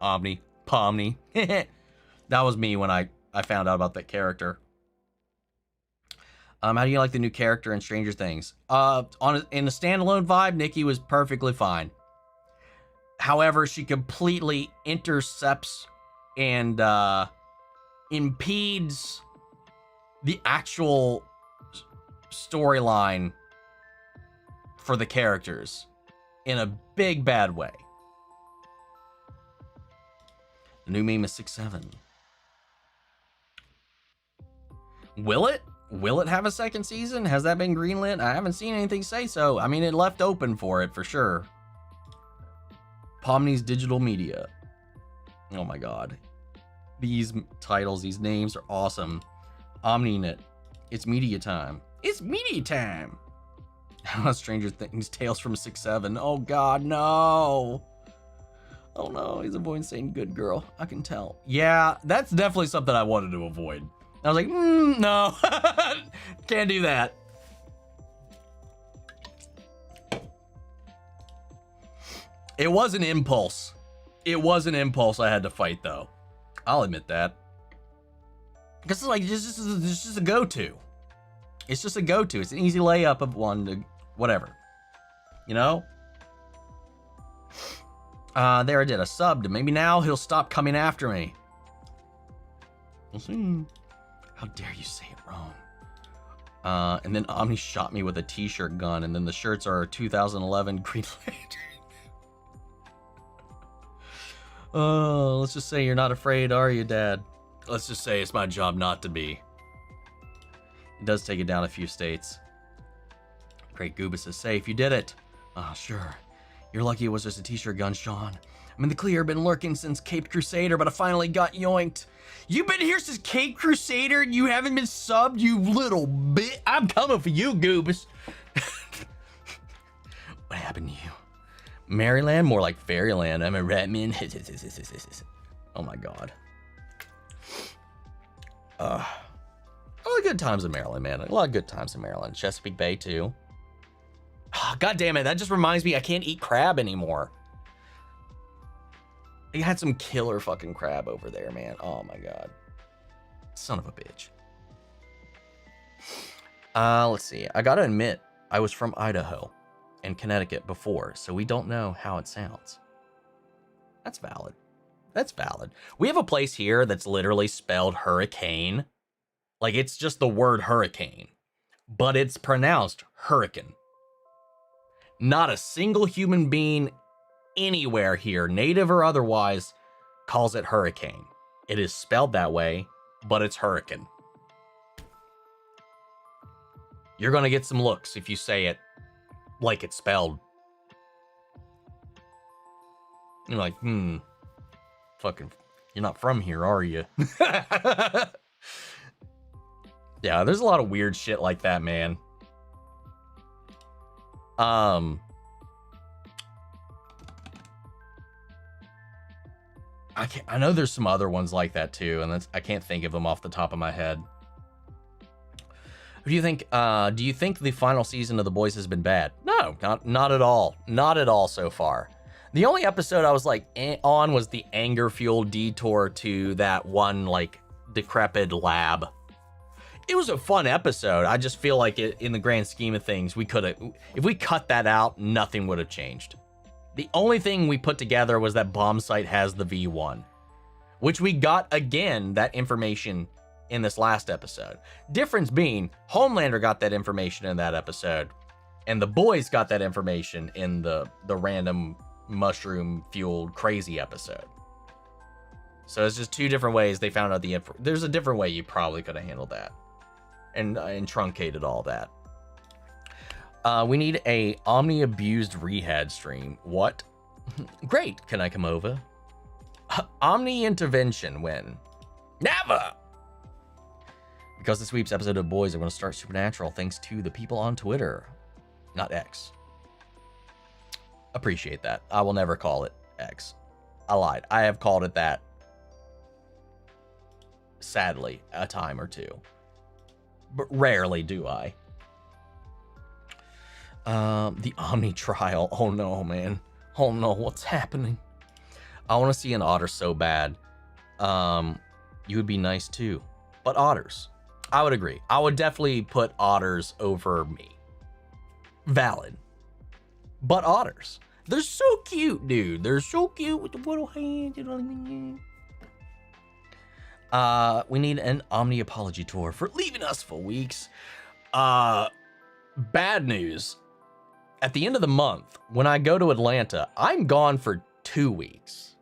Omni, Pomni. That was me when I found out about that character. How do you like the new character in Stranger Things? In the standalone vibe, Nikki was perfectly fine. However, she completely intercepts and impedes the actual storyline for the characters in a big bad way. The new meme is 6'7". Will it? Will it have a second season? Has that been greenlit? I haven't seen anything say so. I mean, it left open for it for sure. Pomni's digital media. Oh my god. These titles, these names are awesome. OmniNet. It's media time. It's media time. Stranger Things, Tales from 6'7". Oh god, no. Oh no, he's avoiding saying good girl. I can tell. Yeah, that's definitely something I wanted to avoid. I was like, no. Can't do that. It was an impulse. It was an impulse I had to fight, though. I'll admit that. Because it's like, it's just a go-to. It's just a go-to. It's an easy layup of one to whatever. You know? There I did. I subbed. Maybe now he'll stop coming after me. We'll see. How dare you say it wrong? And then Omni shot me with a t-shirt gun, and then the shirts are 2011 Green Lantern. Let's just say you're not afraid, are you, Dad? Let's just say it's my job not to be. It does take it down a few states. Great Goobus is safe. You did it. Oh, sure. You're lucky it was just a t-shirt gun, Sean. I'm in the clear, been lurking since Cape Crusader, but I finally got yoinked. You've been here since Cape Crusader and you haven't been subbed, you little bit. I'm coming for you, Goobus. What happened to you? Maryland? More like Fairyland. I'm a Ratman. Oh my god. A lot of good times in Maryland, man. A lot of good times in Maryland. Chesapeake Bay, too. Oh, god damn it. That just reminds me I can't eat crab anymore. They had some killer fucking crab over there, man. Oh my god. Son of a bitch. Let's see. I gotta admit, I was from Idaho and Connecticut before, so we don't know how it sounds. That's valid. That's valid. We have a place here that's literally spelled hurricane. Like, it's just the word hurricane, but it's pronounced hurricane. Not a single human being anywhere here, native or otherwise, calls it hurricane. It is spelled that way, but it's hurricane. You're gonna get some looks if you say it like it's spelled. You're like, fucking, you're not from here, are you? Yeah, there's a lot of weird shit like that, man. I know there's some other ones like that too, and I can't think of them off the top of my head. Do you think the final season of The Boys has been bad? No, not at all. Not at all so far. The only episode I was like on was the anger-fueled detour to that one like decrepit lab. It was a fun episode. I just feel like in the grand scheme of things, if we cut that out, nothing would have changed. The only thing we put together was that Bomb Site has the V1, which we got again, that information in this last episode. Difference being, Homelander got that information in that episode, and the boys got that information in the random mushroom-fueled crazy episode. So it's just two different ways they found out the info. There's a different way you probably could have handled that and truncated all that. We need a Omni abused rehab stream. What? Great. Can I come over? Omni intervention when? Never. Because this week's episode of Boys are going to start Supernatural thanks to the people on Twitter, not X. Appreciate that. I will never call it X. I lied. I have called it that, sadly, a time or two. But rarely do I. The Omni trial. Oh no, man. Oh no, what's happening? I want to see an otter so bad. You would be nice too. But otters. I would agree. I would definitely put otters over me. Valid. But otters. They're so cute, dude. They're so cute with the little hands. We need an Omni apology tour for leaving us for weeks. Bad news. At the end of the month, when I go to Atlanta, I'm gone for 2 weeks.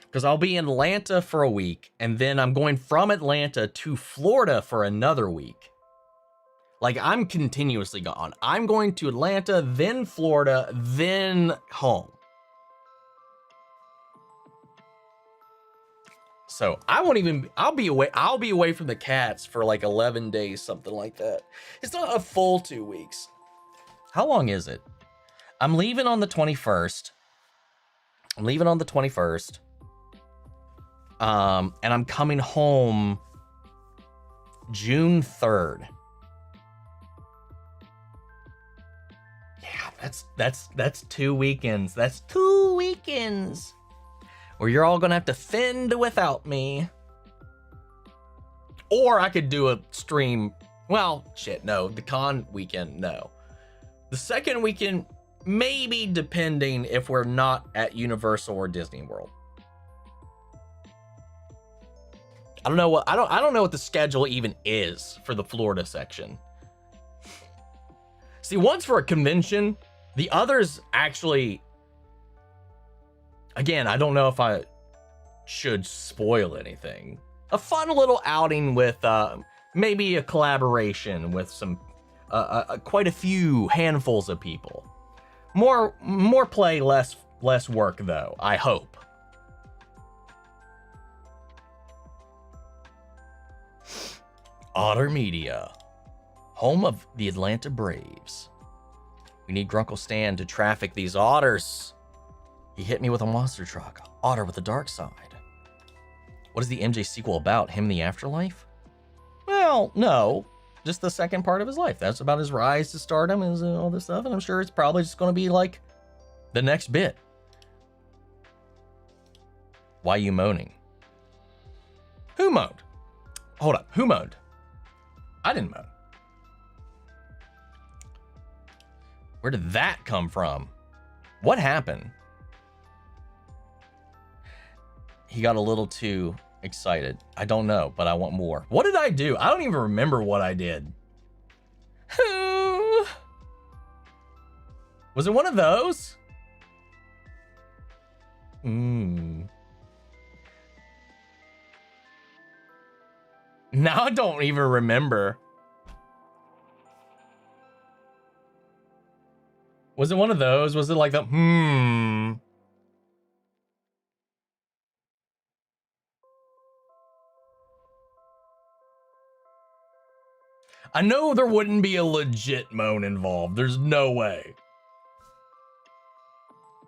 Because I'll be in Atlanta for a week, and then I'm going from Atlanta to Florida for another week. Like, I'm continuously gone. I'm going to Atlanta, then Florida, then home. So I'll be away from the cats for like 11 days, something like that. It's not a full 2 weeks. How long is it? I'm leaving on the 21st. And I'm coming home June 3rd. Yeah, that's 2 weekends. That's 2 weekends. Or you're all gonna have to fend without me. Or I could do a stream. Well, shit, no. The con weekend, no. The second weekend, maybe, depending if we're not at Universal or Disney World. I don't know what the schedule even is for the Florida section. See, one's for a convention, the other's actually. Again, I don't know if I should spoil anything. A fun little outing with maybe a collaboration with some quite a few handfuls of people. More play, less work though, I hope. Otter Media, home of the Atlanta Braves. We need Grunkle Stan to traffic these otters. He hit me with a monster truck. Otter with the dark side. What is the MJ sequel about? Him in the afterlife? Well, no. Just the second part of his life. That's about his rise to stardom and all this stuff. And I'm sure it's probably just going to be like the next bit. Why you moaning? Who moaned? Hold up. Who moaned? I didn't moan. Where did that come from? What happened? He got a little too excited. I don't know, but I want more. What did I do? I don't even remember what I did. Was it one of those? Now I don't even remember. Was it one of those? Was it like the I know there wouldn't be a legit moan involved. There's no way.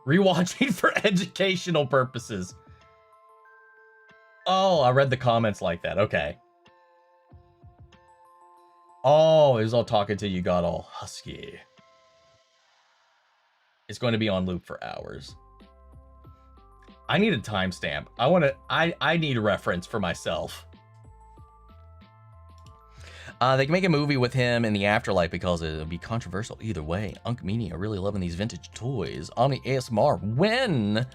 Rewatching for educational purposes. Oh, I read the comments like that. Okay. Oh, it was all talking till you got all husky. It's going to be on loop for hours. I need a timestamp. I need a reference for myself. They can make a movie with him in the afterlife because it'll be controversial either way. Unk Media really loving these vintage toys. Omni ASMR, when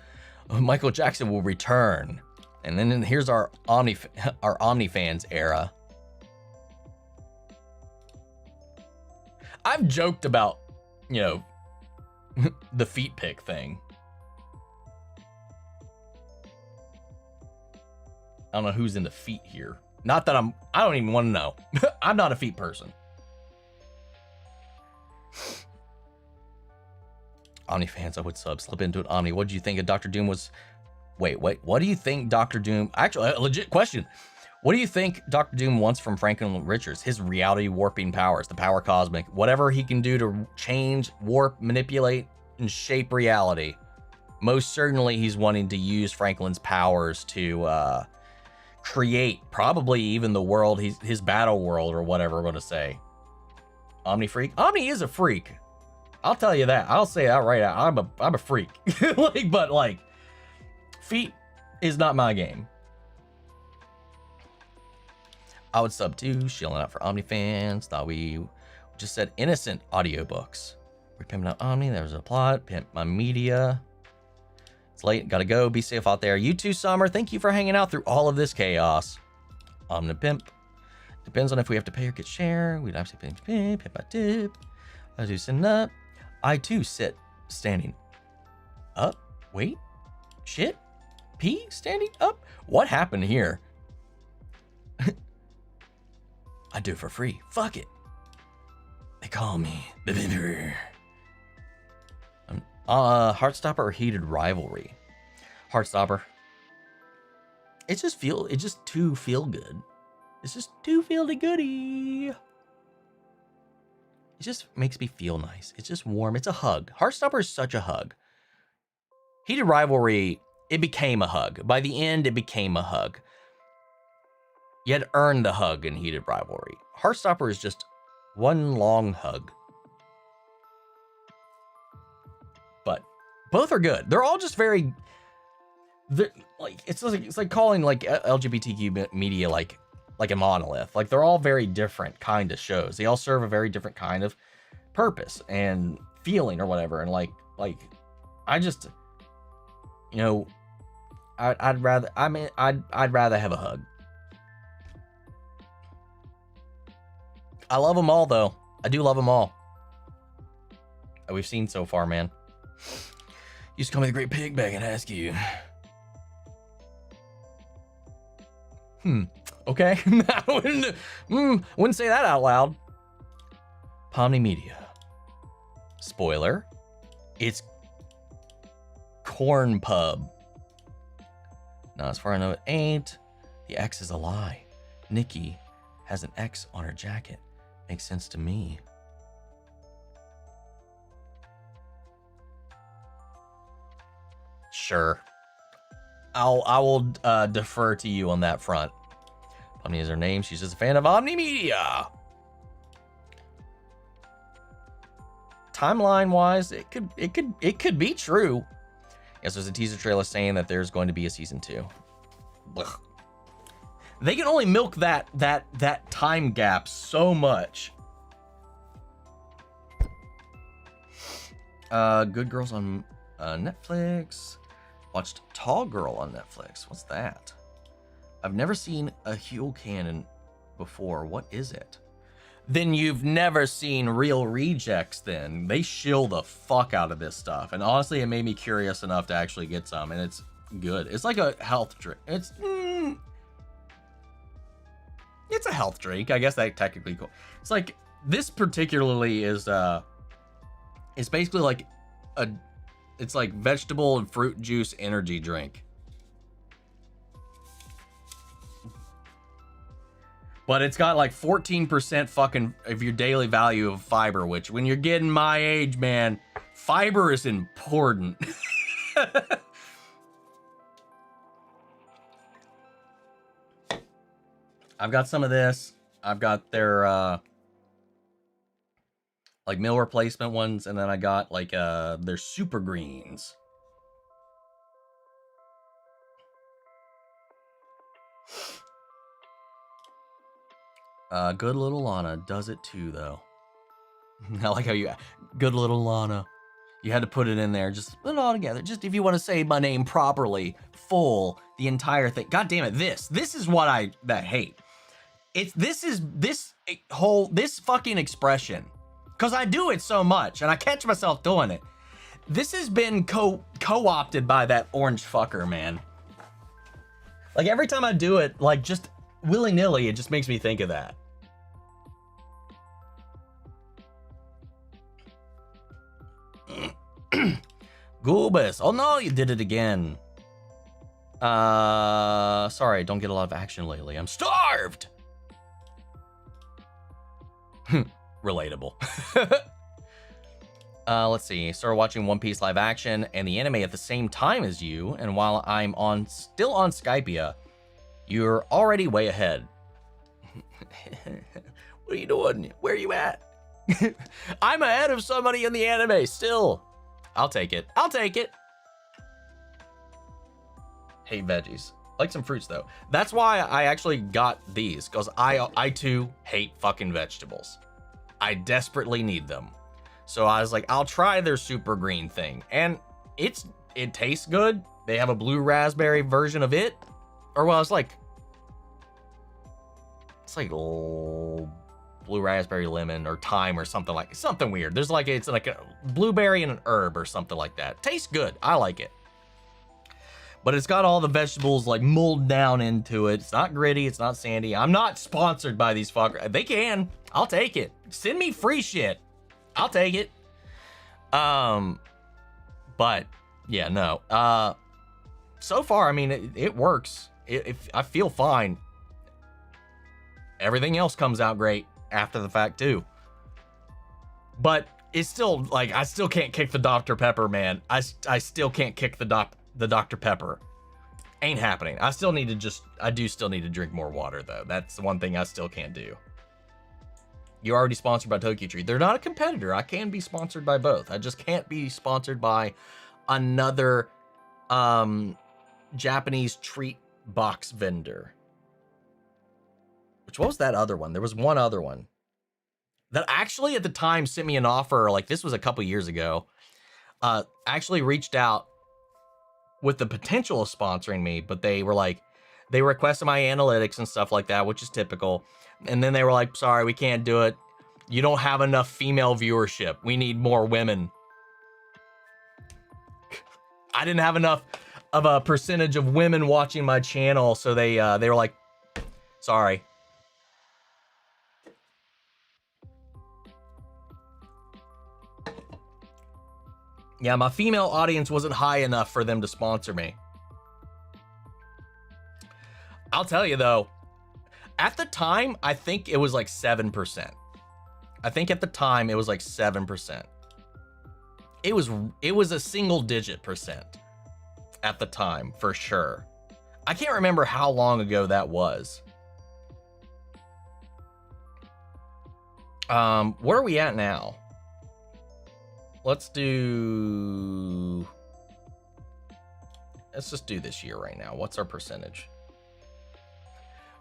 Michael Jackson will return. And then here's our OmniFans era. I've joked about, you know, the feet pick thing. I don't know who's into feet here. Not that I don't even want to know. I'm not a feet person. Omni fans, I would slip into it. Omni, what did you think of Dr. Doom was... Wait, what do you think Dr. Doom... Actually, a legit question. What do you think Dr. Doom wants from Franklin Richards? His reality warping powers, the power cosmic, whatever he can do to change, warp, manipulate, and shape reality. Most certainly he's wanting to use Franklin's powers to create probably even the world, his battle world or whatever we're going to say. Omni freak? Omni is a freak. I'll tell you that. I'll say that right out. I'm a freak. But feet is not my game. I would sub too, shilling out for Omni fans. Thought we just said innocent audiobooks. We're pimping out Omni. There's a plot. Pimp my media. It's late. Gotta go. Be safe out there. You too, Summer. Thank you for hanging out through all of this chaos. Omni pimp. Depends on if we have to pay or get share. We'd have to pimp by tip. I do sitting up. I too sit standing up. Wait. Shit. P standing up. What happened here? I do it for free. Fuck it. They call me the Viper. Heartstopper or heated rivalry? Heartstopper. It's just too feel good. It's just too feely goody. It just makes me feel nice. It's just warm. It's a hug. Heartstopper is such a hug. Heated rivalry, it became a hug. By the end, it became a hug. You had to earn the hug in heated rivalry. Heartstopper is just one long hug. But both are good. They're all just very... It's like calling LGBTQ media like a monolith. Like they're all very different kind of shows. They all serve a very different kind of purpose and feeling or whatever. And I just, you know, I'd rather have a hug. I love them all, though. I do love them all. That we've seen so far, man. Used to call me the Great Pig back and ask you. Okay. I wouldn't say that out loud. Pomni Media. Spoiler. It's Corn Pub. Now, as far as I know, it ain't. The X is a lie. Nikki has an X on her jacket. Makes sense to me. Sure. I will defer to you on that front. Omni is her name. She's just a fan of Omni Media. Timeline wise, it could be true. Yes, there's a teaser trailer saying that there's going to be a season 2. Blech. They can only milk that time gap so much. Good Girls on Netflix. Watched Tall Girl on Netflix. What's that? I've never seen a Huel Cannon before. What is it? Then you've never seen Real Rejects then. They shill the fuck out of this stuff. And honestly, it made me curious enough to actually get some. And it's good. It's like a health drink. It's a health drink. I guess that technically cool. It's like, this particularly is It's basically like it's like vegetable and fruit juice energy drink. But it's got like 14% fucking of your daily value of fiber, which when you're getting my age, man, fiber is important. I've got some of this. I've got their like meal replacement ones, and then I got like their super greens. Good little Lana does it too, though. I like how you, good little Lana. You had to put it in there, just put it all together. Just if you want to say my name properly, full, the entire thing. God damn it, this is what I hate. This fucking expression, because I do it so much and I catch myself doing it. This has been co-opted by that orange fucker, man. Like every time I do it, like just willy-nilly, it just makes me think of that. Goobus. Oh no, you did it again. Sorry, don't get a lot of action lately. I'm starved. Relatable. Let's see. Started watching One Piece live action and the anime at the same time as you, and while I'm still on Skypea, you're already way ahead. What are you doing? Where are you at? I'm ahead of somebody in the anime still. I'll take it. I'll take it. Hate veggies. Like some fruits though. That's why I actually got these, because I too hate fucking vegetables. I desperately need them. So I was like, I'll try their super green thing. And it tastes good. They have a blue raspberry version of it. Or well, it's like blue raspberry lemon or thyme or something weird. There's like, it's like a blueberry and an herb or something like that. Tastes good. I like it. But it's got all the vegetables like mulled down into it. It's not gritty. It's not sandy. I'm not sponsored by these fuckers. They can. I'll take it. Send me free shit. I'll take it. But yeah, no. So far, I mean, it works. I feel fine. Everything else comes out great after the fact too. But it's still like, I still can't kick the Dr. Pepper, man. I still can't kick the Dr. Pepper. Ain't happening. I do still need to drink more water though. That's the one thing I still can't do. You're already sponsored by Tokyo Treat. They're not a competitor. I can be sponsored by both. I just can't be sponsored by another Japanese treat box vendor. What was that other one? There was one other one that actually at the time sent me an offer. Like this was a couple years ago. Actually reached out with the potential of sponsoring me, but they were like, they requested my analytics and stuff like that, which is typical. And then they were like, sorry, we can't do it. You don't have enough female viewership. We need more women. I didn't have enough of a percentage of women watching my channel. So they were like, sorry. Yeah, my female audience wasn't high enough for them to sponsor me. I'll tell you though, at the time, I think it was like 7%. I think at the time it was like 7%. It was a single digit percent at the time for sure. I can't remember how long ago that was. Where are we at now? Let's just do this year right now. What's our percentage?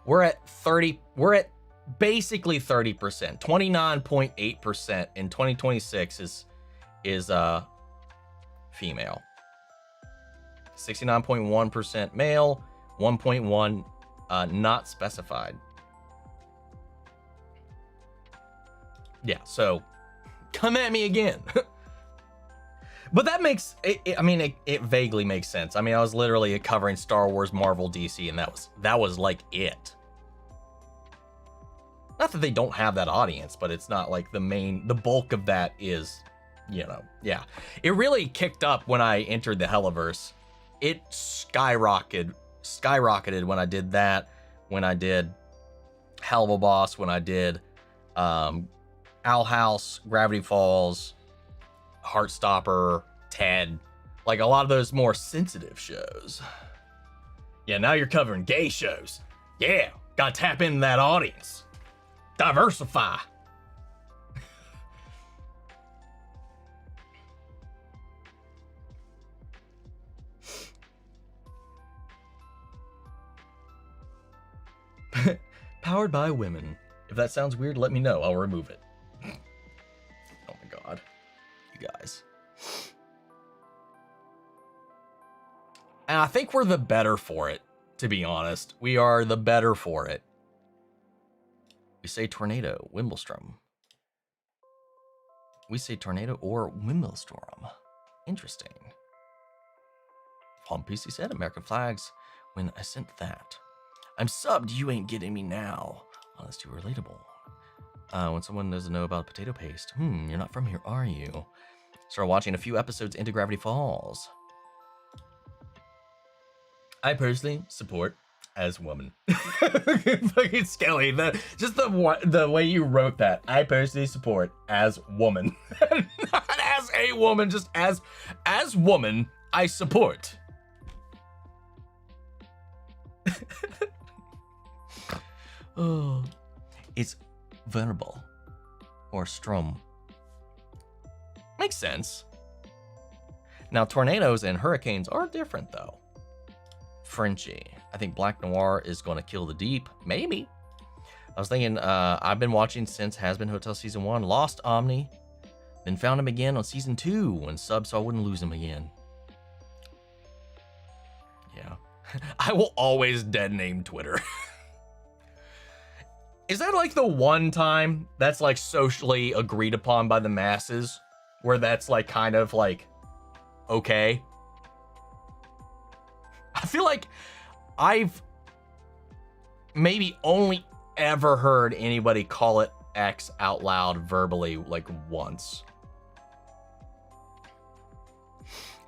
We're at 30. We're at basically 30%. 29.8% in 2026 is female. 69.1% male. 1.1 not specified. Yeah. So come at me again. But that makes it, I mean, it vaguely makes sense. I mean, I was literally covering Star Wars, Marvel, DC, and that was like it. Not that they don't have that audience, but it's not like the bulk of that is, you know, yeah. It really kicked up when I entered the Helliverse. It skyrocketed when I did that, when I did Hell of a Boss, when I did Owl House, Gravity Falls, Heartstopper, Ted, like a lot of those more sensitive shows. Yeah, now you're covering gay shows. Yeah, gotta tap into that audience. Diversify. Powered by women. If that sounds weird, let me know. I'll remove it. Oh my god. You guys. And I think we're the better for it, to be honest. We are the better for it. We say tornado, Wimblestrom. We say tornado or Wimblestorm. Interesting. Palm PC said American flags when I sent that. I'm subbed, you ain't getting me now. Oh, that's too relatable. When someone doesn't know about potato paste. You're not from here, are you? Started watching a few episodes into Gravity Falls. I personally support as woman. Fucking Skelly, the way you wrote that. I personally support as woman. Not as a woman, just as woman, I support. Oh, it's vulnerable or strum. Makes sense. Now, tornadoes and hurricanes are different, though. Frenchie. I think Black Noir is going to kill the deep. Maybe. I was thinking, I've been watching since Has Been Hotel Season 1. Lost Omni. Then found him again on Season 2 when subbed so I wouldn't lose him again. Yeah. I will always dead name Twitter. Is that like the one time that's like socially agreed upon by the masses? Where that's like kind of like, okay? I feel like I've maybe only ever heard anybody call it X out loud verbally like once.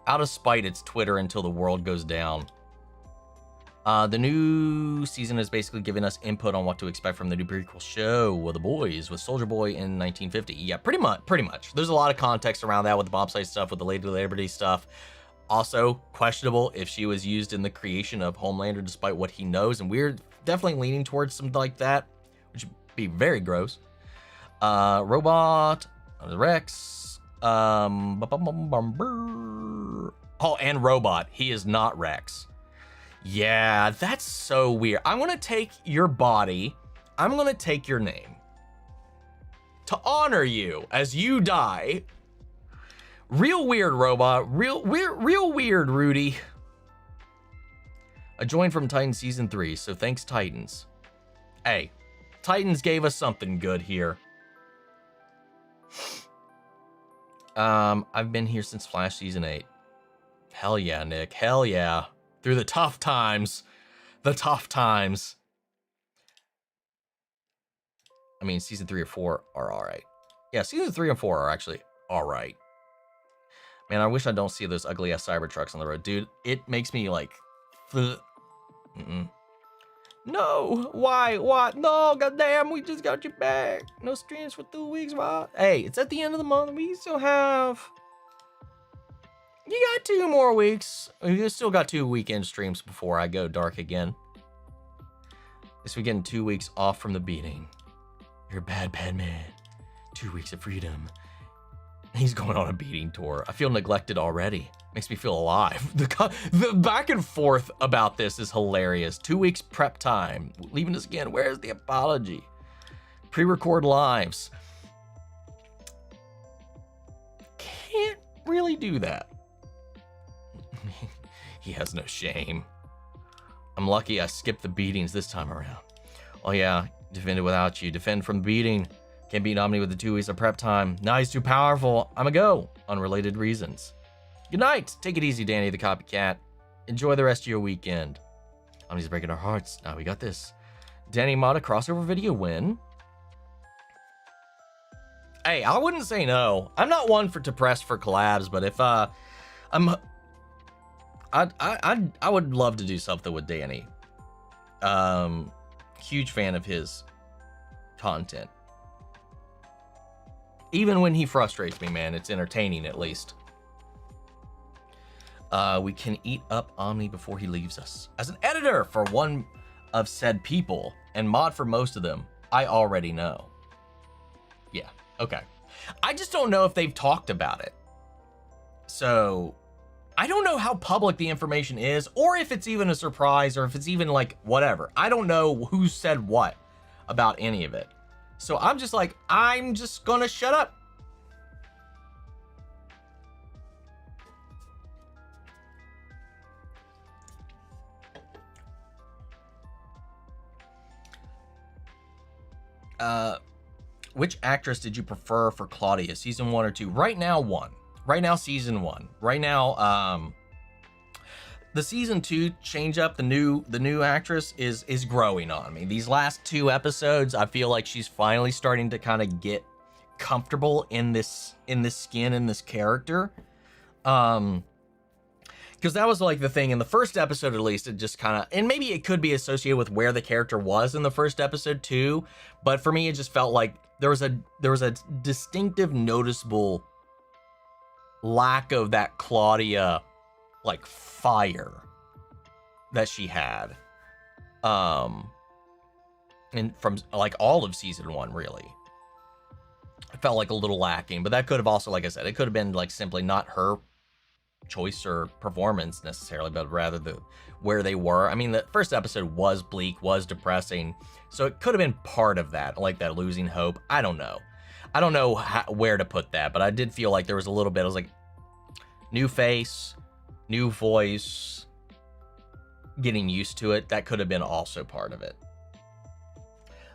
Out of spite, it's Twitter until the world goes down. The new season is basically giving us input on what to expect from the new prequel show with the boys, with Soldier Boy in 1950. Yeah, pretty much. There's a lot of context around that with the bobsleigh stuff, with the Lady Liberty stuff. Also, questionable if she was used in the creation of Homelander, despite what he knows, and we're definitely leaning towards something like that, which would be very gross. Robot, Rex, oh, and Robot. He is not Rex. Yeah, that's so weird. I'm gonna take your body. I'm gonna take your name to honor you as you die. Real weird, Robot. Real weird, Rudy. I joined from Titans Season 3, so thanks, Titans. Hey, Titans gave us something good here. I've been here since Flash Season 8. Hell yeah, Nick. Hell yeah. Through the tough times. The tough times. I mean, Season 3 or 4 are alright. Yeah, Season 3 and 4 are actually alright. Man, I wish I don't see those ugly-ass Cybertrucks on the road. Dude, it makes me like... No! Why? What? No, goddamn, we just got you back. No streams for 2 weeks, what? Hey, it's at the end of the month. We still have... You got 2 more weeks. You still got 2 weekend streams before I go dark again. This weekend, 2 weeks off from the beating. You're a bad, bad man. 2 weeks of freedom. He's going on a beating tour. I feel neglected already. Makes me feel alive. The back and forth about this is hilarious. 2 weeks prep time. Leaving us again. Where's the apology? Pre-record lives. Can't really do that. He has no shame. I'm lucky I skipped the beatings this time around. Oh yeah, defended without you. Defend from beating. Can't beat Omni with the 2 weeks of prep time. Now he's too powerful. I'm a go. Unrelated reasons. Good night. Take it easy, Danny the copycat. Enjoy the rest of your weekend. Omni's breaking our hearts. Now we got this. Danny Mata crossover video win. Hey, I wouldn't say no. I'm not one to press for collabs, but if I would love to do something with Danny. Huge fan of his content. Even when he frustrates me, man, it's entertaining at least. We can eat up Omni before he leaves us. As an editor for one of said people and mod for most of them, I already know. Yeah, okay. I just don't know if they've talked about it. So I don't know how public the information is, or if it's even a surprise, or if it's even like whatever. I don't know who said what about any of it. So I'm just like, I'm just gonna shut up. Which actress did you prefer for Claudia, season 1 or 2? Right now, 1. Right now, season 1. Right now, the season 2 change up, the new actress is growing on me. These last 2 episodes, I feel like she's finally starting to kind of get comfortable in this skin, in this character. Because that was like the thing in the first episode, at least. It just kind of, and maybe it could be associated with where the character was in the first episode too. But for me, it just felt like there was a distinctive, noticeable lack of that Claudia like fire that she had. And from like all of season 1, really. It felt like a little lacking, but that could have also, like I said, it could have been like simply not her choice or performance necessarily, but rather where they were. I mean, the first episode was bleak, was depressing, so it could have been part of that, like that losing hope. I don't know where to put that, but I did feel like there was a little bit. I was like, new face, new voice, getting used to it. That could have been also part of it.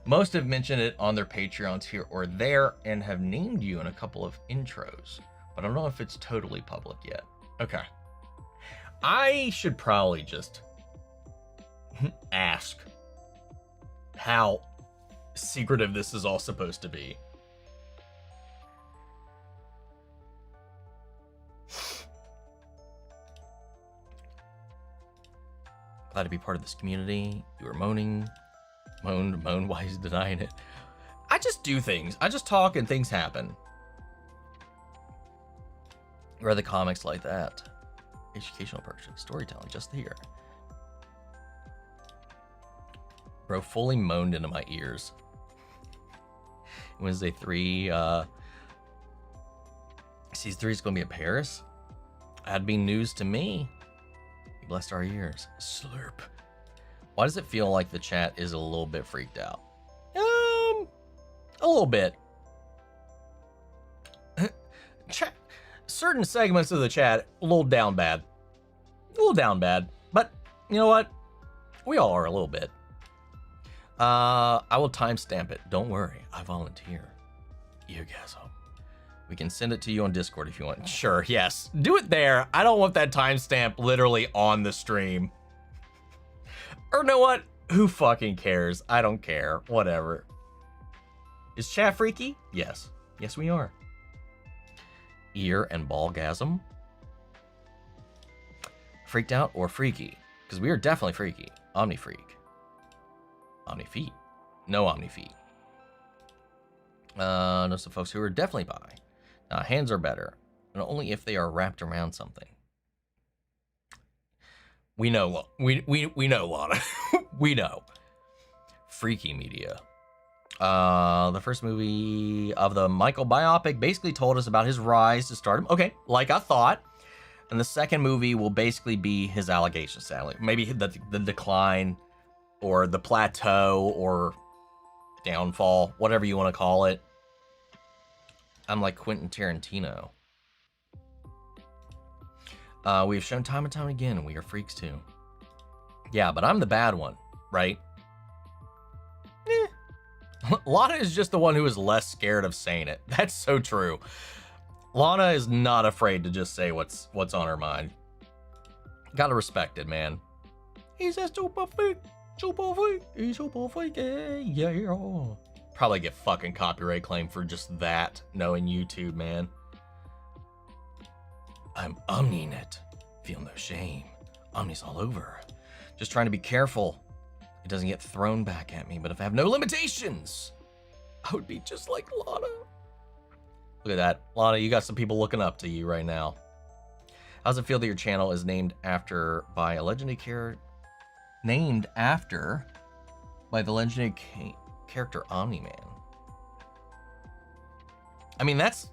Most have mentioned it on their Patreons here or there and have named you in a couple of intros, but I don't know if it's totally public yet. Okay. I should probably just ask how secretive this is all supposed to be. Glad to be part of this community. You were moaned why he's denying it. I just do things. I just talk and things happen. Read the comics like that. Educational purposes, storytelling, just here. Bro fully moaned into my ears. Wednesday 3, season 3 is going to be in Paris. That'd be news to me. You blessed our ears. Slurp. Why does it feel like the chat is a little bit freaked out? A little bit. Chat. Certain segments of the chat, a little down bad. But you know what? We all are a little bit. I will timestamp it. Don't worry, I volunteer. Eargasm. We can send it to you on Discord if you want. Sure, yes. Do it there. I don't want that timestamp literally on the stream. Or know what? Who fucking cares? I don't care. Whatever. Is chat freaky? Yes. Yes, we are. Ear and ballgasm. Freaked out or freaky? Because we are definitely freaky. Omni freak. Omni feet. No Omni feet. Know some folks who are definitely bi. Hands are better, and only if they are wrapped around something. We know, we know, Lana. We know. Freaky media. The first movie of the Michael biopic basically told us about his rise to stardom. Okay, like I thought. And the second movie will basically be his allegations, sadly. Maybe the decline, or the plateau, or downfall, whatever you want to call it. I'm like Quentin Tarantino. We've shown time and time again, and we are freaks too. Yeah, but I'm the bad one, right? Lana is just the one who is less scared of saying it. That's so true. Lana is not afraid to just say what's on her mind. Gotta respect it, man. He's a super freak. Super freak. He's super freak. Yeah. Probably get fucking copyright claim for just that, knowing YouTube, man. I'm Omn1. Feel no shame. Omni's all over. Just trying to be careful. It doesn't get thrown back at me, but if I have no limitations, I would be just like Lana. Look at that. Lana, you got some people looking up to you right now. How does it feel that your channel is named after by a legendary character? Named after by the legendary character Omni-Man. I mean, that's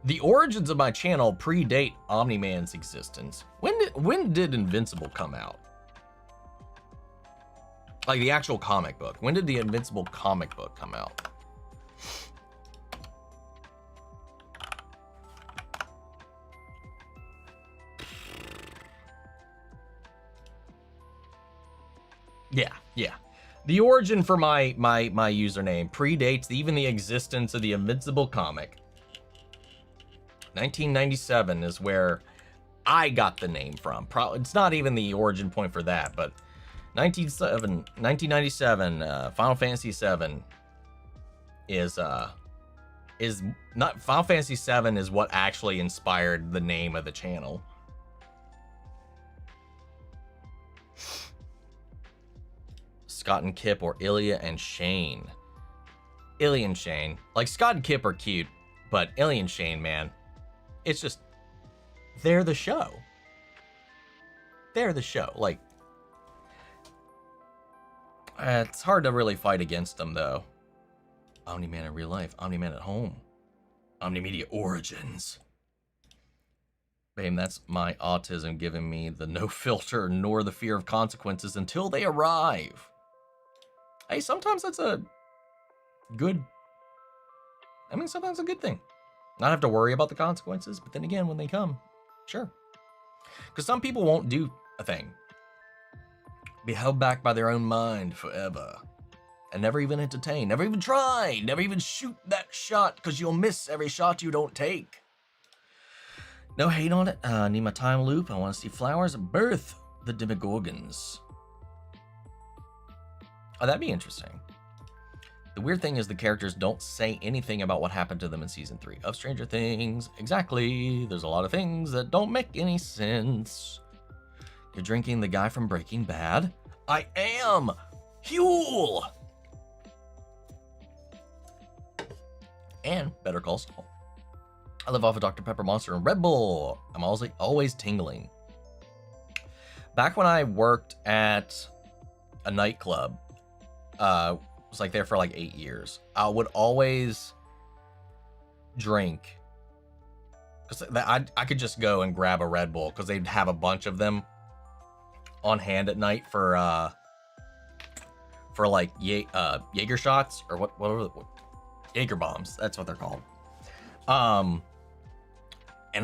the origins of my channel predate Omni-Man's existence. When did Invincible come out? Like the actual comic book. When did the Invincible comic book come out? Yeah. The origin for my username predates even the existence of the Invincible comic. 1997 is where I got the name from. It's not even the origin point for that, but 1997, Final Fantasy VII is not Final Fantasy VII is what actually inspired the name of the channel. Scott and Kip or Ilya and Shane. Ilya and Shane. Like, Scott and Kip are cute, but Ilya and Shane, man, it's just, they're the show. They're the show. Like, it's hard to really fight against them, though. Omni-Man in real life. Omni-Man at home. Omni-Media Origins. Babe, that's my autism giving me the no filter nor the fear of consequences until they arrive. Hey, sometimes that's a good... I mean, sometimes a good thing. Not have to worry about the consequences, but then again, when they come, sure. Because some people won't do a thing. Be held back by their own mind forever. And never even entertain, never even try, never even shoot that shot, because you'll miss every shot you don't take. No hate on it. Need my time loop. I want to see flowers birth the Demogorgons. Oh, that'd be interesting. The weird thing is the characters don't say anything about what happened to them in season 3 of Stranger Things. Exactly. There's a lot of things that don't make any sense. You're drinking the guy from Breaking Bad? I am! Huel! And Better Call Saul. I live off of Dr. Pepper, Monster, and Red Bull. I'm always tingling. Back when I worked at a nightclub, was like there for like 8 years. I would always drink because I could just go and grab a Red Bull because they'd have a bunch of them on hand at night for like Jaeger shots or what Jaeger bombs. That's what they're called. And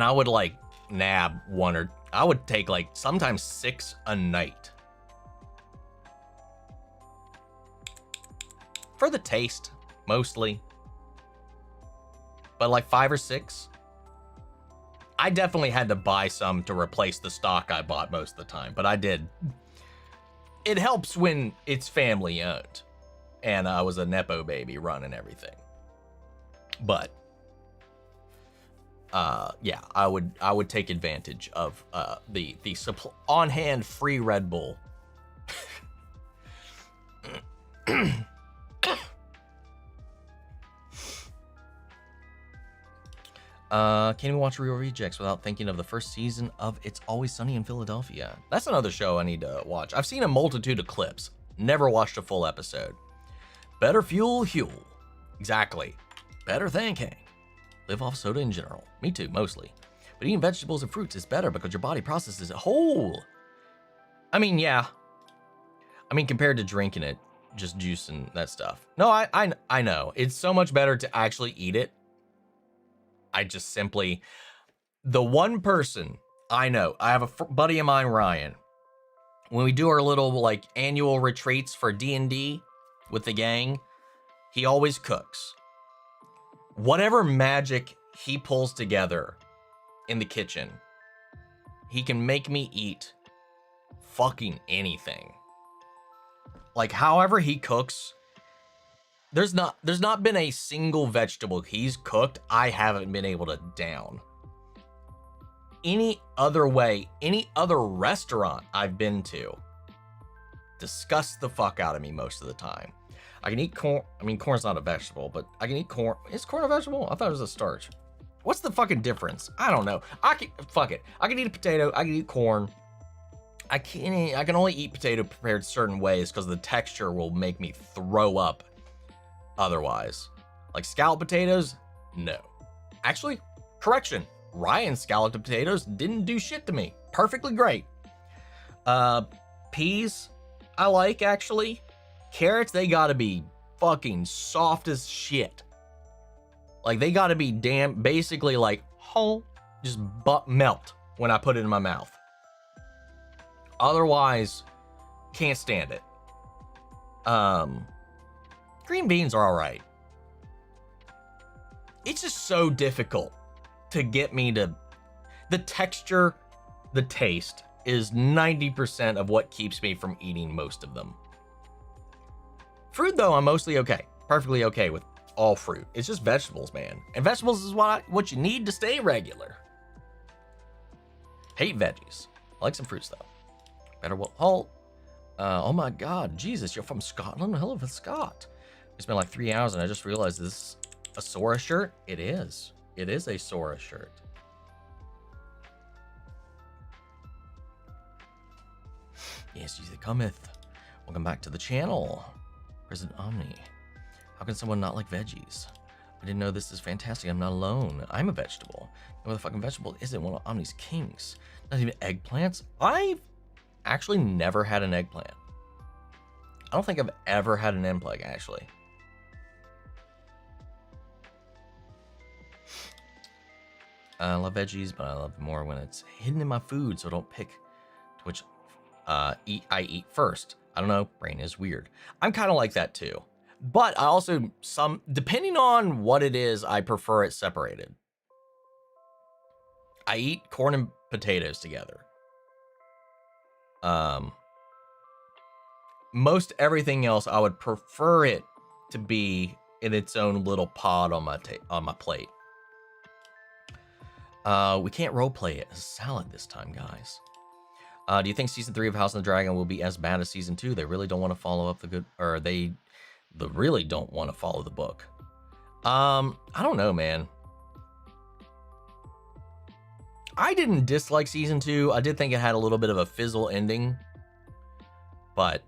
I would like nab one or I would take like sometimes 6 a night. For the taste, mostly. But like 5 or 6. I definitely had to buy some to replace the stock I bought most of the time, but I did. It helps when it's family owned. And I was a Nepo baby running everything. But yeah, I would take advantage of the on-hand free Red Bull. Can't even watch Real Rejects without thinking of the first season of It's Always Sunny in Philadelphia. That's another show I need to watch. I've seen a multitude of clips, never watched a full episode. Better fuel Huel. Exactly. Better thinking. Live off soda in general. Me too, mostly. But eating vegetables and fruits is better because your body processes it whole. I mean, yeah. I mean, compared to drinking it, just juice and that stuff. No, I know. It's so much better to actually eat it. I just simply, the one person I know, I have a buddy of mine, Ryan. When we do our little like annual retreats for D&D with the gang, he always cooks. Whatever magic he pulls together in the kitchen, he can make me eat fucking anything. Like however he cooks, There's not been a single vegetable he's cooked I haven't been able to down. Any other way, any other restaurant I've been to disgusts the fuck out of me most of the time. I can eat corn. I mean, corn's not a vegetable, but I can eat corn. Is corn a vegetable? I thought it was a starch. What's the fucking difference? I don't know. Fuck it. I can eat a potato. I can eat corn. I can only eat potato prepared certain ways because the texture will make me throw up otherwise. Like scalloped potatoes, no. Actually, correction. Ryan's scalloped potatoes didn't do shit to me. Perfectly great. Peas, I like actually. Carrots, they gotta be fucking soft as shit. Like they gotta be basically like whole, just melt when I put it in my mouth. Otherwise, can't stand it. Green beans are all right. It's just so difficult to get me to, the texture, the taste is 90% of what keeps me from eating most of them. Fruit though, I'm mostly okay. Perfectly okay with all fruit. It's just vegetables, man. And vegetables is what you need to stay regular. Hate veggies. I like some fruits though. Better well, halt. Oh my God, Jesus, you're from Scotland? Hell of a Scot. It's been like 3 hours and I just realized this is a Sora shirt. It is. It is a Sora shirt. Yes, Jesus cometh. Welcome back to the channel. President Omni. How can someone not like veggies? I didn't know this is fantastic. I'm not alone. I'm a vegetable. No other fucking vegetable isn't one of Omni's kings. Not even eggplants. I've actually never had an eggplant. I don't think I've ever had an eggplant, actually. I love veggies, but I love them more when it's hidden in my food, so don't pick which I eat first. I don't know, brain is weird. I'm kind of like that too. But I also, depending on what it is, I prefer it separated. I eat corn and potatoes together. Most everything else, I would prefer it to be in its own little pod on my plate. We can't roleplay it as a salad this time, guys. Do you think season 3 of House of the Dragon will be as bad as season 2? They really don't want to follow up they really don't want to follow the book. I don't know, man. I didn't dislike season 2. I did think it had a little bit of a fizzle ending, but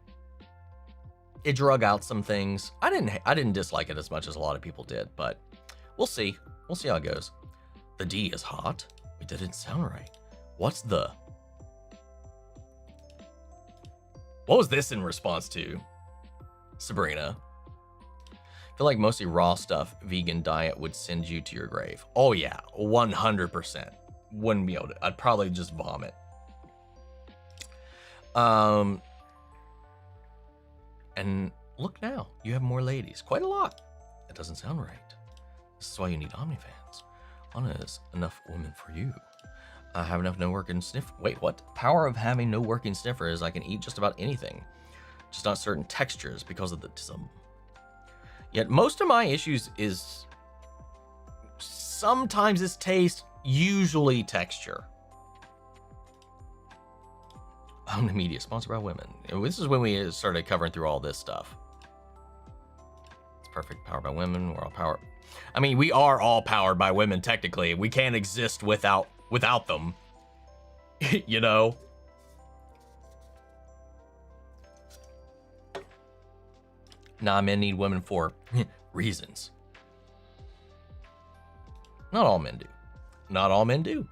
it drug out some things. I didn't dislike it as much as a lot of people did, but we'll see. We'll see how it goes. The D is hot. It didn't sound right. What was this in response to? Sabrina. I feel like mostly raw stuff, vegan diet would send you to your grave. Oh yeah, 100%. Wouldn't be able to. I'd probably just vomit. And look now, you have more ladies. Quite a lot. That doesn't sound right. This is why you need OmniFans. Anna is enough women for you. I have enough no working sniff. Wait, what? Power of having no working sniffer is I can eat just about anything. Just not certain textures because of the tism. Yet most of my issues is sometimes it's taste, usually texture. Omni Media, sponsored by women. This is when we started covering through all this stuff. It's perfect. Powered by women. We're all powered. I mean, we are all powered by women, technically. We can't exist without them. You know? Nah, men need women for reasons. Not all men do. Not all men do.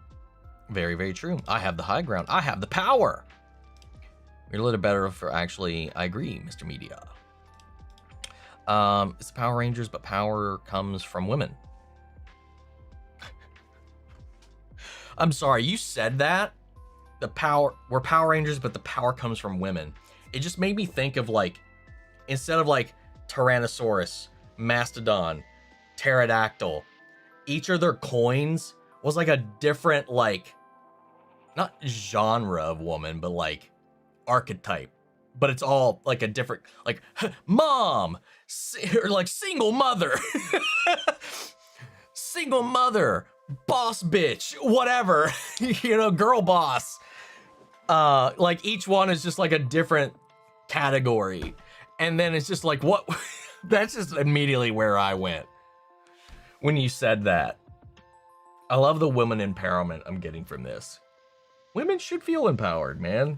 Very, very true. I have the high ground. I have the power. You're a little better for actually, I agree, Mr. Media. It's the Power Rangers, but power comes from women. I'm sorry, you said that. We're Power Rangers, but the power comes from women. It just made me think of like, instead of like Tyrannosaurus, Mastodon, Pterodactyl, each of their coins was like a different, like, not genre of woman, but like archetype but it's all like a different, like mom, or like single mother, single mother, boss bitch, whatever, you know, girl boss. Like each one is just like a different category. And then it's just like, what? That's just immediately where I went when you said that. I love the woman empowerment I'm getting from this. Women should feel empowered, man.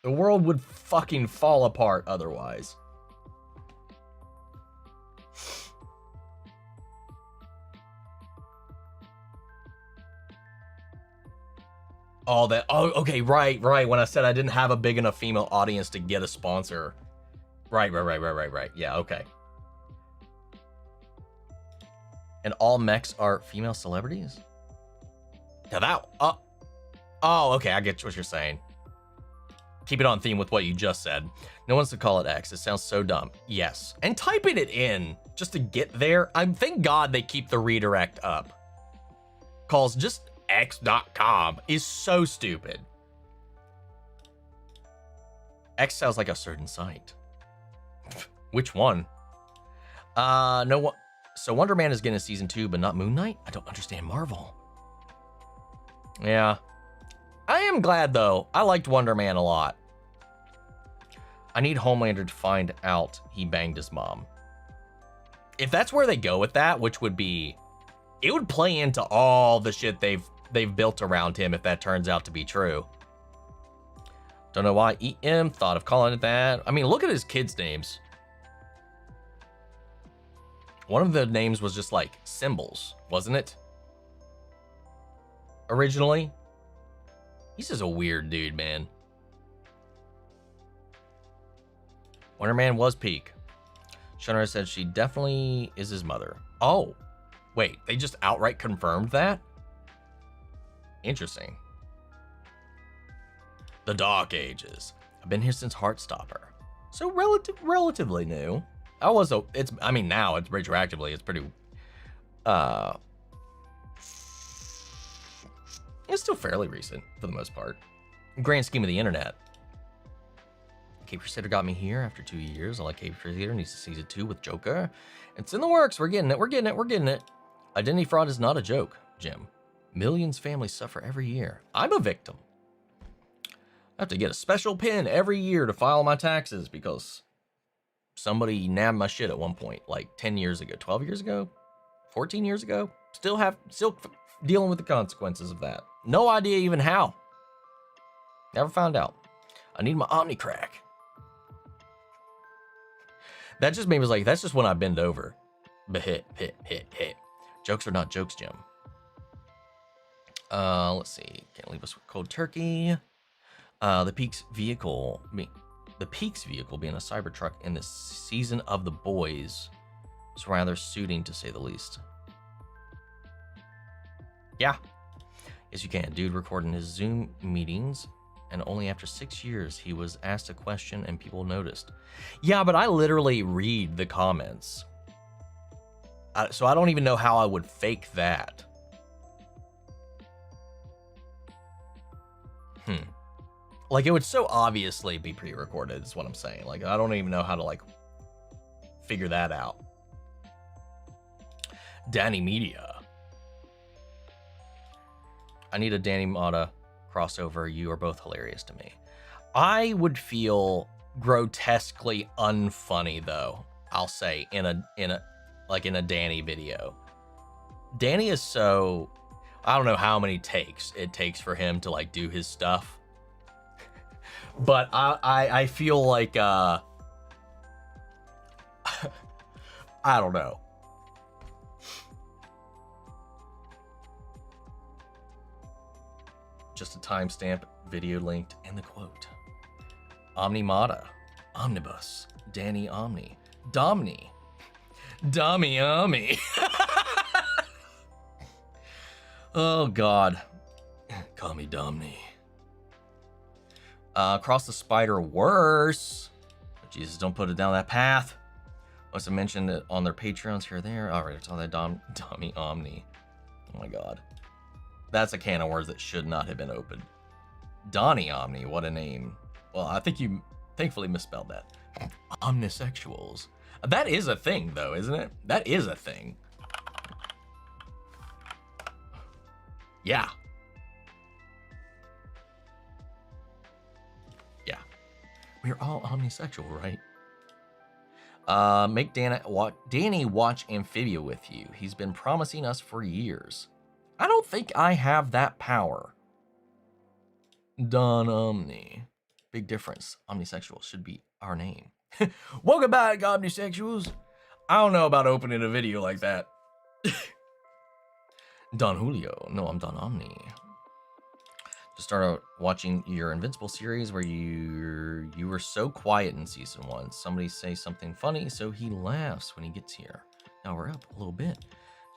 The world would fucking fall apart otherwise. Oh, okay, right. When I said I didn't have a big enough female audience to get a sponsor. Right. Yeah, okay. And all mechs are female celebrities? Now that, oh, okay, I get what you're saying. Keep it on theme with what you just said. No one's to call it X. It sounds so dumb. Yes. And typing it in just to get there, thank God they keep the redirect up. Calls just X.com is so stupid. X sounds like a certain site. Which one? No one. So Wonder Man is getting a season 2, but not Moon Knight? I don't understand Marvel. Yeah. I am glad, though. I liked Wonder Man a lot. I need Homelander to find out he banged his mom. If that's where they go with that, which would be... It would play into all the shit they've built around him if that turns out to be true. Don't know why EM thought of calling it that. I mean, look at his kids' names. One of the names was just like symbols, wasn't it? Originally. He's just a weird dude, man. Wonder Man was peak. Shunra said she definitely is his mother. Oh, wait, they just outright confirmed that? Interesting. The Dark Ages. I've been here since Heartstopper. So relatively new. Now it's retroactively, it's pretty, it's still fairly recent for the most part. Grand scheme of the internet. Cape Crusader got me here after 2 years. I like Cape Crusader, needs a season 2 with Joker. It's in the works, we're getting it. Identity fraud is not a joke, Jim. Millions of families suffer every year. I'm a victim. I have to get a special pin every year to file my taxes because somebody nabbed my shit at one point, like 10 years ago, 12 years ago, 14 years ago. Still dealing with the consequences of that. No idea even how. Never found out. I need my Omni crack. That just made me like, that's just when I bend over. But hit. Jokes are not jokes, Jim. Let's see. Can't leave us with cold turkey. The Peaks vehicle being a Cybertruck in this season of The Boys is rather suiting, to say the least. Yeah. Yes, you can. Dude recording his Zoom meetings, and only after 6 years he was asked a question and people noticed. Yeah, but I literally read the comments. So I don't even know how I would fake that. Like, it would so obviously be pre-recorded, is what I'm saying. Like, I don't even know how to, like, figure that out. Danny Media. I need a Danny Mata crossover. You are both hilarious to me. I would feel grotesquely unfunny, though, I'll say, in a Danny video. Danny is so... I don't know how many takes it takes for him to, like, do his stuff. But I feel like, I don't know. Just a timestamp, video linked, and the quote. Omnimata, Omnibus, Danny Omni, Domni, Dummy Omni. Oh, God. Call me Domni. Across the Spider worse. Jesus, don't put it down that path. Must have mentioned it on their Patreons here or there. All right, it's all that Dummy Omni. Oh my God. That's a can of worms that should not have been opened. Donnie Omni, what a name. Well, I think you Thankfully misspelled that. Omnisexuals. That is a thing, though, isn't it? That is a thing. Yeah. Yeah. We're all omnisexual, right? Make Danny watch Amphibia with you. He's been promising us for years. I don't think I have that power. Don Omni. Big difference. Omnisexual should be our name. Welcome back, Omnisexuals. I don't know about opening a video like that. Don Julio. No, I'm Don Omni. Just started watching your Invincible series where you were so quiet in season 1. Somebody say something funny so he laughs when he gets here. Now we're up a little bit.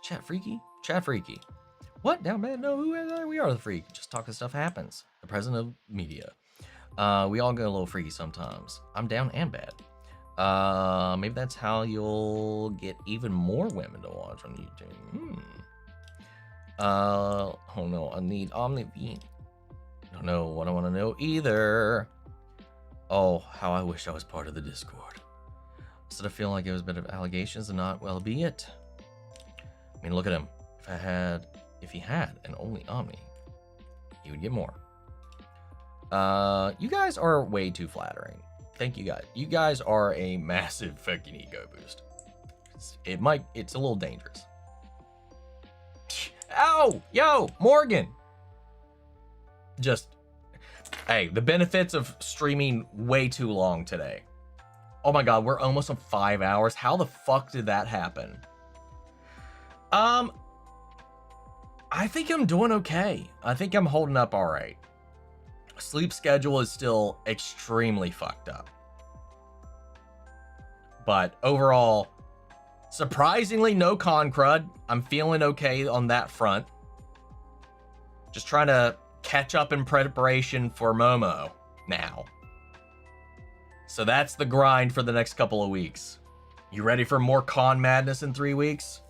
Chat freaky? Chat freaky. What? Down bad? No, we are the freak. Just talking stuff happens. The president of media. We all get a little freaky sometimes. I'm down and bad. Maybe that's how you'll get even more women to watch on YouTube. Oh no, I need Omni. Don't know what I want to know either. Oh, how I wish I was part of the Discord. Instead of feeling like it was a bit of allegations and not, well, be it. I mean, look at him. If he had an only Omni, he would get more. You guys are way too flattering. Thank you guys. You guys are a massive fucking ego boost. It's a little dangerous. Ow! Yo, Morgan! Hey, the benefits of streaming way too long today. Oh my god, we're almost on 5 hours. How the fuck did that happen? I think I'm doing okay. I think I'm holding up all right. Sleep schedule is still extremely fucked up. But overall, surprisingly no con crud. I'm feeling okay on that front. Just trying to catch up in preparation for Momo now. So that's the grind for the next couple of weeks. You ready for more con madness in 3 weeks?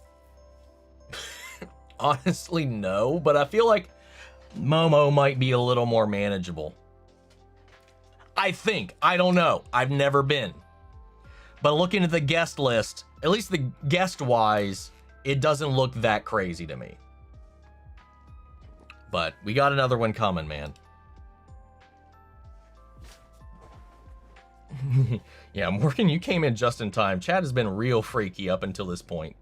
Honestly, no, but I feel like Momo might be a little more manageable. I think. I don't know. I've never been. But looking at the guest list, at least the guest-wise, it doesn't look that crazy to me. But we got another one coming, man. Yeah, Morgan, you came in just in time. Chad has been real freaky up until this point.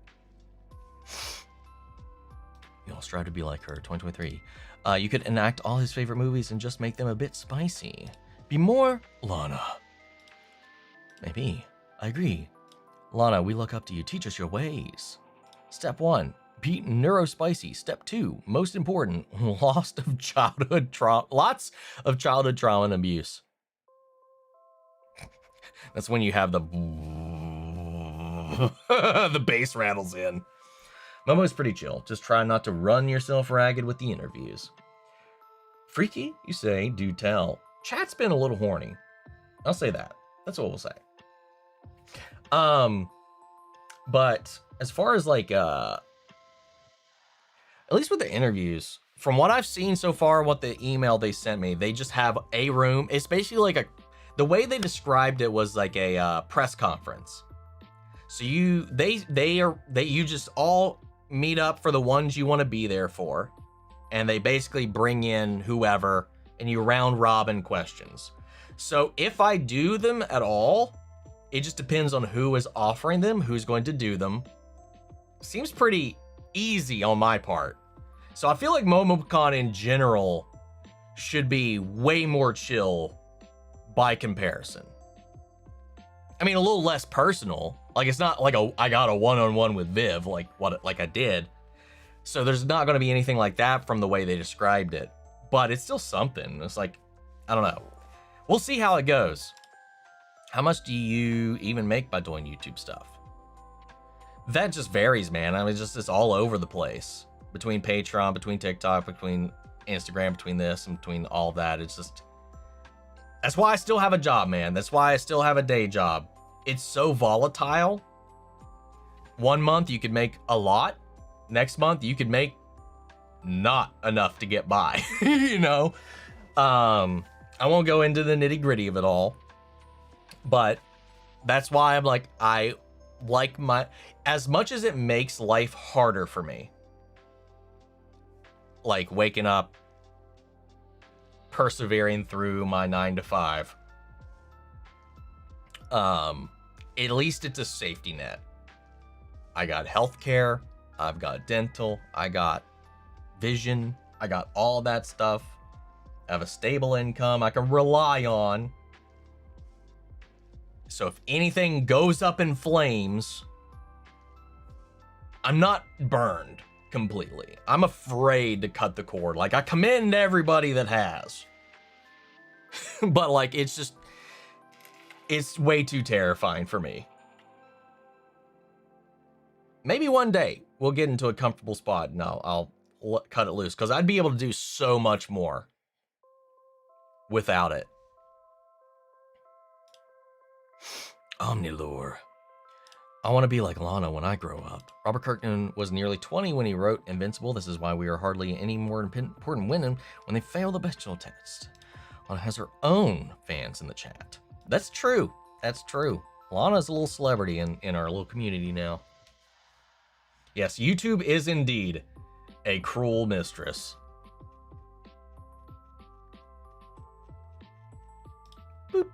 You all strive to be like her. 2023. You could enact all his favorite movies and just make them a bit spicy. Be more Lana. Maybe. I agree. Lana, we look up to you. Teach us your ways. Step 1. Be neurospicy. Step 2. Most important. Lots of childhood trauma and abuse. That's when you have the the bass rattles in. Momo's pretty chill. Just try not to run yourself ragged with the interviews. Freaky, you say, do tell. Chat's been a little horny. I'll say that. That's what we'll say. But as far as like, at least with the interviews, from what I've seen so far, what the email they sent me, they just have a room. It's basically like the way they described it was like a press conference. So you just all meet up for the ones you want to be there for, and they basically bring in whoever, and you round robin questions. So if I do them at all, it just depends on who is offering them, who's going to do them. Seems pretty easy on my part. So I feel like MomoCon in general should be way more chill by comparison. I mean, a little less personal. Like, it's not like I got a one-on-one with Viv like I did. So there's not going to be anything like that from the way they described it. But it's still something. It's like, I don't know. We'll see how it goes. How much do you even make by doing YouTube stuff? That just varies, man. I mean, it's all over the place. Between Patreon, between TikTok, between Instagram, between this and between all that. It's just... That's why I still have a job, man. That's why I still have a day job. It's so volatile. 1 month you could make a lot. Next month you could make not enough to get by. You know? I won't go into the nitty gritty of it all. But that's why I'm like, I like my, as much as it makes life harder for me, like waking up, persevering through my 9 to 5, at least it's a safety net. I got healthcare, I've got dental, I got vision, I got all that stuff. I have a stable income I can rely on. So if anything goes up in flames, I'm not burned completely. I'm afraid to cut the cord. Like, I commend everybody that has. But like, it's just, it's way too terrifying for me. Maybe one day we'll get into a comfortable spot and I'll cut it loose, because I'd be able to do so much more without it. Omnilore. I want to be like Lana when I grow up. Robert Kirkman was nearly 20 when he wrote Invincible. This is why we are hardly any more important women when they fail the bestial test. Lana has her own fans in the chat. That's true. That's true. Lana's a little celebrity in our little community now. Yes, YouTube is indeed a cruel mistress. Boop.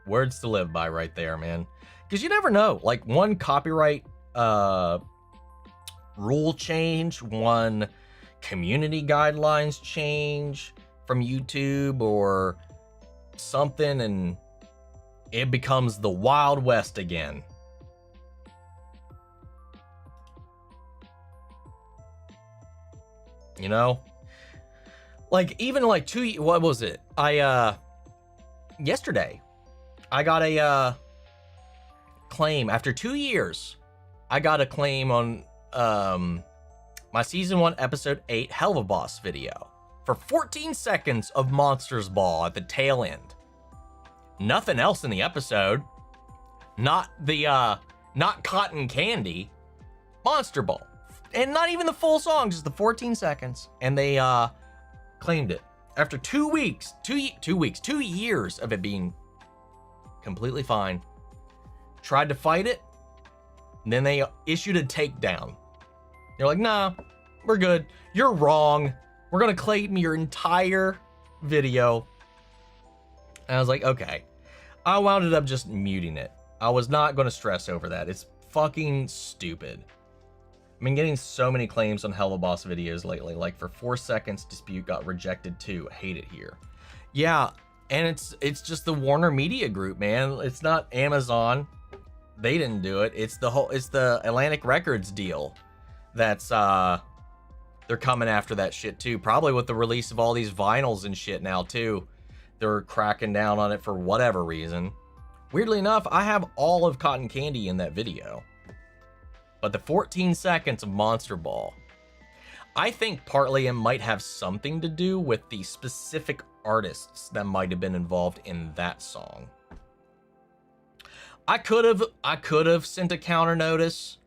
Words to live by right there, man. Because you never know. Like, one copyright rule change, one community guidelines change from YouTube or something, and it becomes the Wild West again. You know? Like, even like what was it? Yesterday, I got a claim. After 2 years, I got a claim on my season 1 episode 8 Helva Boss video for 14 seconds of Monsters Ball at the tail end. Nothing else in the episode. Not Cotton Candy. Monster Ball. And not even the full song, just the 14 seconds. And they claimed it. After 2 weeks, 2 years of it being completely fine. Tried to fight it. Then they issued a takedown. They're like, nah, we're good. You're wrong. We're gonna claim your entire video. And I was like, okay. I wound up just muting it. I was not gonna stress over that. It's fucking stupid. I've been getting so many claims on Helva Boss videos lately. Like, for 4 seconds, dispute got rejected too. I hate it here. Yeah, and it's just the Warner Media Group, man. It's not Amazon. They didn't do it. It's the Atlantic Records deal. That's they're coming after that shit too. Probably with the release of all these vinyls and shit now too. They're cracking down on it for whatever reason. Weirdly enough, I have all of Cotton Candy in that video. But the 14 seconds of Monster Ball, I think partly it might have something to do with the specific artists that might have been involved in that song. I could have sent a counter notice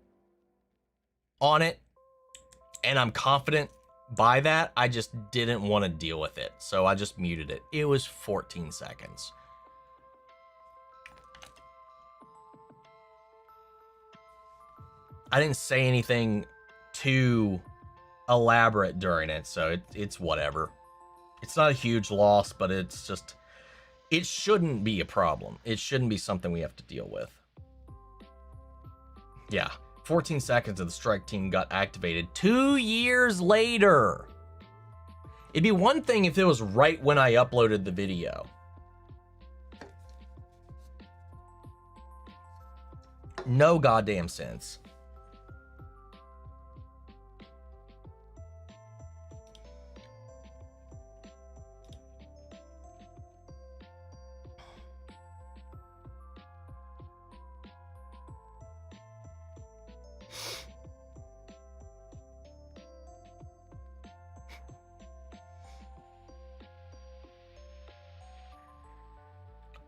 on it, and I'm confident by that. I just didn't want to deal with it, so I just muted it. It was 14 seconds. I didn't say anything too elaborate during it, so it's whatever. It's not a huge loss, but it's just, it shouldn't be a problem. It shouldn't be something we have to deal with. Yeah, 14 seconds of the strike team got activated 2 years later. It'd be one thing if it was right when I uploaded the video. No goddamn sense.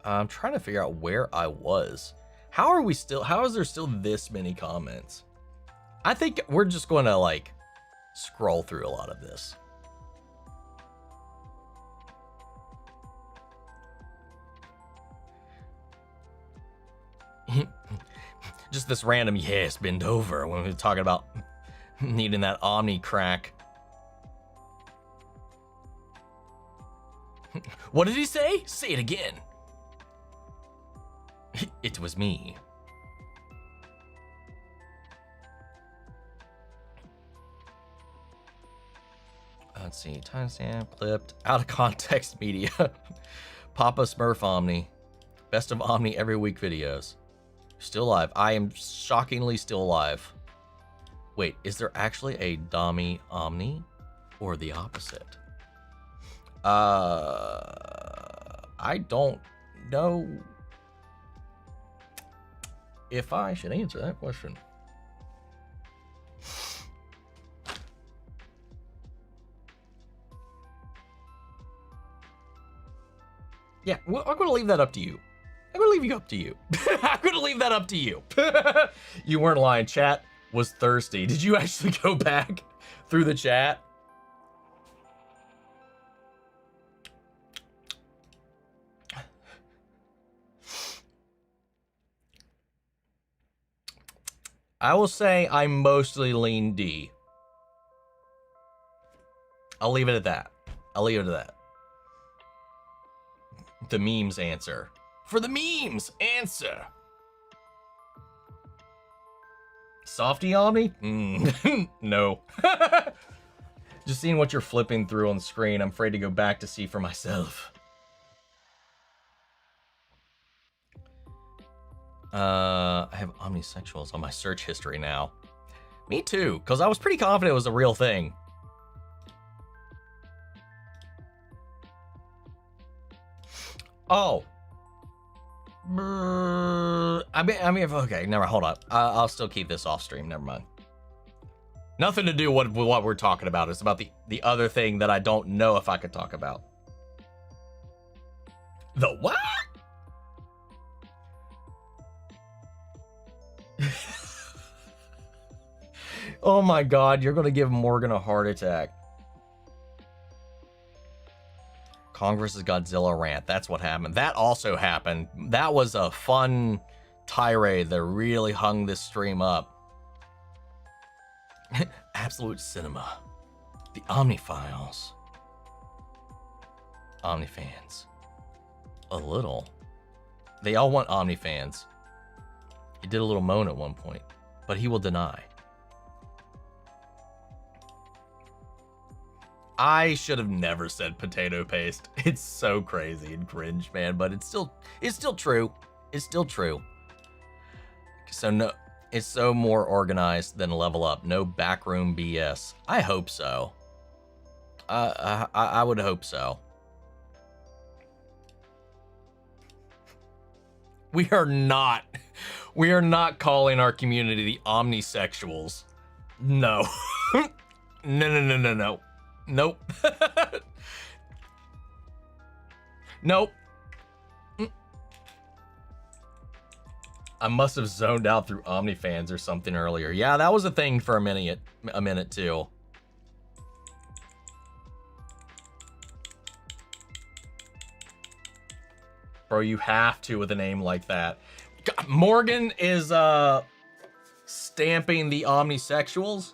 I'm trying to figure out where I was. How is there still this many comments? I think we're just going to like scroll through a lot of this. Just this random yes, bend over when we were talking about needing that Omni crack. What did he say? Say it again. It was me. Let's see, timestamp, clipped, out of context media. Papa Smurf Omni. Best of Omni every week videos. Still alive. I am shockingly still alive. Wait, is there actually a Dami Omni? Or the opposite? I don't know if I should answer that question. Yeah, well, I'm gonna leave that up to you. I'm gonna leave you up to you. I'm gonna leave that up to you. You weren't lying. Chat was thirsty. Did you actually go back through the chat? I will say I mostly lean D. I'll leave it at that. I'll leave it at that. The memes answer. For the memes answer. Softy Omni? No. Just seeing what you're flipping through on the screen, I'm afraid to go back to see for myself. I have omnisexuals on my search history now. Me too, because I was pretty confident it was a real thing. Oh. I mean, okay, never, hold on. I'll still keep this off stream, never mind. Nothing to do with what we're talking about. It's about the other thing that I don't know if I could talk about. The what? Oh my god, you're gonna give Morgan a heart attack. Congress's Godzilla rant, that's what happened. That also happened. That was a fun tirade that really hung this stream up. Absolute cinema. The Omni Files. Omni fans. A little. They all want Omni fans. He did a little moan at one point, but he will deny. I should have never said potato paste. It's so crazy and cringe, man, but it's still true. It's still true. So no, it's so more organized than Level Up. No backroom BS. I hope so. I would hope so. We are not calling our community the omnisexuals. No. No. Nope. Nope. I must have zoned out through OmniFans or something earlier. Yeah, that was a thing for a minute too. Bro, you have to with a name like that. God, Morgan is stamping the omnisexuals.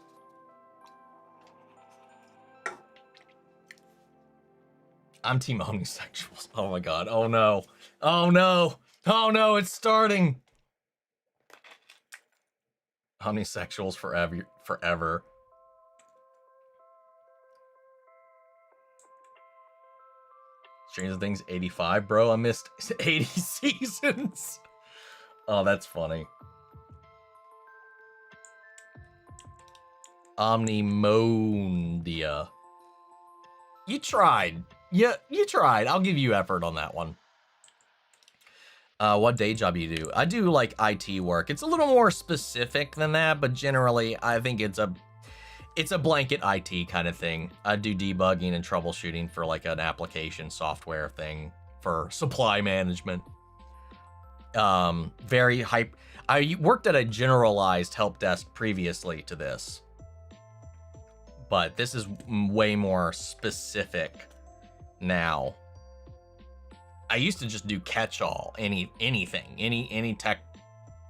I'm team omnisexuals. Oh my god. Oh no. Oh no. Oh no, it's starting. Omnisexuals forever. Stranger Things 85, bro. I missed 80 seasons. Oh, that's funny. Omnimondia. You tried. Yeah, you tried. I'll give you effort on that one. What day job you do? I do like IT work. It's a little more specific than that, but generally I think it's a blanket IT kind of thing. I do debugging and troubleshooting for like an application software thing for supply management. Very hype. I worked at a generalized help desk previously to this, but this is way more specific now. I used to just do catch-all, anything, any tech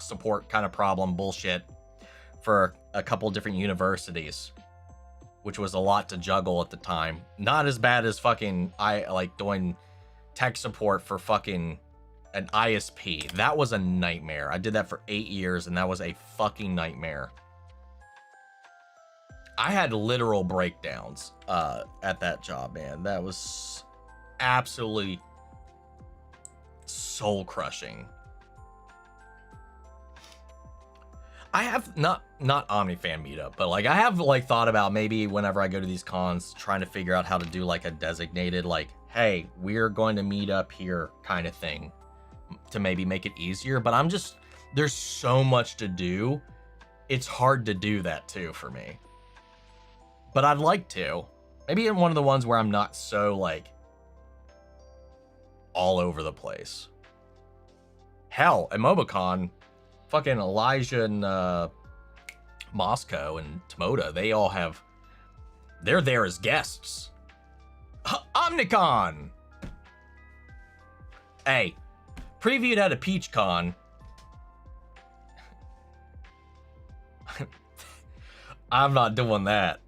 support kind of problem bullshit for a couple different universities, which was a lot to juggle at the time. Not as bad as fucking doing tech support for fucking an ISP. That was a nightmare. I did that for 8 years, and that was a fucking nightmare. I had literal breakdowns at that job, man. That was absolutely soul crushing. I have not OmniFan meetup, but like I have like thought about maybe whenever I go to these cons, trying to figure out how to do like a designated like, hey, we're going to meet up here kind of thing to maybe make it easier. But I'm just, there's so much to do. It's hard to do that too for me. But I'd like to. Maybe in one of the ones where I'm not so like all over the place. Hell, at MobaCon, fucking Elijah and Moscow and Tomoda, they all have, they're there as guests. Omnicon! Hey, previewed at a PeachCon. I'm not doing that.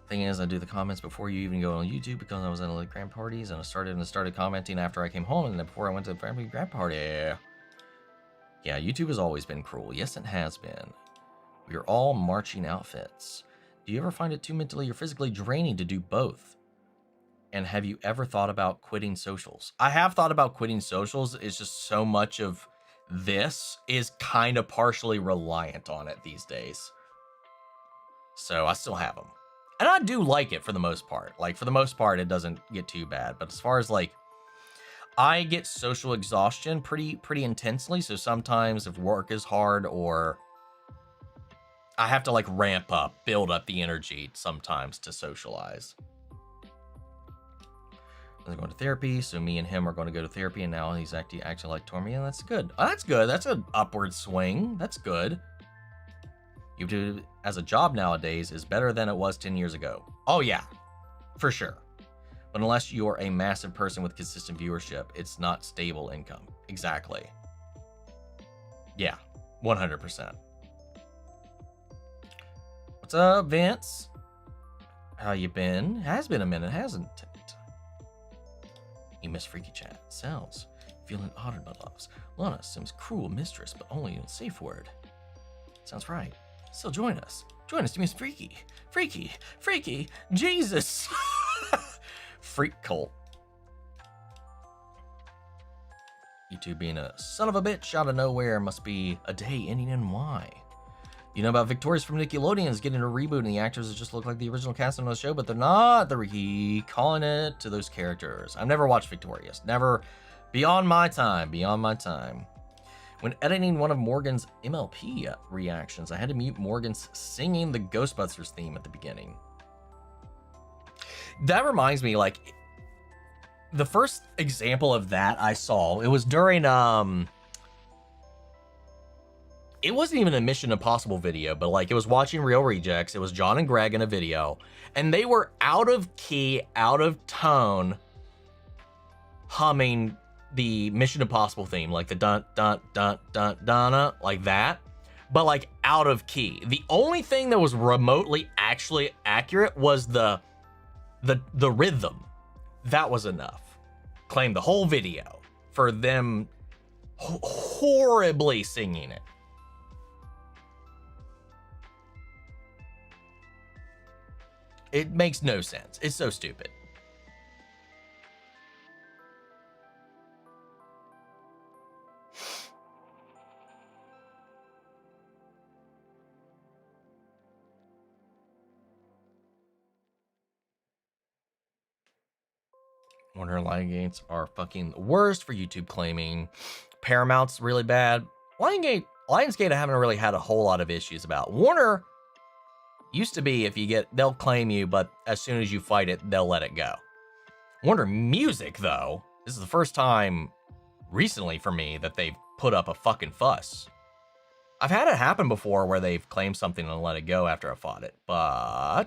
Thing is, I do the comments before you even go on YouTube because I was at a grand parties and I started commenting after I came home and then before I went to the family grand party. Yeah, YouTube has always been cruel. Yes, it has been. We are all marching outfits. Do you ever find it too mentally or physically draining to do both? And have you ever thought about quitting socials? I have thought about quitting socials. It's just so much of this is kind of partially reliant on it these days. So I still have them. And I do like it for the most part. Like, for the most part, it doesn't get too bad. But as far as, like, I get social exhaustion pretty intensely. So sometimes if work is hard or I have to, like, ramp up, build up the energy sometimes to socialize. I'm going to therapy. So me and him are going to go to therapy. And now he's acting like Tormia. That's good. Oh, that's good. That's an upward swing. That's good. You do as a job nowadays is better than it was 10 years ago. Oh yeah, for sure. But unless you're a massive person with consistent viewership, it's not stable income. Exactly. Yeah, 100%. What's up, Vince? How you been? Has been a minute, hasn't it? You miss Freaky Chat. Sounds. Feeling honored by loves. Lana seems cruel mistress, but only in a safe word. Sounds right. So join us. Join us to miss Freaky. Freaky. Freaky. Jesus. Freak cult. YouTube being a son of a bitch out of nowhere must be a day ending in Y. You know about Victorious from Nickelodeon's getting a reboot and the actors that just look like the original cast on the show, but they're not. They're recalling it to those characters. I've never watched Victorious. Never. Beyond my time. Beyond my time. When editing one of Morgan's MLP reactions, I had to mute Morgan's singing the Ghostbusters theme at the beginning. That reminds me, like, the first example of that I saw, it was during, it wasn't even a Mission Impossible video, but like it was watching Real Rejects. It was John and Greg in a video, and they were out of key, out of tone, humming the Mission Impossible theme, like the dun dun dun dun dun, like that, but like out of key. The only thing that was remotely actually accurate was the rhythm. That was enough. Claimed the whole video for them horribly singing it. It makes no sense. It's so stupid. Warner Lionsgate are fucking worst for YouTube claiming. Paramount's really bad. Lionsgate I haven't really had a whole lot of issues about. Warner used to be, if you get, they'll claim you, but as soon as you fight it, they'll let it go. Warner Music, though, this is the first time recently for me that they've put up a fucking fuss. I've had it happen before where they've claimed something and let it go after I fought it, but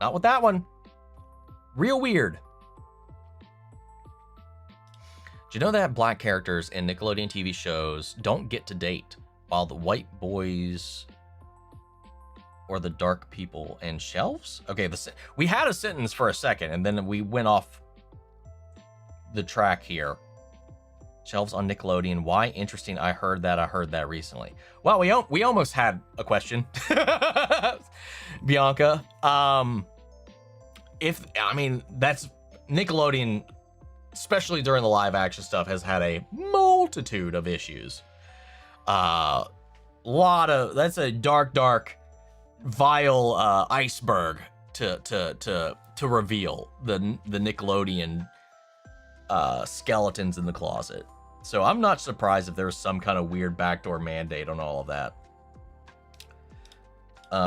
not with that one. Real weird. Do you know that black characters in Nickelodeon TV shows don't get to date, while the white boys or the dark people and shelves? Okay, we had a sentence for a second, and then we went off the track here. Shelves on Nickelodeon. Why? Interesting. I heard that recently. Well, we almost had a question. Bianca. That's Nickelodeon, especially during the live action stuff, has had a multitude of issues. That's a dark, vile iceberg to reveal the Nickelodeon skeletons in the closet. So I'm not surprised if there was some kind of weird backdoor mandate on all of that.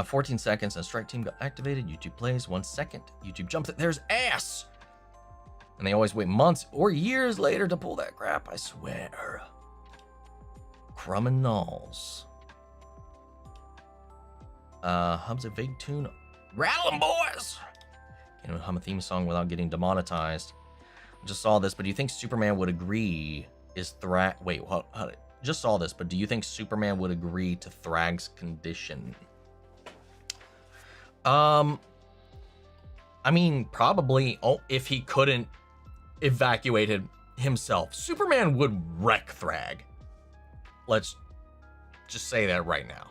14 seconds and strike team got activated. YouTube plays 1 second. YouTube jumps it. There's ass. And they always wait months or years later to pull that crap, I swear. Crumb and Knolls. Hums a vague tune. Rattle 'em, boys! Can't hum a theme song without getting demonetized. I just saw this, but do you think Superman would agree just saw this, but do you think Superman would agree to Thrag's condition? I mean, probably. If he couldn't evacuate himself, Superman would wreck Thrag. Let's just say that right now.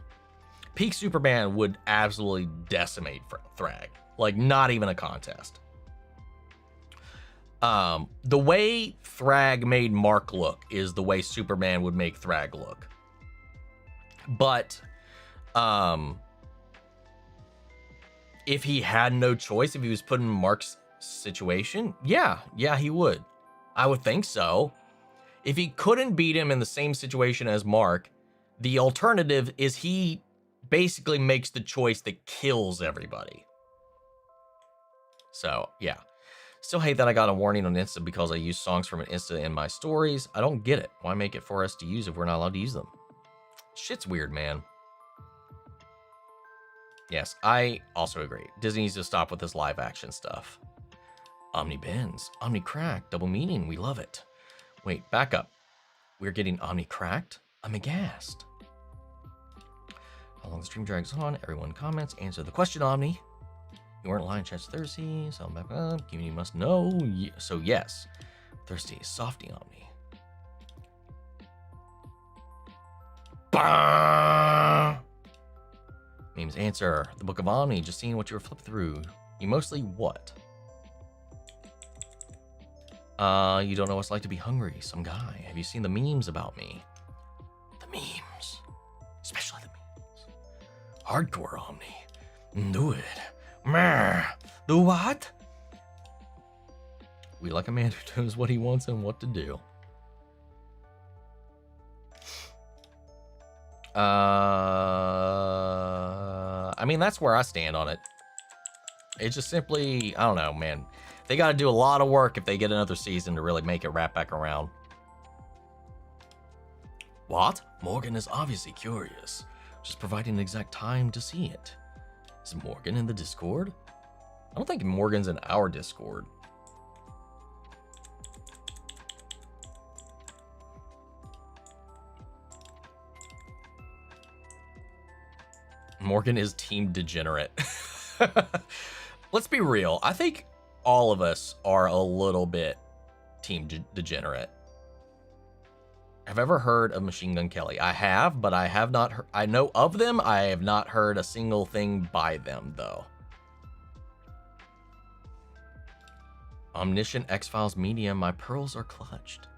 Peak Superman would absolutely decimate Thrag. Like, not even a contest. The way Thrag made Mark look is the way Superman would make Thrag look. But, if he had no choice, if he was put in Mark's situation, yeah, he would. I would think so. If he couldn't beat him in the same situation as Mark, the alternative is he basically makes the choice that kills everybody. So, yeah. Still hate that I got a warning on Insta because I use songs from an Insta in my stories. I don't get it. Why make it for us to use if we're not allowed to use them? Shit's weird, man. Yes, I also agree. Disney needs to stop with this live action stuff. Omni bends, Omni cracked, double meaning, we love it. Wait, back up. We're getting Omni cracked? I'm aghast. How long the stream drags on, everyone comments, answer the question, Omni. You weren't lying, chat's thirsty, so back up, community must know. So yes, thirsty, softy, Omni. Bah! Memes answer, the Book of Omni, just seeing what you were flipped through. You mostly what? You don't know what it's like to be hungry, some guy. Have you seen the memes about me? The memes. Especially the memes. Hardcore Omni. Do it. Meh. The what? We like a man who knows what he wants and what to do. I mean, that's where I stand on it. It's just simply, I don't know, man. They got to do a lot of work if they get another season to really make it wrap back around. What? Morgan is obviously curious. Just providing an exact time to see it. Is Morgan in the Discord? I don't think Morgan's in our Discord. Morgan is Team Degenerate. Let's be real. I think all of us are a little bit Team Degenerate. Have ever heard of Machine Gun Kelly? I have, but I have not heard. I know of them. I have not heard a single thing by them, though. Omniscient X-Files Media, my pearls are clutched.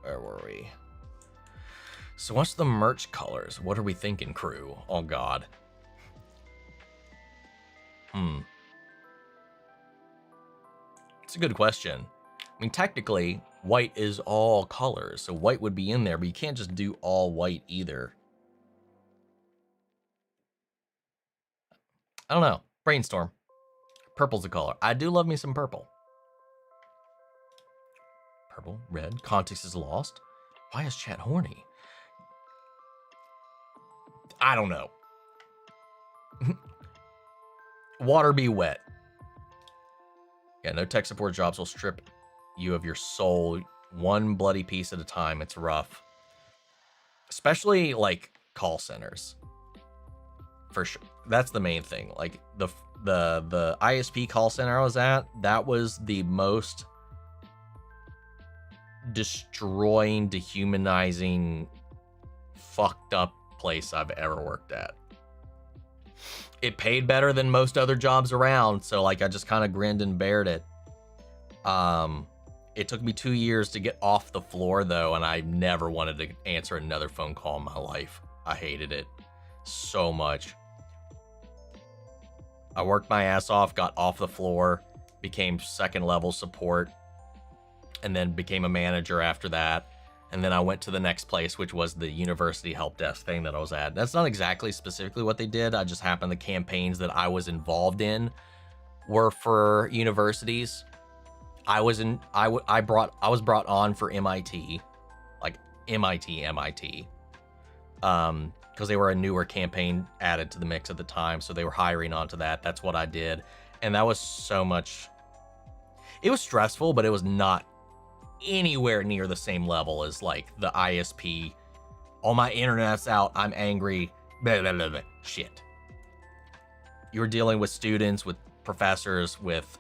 Where were we? So what's the merch colors? What are we thinking, crew? Oh god. It's a good question. I mean, technically, white is all colors, so white would be in there, but you can't just do all white either. I don't know. Brainstorm. Purple's a color. I do love me some purple. Purple, red, context is lost. Why is chat horny? I don't know. Water be wet. Yeah, no tech support jobs will strip you of your soul one bloody piece at a time. It's rough. Especially like call centers. For sure. That's the main thing. Like the ISP call center I was at, that was the most destroying, dehumanizing, fucked up place I've ever worked at. It paid better than most other jobs around, so like I just kind of grinned and bared it. It took me 2 years to get off the floor though, and I never wanted to answer another phone call in my life. I hated it so much. I worked my ass off, got off the floor, became second level support, and then became a manager after that. And then I went to the next place, which was the university help desk thing that I was at. That's not exactly specifically what they did. I just happened the campaigns that I was involved in were for universities. I was brought on for MIT, like MIT, because they were a newer campaign added to the mix at the time, so they were hiring onto that. That's what I did, and that was so much. It was stressful, but it was not anywhere near the same level as like the ISP. All my internet's out. I'm angry. Blah, blah, blah, blah. Shit. You were dealing with students, with professors, with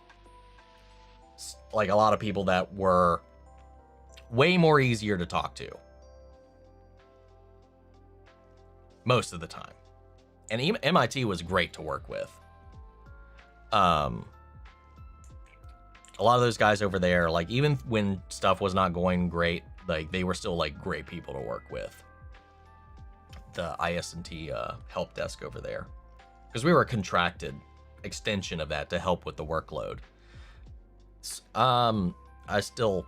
like a lot of people that were way more easier to talk to most of the time. And MIT was great to work with. A lot of those guys over there, like even when stuff was not going great, like they were still like great people to work with. The IS&T help desk over there, because we were a contracted extension of that to help with the workload. I still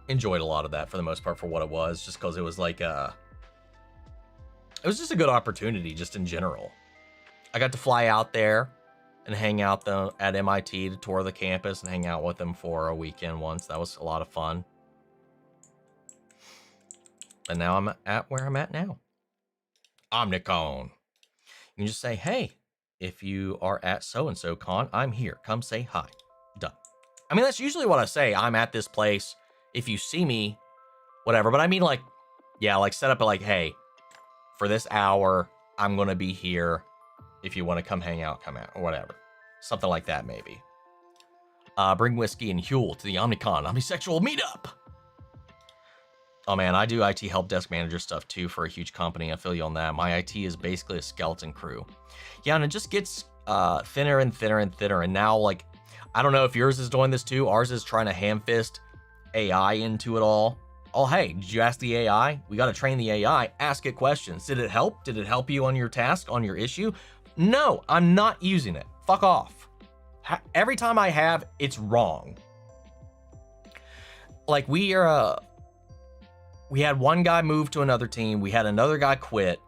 enjoyed a lot of that for the most part for what it was, just because it was like it was just a good opportunity just in general. I got to fly out there and hang out at MIT to tour the campus and hang out with them for a weekend once. That was a lot of fun. And now I'm at where I'm at now. Omnicon. You can just say, hey, if you are at so-and-so con, I'm here. Come say hi. Done. I mean, that's usually what I say. I'm at this place. If you see me, whatever. But I mean, like, yeah, like set up a like, hey, for this hour, I'm going to be here. If you want to come hang out, come out, or whatever. Something like that, maybe. Bring whiskey and Huel to the Omnicon Omnisexual Meetup. Oh man, I do IT help desk manager stuff too for a huge company. I feel you on that. My IT is basically a skeleton crew. Yeah, and it just gets thinner and thinner and thinner. And now, like, I don't know if yours is doing this too. Ours is trying to ham fist AI into it all. Oh, hey, did you ask the AI? We got to train the AI. Ask it questions. Did it help? Did it help you on your task, on your issue? No, I'm not using it. Fuck off. Every time I have, it's wrong. Like we had one guy move to another team. We had another guy quit.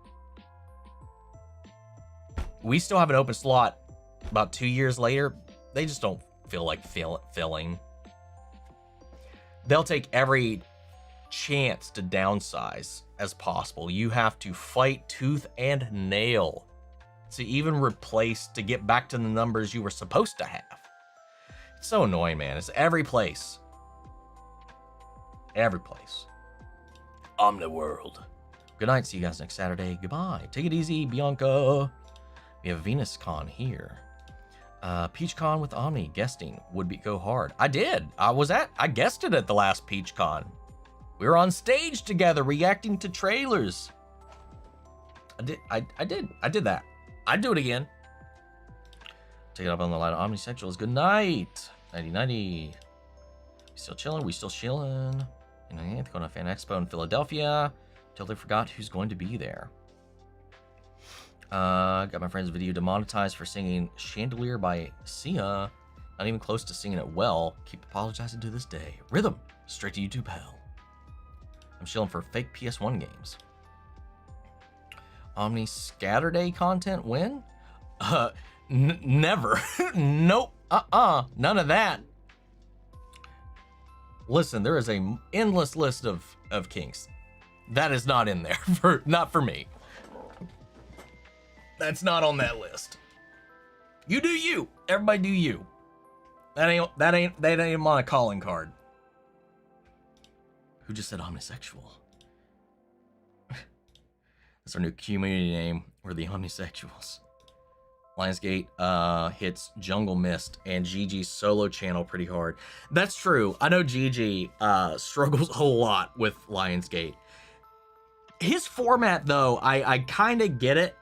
We still have an open slot about 2 years later. They just don't feel like filling. They'll take every chance to downsize as possible. You have to fight tooth and nail to even replace, to get back to the numbers you were supposed to have. It's so annoying, man. It's every place. Every place. Omniworld. Good night. See you guys next Saturday. Goodbye. Take it easy, Bianca. We have VenusCon here. PeachCon with Omni guesting would go hard. I did. I guested at the last PeachCon. We were on stage together reacting to trailers. I did that. I'd do it again. Take it up on the line of Omnisexuals. Good night. 90. Still chilling. We still chilling. And I going to Fan Expo in Philadelphia. Totally forgot who's going to be there. Got my friend's video demonetized for singing Chandelier by Sia. Not even close to singing it well. Keep apologizing to this day. Rhythm. Straight to YouTube hell. I'm chilling for fake PS1 games. Omni Scatterday content when? Never. Nope. None of that. Listen, there is a endless list of kinks. That is not in there. Not for me. That's not on that list. You do you. Everybody do you. That ain't on a calling card. Who just said omnisexual? That's our new community name. We're the omnisexuals. Lionsgate hits Jungle Mist and Gigi's solo channel pretty hard. That's true. I know Gigi struggles a lot with Lionsgate. His format, though, I kind of get it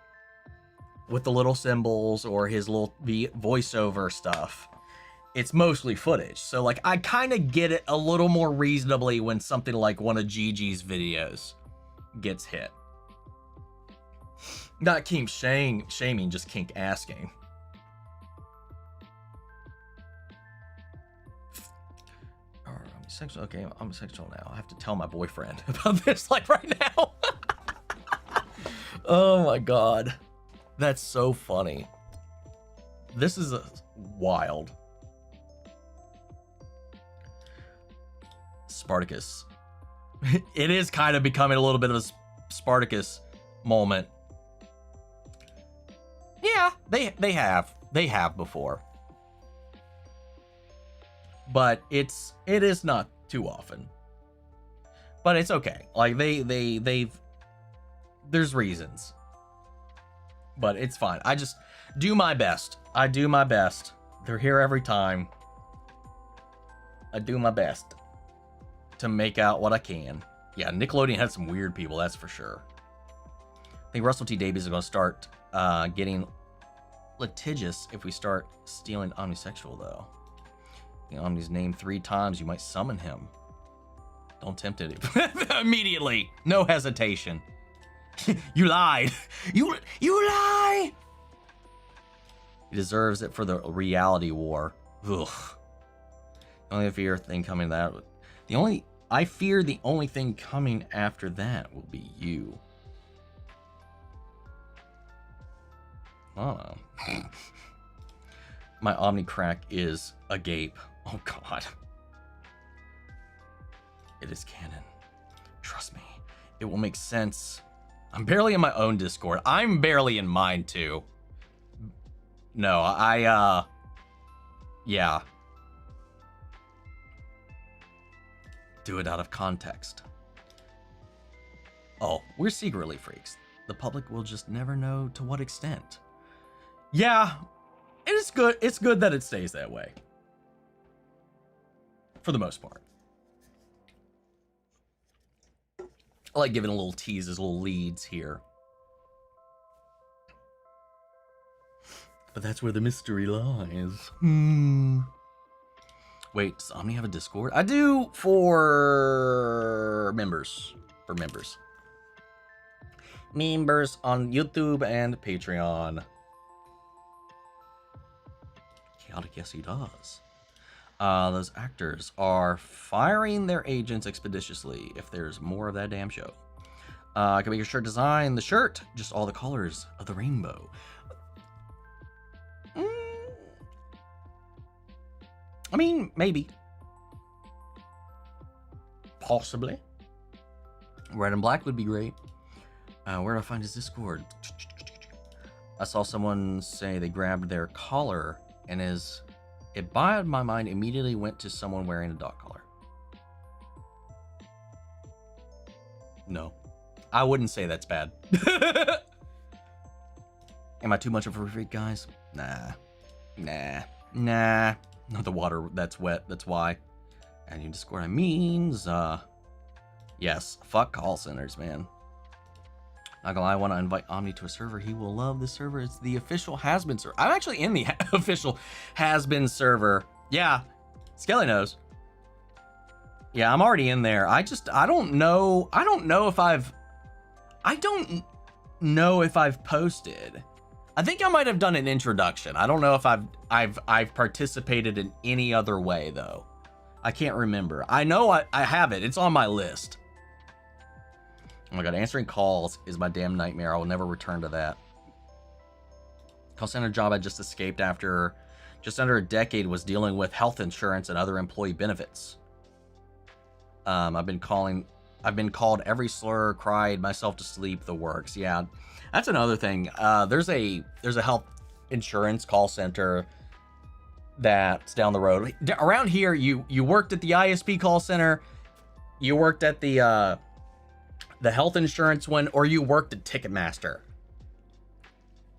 with the little symbols or his little voiceover stuff. It's mostly footage. So, like, I kind of get it a little more reasonably when something like one of Gigi's videos gets hit. Not kink shaming, just kink asking. I'm sexual. Okay, I'm sexual now. I have to tell my boyfriend about this, like, right now. Oh my god. That's so funny. This is wild. Spartacus. It is kind of becoming a little bit of a Spartacus moment. Yeah, they have before. But it is not too often. But it's okay. Like they've there's reasons. But it's fine. I just do my best. I do my best. They're here every time. I do my best to make out what I can. Yeah, Nickelodeon had some weird people, that's for sure. I think Russell T Davies is going to start getting litigious if we start stealing Omnisexual, though. You know, Omni's named 3 times, you might summon him. Don't tempt it. Immediately. No hesitation. You lied. You lie. He deserves it for the reality war. Ugh. Only fear thing coming that. I fear the only thing coming after that will be you. Oh. My Omni crack is agape. Oh god. It is canon. Trust me. It will make sense. I'm barely in my own Discord. I'm barely in mine too. No, yeah. Do it out of context. Oh, we're secretly freaks. The public will just never know to what extent. Yeah, it is good. It's good that it stays that way. For the most part. I like giving a little teases, little leads here. But that's where the mystery lies. Wait, does Omni have a Discord? I do for members. Members on YouTube and Patreon. Chaotic, yes he does. Those actors are firing their agents expeditiously if there's more of that damn show. I can make your shirt design, the shirt, just all the colors of the rainbow. I mean, maybe. Possibly. Red and black would be great. Where do I find his Discord? I saw someone say they grabbed their collar and it by my mind immediately went to someone wearing a dog collar. No. I wouldn't say that's bad. Am I too much of a freak, guys? Nah. Not the water that's wet, that's why. And you Discord means, yes, fuck call centers, man. Not gonna lie, I want to invite Omni to a server. He will love this server. It's the official has-been server. I'm actually in the official has-been server. Yeah, Skelly knows. Yeah, I'm already in there. I don't know if I've posted. I think I might have done an introduction. I don't know if I've participated in any other way though. I can't remember. I know I have it. It's on my list. Oh my god, answering calls is my damn nightmare. I will never return to that. Call center job I just escaped after just under a decade was dealing with health insurance and other employee benefits. I've been called every slur, cried myself to sleep, the works. Yeah, That's another thing. There's a health insurance call center that's down the road. Around here, you worked at the ISP call center, you worked at the health insurance one, or you worked at Ticketmaster.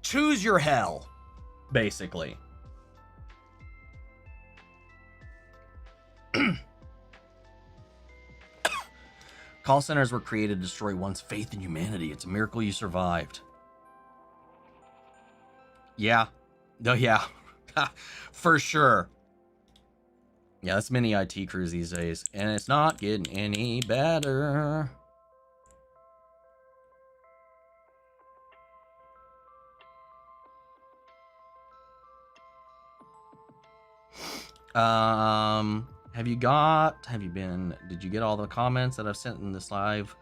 Choose your hell, basically. Call centers were created to destroy one's faith in humanity. It's a miracle you survived. Yeah. Oh, yeah. For sure. Yeah, that's many IT crews these days. And it's not getting any better. Did you get all the comments that I've sent in this live?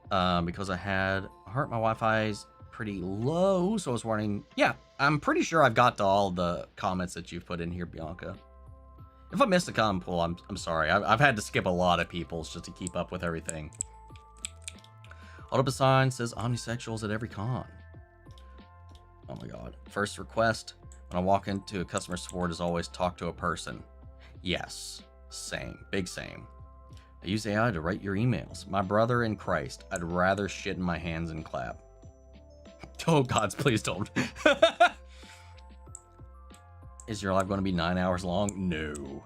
Because I heard my Wi-Fi's pretty low, so I was wondering. Yeah, I'm pretty sure I've got to all the comments that you've put in here, Bianca. If I missed a comment pool, I'm sorry. I've had to skip a lot of people's just to keep up with everything. Autobus sign says omnisexuals at every con. Oh my god. First request when I walk into a customer support is always talk to a person. Yes. Same. Big same. I use AI to write your emails. My brother in Christ, I'd rather shit in my hands and clap. Oh, gods, please don't. Is your live going to be 9 hours long? No.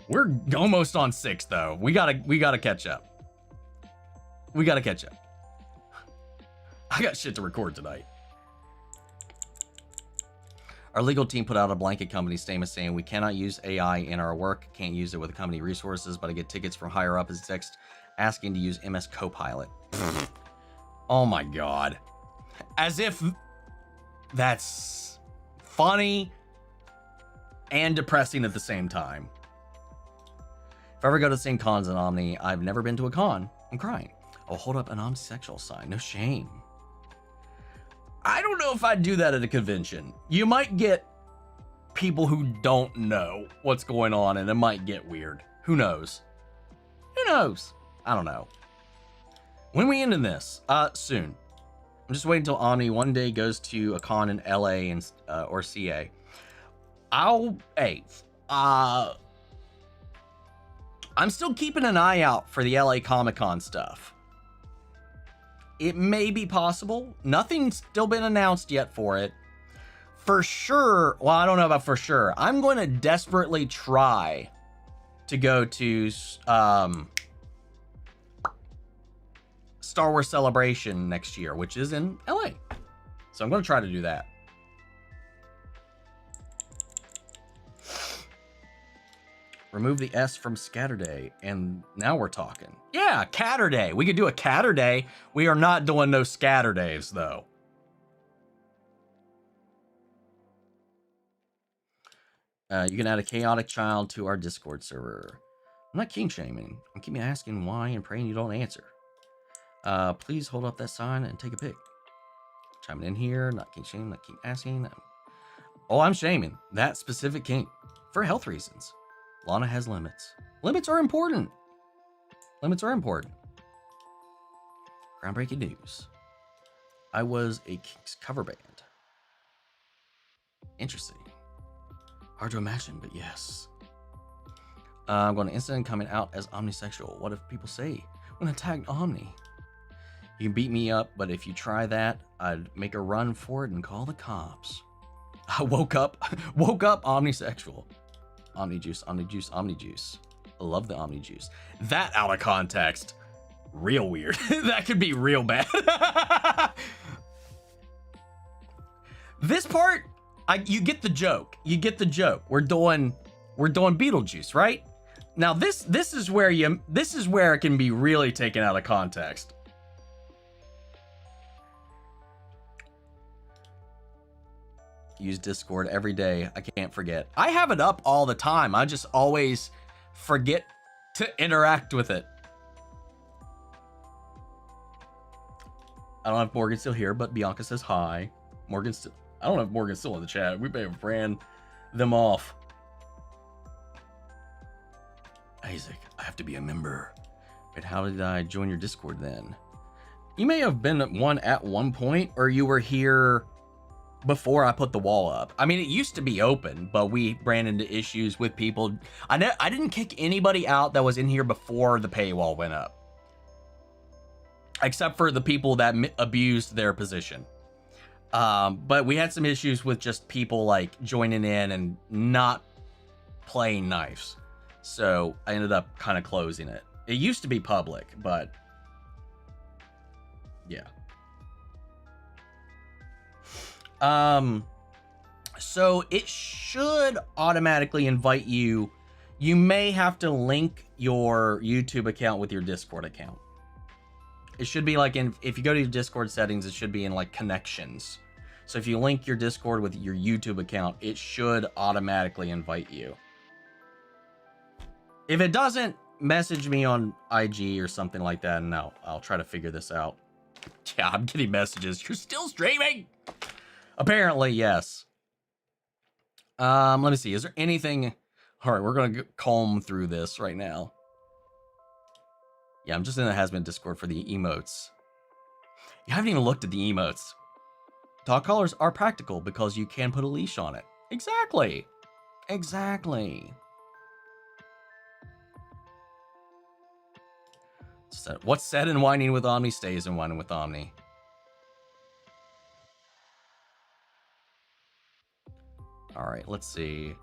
We're almost on 6, though. We gotta catch up. We gotta catch up. I got shit to record tonight. Our legal team put out a blanket company statement saying we cannot use AI in our work, can't use it with the company resources, but I get tickets from higher up as text asking to use MS Copilot. Oh my god. As if that's funny and depressing at the same time. If I ever go to the same cons as Omni, I've never been to a con. I'm crying. I'll hold up an omnisexual sign. No shame. I don't know if I'd do that at a convention. You might get people who don't know what's going on, and it might get weird. Who knows? Who knows? I don't know. When we ending this? Soon. I'm just waiting until Omni one day goes to a con in LA and or CA. I'm still keeping an eye out for the LA Comic-Con stuff. It may be possible. Nothing's still been announced yet for it. For sure, well, I don't know about for sure. I'm going to desperately try to go to Star Wars Celebration next year, which is in LA. So I'm going to try to do that. Remove the S from Scatterday, and now we're talking. Yeah, Catterday. We could do a Catterday. We are not doing no Scatterdays, though. You can add a chaotic child to our Discord server. I'm not king shaming. I'm keeping asking why and praying you don't answer. Please hold up that sign and take a pic. Chiming in here, not king shaming, not king asking. Oh, I'm shaming that specific king for health reasons. Lana has limits. Limits are important. Limits are important. Groundbreaking news. I was a King's cover band. Interesting. Hard to imagine, but yes. I'm going to instant coming out as omnisexual. What if people say when I tagged Omni? You can beat me up, but if you try that, I'd make a run for it and call the cops. I woke up omnisexual. Omni juice, Omni juice, Omni juice. I love the Omni juice. That out of context, real weird. That could be real bad. This part, you get the joke. You get the joke. We're doing Beetlejuice, right? Now this is where it can be really taken out of context. Use Discord every day. I can't forget. I have it up all the time. I just always forget to interact with it. I don't know if Morgan's still here, but Bianca says hi. I don't know if Morgan's still in the chat. We may have ran them off. Isaac, I have to be a member. Wait, how did I join your Discord then? You may have been one at one point, or you were here before I put the wall up. I mean, it used to be open, but we ran into issues with people. I didn't kick anybody out that was in here before the paywall went up, except for the people that abused their position. But we had some issues with just people like joining in and not playing nice. So I ended up kind of closing it. It used to be public, but yeah. So it should automatically invite you. You may have to link your YouTube account with your Discord account. It should be like if you go to your Discord settings, it should be in like connections. So if you link your Discord with your YouTube account, it should automatically invite you. If it doesn't, message me on IG or something like that, and I'll try to figure this out. Yeah, I'm getting messages. You're still streaming? Apparently, yes. Let me see. Is there anything? All right, we're gonna comb through this right now. Yeah, I'm just in the Has-Been Discord for the emotes. You haven't even looked at the emotes. Dog collars are practical because you can put a leash on it. Exactly. Exactly. So, what's said in Whining with Omni stays in Whining with Omni. All right, let's see.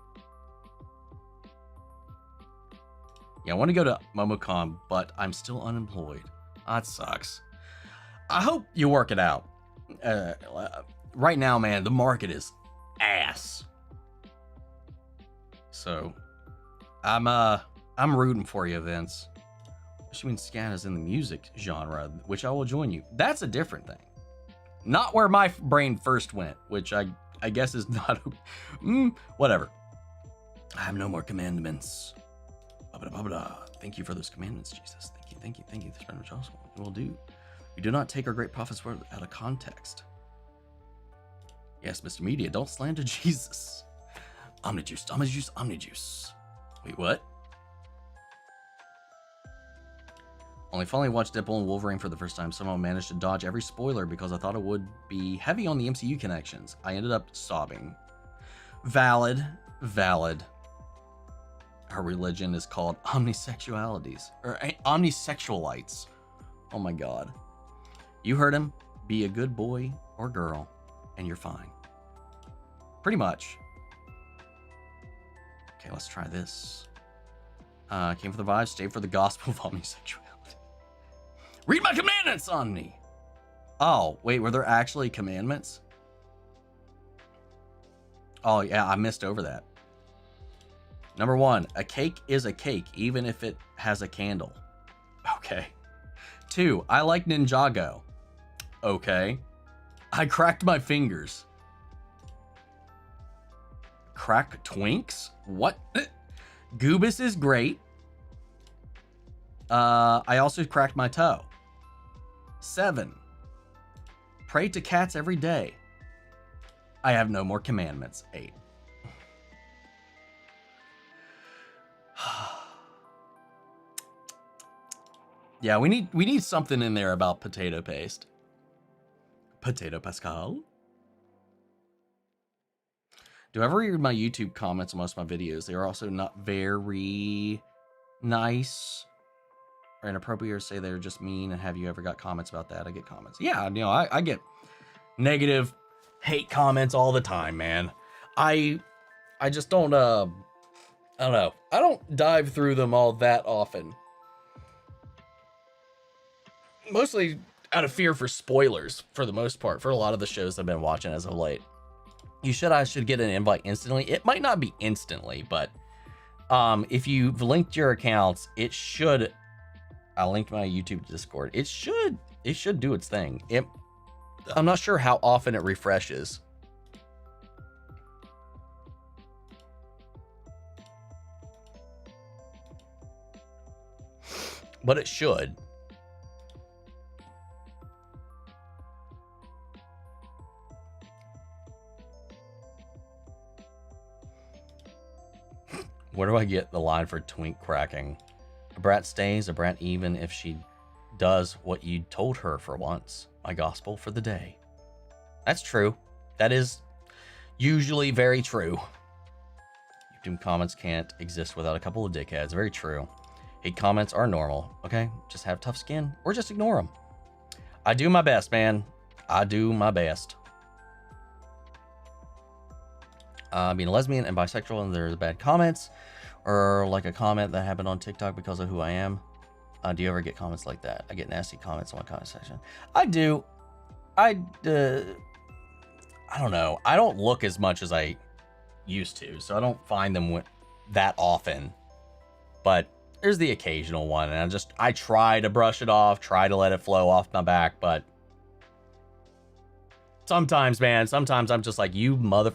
Yeah, I want to go to MomoCon, but I'm still unemployed. That sucks. I hope you work it out. Right now, man, the market is ass. So, I'm rooting for you, Vince. Which means scat is in the music genre, which I will join you. That's a different thing. Not where my brain first went, which I guess is not... whatever. I have no more commandments. Thank you for those commandments, Jesus. Thank you. This very much also will do. We do not take our great prophet's word out of context. Yes, Mr. Media, don't slander Jesus. Omnijuice. Wait, what? Only finally watched Deadpool and Wolverine for the first time. Somehow managed to dodge every spoiler because I thought it would be heavy on the MCU connections. I ended up sobbing. Valid. Her religion is called omnisexualities, or omnisexualites. Oh my god. You heard him. Be a good boy or girl, and you're fine. Pretty much. Okay, let's try this. Came for the vibes, stayed for the gospel of omnisexuality. Read my commandments, Omni! Oh, wait, were there actually commandments? Oh, yeah, I missed over that. Number 1, a cake is a cake, even if it has a candle. Okay. 2, I like Ninjago. Okay. I cracked my fingers. Crack Twinks? What? Goobus is great. I also cracked my toe. 7, pray to cats every day. I have no more commandments. 8. Yeah, we need something in there about potato paste. Potato Pascal? Do I ever read my YouTube comments on most of my videos? They are also not very nice or inappropriate, or say they're just mean. And have you ever got comments about that? I get comments. Yeah, you know, I get negative hate comments all the time, man. I just don't, I don't know. I don't dive through them all that often. Mostly out of fear for spoilers, for the most part, for a lot of the shows I've been watching as of late. I should get an invite instantly. It might not be instantly, but if you've linked your accounts, it should. I linked my YouTube Discord. It should do its thing. I'm not sure how often it refreshes. But it should. Where do I get the line for twink cracking? A brat stays, a brat even if she does what you told her for once. My gospel for the day. That's true. That is usually very true. YouTube comments can't exist without a couple of dickheads. Very true. Hate comments are normal, okay? Just have tough skin or just ignore them. I do my best, man. I do my best. Being a lesbian and bisexual and there's bad comments, or like a comment that happened on TikTok because of who I am. Do you ever get comments like that? I get nasty comments in my comment section. I do. I don't know. I don't look as much as I used to, so I don't find them that often. But there's the occasional one, and I try to brush it off, try to let it flow off my back, but sometimes, man, sometimes I'm just like, you mother...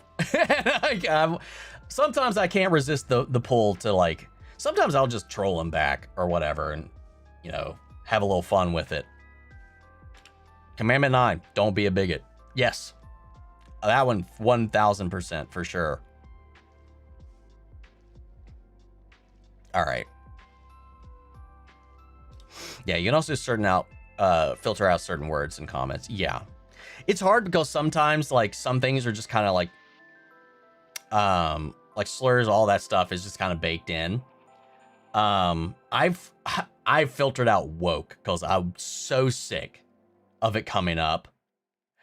Sometimes I can't resist the pull to, like... Sometimes I'll just troll them back or whatever and, you know, have a little fun with it. Commandment 9, don't be a bigot. Yes. That one, 1000% for sure. All right. Yeah, you can also filter out certain words and comments. Yeah. It's hard because sometimes, like, some things are just kind of like slurs, all that stuff is just kind of baked in. I've filtered out woke because I'm so sick of it coming up.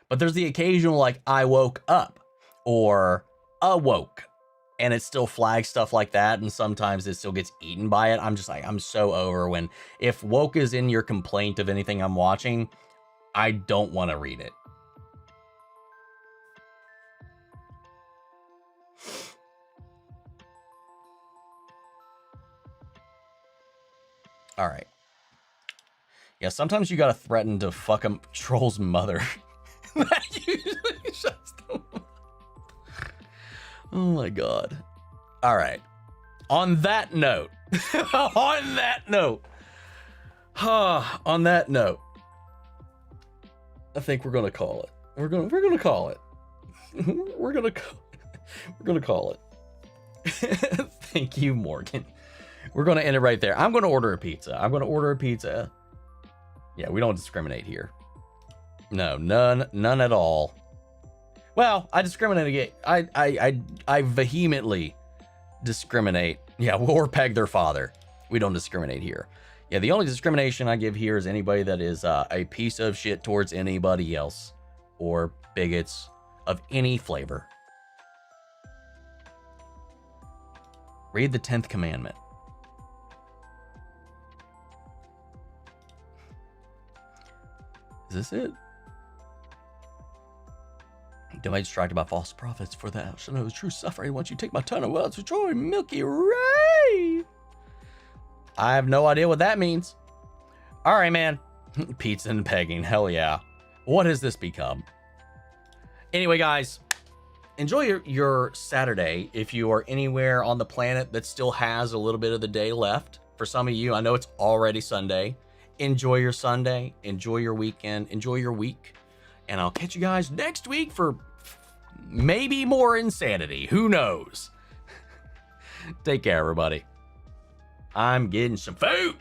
But there's the occasional, like, I woke up or awoke, and it still flags stuff like that, and sometimes it still gets eaten by it. I'm just like, I'm so over when, if woke is in your complaint of anything I'm watching, I don't want to read it. All right. Yeah, sometimes you gotta threaten to fuck a troll's mother. That usually shuts them up. Oh my god. All right. On that note, on that note, I think we're gonna call it. We're gonna call it. We're gonna call it. Thank you, Morgan. We're gonna end it right there. I'm gonna order a pizza. Yeah, we don't discriminate here. No, none at all. Well, I discriminate. I vehemently discriminate. Yeah, or peg their father. We don't discriminate here. Yeah, the only discrimination I give here is anybody that is a piece of shit towards anybody else, or bigots of any flavor. Read the 10th commandment. Is this it? Don't be distracted by false prophets, for thou shalt know the true suffering once you take my tongue well to joy Milky Ray. I have no idea what that means. All right, man. Pizza and pegging. Hell yeah. What has this become? Anyway, guys, enjoy your Saturday. If you are anywhere on the planet that still has a little bit of the day left. For some of you, I know it's already Sunday. Enjoy your Sunday. Enjoy your weekend. Enjoy your week. And I'll catch you guys next week for maybe more insanity. Who knows? Take care, everybody. I'm getting some food.